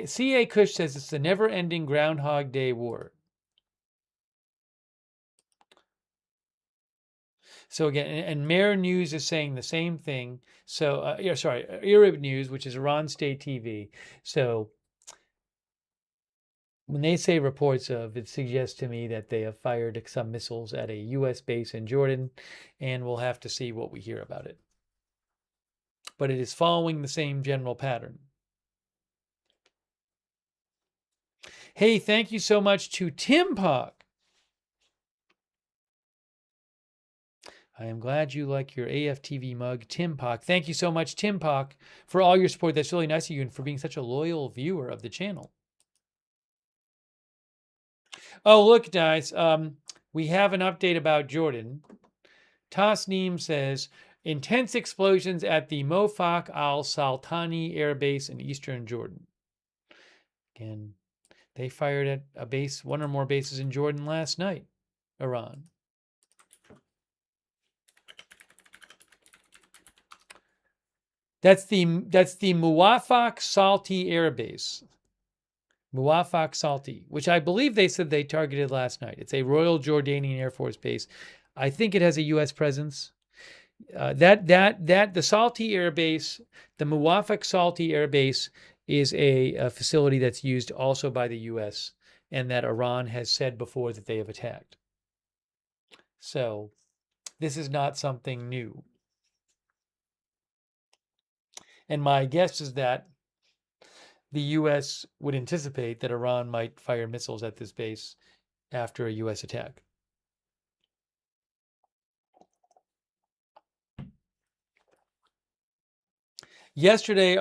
C.A. Cush says it's the never-ending Groundhog Day war. So again, and Mer News is saying the same thing. So, Arab News, which is Iran State TV. So when they say reports of, it suggests to me that they have fired some missiles at a U.S. base in Jordan, and we'll have to see what we hear about it. But it is following the same general pattern. Hey, thank you so much to Tim Pock. I am glad you like your AFTV mug, Tim Pock. Thank you so much, Tim Pock, for all your support. That's really nice of you and for being such a loyal viewer of the channel. Oh, look, guys, we have an update about Jordan. Tasneem says, intense explosions at the Mofak al-Saltani Air Base in eastern Jordan. Again, they fired at a base, one or more bases in Jordan last night, Iran. That's the Muwafaq Salti Air Base. Muwafaq Salti, which I believe they said they targeted last night. It's a Royal Jordanian Air Force base. I think it has a U.S. presence. The Salti Air Base, the Muwafaq Salti Air Base, is a facility that's used also by the U.S. and that Iran has said before that they have attacked. So this is not something new. And my guess is that the U.S. would anticipate that Iran might fire missiles at this base after a U.S. attack. Yesterday,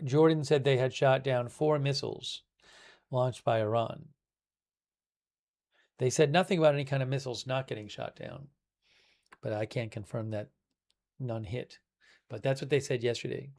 Jordan said they had shot down 4 missiles launched by Iran. They said nothing about any kind of missiles not getting shot down, but I can't confirm that none hit. But that's what they said yesterday.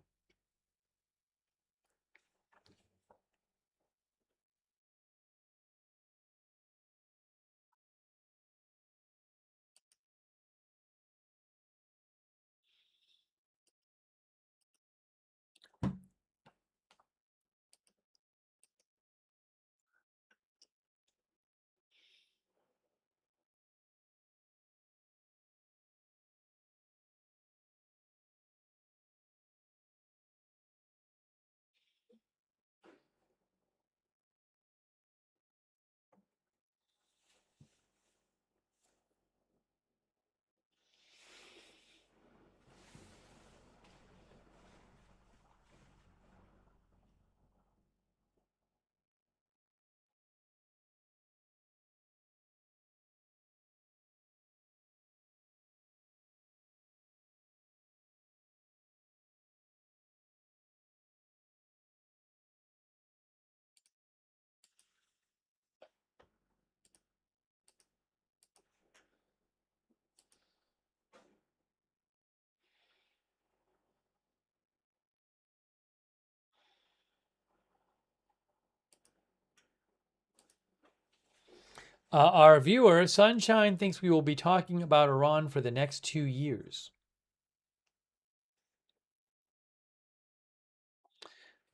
Our viewer, Sunshine, thinks we will be talking about Iran for the next 2 years.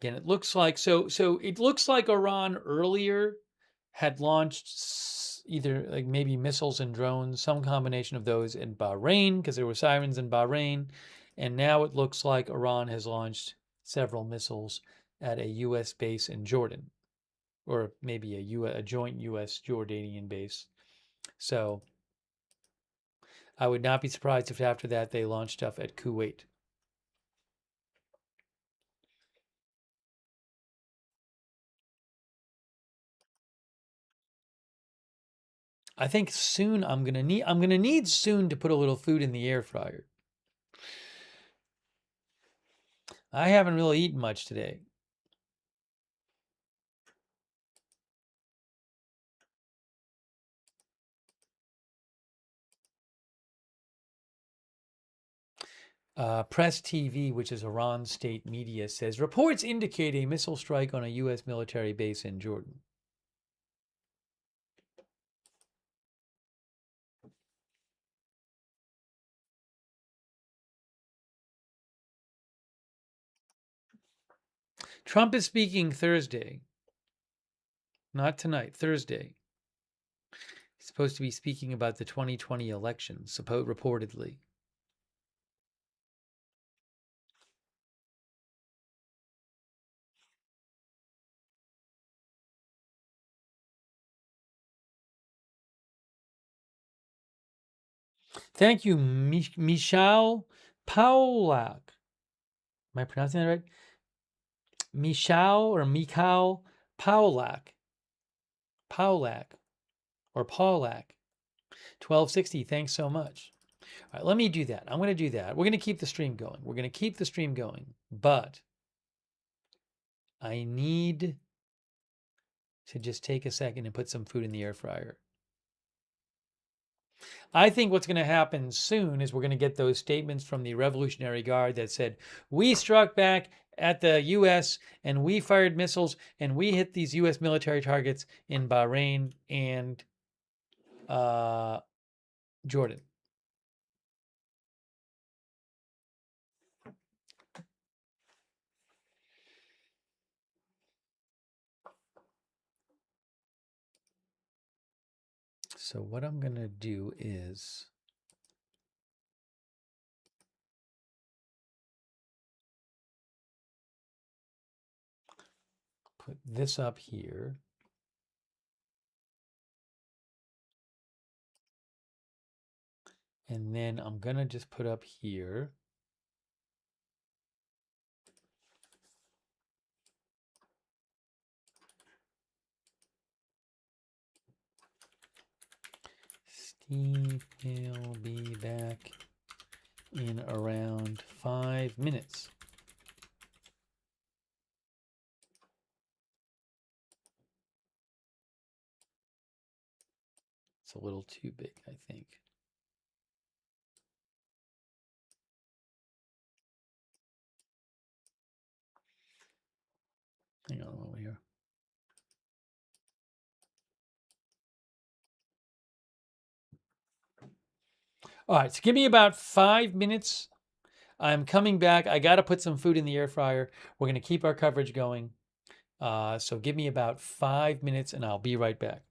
Again, it looks like it looks like Iran earlier had launched either like maybe missiles and drones, some combination of those in Bahrain, because there were sirens in Bahrain, And now it looks like Iran has launched several missiles at a U.S. base in Jordan, or maybe a joint U.S.-Jordanian base. So I would not be surprised if after that they launch stuff at Kuwait. I think soon I'm gonna need soon to put a little food in the air fryer. I haven't really eaten much today. Press TV, which is Iran state media, says reports indicate a missile strike on a U.S. military base in Jordan. Trump is speaking Thursday. Not tonight, Thursday. He's supposed to be speaking about the 2020 election, reportedly. Thank you, Michal Paulak. Am I pronouncing that right? Michal Paulak. Or Paulak. 1260, thanks so much. All right, let me do that. I'm going to do that. We're going to keep the stream going. But I need to just take a second and put some food in the air fryer. I think what's going to happen soon is we're going to get those statements from the Revolutionary Guard that said, we struck back at the U.S. and we fired missiles and we hit these U.S. military targets in Bahrain and Jordan. So what I'm going to do is put this up here. And then I'm going to just put up here. Steve will be back in around 5 minutes. It's a little too big, I think. Hang on over here. All right, so give me about 5 minutes. I'm coming back. I got to put some food in the air fryer. We're going to keep our coverage going. So give me about 5 minutes and I'll be right back.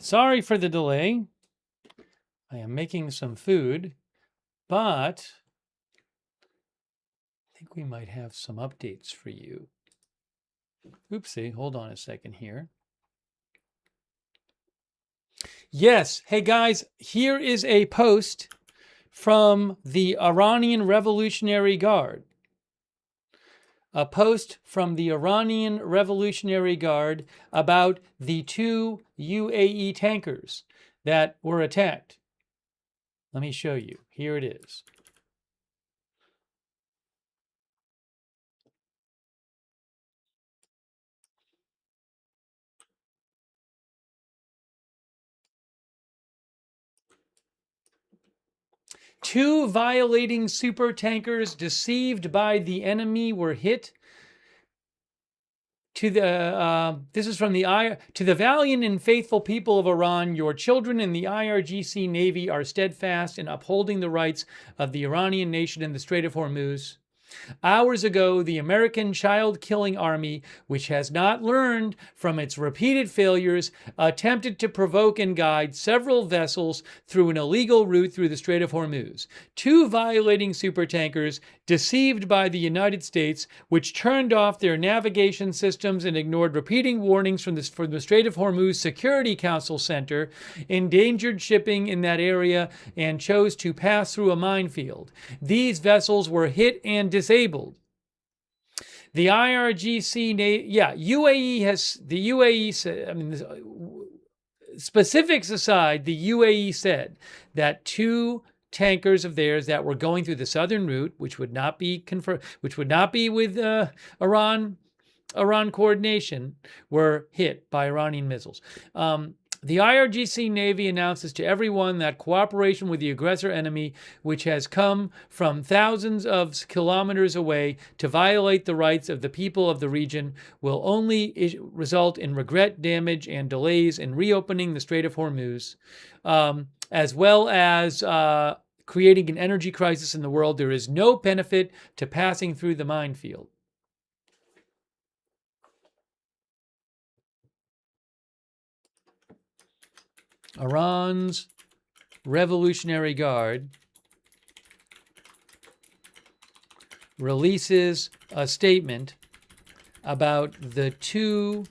Sorry for the delay. I am making some food, but I think we might have some updates for you. Oopsie, hold on a second here. Yes, hey guys, here is a post from the Iranian Revolutionary Guard. A post from the Iranian Revolutionary Guard about the 2 UAE tankers that were attacked. Let me show you. Here it is. Two violating super tankers deceived by the enemy were hit. To the this is from to the valiant and faithful people of Iran, your children in the IRGC Navy are steadfast in upholding the rights of the Iranian nation in the Strait of Hormuz. Hours ago, the American child-killing army, which has not learned from its repeated failures, attempted to provoke and guide several vessels through an illegal route through the Strait of Hormuz. Two violating supertankers, deceived by the United States, which turned off their navigation systems and ignored repeating warnings from the Strait of Hormuz Security Council Center, endangered shipping in that area and chose to pass through a minefield. These vessels were hit and disabled. The IRGC, UAE has, the UAE said, I mean, specifics aside, the UAE said that two tankers of theirs that were going through the southern route, which would not be confirmed, which would not be with Iran coordination, were hit by Iranian missiles. The IRGC Navy announces to everyone that cooperation with the aggressor enemy, which has come from thousands of kilometers away to violate the rights of the people of the region, will only result in regret, damage, and delays in reopening the Strait of Hormuz, as well as creating an energy crisis in the world. There is no benefit to passing through the minefield. Iran's Revolutionary Guard releases a statement about the two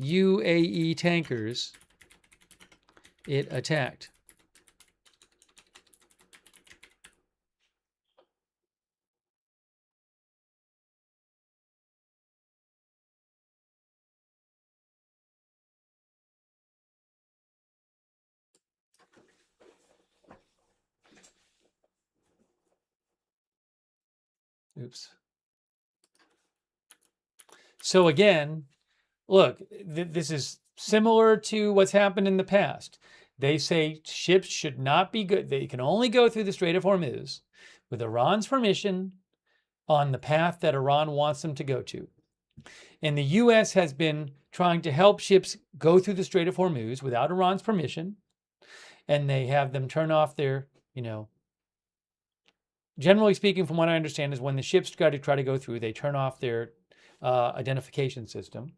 UAE tankers it attacked. Oops. So again, look, this is similar to what's happened in the past. They say ships should not be good. They can only go through the Strait of Hormuz with Iran's permission on the path that Iran wants them to go to. And the U.S. has been trying to help ships go through the Strait of Hormuz without Iran's permission. And they have them turn off their, generally speaking, from what I understand, is when the ships try to go through, they turn off their identification system.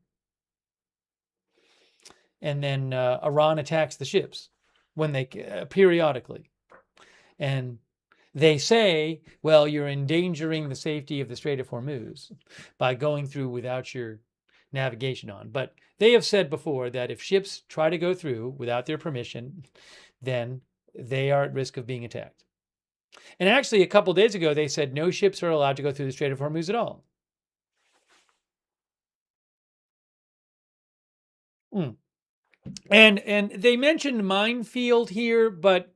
And then Iran attacks the ships when they periodically. And they say, well, you're endangering the safety of the Strait of Hormuz by going through without your navigation on. But they have said before that if ships try to go through without their permission, then they are at risk of being attacked. And actually, a couple days ago, they said no ships are allowed to go through the Strait of Hormuz at all. And they mentioned minefield here, but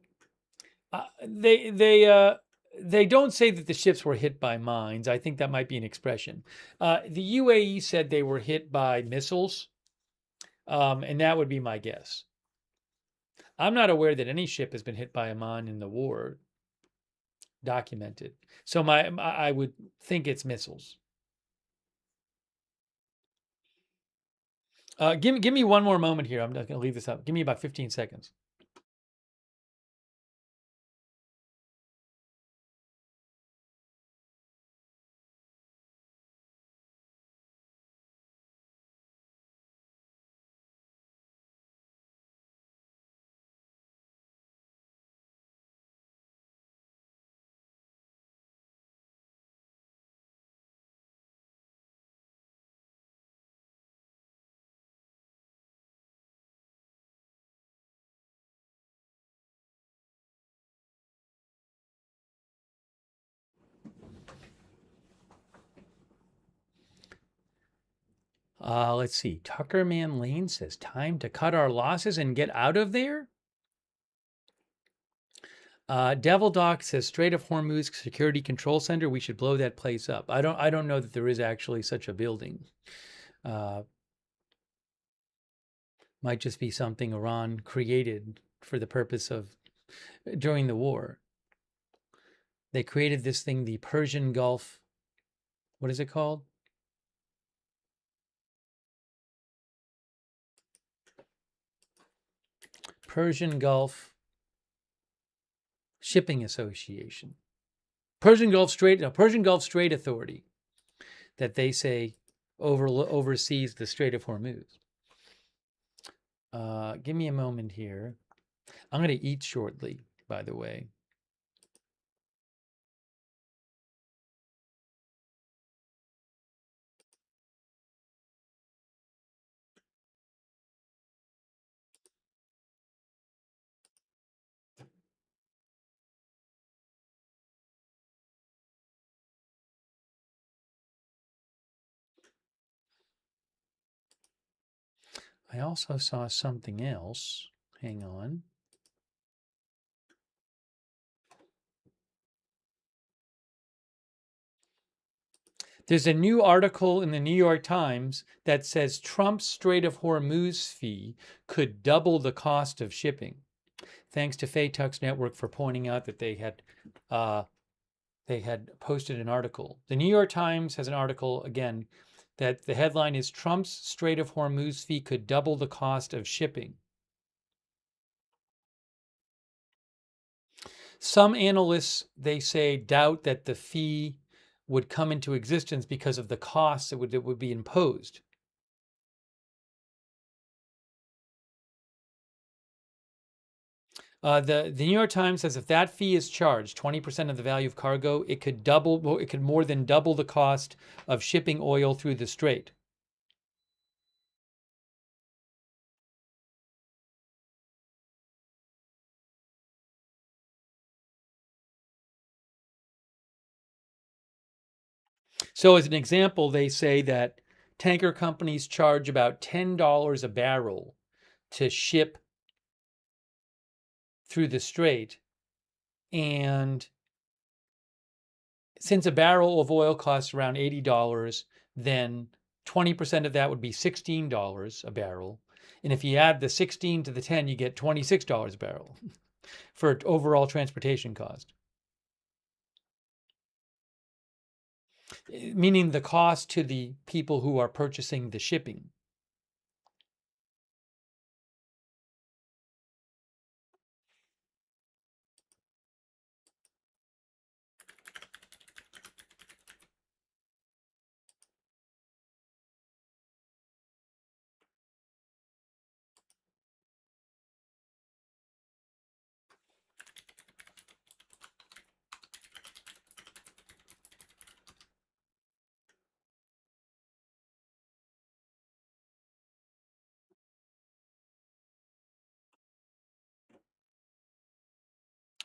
they don't say that the ships were hit by mines. I think that might be an expression. The UAE said they were hit by missiles, and that would be my guess. I'm not aware that any ship has been hit by a mine in the war, documented. So I would think it's missiles. Give me one more moment here. I'm not going to leave this up. Give me about 15 seconds. Let's see. Tuckerman Lane says, time to cut our losses and get out of there. Devil Doc says, Strait of Hormuz Security Control Center. We should blow that place up. I don't know that there is actually such a building. Might just be something Iran created for the purpose of during the war. They created this thing, the Persian Gulf. What is it called? Persian Gulf Shipping Association. Persian Gulf Strait Authority, that they say oversees the Strait of Hormuz. Give me a moment here. I'm going to eat shortly, by the way. I also saw something else. Hang on. There's a new article in the New York Times that says Trump's Strait of Hormuz fee could double the cost of shipping. Thanks to Faytuck's Network for pointing out that they had posted an article. The New York Times has an article, again, that the headline is Trump's Strait of Hormuz fee could double the cost of shipping. Some analysts, they say, doubt that the fee would come into existence because of the costs that would be imposed. The New York Times says if that fee is charged, 20% of the value of cargo, it could more than double the cost of shipping oil through the strait. So as an example, they say that tanker companies charge about $10 a barrel to ship through the strait. And since a barrel of oil costs around $80, then 20% of that would be $16 a barrel. And if you add the 16 to the 10, you get $26 a barrel for overall transportation cost. Meaning the cost to the people who are purchasing the shipping.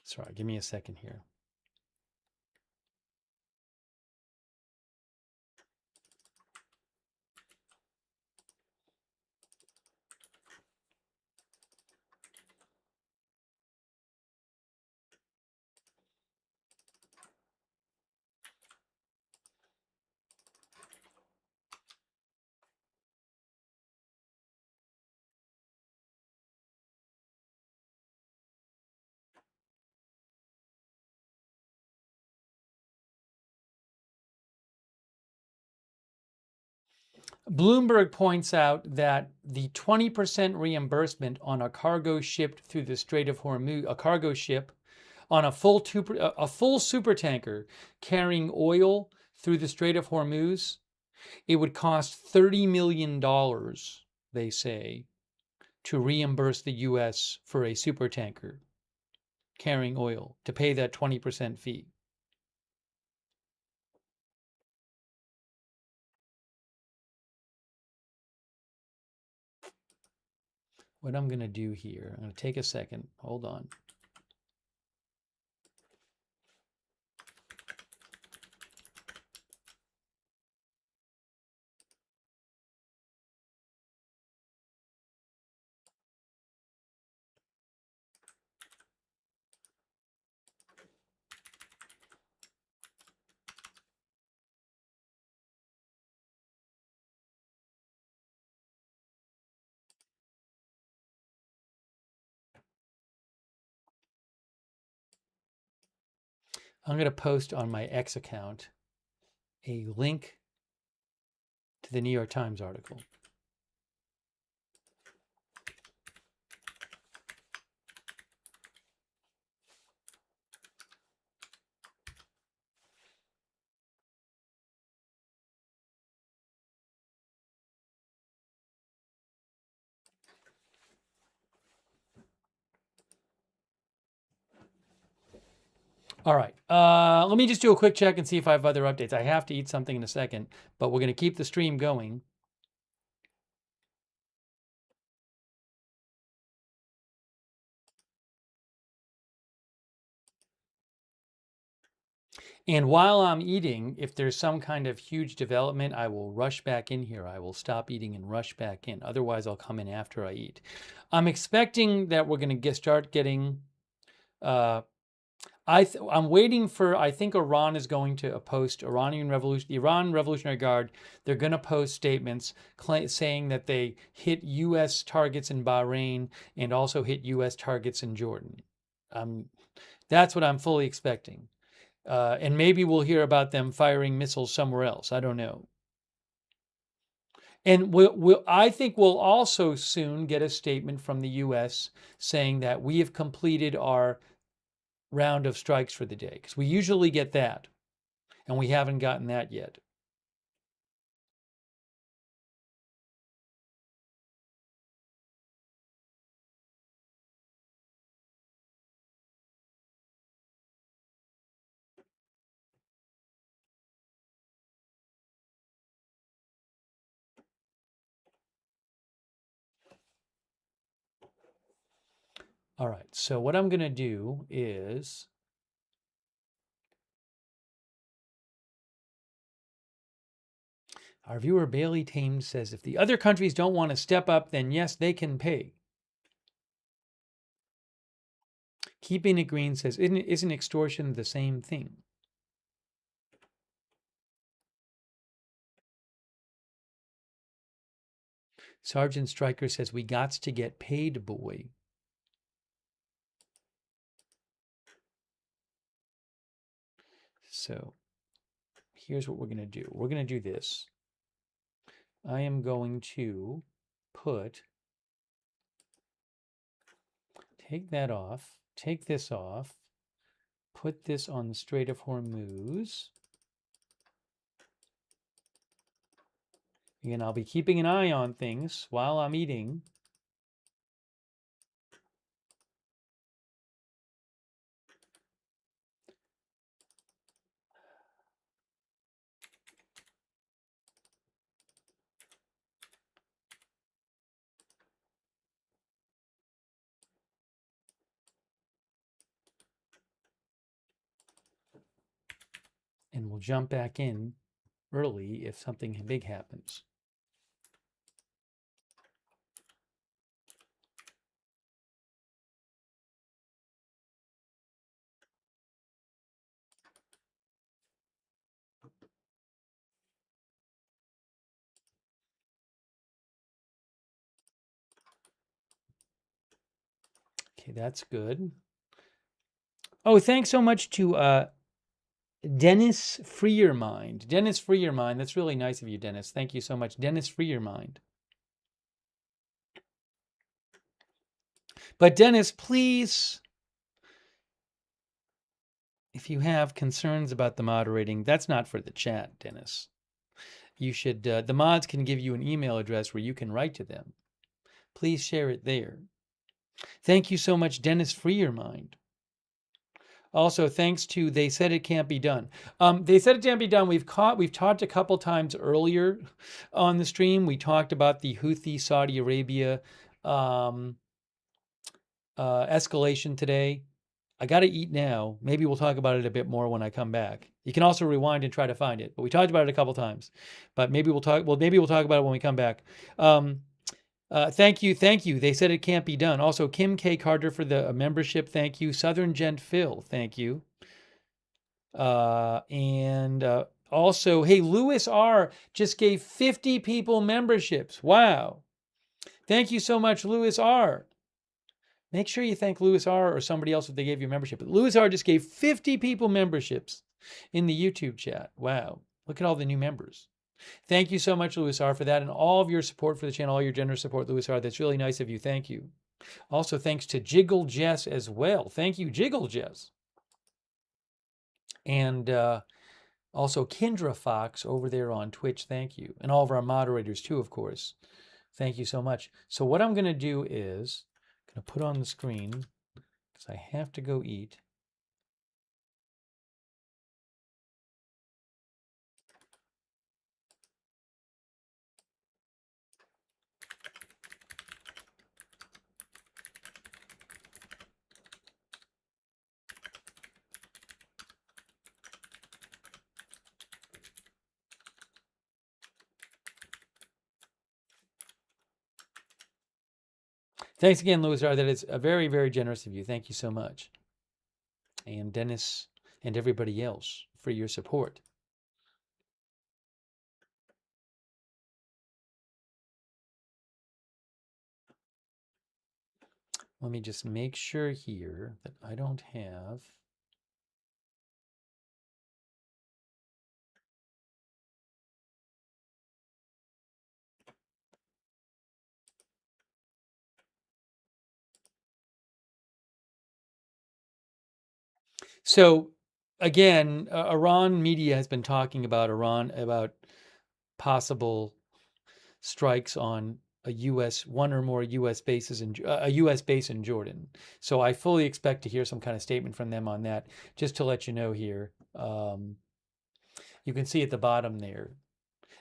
Sorry, give me a second here. Bloomberg points out that the 20% reimbursement on a cargo shipped through the Strait of Hormuz, a cargo ship on a full supertanker carrying oil through the Strait of Hormuz, it would cost $30 million, they say, to reimburse the U.S. for a supertanker carrying oil, to pay that 20% fee. What I'm going to do here, I'm going to take a second. Hold on. I'm going to post on my X account a link to the New York Times article. All right. Let me just do a quick check and see if I have other updates. I have to eat something in a second, but we're going to keep the stream going. And while I'm eating, if there's some kind of huge development, I will rush back in here. I will stop eating and rush back in. Otherwise, I'll come in after I eat. I'm expecting that we're going to start getting... I'm waiting for, I think Iran is going to post, the Iran Revolutionary Guard, they're going to post statements saying that they hit U.S. targets in Bahrain and also hit U.S. targets in Jordan. That's what I'm fully expecting. And maybe we'll hear about them firing missiles somewhere else. I don't know. And I think we'll also soon get a statement from the U.S. saying that we have completed our round of strikes for the day, because we usually get that, and we haven't gotten that yet. All right, so what I'm going to do is our viewer Bailey Thames says, if the other countries don't want to step up, then yes, they can pay. Keeping It Green says, isn't extortion the same thing? Sergeant Stryker says, we gots to get paid, boy. So here's what we're going to do. We're going to do this. I am going to take that off, take this off, put this on the Strait of Hormuz. Again, I'll be keeping an eye on things while I'm eating. And we'll jump back in early if something big happens. Okay, that's good. Oh, thanks so much to Dennis Free Your Mind. Dennis Free Your Mind. That's really nice of you, Dennis. Thank you so much. Dennis Free Your Mind. But Dennis, please, if you have concerns about the moderating, that's not for the chat, Dennis. You should, the mods can give you an email address where you can write to them. Please share it there. Thank you so much, Dennis Free Your Mind. Also, thanks to They Said It Can't Be Done. They Said It Can't Be Done. We've talked a couple times earlier on the stream. We talked about the Houthi Saudi Arabia escalation today. I got to eat now. Maybe we'll talk about it a bit more when I come back. You can also rewind and try to find it. But we talked about it a couple times. But maybe we'll talk. Well, maybe we'll talk about it when we come back. Thank you. They said it can't be done. Also, Kim K. Carter for the membership. Thank you. Southern Gent Phil. Thank you. Also, hey, Lewis R. just gave 50 people memberships. Wow. Thank you so much, Lewis R. Make sure you thank Louis R. or somebody else if they gave you a membership. But Louis R. just gave 50 people memberships in the YouTube chat. Wow. Look at all the new members. Thank you so much, Louis R., for that and all of your support for the channel, all your generous support, Louis R. That's really nice of you. Thank you. Also, thanks to Jiggle Jess as well. Thank you, Jiggle Jess. And also Kendra Fox over there on Twitch. Thank you. And all of our moderators too, of course. Thank you so much. So what I'm going to do is I'm going to put on the screen because I have to go eat. Thanks again, Louis R. That is very, very generous of you. Thank you so much. And Dennis and everybody else for your support. Let me just make sure here that I don't have... So again, Iran media has been talking about about possible strikes on one or more U.S. bases in a U.S. base in Jordan. So I fully expect to hear some kind of statement from them on that. Just to let you know here, you can see at the bottom there,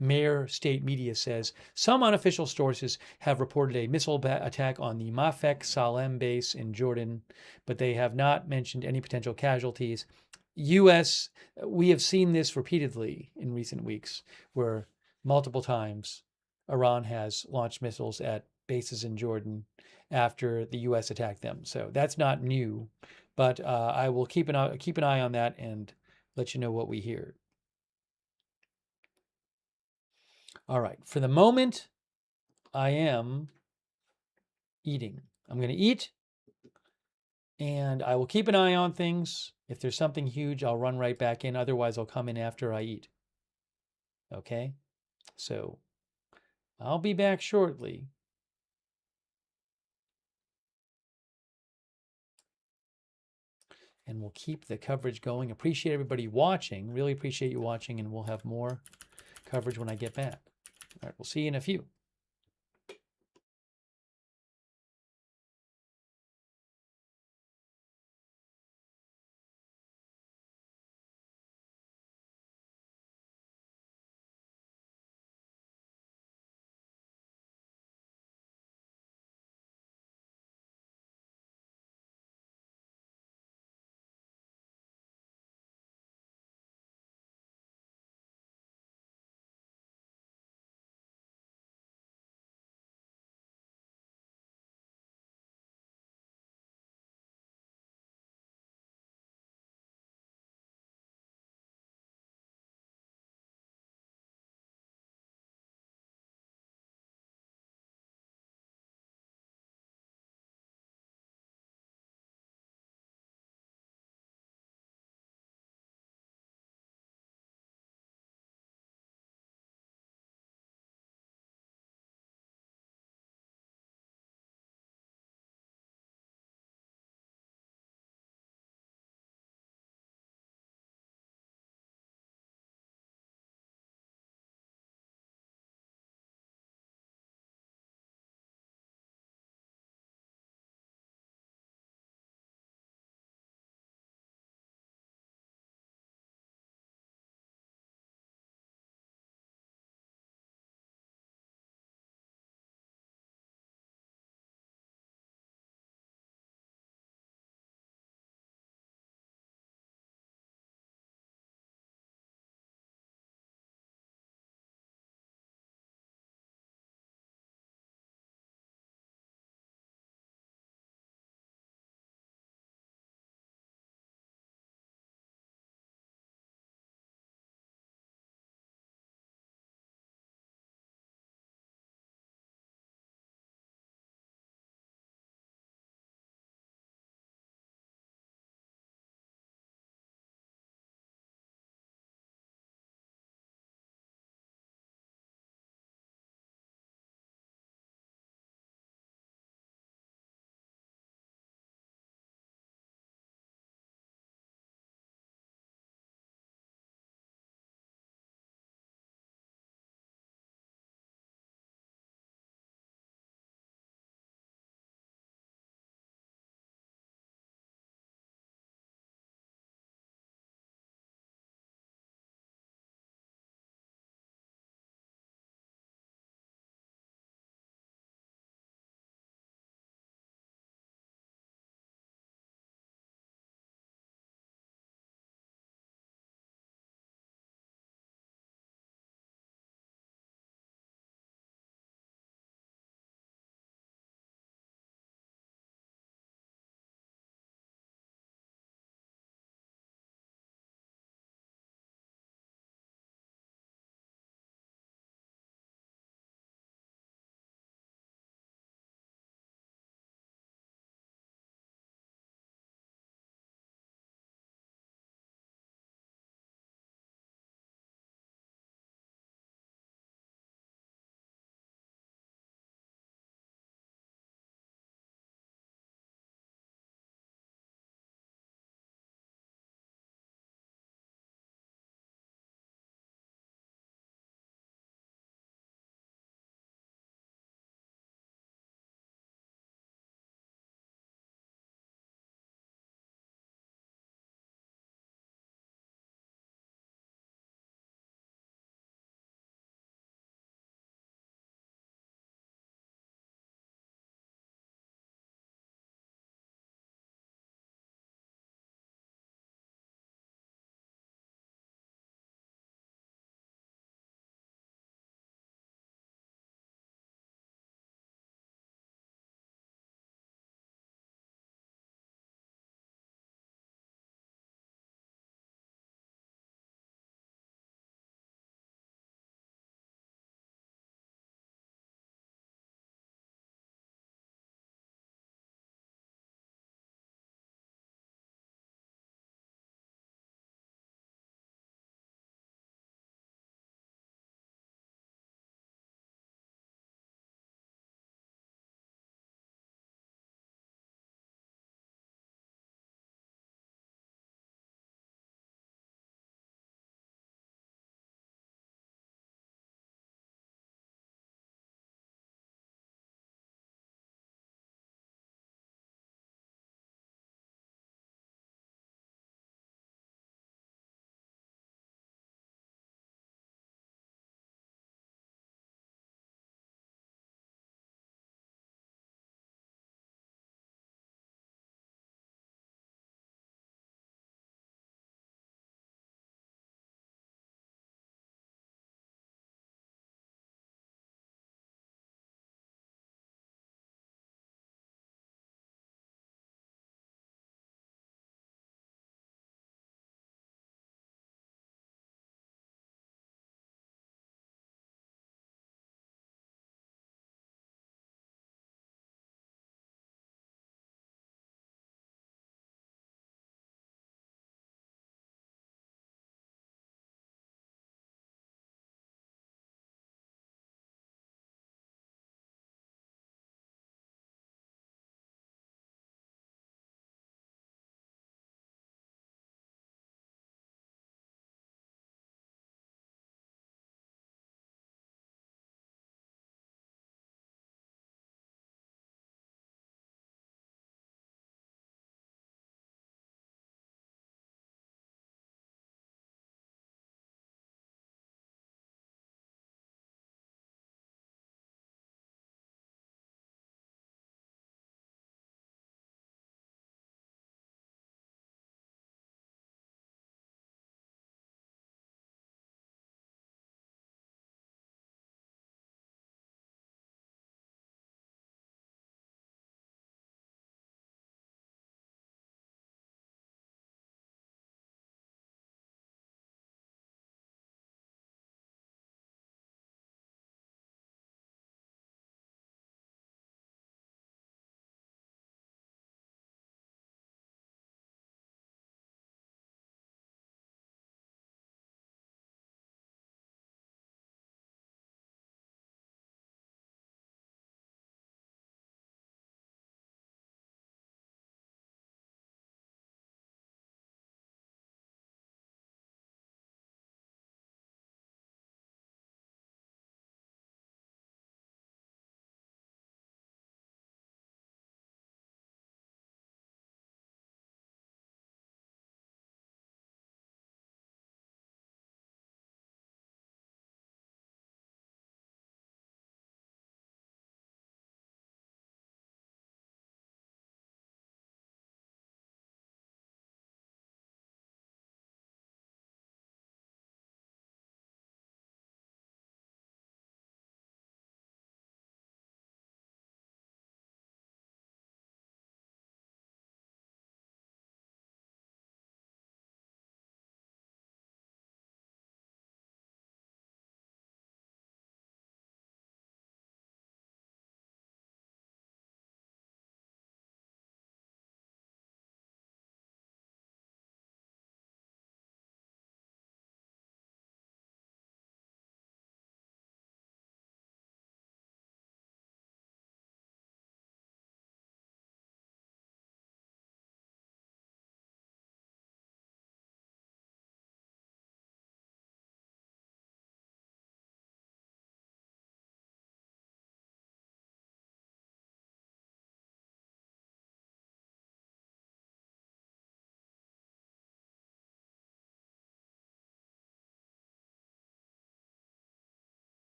Mayor State Media says some unofficial sources have reported a missile attack on the Mafek Salem base in Jordan, but they have not mentioned any potential casualties. U.S., we have seen this repeatedly in recent weeks, where multiple times Iran has launched missiles at bases in Jordan after the U.S. attacked them. So that's not new, but I will keep an eye on that and let you know what we hear. All right, for the moment, I am eating. I'm going to eat, and I will keep an eye on things. If there's something huge, I'll run right back in. Otherwise, I'll come in after I eat. Okay? So, I'll be back shortly. And we'll keep the coverage going. Appreciate everybody watching. Really appreciate you watching, and we'll have more coverage when I get back. All right, we'll see you in a few.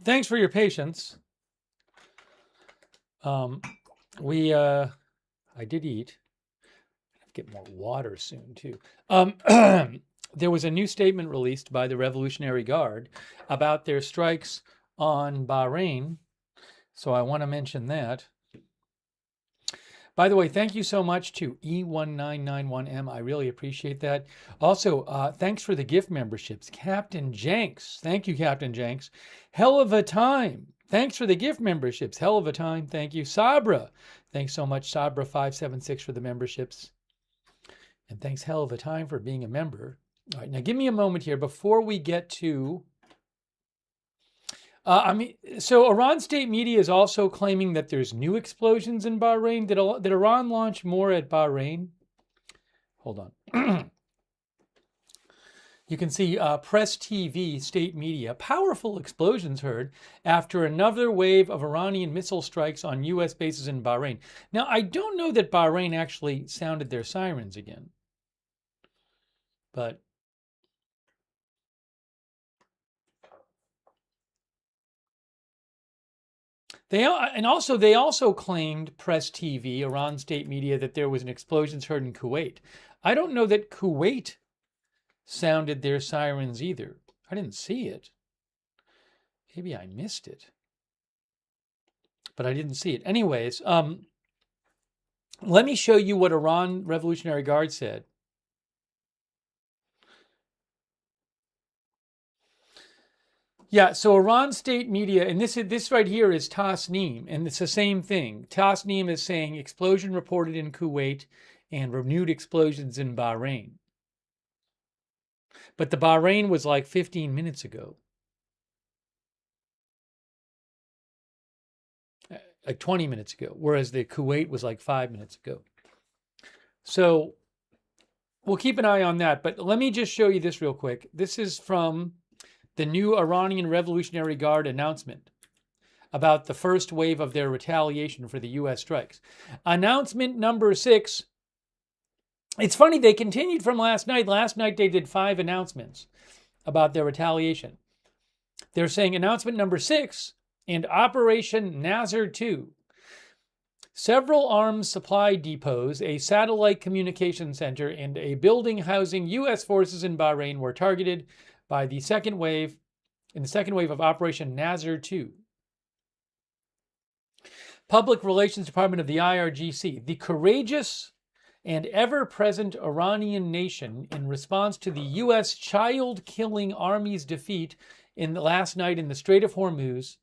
thanks for your patience. I did eat. I'll get more water soon too. There was a new statement released by the Revolutionary Guard about their strikes on Bahrain, so I want to mention that. By the way, thank you so much to E1991M. I really appreciate that. Also, thanks for the gift memberships. Captain Jenks. Thank you, Captain Jenks. Hell of a time. Thanks for the gift memberships. Hell of a time. Thank you. Sabra. Thanks so much, Sabra576, for the memberships. And thanks, Hell of a Time, for being a member. All right, now give me a moment here before we get to... so Iran state media is also claiming that there's new explosions in Bahrain. Did Iran launch more at Bahrain? Hold on. You can see Press TV state media. Powerful explosions heard after another wave of Iranian missile strikes on U.S. bases in Bahrain. Now, I don't know that Bahrain actually sounded their sirens again. But... They also claimed, Press TV, Iran state media, that there was an explosions heard in Kuwait. I don't know that Kuwait sounded their sirens either. I didn't see it. Maybe I missed it. But I didn't see it. Anyways, let me show you what Iran Revolutionary Guard said. Yeah, so Iran state media, and this right here is Tasnim, and it's the same thing. Tasnim is saying explosion reported in Kuwait and renewed explosions in Bahrain. But the Bahrain was like 15 minutes ago. Like 20 minutes ago, whereas the Kuwait was like 5 minutes ago. So we'll keep an eye on that, but let me just show you this real quick. This is from the new Iranian Revolutionary Guard announcement about the first wave of their retaliation for the U.S. strikes. Announcement number 6. It's funny, they continued from last night. Last night they did 5 announcements about their retaliation. They're saying announcement number 6 and Operation Nazar 2. Several arms supply depots, a satellite communication center, and a building housing U.S. forces in Bahrain were targeted by the second wave, of Operation Nazar 2. Public Relations Department of the IRGC, the courageous and ever-present Iranian nation, in response to the U.S. child-killing army's defeat last night in the Strait of Hormuz,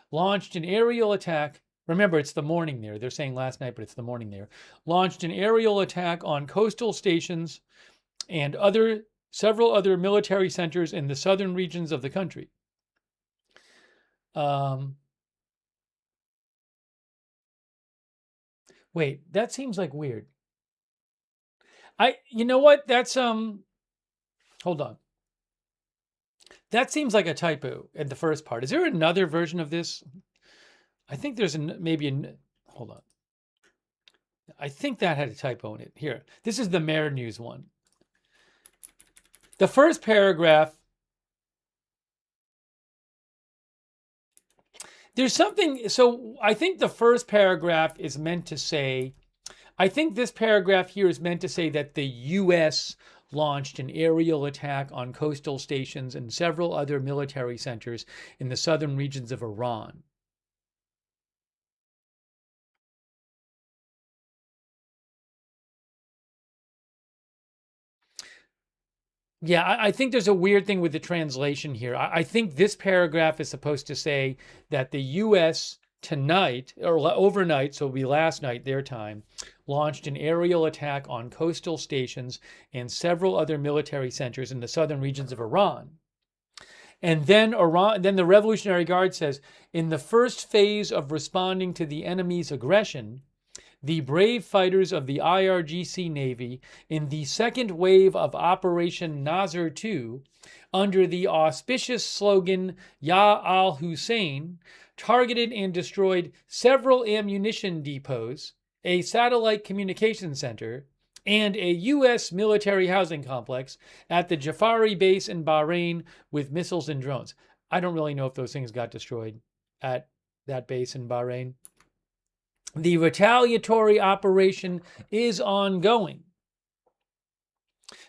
launched an aerial attack. Remember, it's the morning there. They're saying last night, but it's the morning there. Launched an aerial attack on coastal stations and several other military centers in the southern regions of the country. Wait, that seems like weird. You know what? That's hold on. That seems like a typo in the first part. Is there another version of this? I think there's hold on. I think that had a typo in it. Here, this is the Mer News one. The first paragraph, there's something, so I think the first paragraph is meant to say, I think this paragraph here is meant to say that the U.S. launched an aerial attack on coastal stations and several other military centers in the southern regions of Iran. Yeah, I think there's a weird thing with the translation here. I think this paragraph is supposed to say that the U.S. tonight, or overnight, so it'll be last night, their time, launched an aerial attack on coastal stations and several other military centers in the southern regions of Iran. And then the Revolutionary Guard says, in the first phase of responding to the enemy's aggression, the brave fighters of the IRGC Navy in the second wave of Operation Nazar 2, under the auspicious slogan Ya Al Hussein, targeted and destroyed several ammunition depots, a satellite communication center, and a U.S. military housing complex at the Jafari base in Bahrain with missiles and drones. I don't really know if those things got destroyed at that base in Bahrain. The retaliatory operation is ongoing.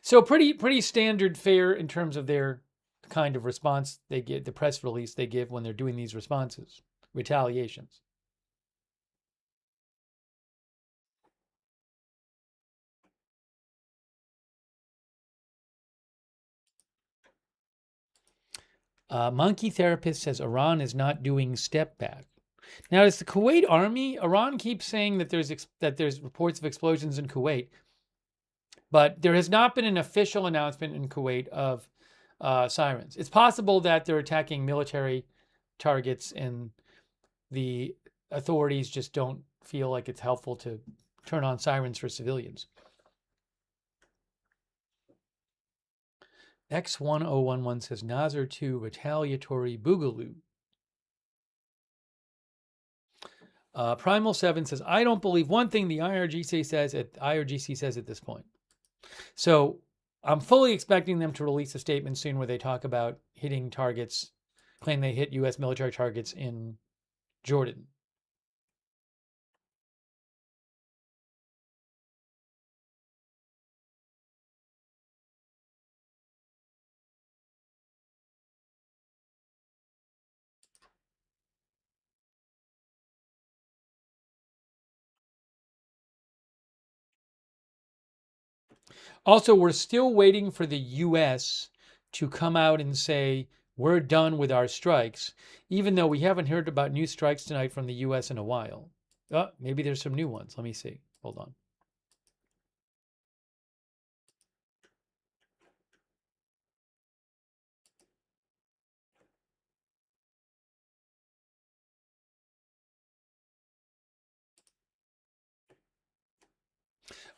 So pretty standard fare in terms of their kind of response they give, the press release they give when they're doing these responses, retaliations. Monkey Therapist says Iran is not doing step back. Now, it's the Kuwait army. Iran keeps saying that there's reports of explosions in Kuwait, but there has not been an official announcement in Kuwait of sirens. It's possible that they're attacking military targets and the authorities just don't feel like it's helpful to turn on sirens for civilians. X1011 says Nazar 2 retaliatory boogaloo. Primal 7 says, I don't believe one thing the IRGC says at this point. So I'm fully expecting them to release a statement soon where they talk about hitting targets, claim they hit U.S. military targets in Jordan. Also, we're still waiting for the U.S. to come out and say, we're done with our strikes, even though we haven't heard about new strikes tonight from the U.S. in a while. Maybe there's some new ones. Let me see. Hold on.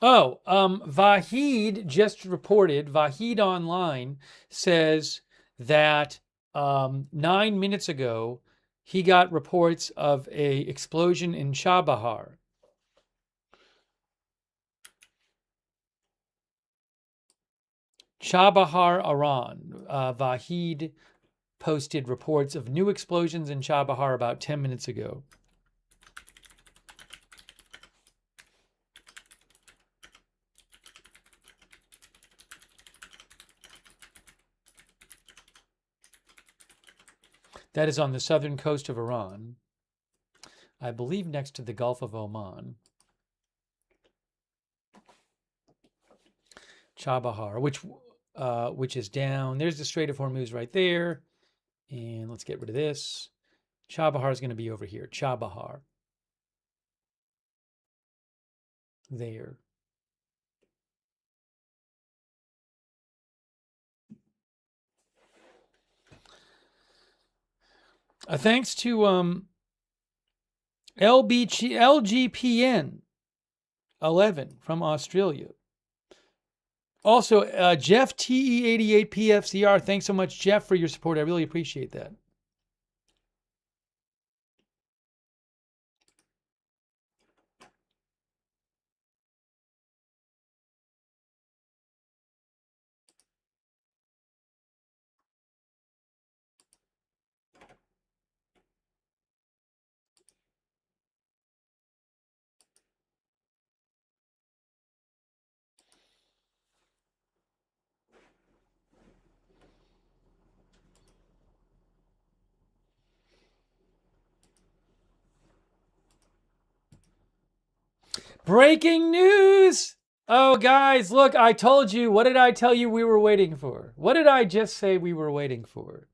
Vahid just reported, Vahid Online says that 9 minutes ago, he got reports of a explosion in Chabahar. Chabahar, Iran. Vahid posted reports of new explosions in Chabahar about 10 minutes ago. That is on the southern coast of Iran, I believe next to the Gulf of Oman. Chabahar, which is down. There's the Strait of Hormuz right there. And let's get rid of this. Chabahar is going to be over here. Chabahar. There. Thanks to LGPN 11 from Australia. Also, Jeff TE88PFCR, thanks so much, Jeff, for your support. I really appreciate that. Breaking news! Oh, guys, look, I told you. What did I tell you we were waiting for? What did I just say we were waiting for?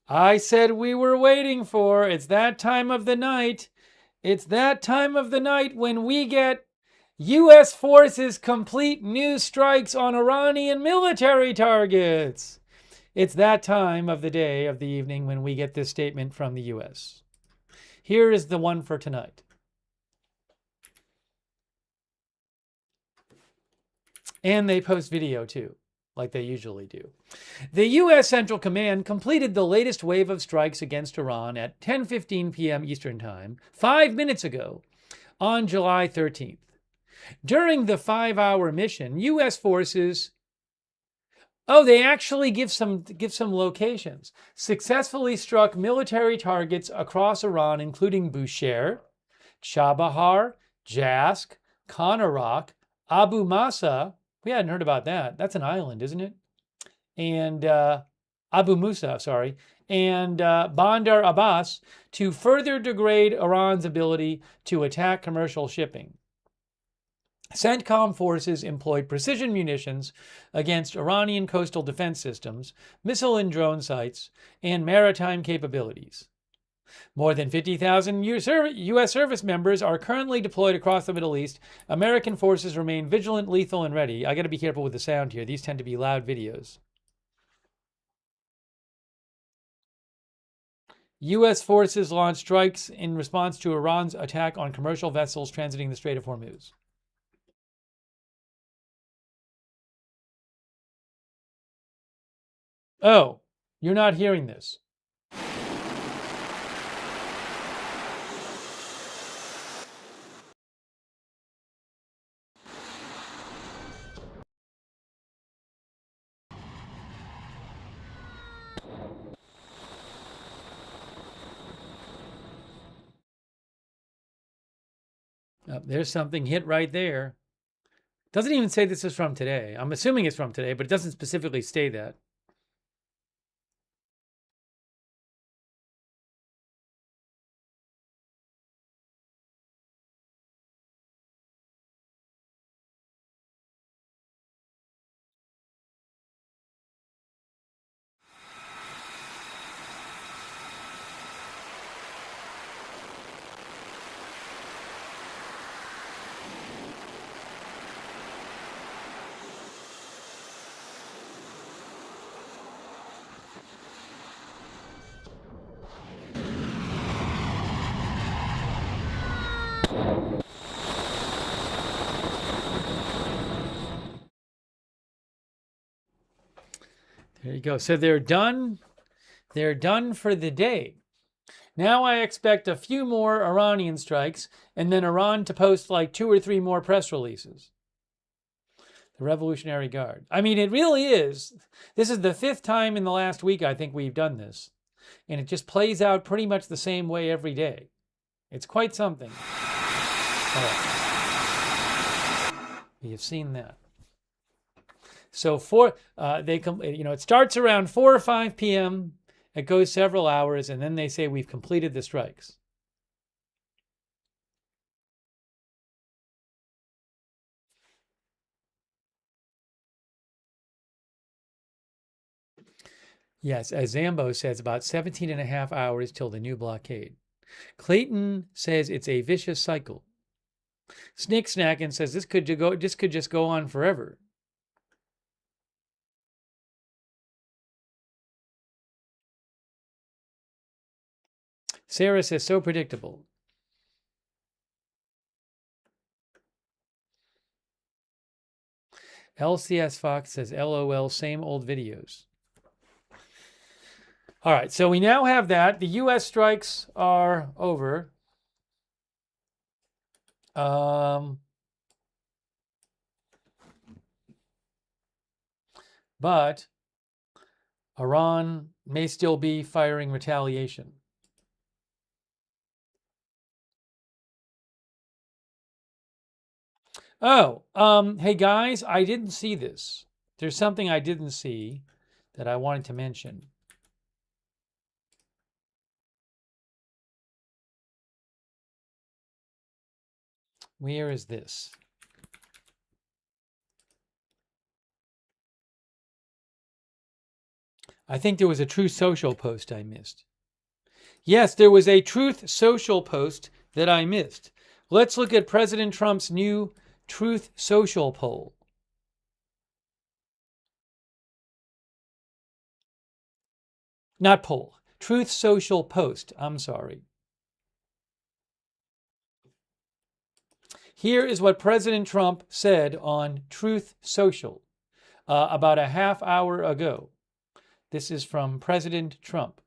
I said we were waiting for. It's that time of the night. It's that time of the night when we get U.S. forces complete new strikes on Iranian military targets. It's that time of the day, of the evening, when we get this statement from the U.S. Here is the one for tonight. And they post video too, like they usually do. The U.S. Central Command completed the latest wave of strikes against Iran at 10:15 p.m. Eastern Time, 5 minutes ago, on July 13th. During the 5-hour mission, U.S. forces Oh, they actually give some locations. Successfully struck military targets across Iran, including Bushehr, Chabahar, Jask, Konarak, Abu Masa. We hadn't heard about that. That's an island, isn't it? And Abu Musa, sorry, and Bandar Abbas to further degrade Iran's ability to attack commercial shipping. CENTCOM forces employed precision munitions against Iranian coastal defense systems, missile and drone sites, and maritime capabilities. More than 50,000 U.S. service members are currently deployed across the Middle East. American forces remain vigilant, lethal, and ready. I got to be careful with the sound here. These tend to be loud videos. U.S. forces launched strikes in response to Iran's attack on commercial vessels transiting the Strait of Hormuz. Oh, you're not hearing this. Oh, there's something hit right there. Doesn't even say this is from today. I'm assuming it's from today, but it doesn't specifically state that. There you go. So they're done. They're done for the day. Now I expect a few more Iranian strikes and then Iran to post like 2 or 3 more press releases. The Revolutionary Guard. I mean, it really is. This is the 5th time in the last week I think we've done this. And it just plays out pretty much the same way every day. It's quite something. We have seen that. So it starts around 4 or 5 p.m. It goes several hours, and then they say we've completed the strikes. Yes, as Zambo says, about 17 and a half hours till the new blockade. Clayton says it's a vicious cycle. Snick Snackin says this could just go on forever. Sarah says, so predictable. LCS Fox says, LOL, same old videos. All right, so we now have that. The U.S. strikes are over. But Iran may still be firing retaliation. Oh, hey guys, I didn't see this. There's something I didn't see that I wanted to mention. Where is this? I think there was a Truth Social post I missed. Yes, there was a Truth Social post that I missed. Let's look at President Trump's new Truth Social poll. Not poll. Truth Social post. I'm sorry. Here is what President Trump said on Truth Social about a half hour ago. This is from President Trump.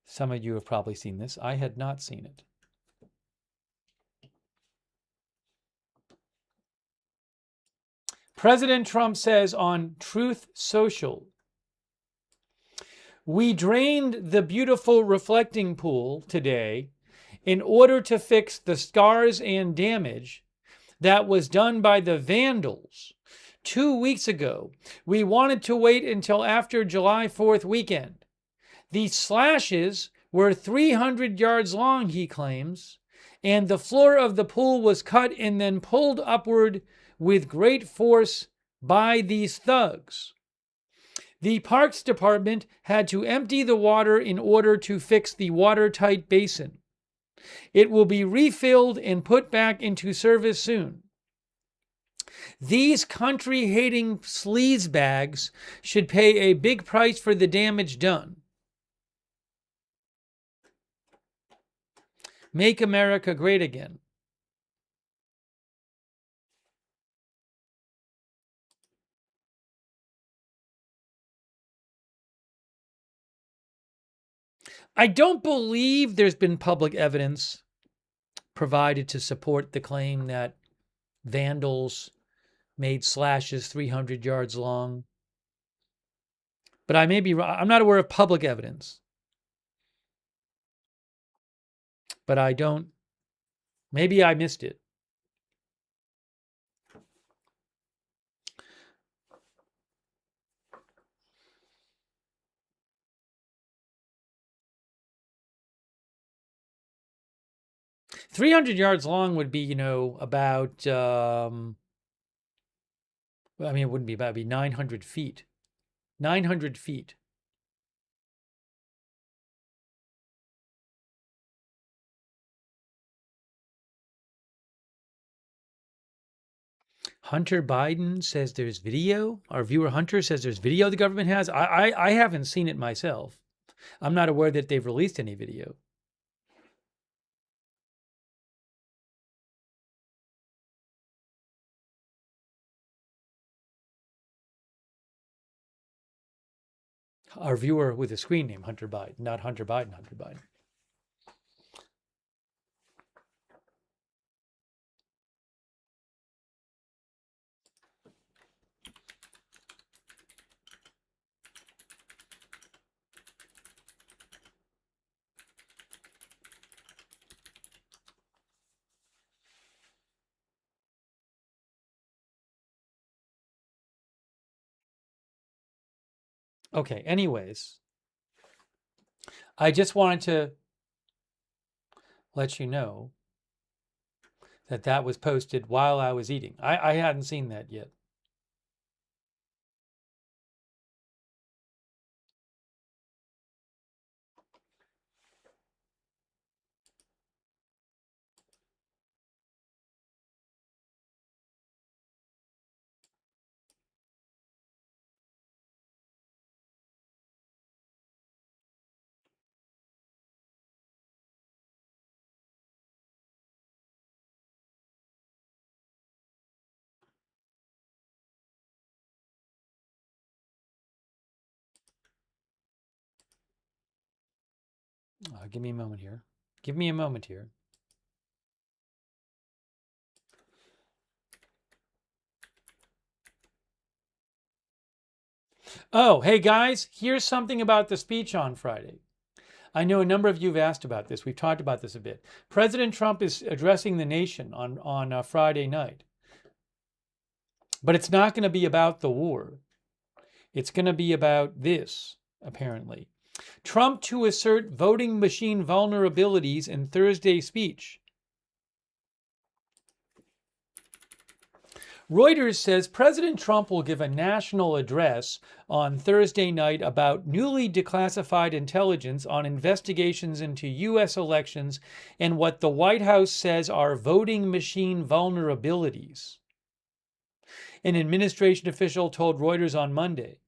Some of you have probably seen this. I had not seen it. President Trump says on Truth Social, "We drained the beautiful reflecting pool today in order to fix the scars and damage that was done by the vandals 2 weeks ago. We wanted to wait until after July 4th weekend. The slashes were 300 yards long," he claims, "and the floor of the pool was cut and then pulled upward with great force by these thugs. The Parks Department had to empty the water in order to fix the watertight basin. It will be refilled and put back into service soon. These country-hating sleazebags should pay a big price for the damage done. Make America great again." I don't believe there's been public evidence provided to support the claim that vandals made slashes 300 yards long. But I may be wrong. I'm not aware of public evidence. But I don't, maybe I missed it. "300 yards long would be, about, I mean, it wouldn't be about, it'd be 900 feet. 900 feet. Hunter Biden says there's video. Our viewer Hunter says there's video the government has. I haven't seen it myself. I'm not aware that they've released any video. Our viewer with a screen name, Hunter Biden, not Hunter Biden, Hunter Biden. Okay, anyways, I just wanted to let you know that that was posted while I was eating. I hadn't seen that yet. Give me a moment here. Give me a moment here. Oh, hey guys, here's something about the speech on Friday. I know a number of you have asked about this. We've talked about this a bit. President Trump is addressing the nation on Friday night. But it's not going to be about the war. It's going to be about this, apparently. Trump to assert voting machine vulnerabilities in Thursday's speech. Reuters says President Trump will give a national address on Thursday night about newly declassified intelligence on investigations into U.S. elections and what the White House says are voting machine vulnerabilities. An administration official told Reuters on Monday.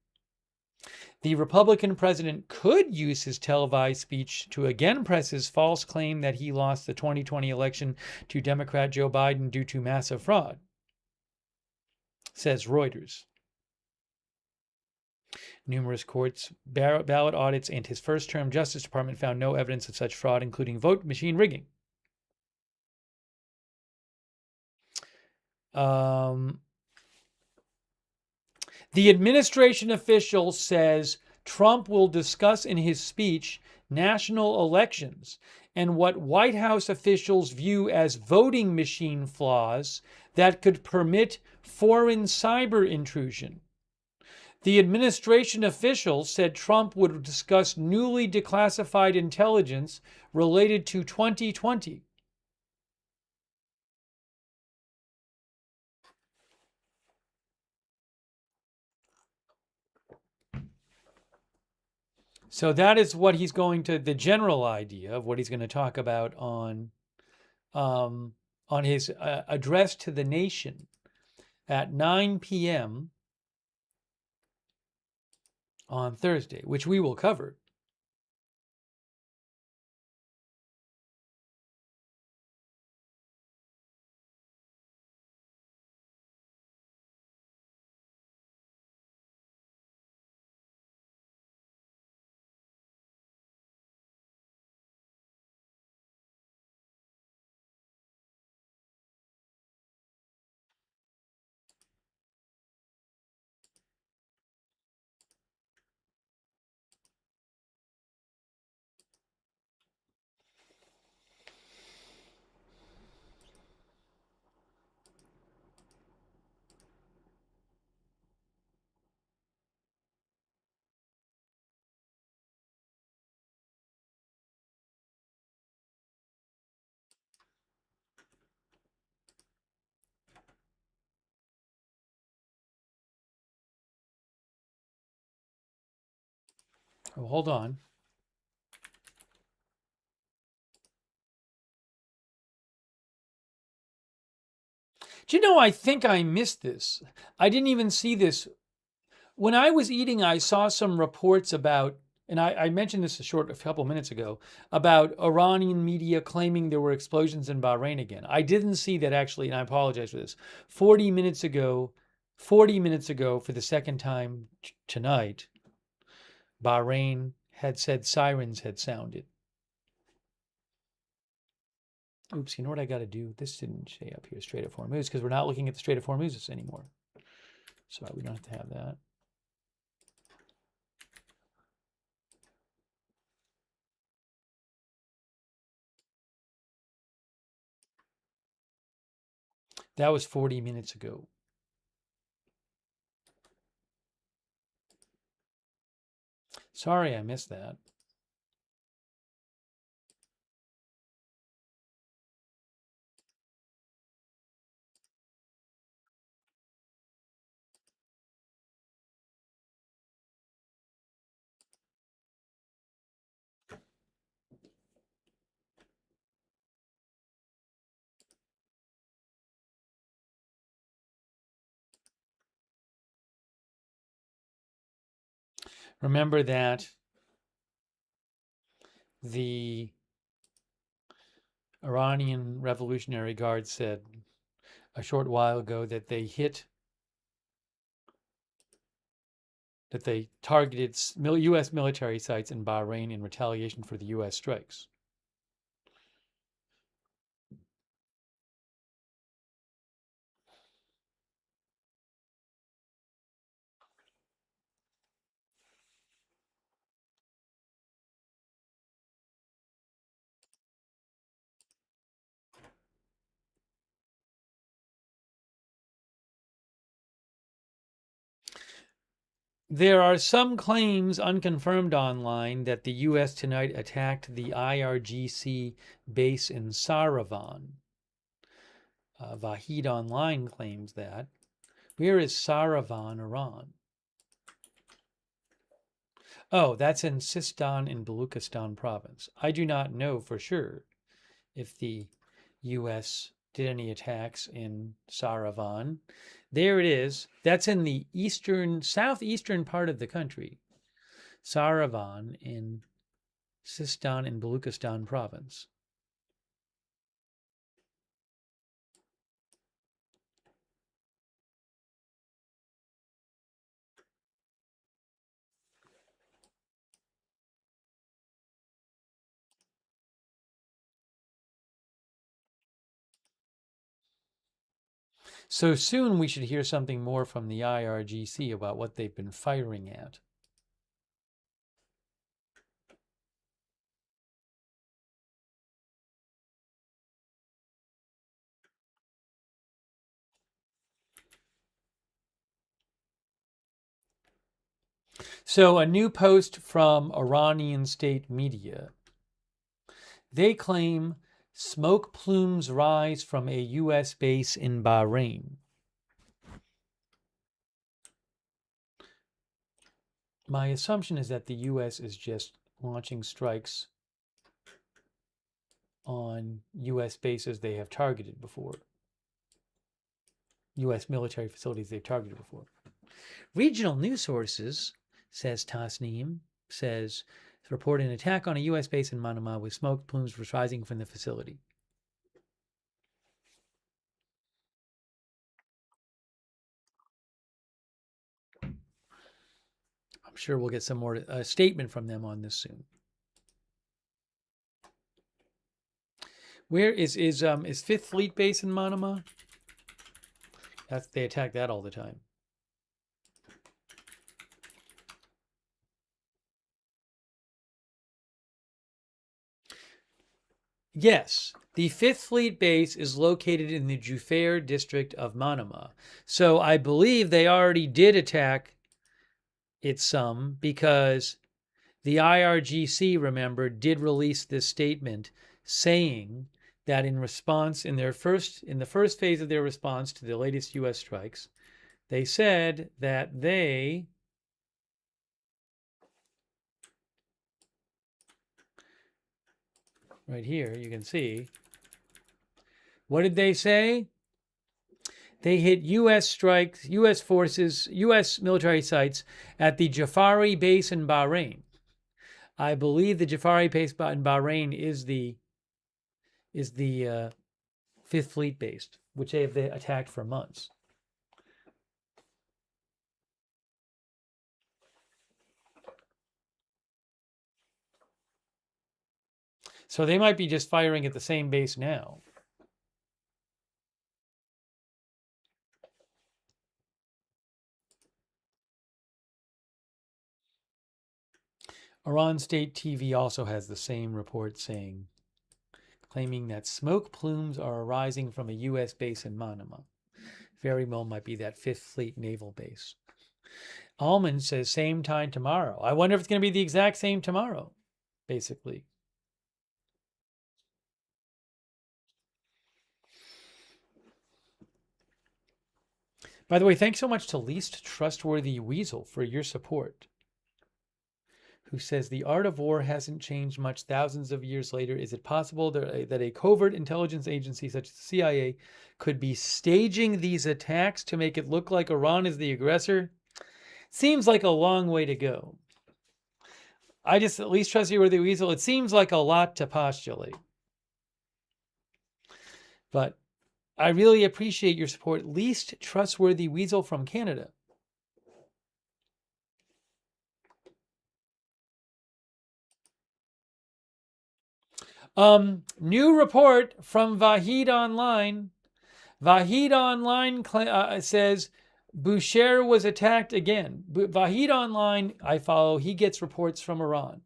The Republican president could use his televised speech to again press his false claim that he lost the 2020 election to Democrat Joe Biden due to massive fraud, says Reuters. Numerous courts, ballot audits, and his first-term Justice Department found no evidence of such fraud, including vote machine rigging. The administration official says Trump will discuss in his speech national elections and what White House officials view as voting machine flaws that could permit foreign cyber intrusion. The administration official said Trump would discuss newly declassified intelligence related to 2020. So that is what he's going to, the general idea of what he's going to talk about on his address to the nation at 9 p.m. on Thursday, which we will cover. Oh, hold on. Do you know, I think I missed this. I didn't even see this. When I was eating, I saw some reports about, and I mentioned this a couple minutes ago, about Iranian media claiming there were explosions in Bahrain again. I didn't see that actually, and I apologize for this. 40 minutes ago, for the second time tonight, Bahrain had said sirens had sounded. Oops, you know what I got to do? This didn't say up here, Strait of Hormuz, because we're not looking at the Strait of Hormuz anymore. So we don't have to have that. That was 40 minutes ago. Sorry, I missed that. Remember that the Iranian Revolutionary Guard said a short while ago that they targeted U.S. military sites in Bahrain in retaliation for the U.S. strikes. There are some claims, unconfirmed online, that the U.S. tonight attacked the IRGC base in Saravan. Vahid Online claims that. Where is Saravan, Iran? Oh, that's in Sistan in Baluchistan province. I do not know for sure if the U.S. did any attacks in Saravan. There it is. That's in the southeastern part of the country. Saravan in Sistan in Baluchistan province. So soon we should hear something more from the IRGC about what they've been firing at. So a new post from Iranian state media. They claim smoke plumes rise from a U.S. base in Bahrain. My assumption is that the U.S. is just launching strikes on U.S. bases they have targeted before. U.S. military facilities they've targeted before. Regional news sources, says Tasneem, report an attack on a U.S. base in Manama with smoke plumes rising from the facility. I'm sure we'll get some more statement from them on this soon. Where is Fifth Fleet Base in Manama? They attack that all the time. Yes, the Fifth Fleet Base is located in the Jufair district of Manama. So I believe they already did attack it some, because the IRGC, remember, did release this statement saying that in response, in the first phase of their response to the latest U.S. strikes, they said that they right here, you can see, what did they say? They hit U.S. strikes, U.S. forces, U.S. military sites at the Jafari base in Bahrain. I believe the Jafari base in Bahrain is the Fifth Fleet base, which they have attacked for months. So they might be just firing at the same base now. Iran State TV also has the same report claiming that smoke plumes are arising from a U.S. base in Manama. Very well might be that Fifth Fleet naval base. Almond says same time tomorrow. I wonder if it's going to be the exact same tomorrow, basically. By the way, thanks so much to Least Trustworthy Weasel for your support, who says the art of war hasn't changed much thousands of years later. Is it possible that a covert intelligence agency such as the CIA could be staging these attacks to make it look like Iran is the aggressor? Seems like a long way to go. At least Trustworthy Weasel, it seems like a lot to postulate. But I really appreciate your support. Least Trustworthy Weasel from Canada. New report from Vahid Online. Vahid Online says Bushehr was attacked again. Vahid Online, I follow, he gets reports from Iran.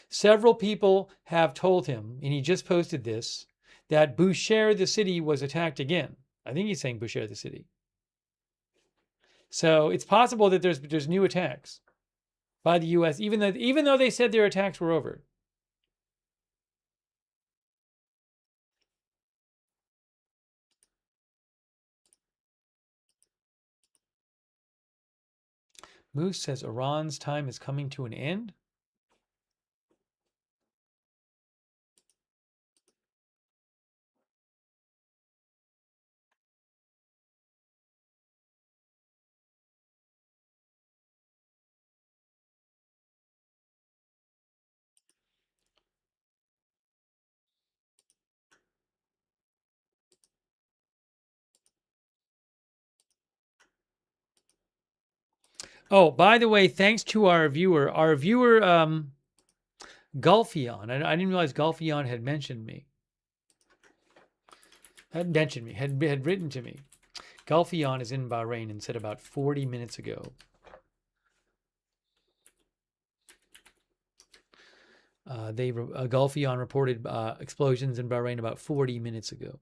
Several people have told him, and he just posted this, that Bushehr, the city, was attacked again. I think he's saying Bushehr, the city. So it's possible that there's new attacks by the U.S., even though they said their attacks were over. Moose says Iran's time is coming to an end. Oh, by the way, thanks to our viewer Gulfion. I didn't realize Gulfion had mentioned me. Had written to me. Gulfion is in Bahrain and said about 40 minutes ago. Gulfion reported explosions in Bahrain about 40 minutes ago.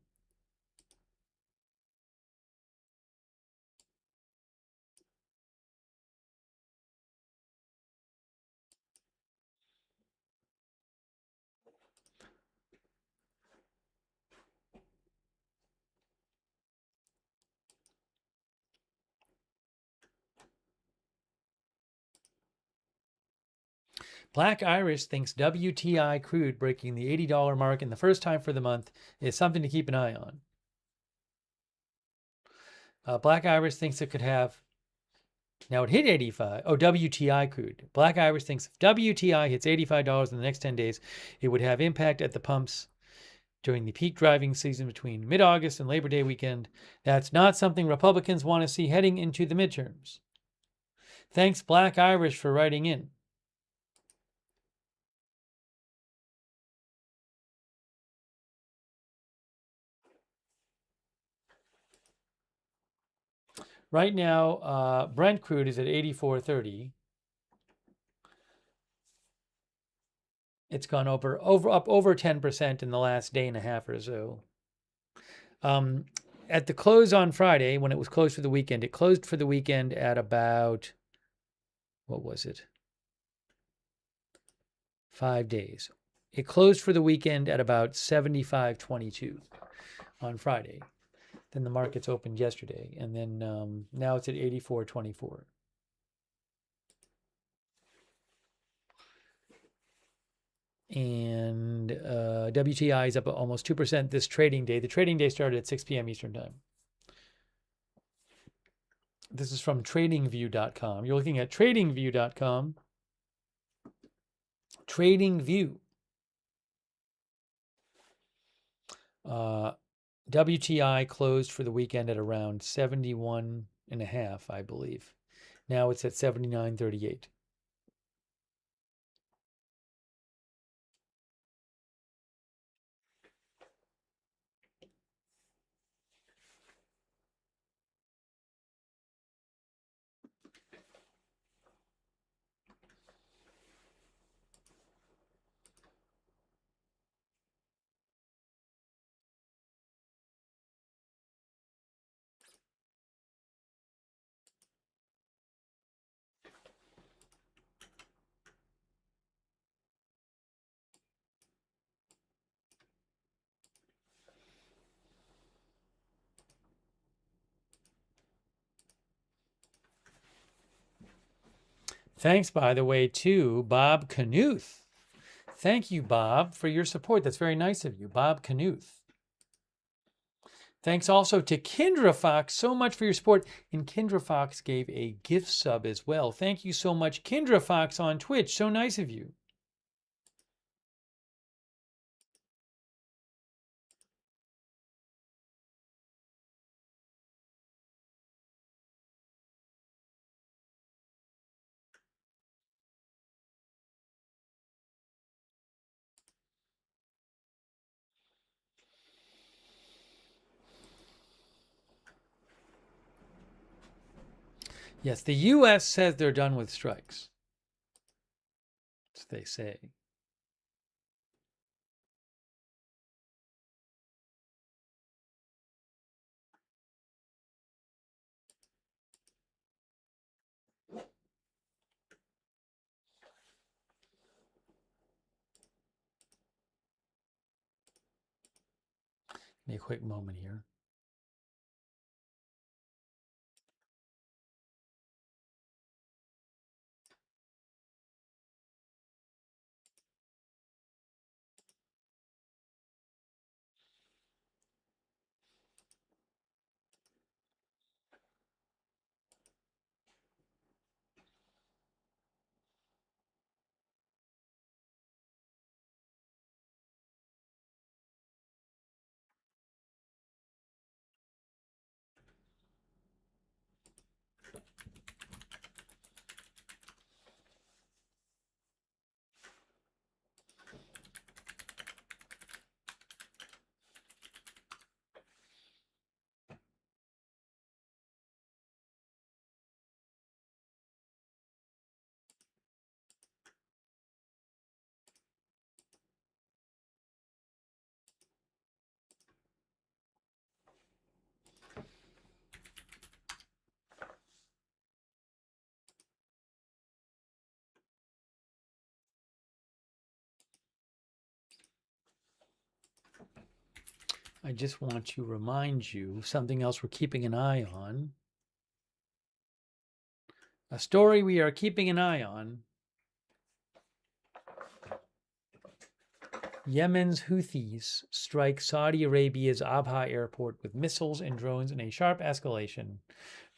Black Irish thinks WTI crude breaking the $80 mark in the first time for the month is something to keep an eye on. Black Irish thinks it could have, now it hit 85. Oh, WTI crude. Black Irish thinks if WTI hits $85 in the next 10 days, it would have impact at the pumps during the peak driving season between mid-August and Labor Day weekend. That's not something Republicans want to see heading into the midterms. Thanks, Black Irish, for writing in. Right now, Brent crude is at 84.30. It's gone up over 10% in the last day and a half or so. At the close on Friday, when it was closed for the weekend, it closed for the weekend at about, what was it? 5 days. It closed for the weekend at about 75.22 on Friday. Then the markets opened yesterday, and then now it's at 84.24. And WTI is up almost 2% this trading day. The trading day started at 6 p.m. Eastern Time. This is from tradingview.com. You're looking at tradingview.com. TradingView. WTI closed for the weekend at around 71.5, I believe. Now it's at 79.38. Thanks, by the way, to Bob Knuth. Thank you, Bob, for your support. That's very nice of you, Bob Knuth. Thanks also to Kendra Fox so much for your support. And Kendra Fox gave a gift sub as well. Thank you so much, Kendra Fox on Twitch. So nice of you. Yes, the U.S. says they're done with strikes. That's what they say. Give me a quick moment here. I just want to remind you of something else we're keeping an eye on. A story we are keeping an eye on. Yemen's Houthis strike Saudi Arabia's Abha airport with missiles and drones in a sharp escalation,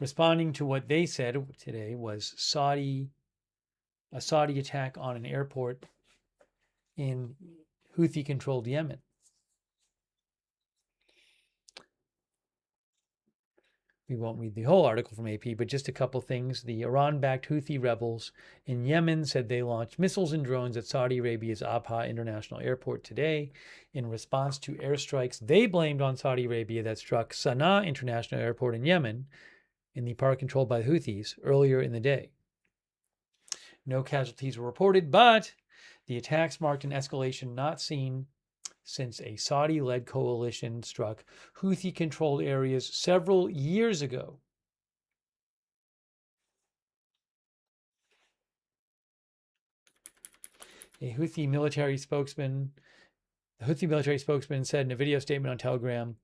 responding to what they said today was a Saudi attack on an airport in Houthi-controlled Yemen. We won't read the whole article from AP, but just a couple things. The Iran-backed Houthi rebels in Yemen said they launched missiles and drones at Saudi Arabia's Abha International Airport today in response to airstrikes they blamed on Saudi Arabia that struck Sana'a International Airport in Yemen, in the part controlled by the Houthis, earlier in the day. No casualties were reported, but the attacks marked an escalation not seen since a Saudi-led coalition struck Houthi-controlled areas several years ago. The Houthi military spokesman said in a video statement on Telegram,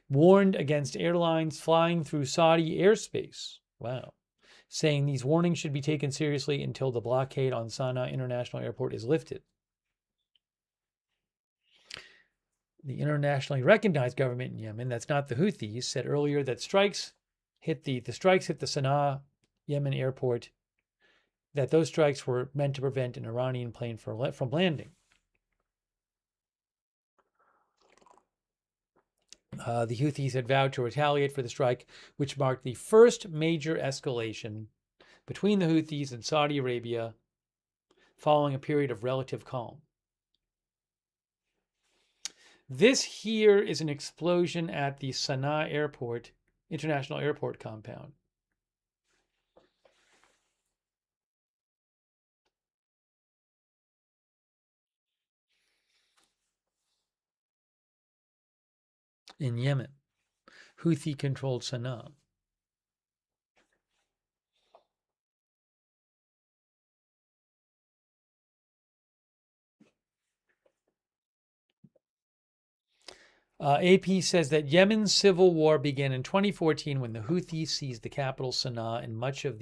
warned against airlines flying through Saudi airspace. Wow. Saying these warnings should be taken seriously until the blockade on Sana'a International Airport is lifted. The internationally recognized government in Yemen, that's not the Houthis, said earlier that strikes hit the Sana'a Yemen airport, that those strikes were meant to prevent an Iranian plane from landing. The Houthis had vowed to retaliate for the strike, which marked the first major escalation between the Houthis and Saudi Arabia following a period of relative calm. This here is an explosion at the Sana'a Airport, International Airport compound. In Yemen, Houthi-controlled Sana'a. AP says that Yemen's civil war began in 2014 when the Houthis seized the capital Sana'a and much of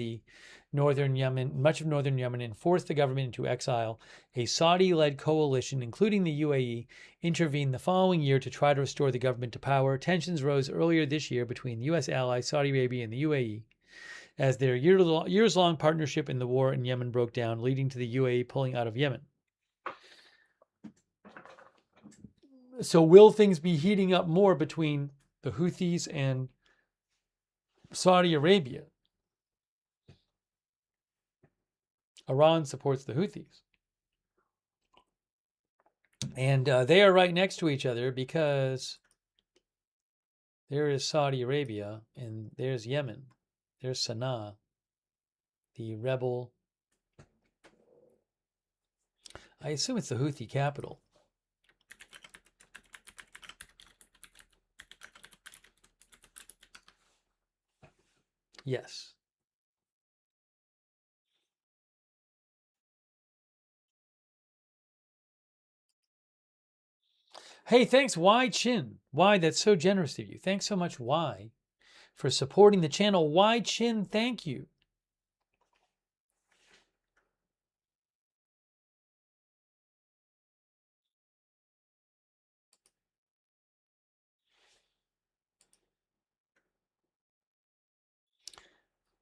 northern Yemen and forced the government into exile. A Saudi-led coalition, including the UAE, intervened the following year to try to restore the government to power. Tensions rose earlier this year between U.S. allies Saudi Arabia and the UAE as their years-long partnership in the war in Yemen broke down, leading to the UAE pulling out of Yemen. So will things be heating up more between the Houthis and Saudi Arabia? Iran supports the Houthis. And they are right next to each other because there is Saudi Arabia and there's Yemen. There's Sana'a, the rebel. I assume it's the Houthi capital. Yes. Hey, thanks, Y Chin. Y, that's so generous of you. Thanks so much, Y, for supporting the channel. Y Chin, thank you.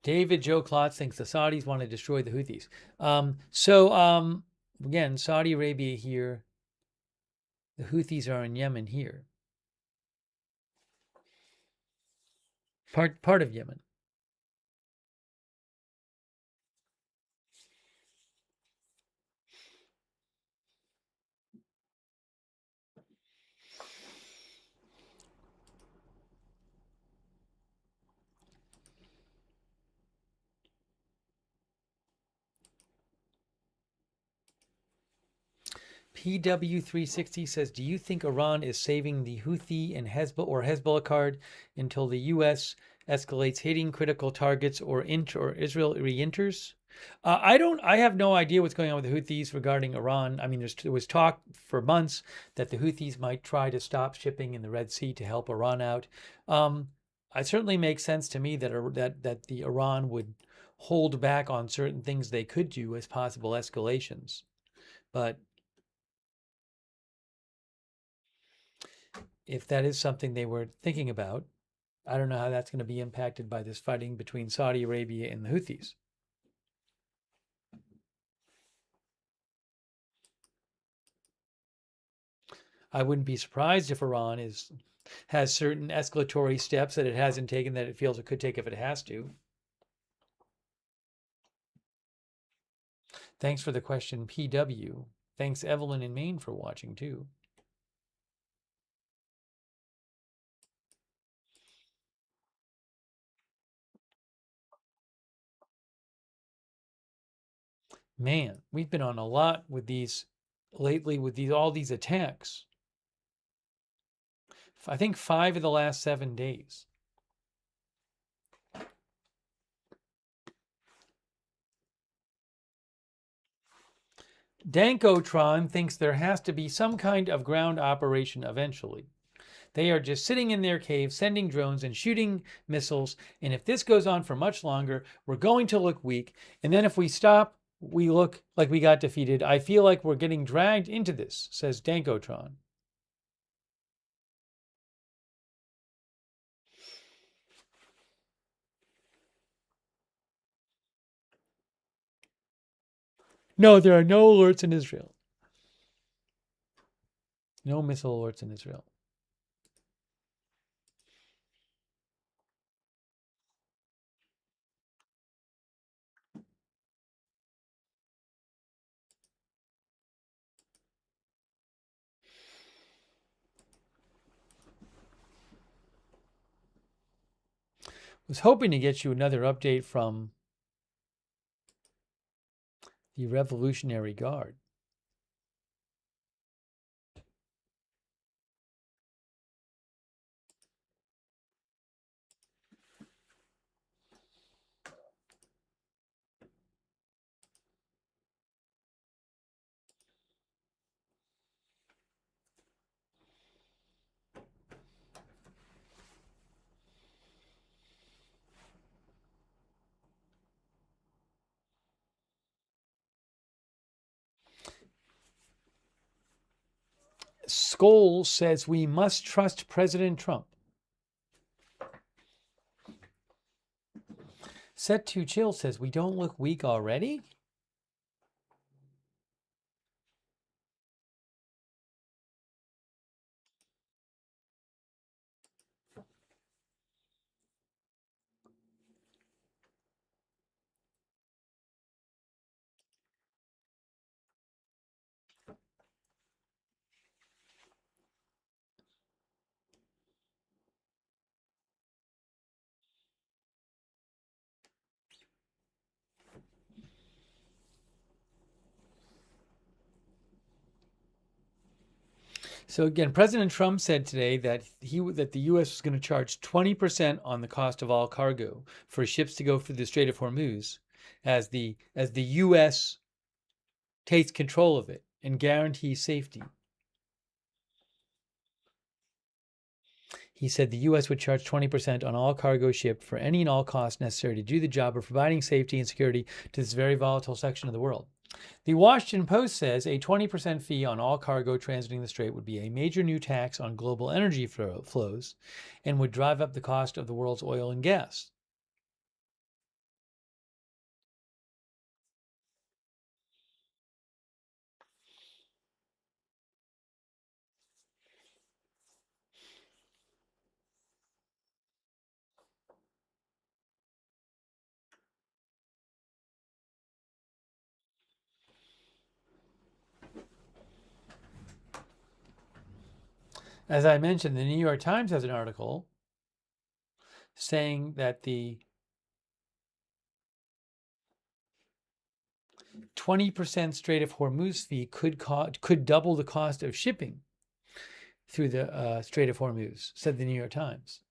David Joe Klotz thinks the Saudis want to destroy the Houthis. Again, Saudi Arabia here. The Houthis are in Yemen here. Part of Yemen. PW360 says, do you think Iran is saving the Houthi and Hezbollah card until the U.S. escalates hitting critical targets or Israel re-enters? I have no idea what's going on with the Houthis regarding Iran. I mean, there was talk for months that the Houthis might try to stop shipping in the Red Sea to help Iran out. It certainly makes sense to me that the Iran would hold back on certain things they could do as possible escalations. But if that is something they were thinking about, I don't know how that's going to be impacted by this fighting between Saudi Arabia and the Houthis. I wouldn't be surprised if Iran has certain escalatory steps that it hasn't taken that it feels it could take if it has to. Thanks for the question, PW. Thanks, Evelyn in Maine, for watching, too. Man, we've been on a lot with these lately, with all these attacks. I think 5 of the last 7 days. Dankotron thinks there has to be some kind of ground operation eventually. They are just sitting in their cave, sending drones and shooting missiles. And if this goes on for much longer, we're going to look weak. And then if we stop, we look like we got defeated. I feel like we're getting dragged into this, says Dankotron. No, there are no alerts in Israel. No missile alerts in Israel. Was hoping to get you another update from the Revolutionary Guard. Skoll says we must trust President Trump. Set to Chill says we don't look weak already? So again, President Trump said today that the U.S. was going to charge 20% on the cost of all cargo for ships to go through the Strait of Hormuz, as the U.S. takes control of it and guarantees safety. He said the U.S. would charge 20% on all cargo shipped for any and all costs necessary to do the job of providing safety and security to this very volatile section of the world. The Washington Post says a 20% fee on all cargo transiting the strait would be a major new tax on global energy flows and would drive up the cost of the world's oil and gas. As I mentioned, the New York Times has an article saying that the 20% Strait of Hormuz fee could double the cost of shipping through the Strait of Hormuz, said the New York Times.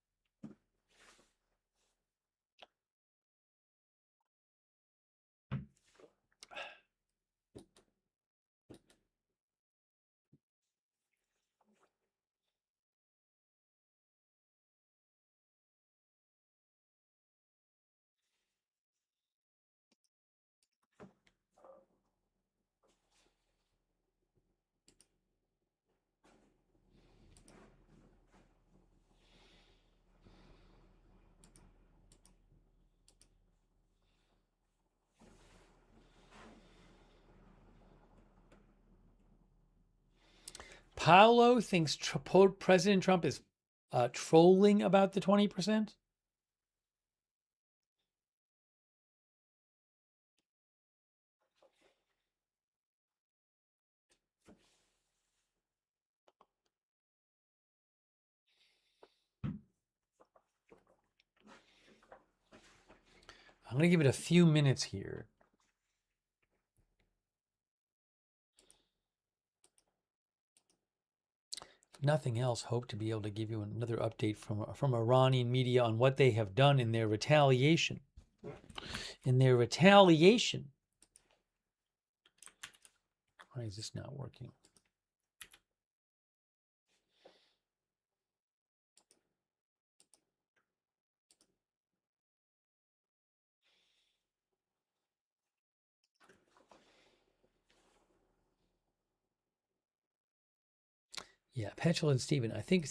Paulo thinks President Trump is trolling about the 20%. I'm going to give it a few minutes here. If nothing else, hope to be able to give you another update from Iranian media on what they have done in their retaliation. Why is this not working? Yeah, Petulant Stephen. I think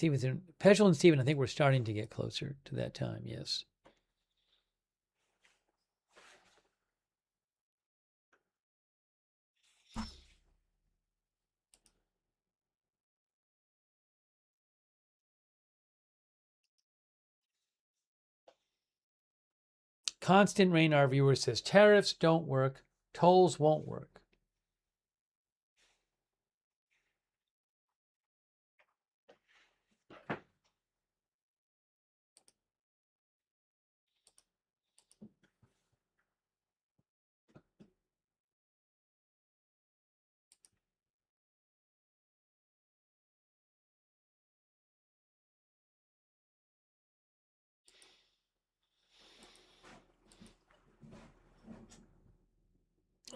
Petulant Stephen, I think we're starting to get closer to that time, yes. Constant Rain, our viewer, says tariffs don't work, tolls won't work.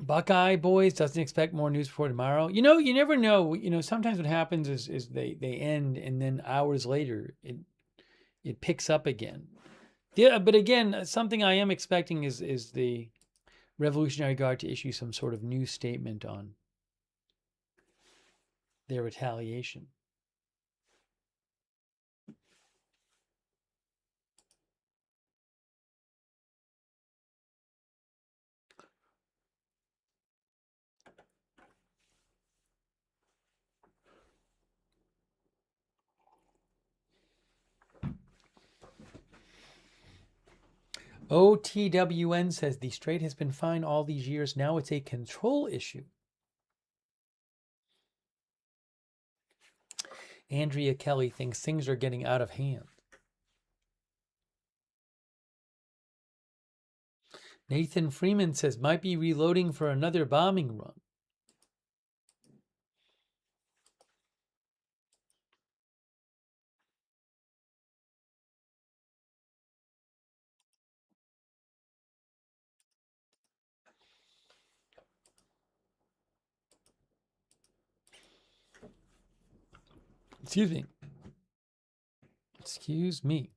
Buckeye Boys doesn't expect more news before tomorrow. You know, you never know. You know, sometimes what happens is they end and then hours later it picks up again. Yeah, but again, something I am expecting is the Revolutionary Guard to issue some sort of new statement on their retaliation. OTWN says the Strait has been fine all these years. Now it's a control issue. Andrea Kelly thinks things are getting out of hand. Nathan Freeman says might be reloading for another bombing run. Excuse me. Excuse me.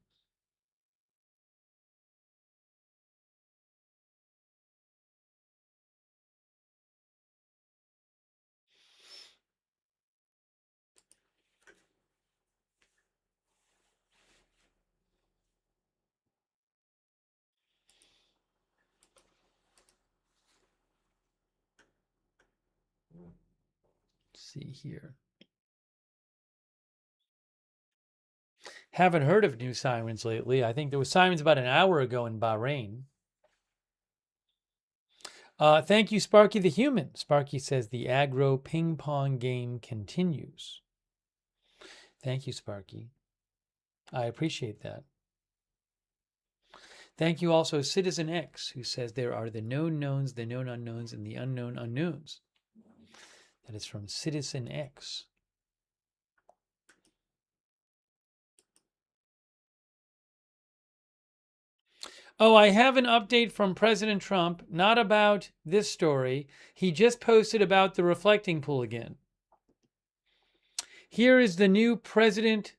Let's see here. Haven't heard of new sirens lately. I think there was sirens about an hour ago in Bahrain. Thank you, Sparky the Human. Sparky says the aggro ping pong game continues. Thank you, Sparky. I appreciate that. Thank you also, Citizen X, who says there are the known knowns, the known unknowns, and the unknown unknowns. That is from Citizen X. Oh, I have an update from President Trump, not about this story. He just posted about the reflecting pool again. Here is the new President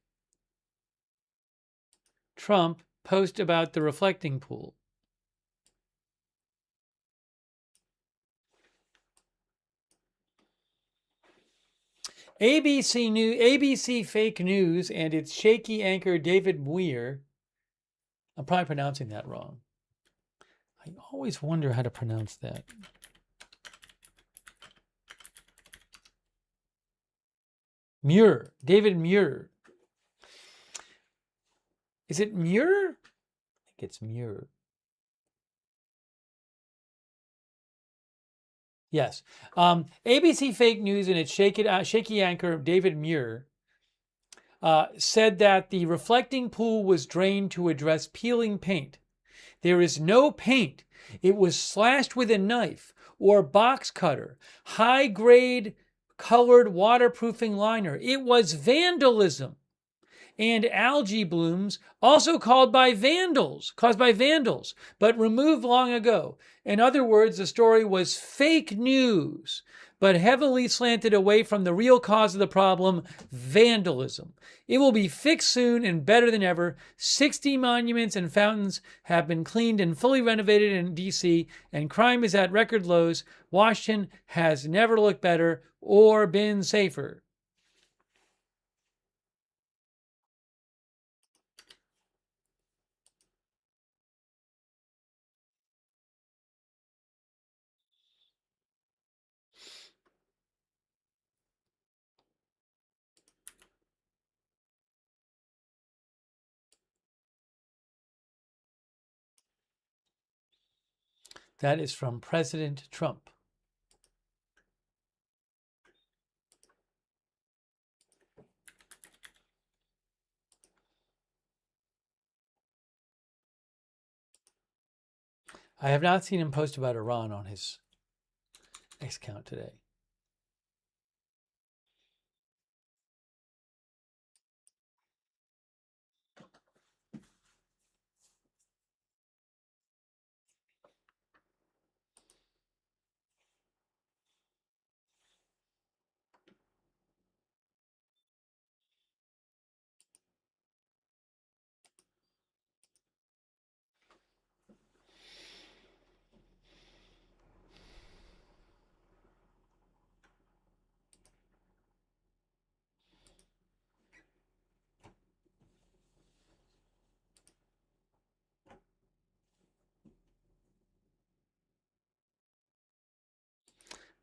Trump post about the reflecting pool. ABC fake news and its shaky anchor David Muir. I'm probably pronouncing that wrong. I always wonder how to pronounce that. Muir. David Muir. Is it Muir? I think it's Muir. Yes. ABC Fake News and its shaky anchor, David Muir, said that the reflecting pool was drained to address peeling paint. There is no paint. It was slashed with a knife or box cutter, high-grade colored waterproofing liner. It was vandalism. And algae blooms, also caused by vandals, but removed long ago. In other words, the story was fake news, but heavily slanted away from the real cause of the problem, vandalism. It will be fixed soon and better than ever. 60 monuments and fountains have been cleaned and fully renovated in D.C., and crime is at record lows. Washington has never looked better or been safer. That is from President Trump. I have not seen him post about Iran on his X account today.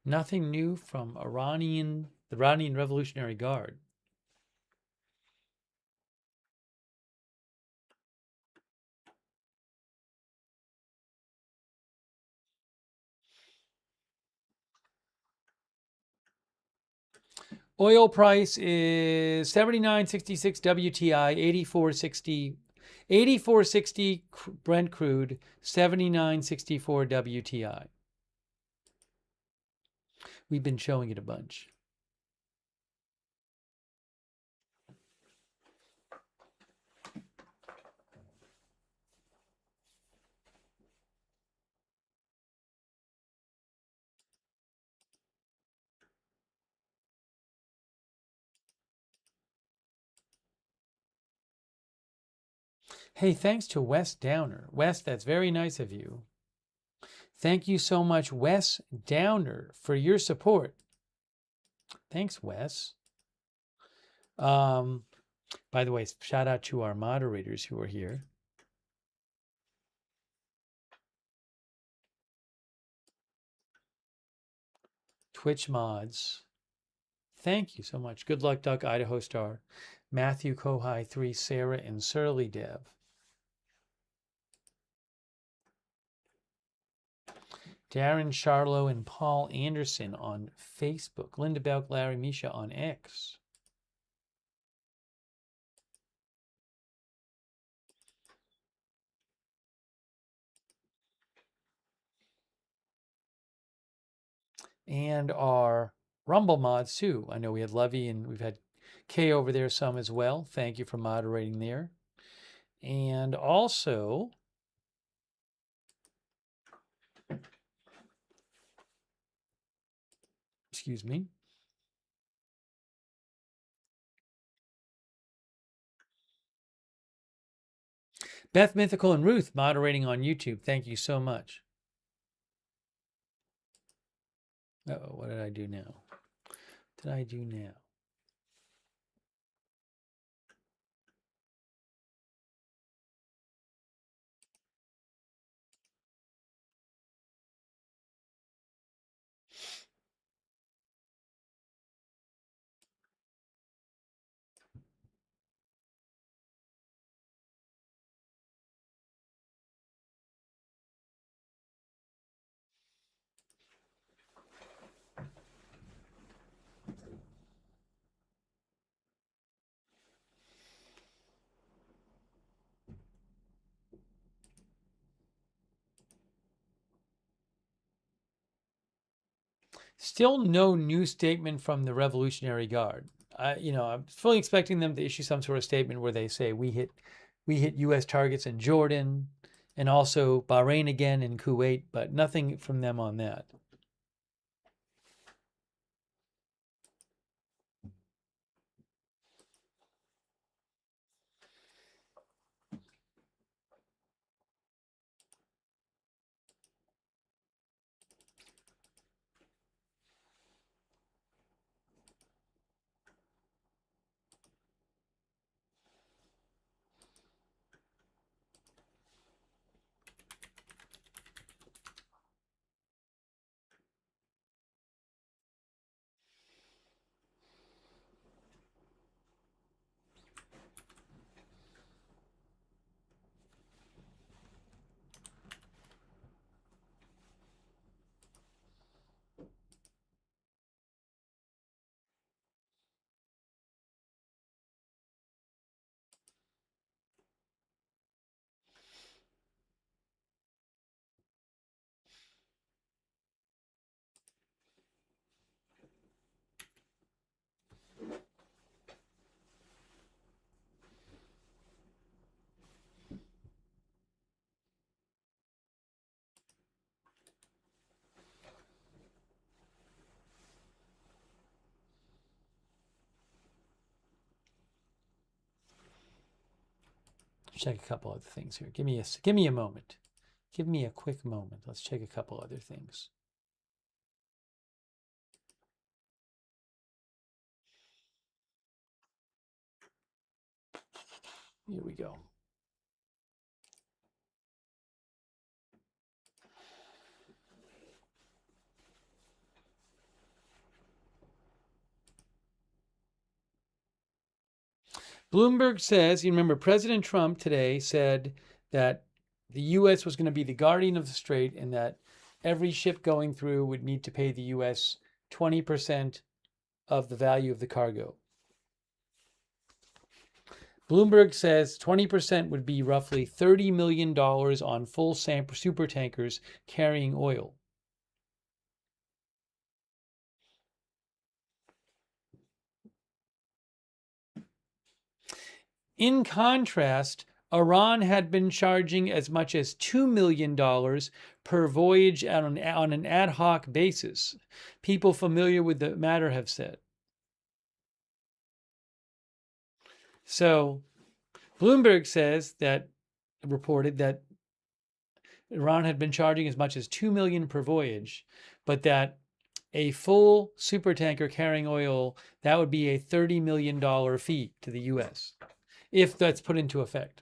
Nothing new from the Iranian Revolutionary Guard. Oil price is $79.66 WTI, 84.60 Brent crude, 79.64 WTI. We've been showing it a bunch. Hey, thanks to Wes Downer. Wes, that's very nice of you. Thank you so much, Wes Downer, for your support. Thanks, Wes. By the way, shout out to our moderators who are here. Twitch mods. Thank you so much. Good luck, Duck, Idaho Star, Matthew Kohai 3, Sarah, and Surly Dev. Darren Charlo and Paul Anderson on Facebook. Linda Belk, Larry Misha on X. And our Rumble mods too. I know we had Levy and we've had Kay over there some as well. Thank you for moderating there. And also, excuse me. Beth Mythical and Ruth moderating on YouTube. Thank you so much. Uh-oh, what did I do now? What did I do now? Still no new statement from the Revolutionary Guard. I'm fully expecting them to issue some sort of statement where they say we hit U.S. targets in Jordan and also Bahrain again and Kuwait, but nothing from them on that. Check a couple other things here. Give me a moment. Give me a quick moment. Let's check a couple other things. Here we go. Bloomberg says, you remember President Trump today said that the U.S. was going to be the guardian of the strait and that every ship going through would need to pay the U.S. 20% of the value of the cargo. Bloomberg says 20% would be roughly $30 million on full super tankers carrying oil. In contrast, Iran had been charging as much as $2 million per voyage on an ad hoc basis. People familiar with the matter have said. So, Bloomberg reported that Iran had been charging as much as $2 million per voyage, but that a full supertanker carrying oil, that would be a $30 million fee to the U.S. if that's put into effect.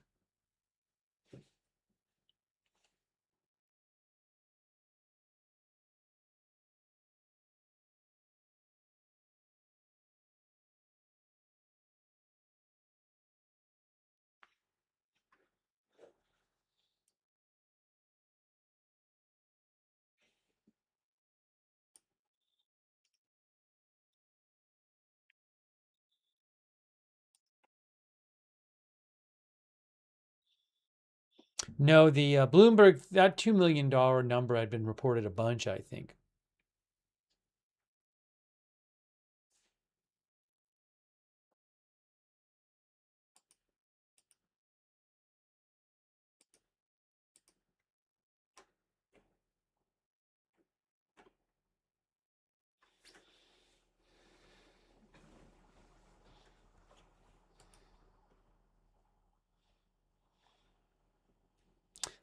No, the Bloomberg, that $2 million number had been reported a bunch, I think.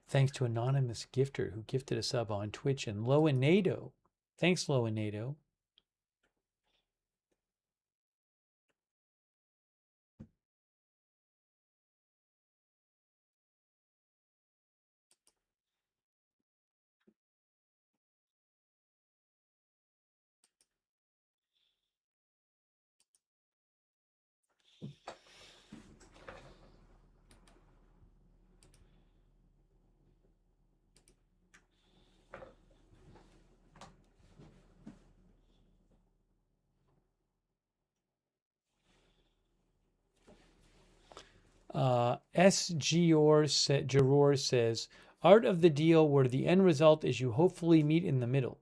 Thanks to anonymous gifter who gifted a sub on Twitch and Loanado. Thanks, Loanado. S. Giroir says, art of the deal where the end result is you hopefully meet in the middle.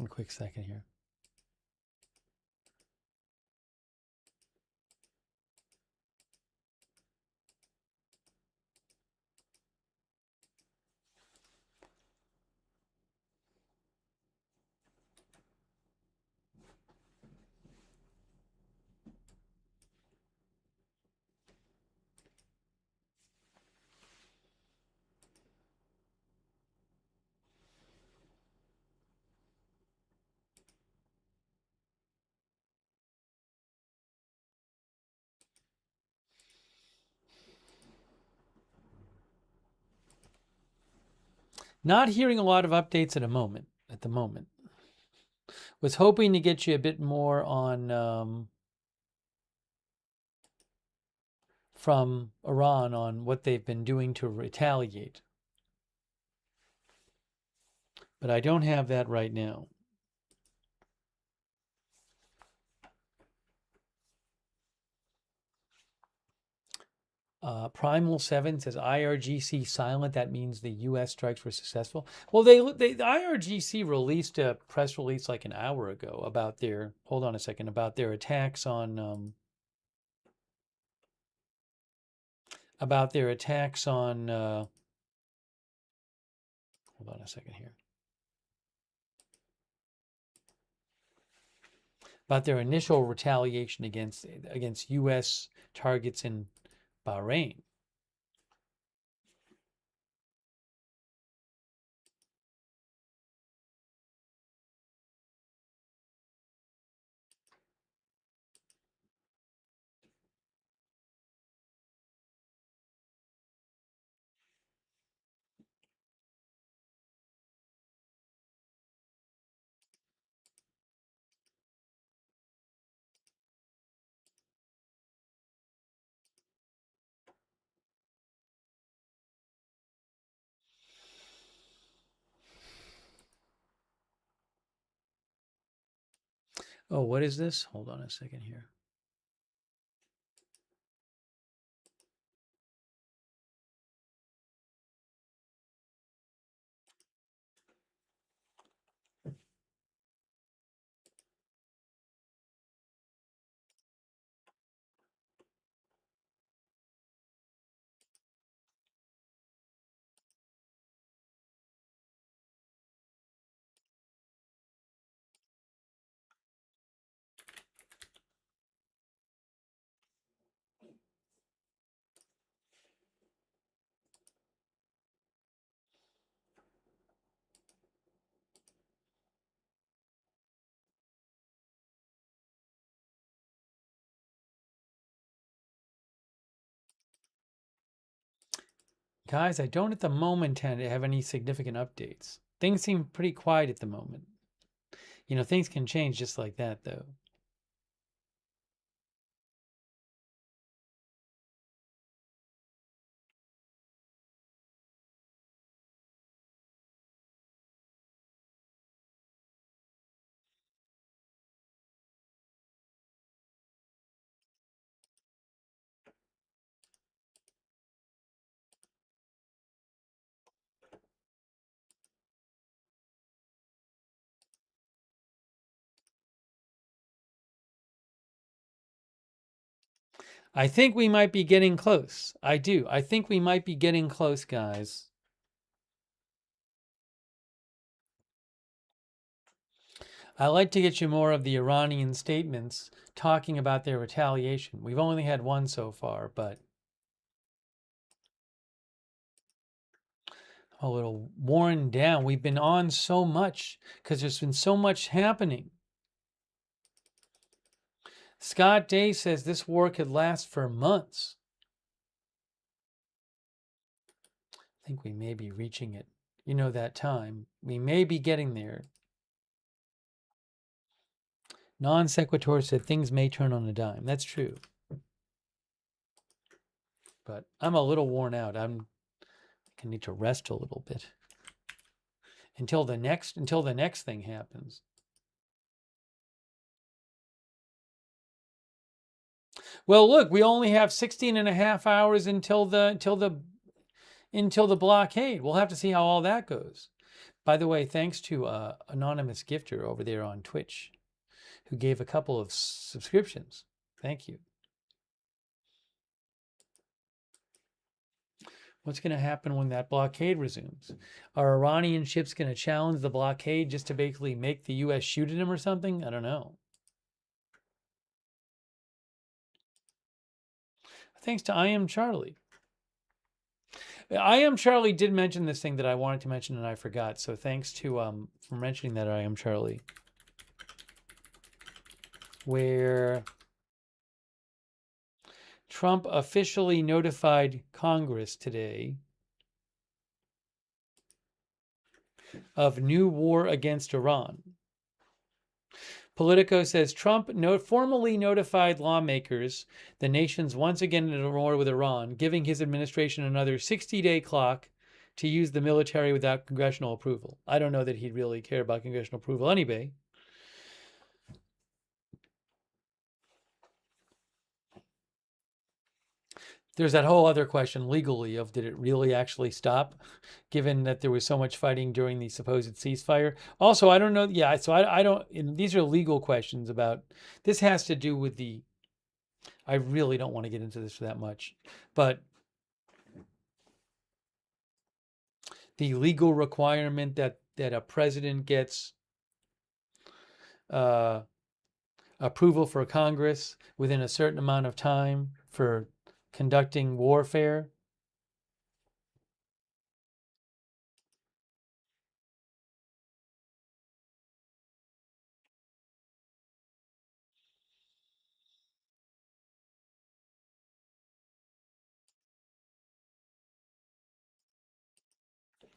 One quick second here. Not hearing a lot of updates at the moment. Was hoping to get you a bit more on from Iran on what they've been doing to retaliate. But I don't have that right now. Primal 7 says IRGC silent. That means the U.S. strikes were successful. Well, the IRGC released a press release like an hour ago about their, hold on a second, about their attacks on, hold on a second here. About their initial retaliation against U.S. targets in Bahrain. Oh, what is this? Hold on a second here. Guys, I don't at the moment tend to have any significant updates. Things seem pretty quiet at the moment. You know, things can change just like that, though. I think we might be getting close. I do. I think we might be getting close, guys. I like to get you more of the Iranian statements talking about their retaliation. We've only had one so far, but I'm a little worn down. We've been on so much because there's been so much happening. Scott Day says this war could last for months. I think we may be reaching it. You know, that time. We may be getting there. Non sequitur said things may turn on a dime. That's true. But I'm a little worn out. I need to rest a little bit until the next thing happens. Well, look, we only have 16 and a half hours until the blockade. We'll have to see how all that goes. By the way, thanks to anonymous gifter over there on Twitch who gave a couple of subscriptions. Thank you. What's going to happen when that blockade resumes? Are Iranian ships going to challenge the blockade just to basically make the U.S. shoot at them or something? I don't know. Thanks to I Am Charlie. I Am Charlie did mention this thing that I wanted to mention and I forgot. So thanks to for mentioning that, I Am Charlie. Where Trump officially notified Congress today of new war against Iran. Politico says Trump formally notified lawmakers the nation's once again in a war with Iran, giving his administration another 60-day clock to use the military without congressional approval. I don't know that he'd really care about congressional approval anyway. There's that whole other question legally of did it really actually stop, given that there was so much fighting during the supposed ceasefire. Also, I don't know. Yeah, so I don't, these are legal questions about, this has to do with the, I really don't want to get into this that much, but the legal requirement that a president gets approval for Congress within a certain amount of time for conducting warfare.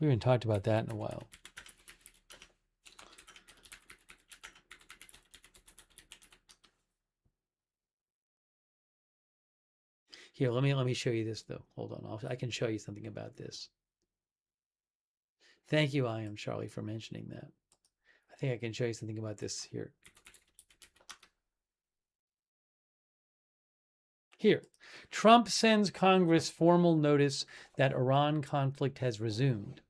We haven't talked about that in a while. Here, let me show you this though. Hold on, I can show you something about this. Thank you, I Am Charlie, for mentioning that. I think I can show you something about this here. Here, Trump sends Congress formal notice that Iran conflict has resumed.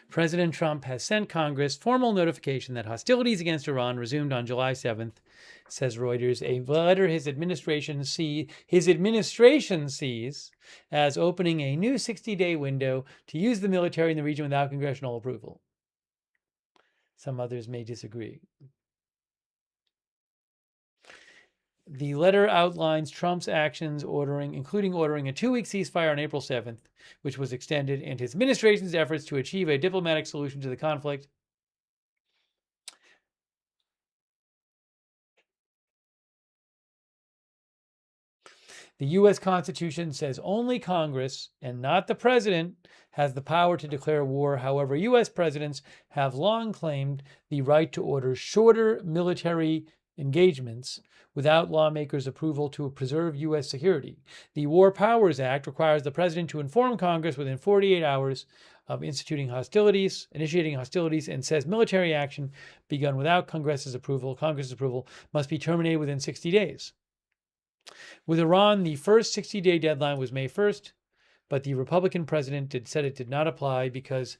President Trump has sent Congress formal notification that hostilities against Iran resumed on July 7th, says Reuters, a letter his administration sees as opening a new 60-day window to use the military in the region without congressional approval. Some others may disagree. The letter outlines Trump's actions, including ordering a 2-week ceasefire on April 7th, which was extended, and his administration's efforts to achieve a diplomatic solution to the conflict. The U.S. Constitution says only Congress, and not the president, has the power to declare war. However, U.S. presidents have long claimed the right to order shorter military engagements without lawmakers' approval to preserve U.S. security. The War Powers Act requires the president to inform Congress within 48 hours of initiating hostilities, and says military action begun without Congress's approval must be terminated within 60 days. With Iran, the first 60-day deadline was May 1st, but the Republican president said it did not apply because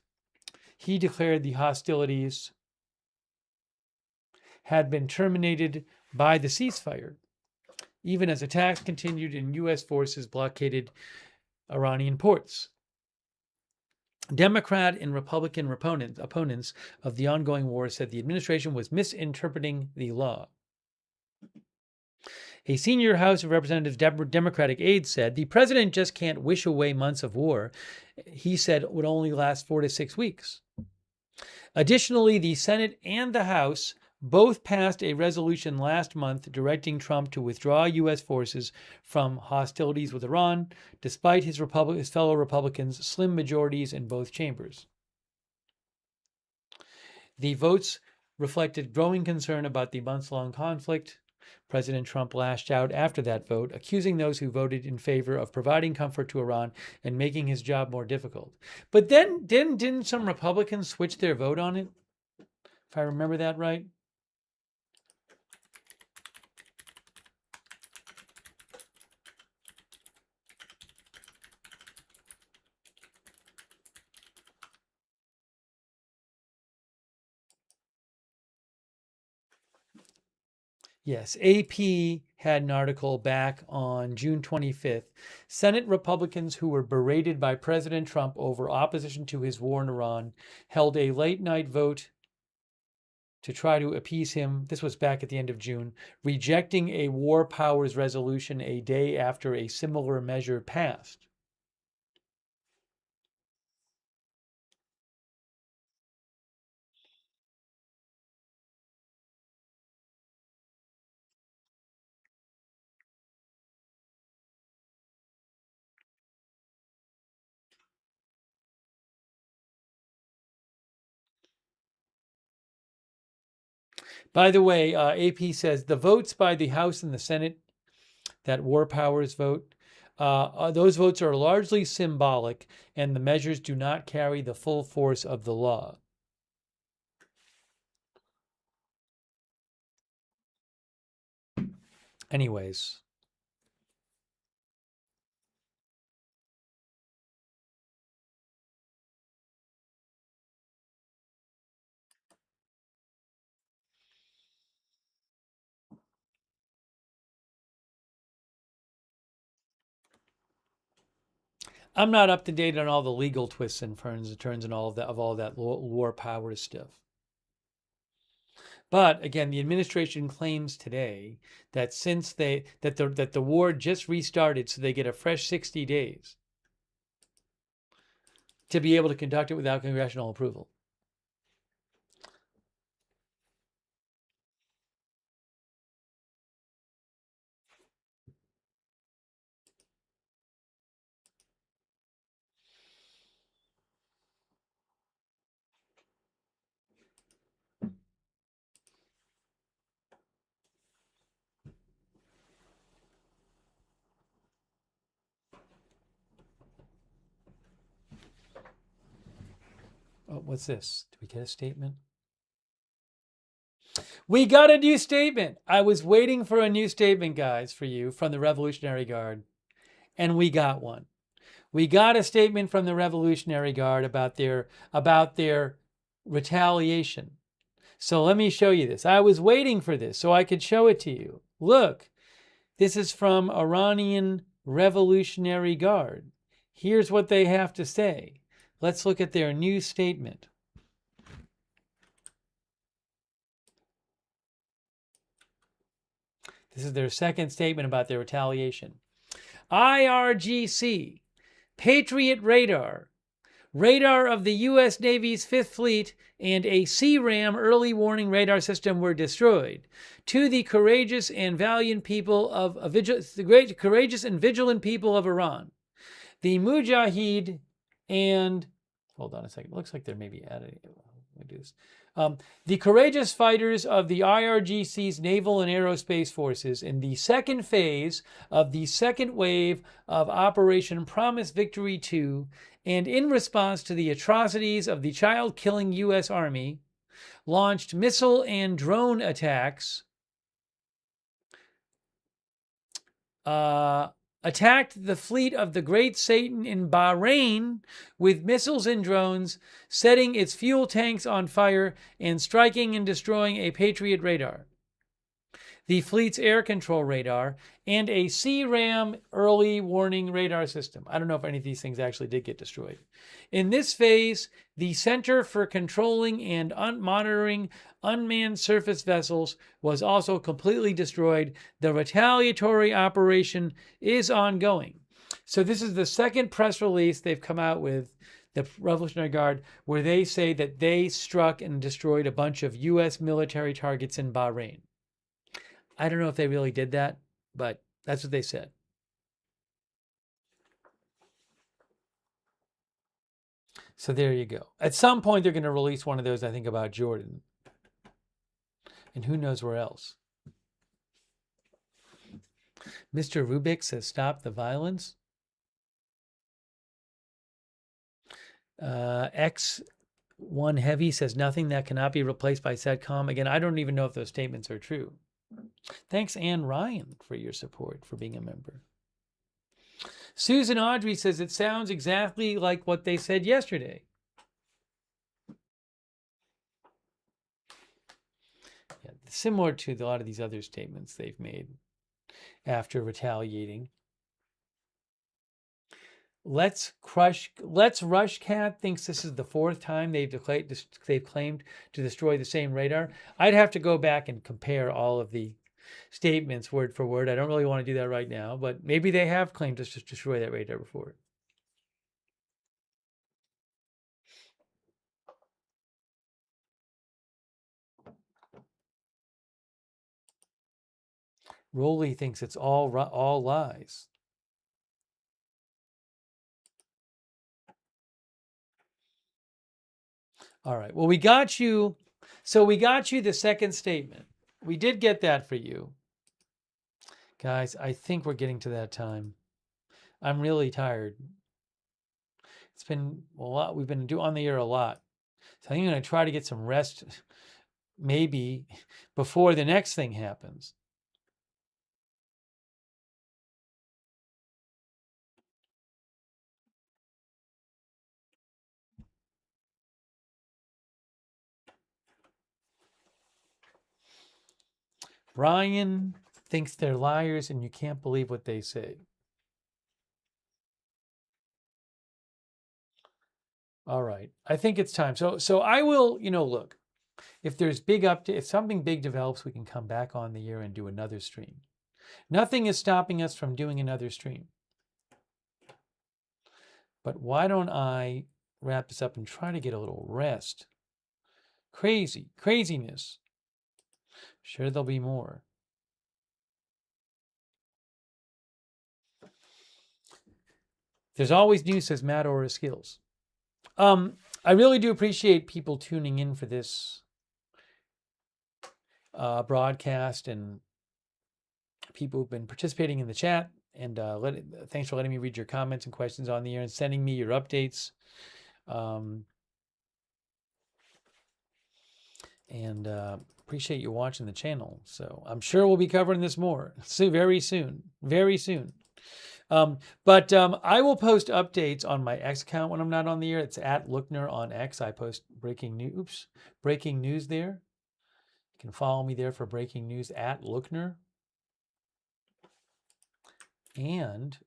he declared the hostilities had been terminated by the ceasefire, even as attacks continued and U.S. forces blockaded Iranian ports. Democrat and Republican opponents of the ongoing war said the administration was misinterpreting the law. A senior House of Representatives Democratic aide said, the president just can't wish away months of war. He said it would only last 4 to 6 weeks. Additionally, the Senate and the House both passed a resolution last month directing Trump to withdraw U.S. forces from hostilities with Iran, despite his fellow Republicans' slim majorities in both chambers. The votes reflected growing concern about the months-long conflict. President Trump lashed out after that vote, accusing those who voted in favor of providing comfort to Iran and making his job more difficult. But then didn't some Republicans switch their vote on it? If I remember that right. Yes, AP had an article back on June 25th. Senate Republicans who were berated by President Trump over opposition to his war in Iran held a late night vote to try to appease him. This was back at the end of June, rejecting a war powers resolution a day after a similar measure passed. By the way, AP says the votes by the House and the Senate, that war powers vote, those votes are largely symbolic, and the measures do not carry the full force of the law. Anyways. I'm not up to date on all the legal twists and turns and all of that war powers stuff. But again, the administration claims today that since that the war just restarted, so they get a fresh 60 days to be able to conduct it without congressional approval. Oh, what's this? Do we get a statement? We got a new statement. I was waiting for a new statement, guys, for you from the Revolutionary Guard, and we got one. We got a statement from the Revolutionary Guard about their retaliation. So let me show you this. I was waiting for this so I could show it to you. Look, this is from Iranian Revolutionary Guard. Here's what they have to say. Let's look at their new statement. This is their second statement about their retaliation. IRGC, Patriot Radar, radar of the U.S. Navy's Fifth Fleet, and a CRAM early warning radar system were destroyed. To the courageous and valiant people of courageous and vigilant people of Iran, the Mujahid and hold on a second. It looks like they're maybe adding. Let me do this. The courageous fighters of the IRGC's naval and aerospace forces in the second phase of the second wave of Operation Promise Victory 2, and in response to the atrocities of the child-killing U.S. Army, launched missile and drone attacks, attacked the fleet of the Great Satan in Bahrain with missiles and drones, setting its fuel tanks on fire and striking and destroying a Patriot radar, the fleet's air control radar, and a CRAM early warning radar system. I don't know if any of these things actually did get destroyed. In this phase, the Center for Controlling and Monitoring Unmanned Surface Vessels was also completely destroyed. The retaliatory operation is ongoing. So this is the second press release they've come out with, the Revolutionary Guard, where they say that they struck and destroyed a bunch of U.S. military targets in Bahrain. I don't know if they really did that, but that's what they said. So there you go. At some point, they're going to release one of those, I think, about Jordan. And who knows where else. Mr. Rubik says, stop the violence. X1 Heavy says, nothing that cannot be replaced by SETCOM. Again, I don't even know if those statements are true. Thanks, Ann Ryan, for your support, for being a member. Susan Audrey says, it sounds exactly like what they said yesterday. Yeah, similar to a lot of these other statements they've made after retaliating. Let's Rush Cat thinks this is the 4th time they've claimed to destroy the same radar. I'd have to go back and compare all of the statements word for word. I don't really want to do that right now, but maybe they have claimed to destroy that radar before. Rowley thinks it's all lies. All right. Well, we got you. So we got you the second statement. We did get that for you. Guys, I think we're getting to that time. I'm really tired. It's been a lot. We've been on the air a lot. So I'm going to try to get some rest maybe before the next thing happens. Brian thinks they're liars and you can't believe what they say. All right. I think it's time. So I will, look, if there's if something big develops, we can come back on the air and do another stream. Nothing is stopping us from doing another stream. But why don't I wrap this up and try to get a little rest? Craziness. Sure, there'll be more. There's always news, says Matt Aura Skills. I really do appreciate people tuning in for this broadcast and people who've been participating in the chat. And thanks for letting me read your comments and questions on the air and sending me your updates. Appreciate you watching the channel. So I'm sure we'll be covering this more very soon. But I will post updates on my X account when I'm not on the air. It's at Lookner on X. I post breaking news there. You can follow me there for breaking news at Lookner. And,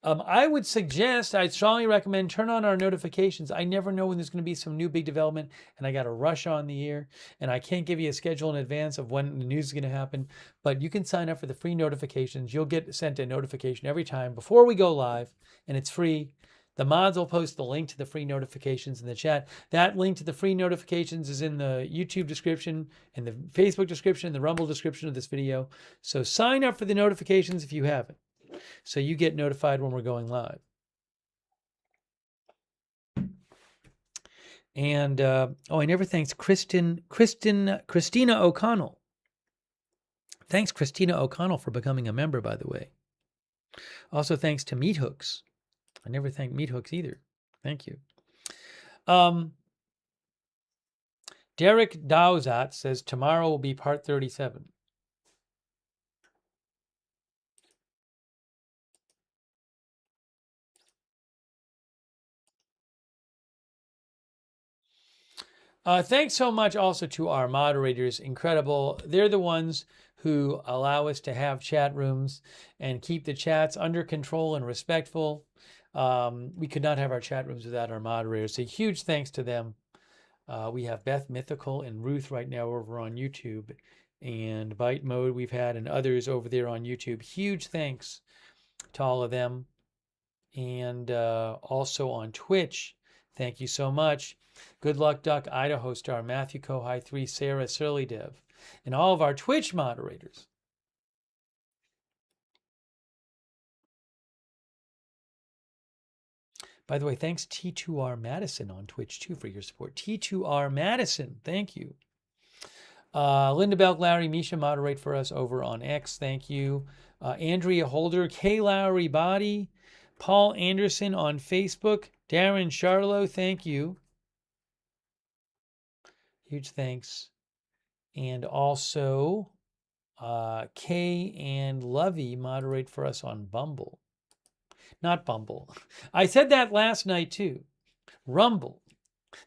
I strongly recommend turn on our notifications. I never know when there's going to be some new big development and I got to rush on the air and I can't give you a schedule in advance of when the news is going to happen, but you can sign up for the free notifications. You'll get sent a notification every time before we go live and it's free. The mods will post the link to the free notifications in the chat. That link to the free notifications is in the YouTube description, in the Facebook description, the Rumble description of this video. So sign up for the notifications if you haven't, so you get notified when we're going live. And, I never thanks Christina O'Connell. Thanks, Christina O'Connell, for becoming a member, by the way. Also, thanks to Meat Hooks. I never thanked Meat Hooks either. Thank you. Derek Dowsat says tomorrow will be part 37. Thanks so much also to our moderators. Incredible. They're the ones who allow us to have chat rooms and keep the chats under control and respectful. We could not have our chat rooms without our moderators. So huge thanks to them. We have Beth Mythical and Ruth right now over on YouTube, and Bite Mode we've had, and others over there on YouTube. Huge thanks to all of them. And also on Twitch, thank you so much. Good Luck Duck, Idaho Star, Matthew Kohai 3, Sarah Surlydev, and all of our Twitch moderators. By the way, thanks T2R Madison on Twitch too for your support. T2R Madison, thank you. Linda Belk, Larry, Misha moderate for us over on X, thank you. Andrea Holder, Kay Lowry Body, Paul Anderson on Facebook, Darren Charlo, thank you. Huge thanks. And also, Kay and Lovey moderate for us on Bumble. Not Bumble. I said that last night too. Rumble.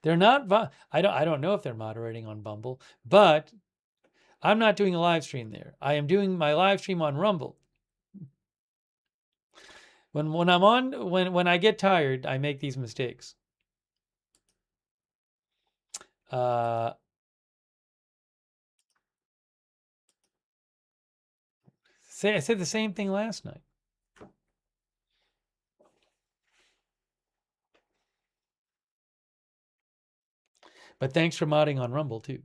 They're not, I don't know if they're moderating on Bumble, but I'm not doing a live stream there. I am doing my live stream on Rumble. When I'm on, when I get tired, I make these mistakes. I said the same thing last night. But thanks for modding on Rumble too.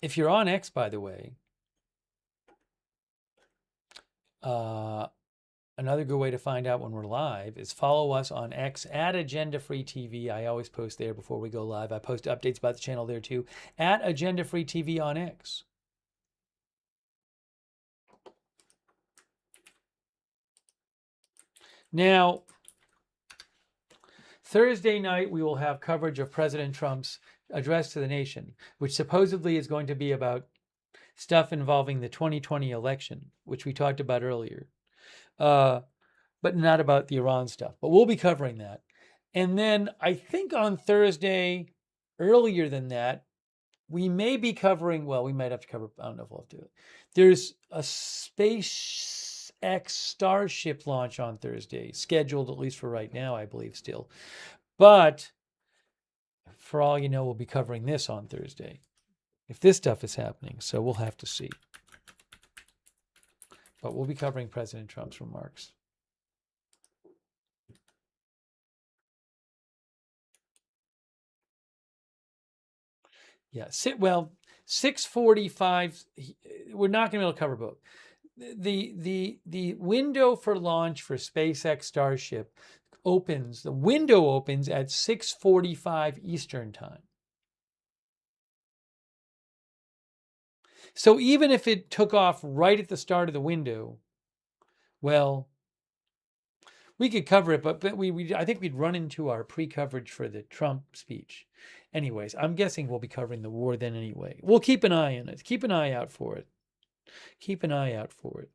If you're on X, by the way, another good way to find out when we're live is follow us on X at Agenda Free TV. I always post there before we go live. I post updates about the channel there too, at Agenda Free TV on X. Now, Thursday night, we will have coverage of President Trump's address to the nation, which supposedly is going to be about stuff involving the 2020 election, which we talked about earlier, but not about the Iran stuff. But we'll be covering that. And then I think on Thursday, earlier than that, we may be covering, well, we might have to cover, I don't know if we'll have to do it. There's a SpaceX Starship launch on Thursday, scheduled at least for right now, I believe still. But for all you know, we'll be covering this on Thursday, if this stuff is happening. So we'll have to see. But we'll be covering President Trump's remarks. Yeah, 6:45. We're not going to be able to cover both. The window for launch for SpaceX Starship opens. The window opens at 6:45 Eastern time. So even if it took off right at the start of the window, well, we could cover it, but I think we'd run into our pre-coverage for the Trump speech. Anyways, I'm guessing we'll be covering the war then anyway. We'll keep an eye on it. Keep an eye out for it. Keep an eye out for it.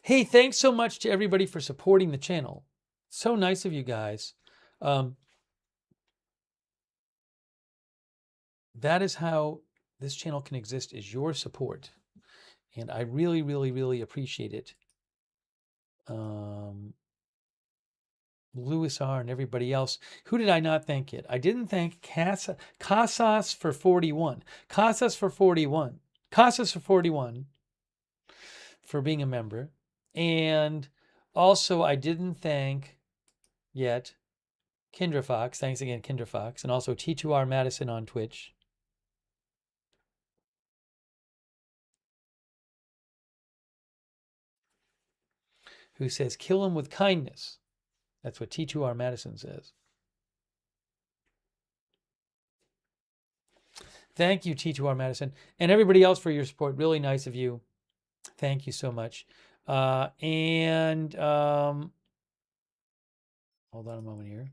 Hey, thanks so much to everybody for supporting the channel. So nice of you guys. That is how this channel can exist, is your support. And I really, really, really appreciate it. Louis R. and everybody else. Who did I not thank yet? I didn't thank Casas for 41. Casas for 41. Casas for 41 for being a member. And also I didn't thank yet Kendra Fox. Thanks again, Kendra Fox. And also T2R Madison on Twitch. Who says, kill him with kindness. That's what T2R Madison says. Thank you, T2R Madison. And everybody else for your support. Really nice of you. Thank you so much. Hold on a moment here.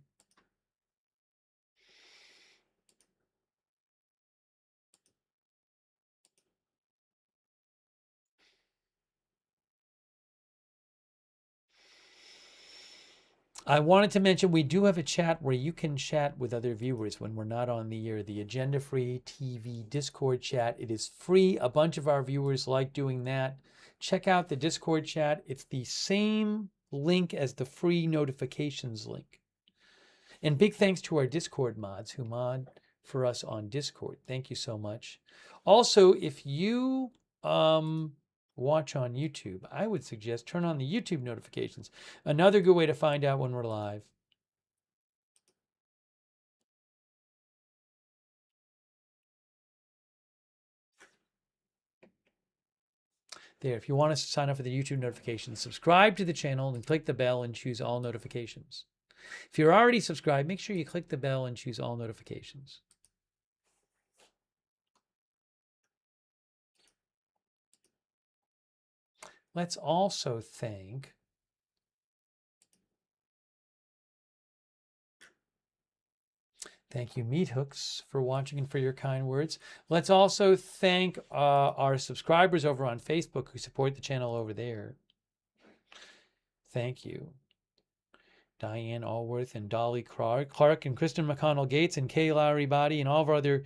I wanted to mention we do have a chat where you can chat with other viewers when we're not on the air. The Agenda Free TV Discord chat. It is free. A bunch of our viewers like doing that. Check out the Discord chat. It's the same link as the free notifications link. And big thanks to our Discord mods who mod for us on Discord. Thank you so much. Also, if you watch on YouTube, I would suggest turn on the YouTube notifications. Another good way to find out when we're live. There, if you want to sign up for the YouTube notifications, subscribe to the channel and click the bell and choose all notifications. If you're already subscribed, make sure you click the bell and choose all notifications. Let's also thank Thank you, Meat Hooks, for watching and for your kind words. Let's also thank our subscribers over on Facebook who support the channel over there. Thank you. Diane Allworth and Dolly Clark and Kristen McConnell Gates and Kay Lowry Body and all of our other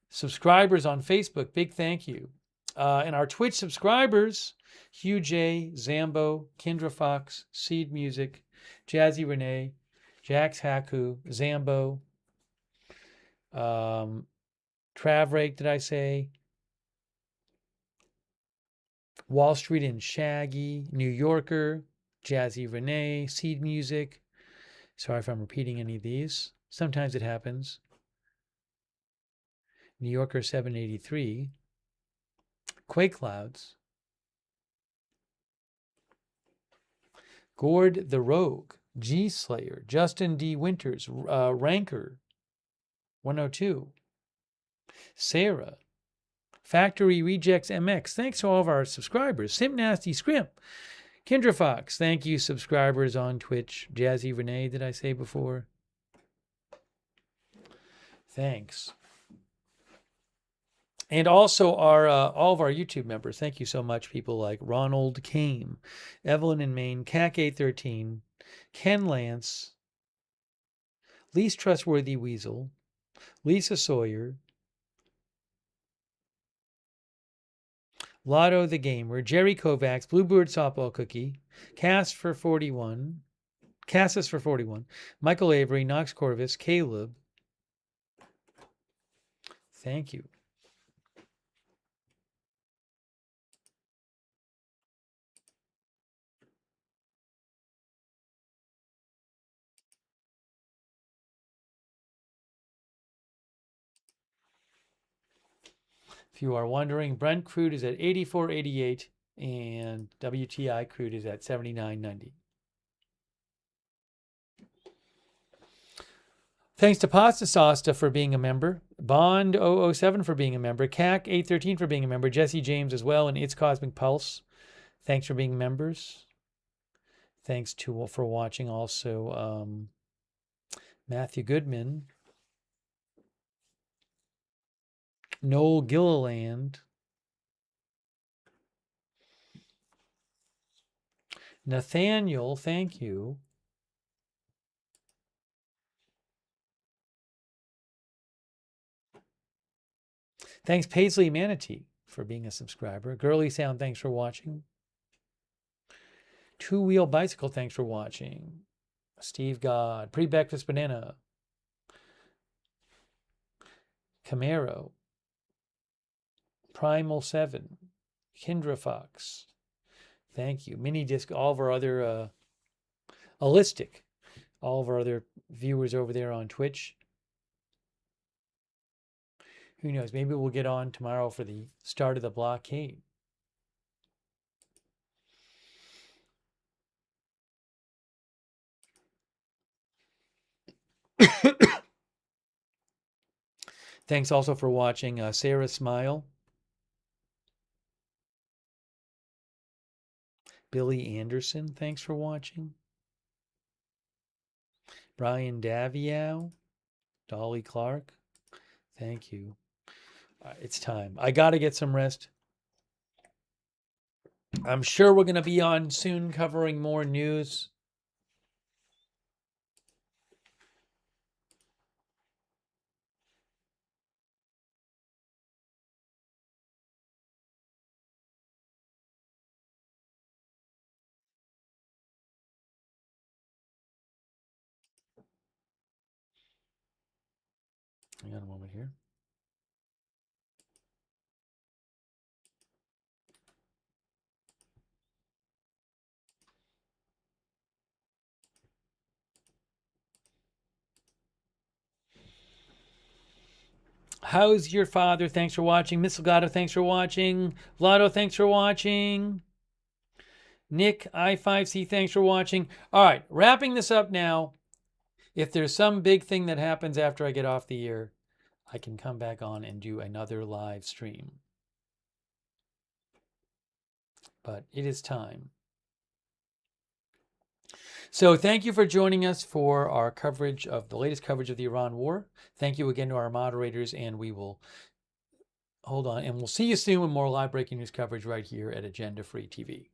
subscribers on Facebook. Big thank you. And our Twitch subscribers, Hugh J, Zambo, Kendra Fox, Seed Music, Jazzy Renee, Jax Haku, Zambo, Travrake, did I say? Wall Street and Shaggy, New Yorker, Jazzy Renee, Seed Music. Sorry if I'm repeating any of these. Sometimes it happens. New Yorker 783. Quake Clouds. Gord the Rogue. G Slayer. Justin D. Winters. Ranker 102. Sarah. Factory Rejects MX. Thanks to all of our subscribers. Simp Nasty Scrimp. Kendra Fox. Thank you, subscribers on Twitch. Jazzy Renee, did I say before? Thanks. And also our all of our YouTube members. Thank you so much, people like Ronald Kame, Evelyn in Maine, CAC813, Ken Lance, Least Trustworthy Weasel, Lisa Sawyer, Lotto the Gamer, Jerry Kovacs, Bluebird Softball Cookie, Cassus for 41, Michael Avery, Knox Corvus, Caleb. Thank you. If you are wondering, Brent crude is at 84.88 and WTI crude is at 79.90. Thanks to Pasta Sasta for being a member, Bond 007 for being a member, CAC 813 for being a member, Jesse James as well, and It's Cosmic Pulse. Thanks for being members. Thanks for watching also Matthew Goodman, Noel Gilliland, Nathaniel, thank you. Thanks, Paisley Manatee, for being a subscriber. Girly Sound, thanks for watching. Two Wheel Bicycle, thanks for watching. Steve God, Pre-Breakfast Banana, Camaro, Primal 7, Kendra Fox, thank you. Mini Disc, all of our other, Allistic, all of our other viewers over there on Twitch. Who knows, maybe we'll get on tomorrow for the start of the blockade. Thanks also for watching Sarah Smile, Billy Anderson, thanks for watching. Brian Daviow, Dolly Clark, thank you. It's time. I got to get some rest. I'm sure we're going to be on soon covering more news. Hang on a moment here. How's your father? Thanks for watching. Miss Legato, thanks for watching. Vlado, thanks for watching. Nick, I5C, thanks for watching. All right, wrapping this up now. If there's some big thing that happens after I get off the air, I can come back on and do another live stream. But it is time. So thank you for joining us for our coverage of the latest coverage of the Iran war. Thank you again to our moderators, and we will hold on, and we'll see you soon with more live breaking news coverage right here at Agenda Free TV.